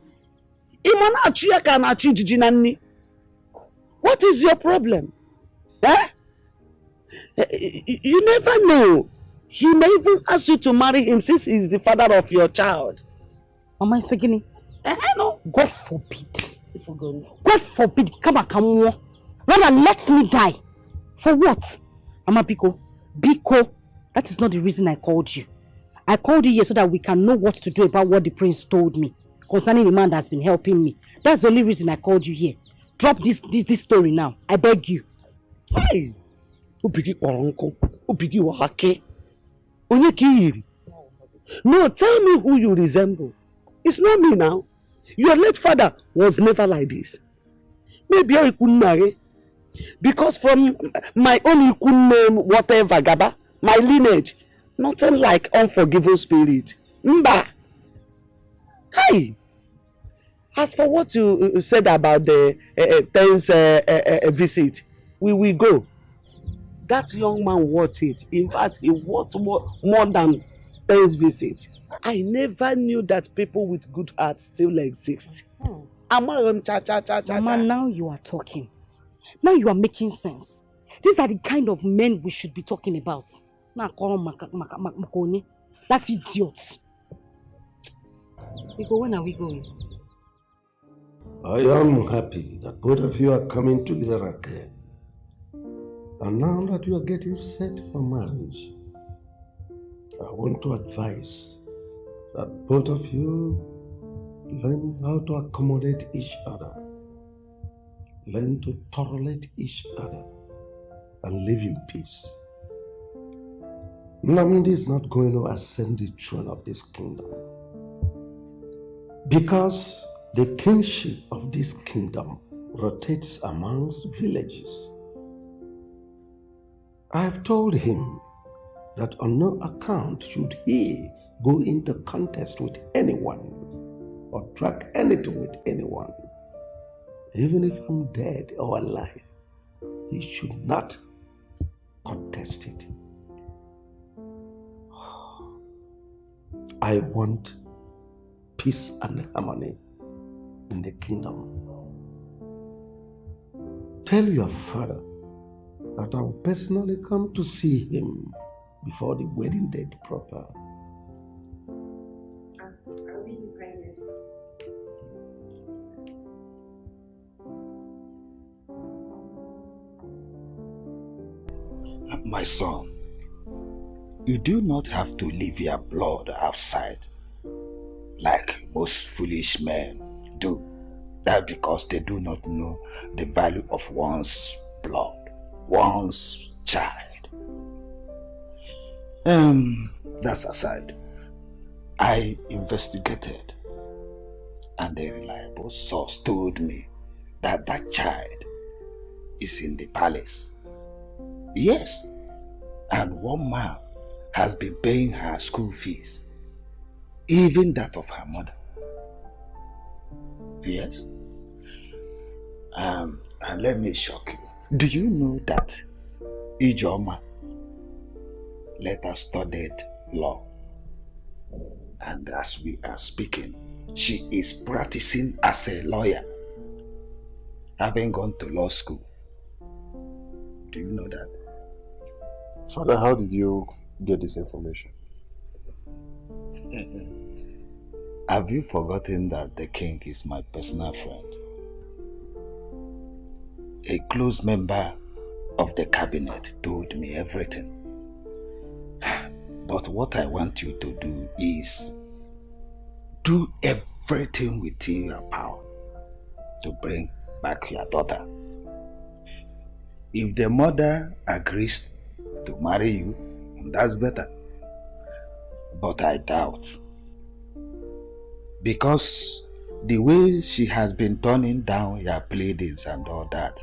What is your problem? Eh? You never know. He may even ask you to marry him since he is the father of your child. Mama Isegini, no. God forbid. God forbid. Come. Rather let me die. For what? Mama Biko, that is not the reason I called you. I called you here so that we can know what to do about what the prince told me concerning the man that's been helping me. That's the only reason I called you here. Drop this story now. I beg you. Hey! No, tell me who you resemble. It's not me now. Your late father was never like this. Maybe I couldn't marry. Because from my own name, whatever, Gaba, my lineage, nothing like unforgiving spirit. Mba! Hey! As for what you said about the 10th visit, we will go. That young man worth it. In fact, he worth more than 10th visit. I never knew that people with good hearts still exist. Mama, now you are talking. Now you are making sense. These are the kind of men we should be talking about. That's idiots. When are we going? I am happy that both of you are coming together again. And now that you are getting set for marriage, I want to advise that both of you learn how to accommodate each other, learn to tolerate each other, and live in peace. Nnamdi is not going to ascend the throne of this kingdom because the kingship of this kingdom rotates amongst villages. I have told him that on no account should he go into contest with anyone or track anything with anyone. Even if I'm dead or alive, he should not contest it. I want peace and harmony in the kingdom. Tell your father that I will personally come to see him before the wedding date proper. My son, you do not have to leave your blood outside like most foolish men do. That because they do not know the value of one's blood, one's child. That's aside. I investigated, and a reliable source told me that that child is in the palace. Yes, and one man has been paying her school fees, even that of her mother. Yes. And let me shock you. Do you know that Ijoma later studied law? And as we are speaking, she is practicing as a lawyer, having gone to law school. Do you know that? Father, how did you get this information? Have you forgotten that the king is my personal friend? A close member of the cabinet told me everything. But what I want you to do is do everything within your power to bring back your daughter. If the mother agrees to marry you, that's better. But I doubt. Because the way she has been turning down your pleadings and all that,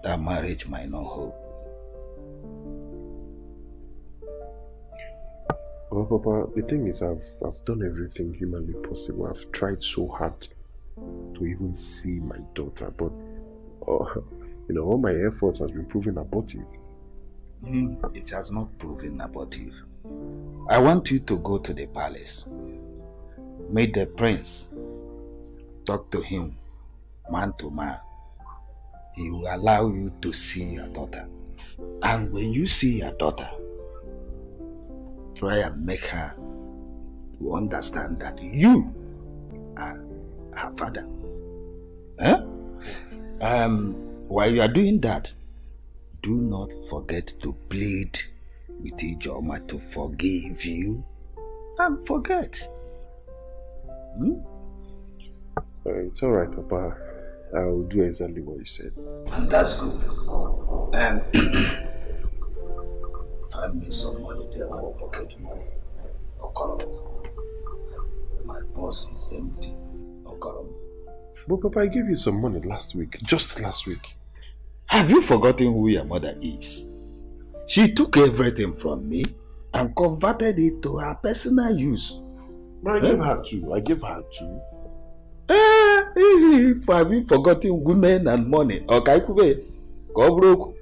that marriage might not hold. Well, Papa, the thing is, I've done everything humanly possible. I've tried so hard to even see my daughter, but all my efforts has been proven abortive. It has not proven abortive. I want you to go to the palace, meet the prince, talk to him man to man. He will allow you to see your daughter. And when you see your daughter, try and make her to understand that you are her father. While you are doing that, do not forget to plead with Ijoma to forgive you and forget. It's alright, Papa. I will do exactly what you said. And that's good. Find me some money there or pocket money. My purse is empty. But Papa, I gave you some money last week. Just last week. Have you forgotten who your mother is? She took everything from me and converted it to her personal use. But I gave her two. Have you forgotten women and money? Okay, go broke.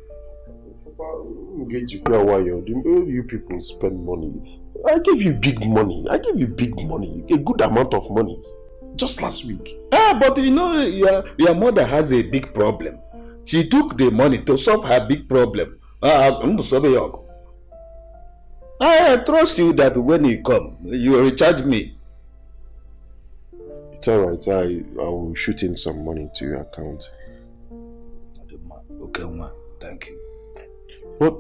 You people spend money. I gave you big money. A good amount of money. Just last week. But you know, your mother has a big problem. She took the money to solve her big problem. I trust you that when you come, you will recharge me. It's alright. I will shoot in some money to your account. Okay, ma. Thank you. But,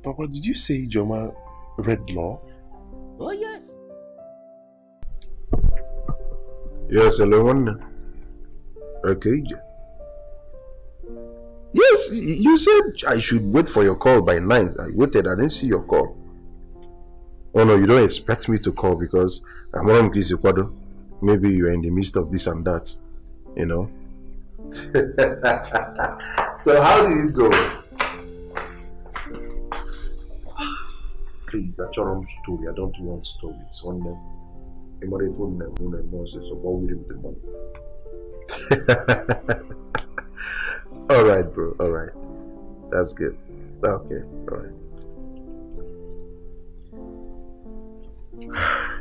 Papa, did you say Ijoma read law? Oh, yes. Yes, hello. Okay. Yes, you said I should wait for your call by 9. I waited, I didn't see your call. Oh no, you don't expect me to call because maybe you're in the midst of this and that, you know. So how did it go? Please, that's your own story. I don't want stories. So what will you with the money? Alright, bro. Alright. That's good. Okay. Alright.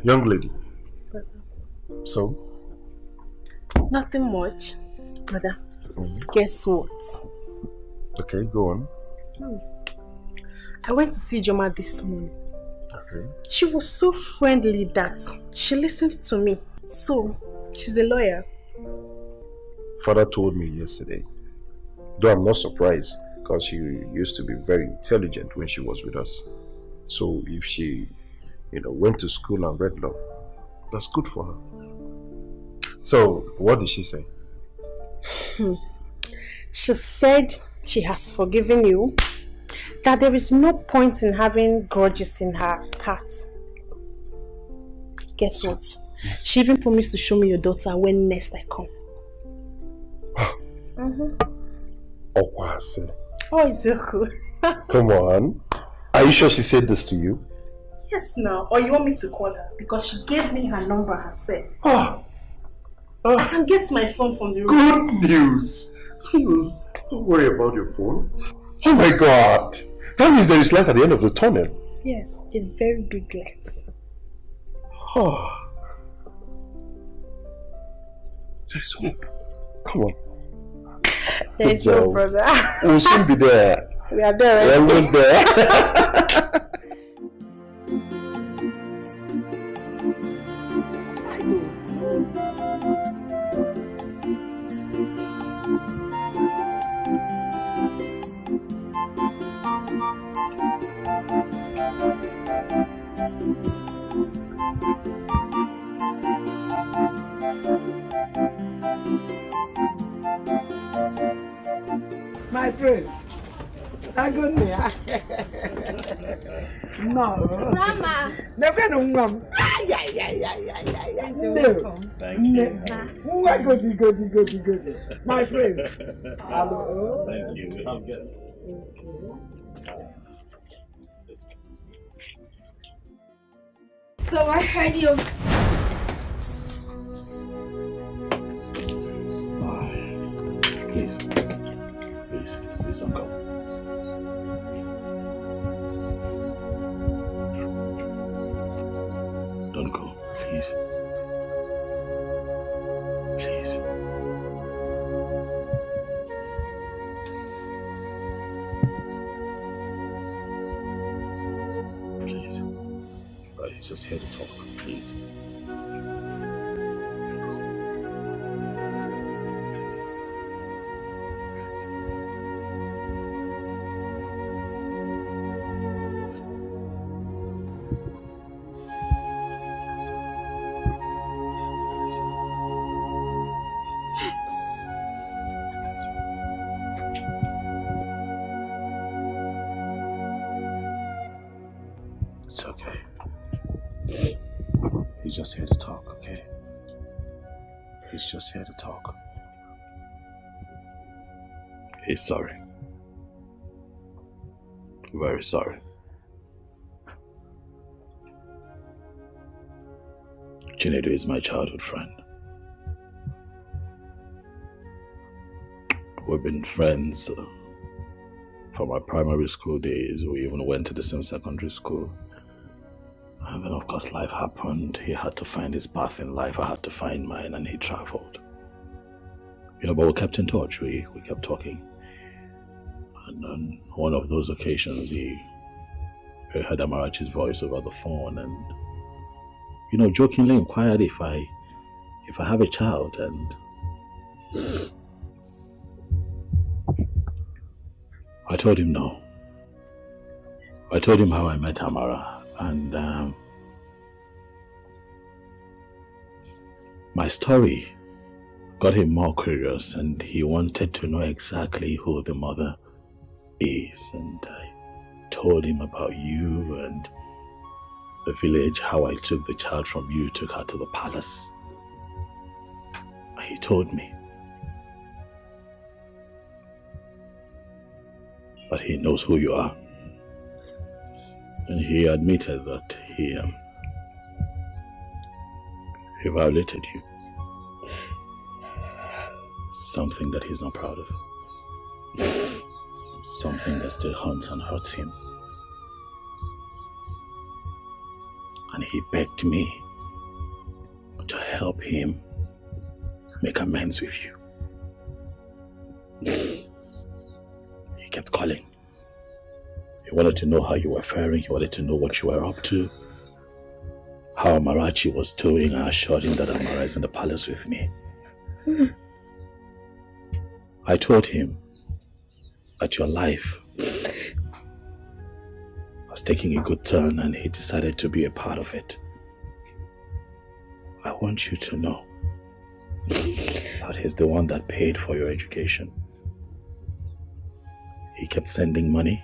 Young lady. So? Nothing much, brother. Guess what? Okay, go on. I went to see Joma this morning. Okay. She was so friendly that she listened to me. So, she's a lawyer. Father told me yesterday. Though I'm not surprised because she used to be very intelligent when she was with us. So if she, went to school and read law, that's good for her. So what did she say? She said she has forgiven you, that there is no point in having grudges in her heart. Guess what? Yes. She even promised to show me your daughter when next I come. Oh, it's so cool. Come on. Are you sure she said this to you? Yes, now. Or you want me to call her? Because she gave me her number herself. I can get my phone from the room. Good news. Don't worry about your phone. Oh my God. That means there is light at the end of the tunnel. Yes, a very big light. There's hope. Come on. There's hope, brother. We'll soon be there. We are there, right? We're almost there. My prince. Agonia. No. Mama. Never know mom. Yeah. Welcome. Thank you. Good. My prince. Hello. Thank you. We have guests. So I heard you. Please don't go. Don't go, please. Please. Please. He's just here to talk, please. It's okay. He's just here to talk, okay? He's just here to talk. He's sorry. Very sorry. Chinedu is my childhood friend. We've been friends from our primary school days. We even went to the same secondary school. And then of course life happened. He had to find his path in life. I had to find mine, and he traveled. But we kept in touch. We kept talking. And on one of those occasions, he heard Amarachi's voice over the phone, and jokingly inquired if I have a child, and I told him no. I told him how I met Amara, and my story got him more curious, and he wanted to know exactly who the mother is. And I told him about you and the village, how I took the child from you, took her to the palace. And he told me. But he knows who you are. And he admitted that he violated you. Something that he's not proud of. Something that still haunts and hurts him. And he begged me to help him make amends with you. He kept calling. He wanted to know how you were faring. He wanted to know what you were up to. How Amarachi was doing. I assured him that Amara is in the palace with me. I told him that your life was taking a good turn and he decided to be a part of it. I want you to know that he's the one that paid for your education. He kept sending money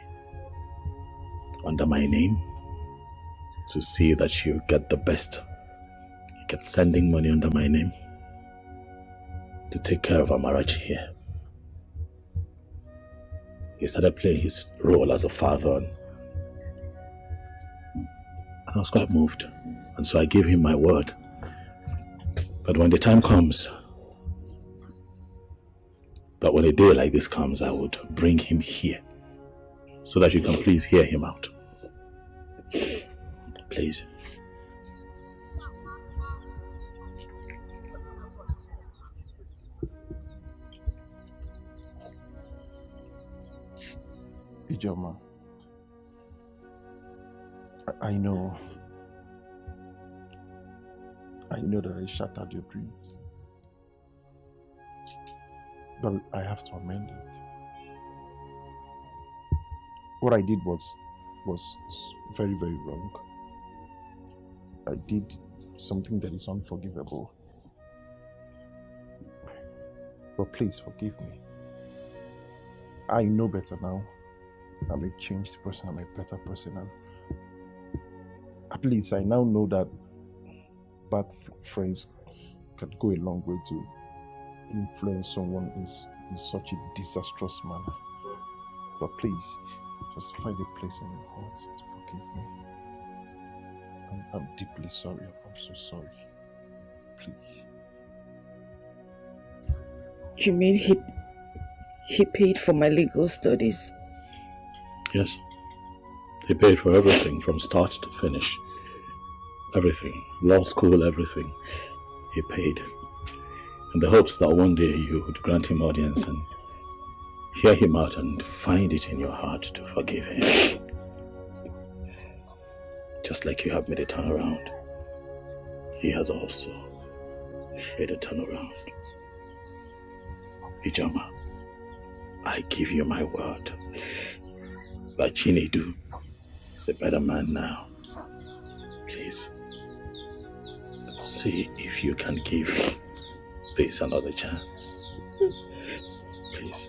under my name to see that you get the best. He kept sending money under my name to take care of Amarachi here. He started playing his role as a father, and I was quite moved, and so I gave him my word. But when the time comes, that when a day like this comes, I would bring him here so that you can please hear him out. Please. Ijoma, I know that I shattered your dreams, but I have to amend it. What I did was very, very wrong. I did something that is unforgivable. But please forgive me. I know better now. I'm a changed person, I'm a better person, and at least I now know that bad friends can go a long way to influence someone in such a disastrous manner. But please, just find a place in your heart to forgive me. I'm deeply sorry. I'm so sorry. Please. You mean he paid for my legal studies? Yes. He paid for everything from start to finish. Everything. Law school, everything. He paid. In the hopes that one day you would grant him audience and hear him out and find it in your heart to forgive him. Just like you have made a turnaround, he has also made a turnaround. Ijoma, I give you my word that Chinedu is a better man now. Please, see if you can give this another chance. Please.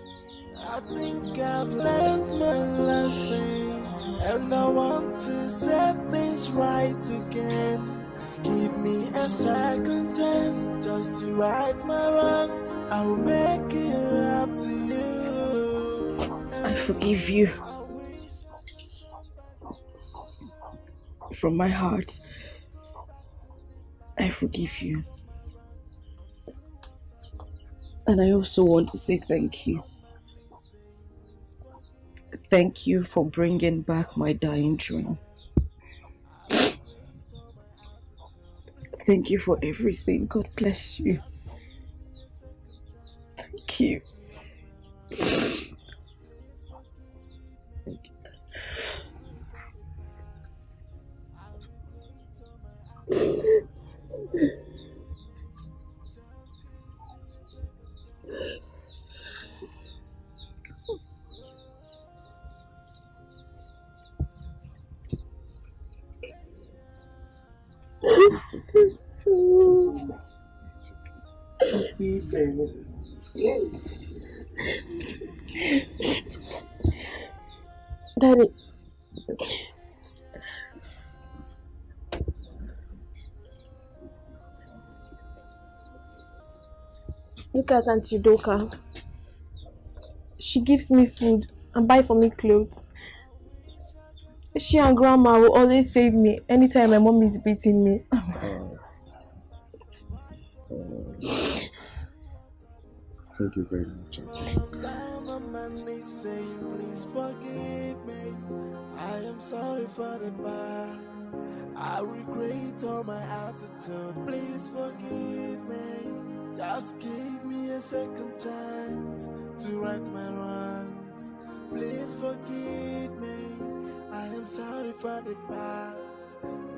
I think I've learned my lesson, and I want to set things right again. Give me a second chance just to right my wrongs. I will make it up to you. I forgive you. From my heart, I forgive you. And I also want to say thank you. Thank you for bringing back my dying dream. Thank you for everything. God bless you. Thank you. Daddy. Look at Auntie Doka. She gives me food and buy for me clothes. She and Grandma will always save me anytime my mom is beating me. Thank you very much. Please forgive me. I am sorry for the past. I regret all my attitude. Please forgive me. Just give me a second chance to right my wrongs. Please forgive me. I am sorry for the past.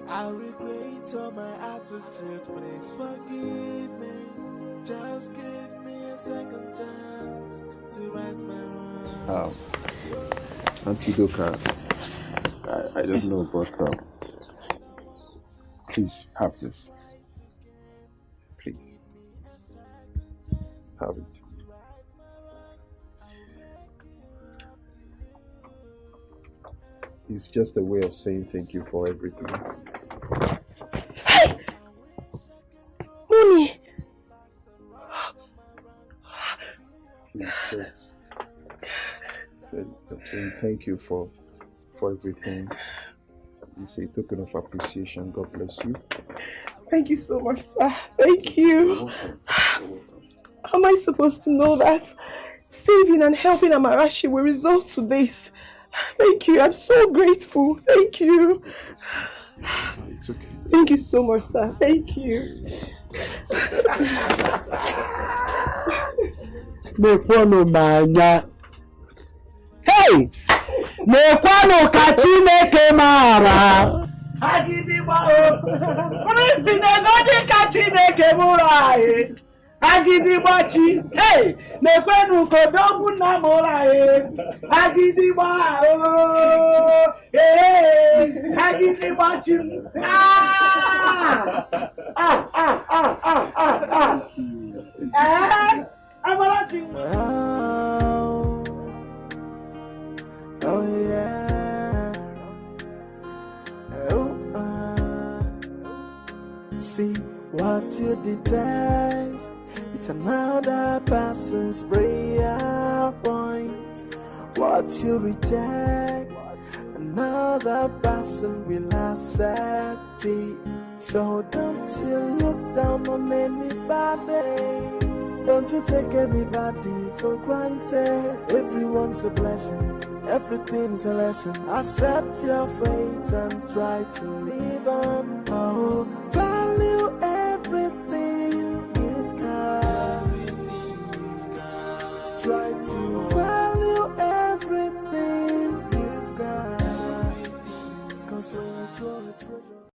I regret all my attitude. Please forgive me. Just give me a second chance to right my wrong. Auntie Doka, I don't know, but please have this. Please. Have it. It's just a way of saying thank you for everything. Hey! Mooney! It's just saying thank you for everything. It's a token of appreciation. God bless you. Thank you so much, sir. Thank you. How am I supposed to know that saving and helping Amarachi will result to this? Thank you. I'm so grateful. Thank you. It's okay. Thank you so much, sir. Thank you. Hey! Mekwano kachineke mara. Agidibao. Kristi negodi kachineke murae. Agidibachi. Hey! Mekwano kodobu na murae. Agidibao. Hey! Agidibachi. Amarachi. Oh yeah. Oh, see what you detest is another person's prayer point. What you reject, another person will accept it. So don't you look down on anybody. Don't you take anybody for granted. Everyone's a blessing. Everything is a lesson. Accept your fate and try to live on. Oh, value everything you've got. Try to value everything you've got. 'Cause when you throw a treasure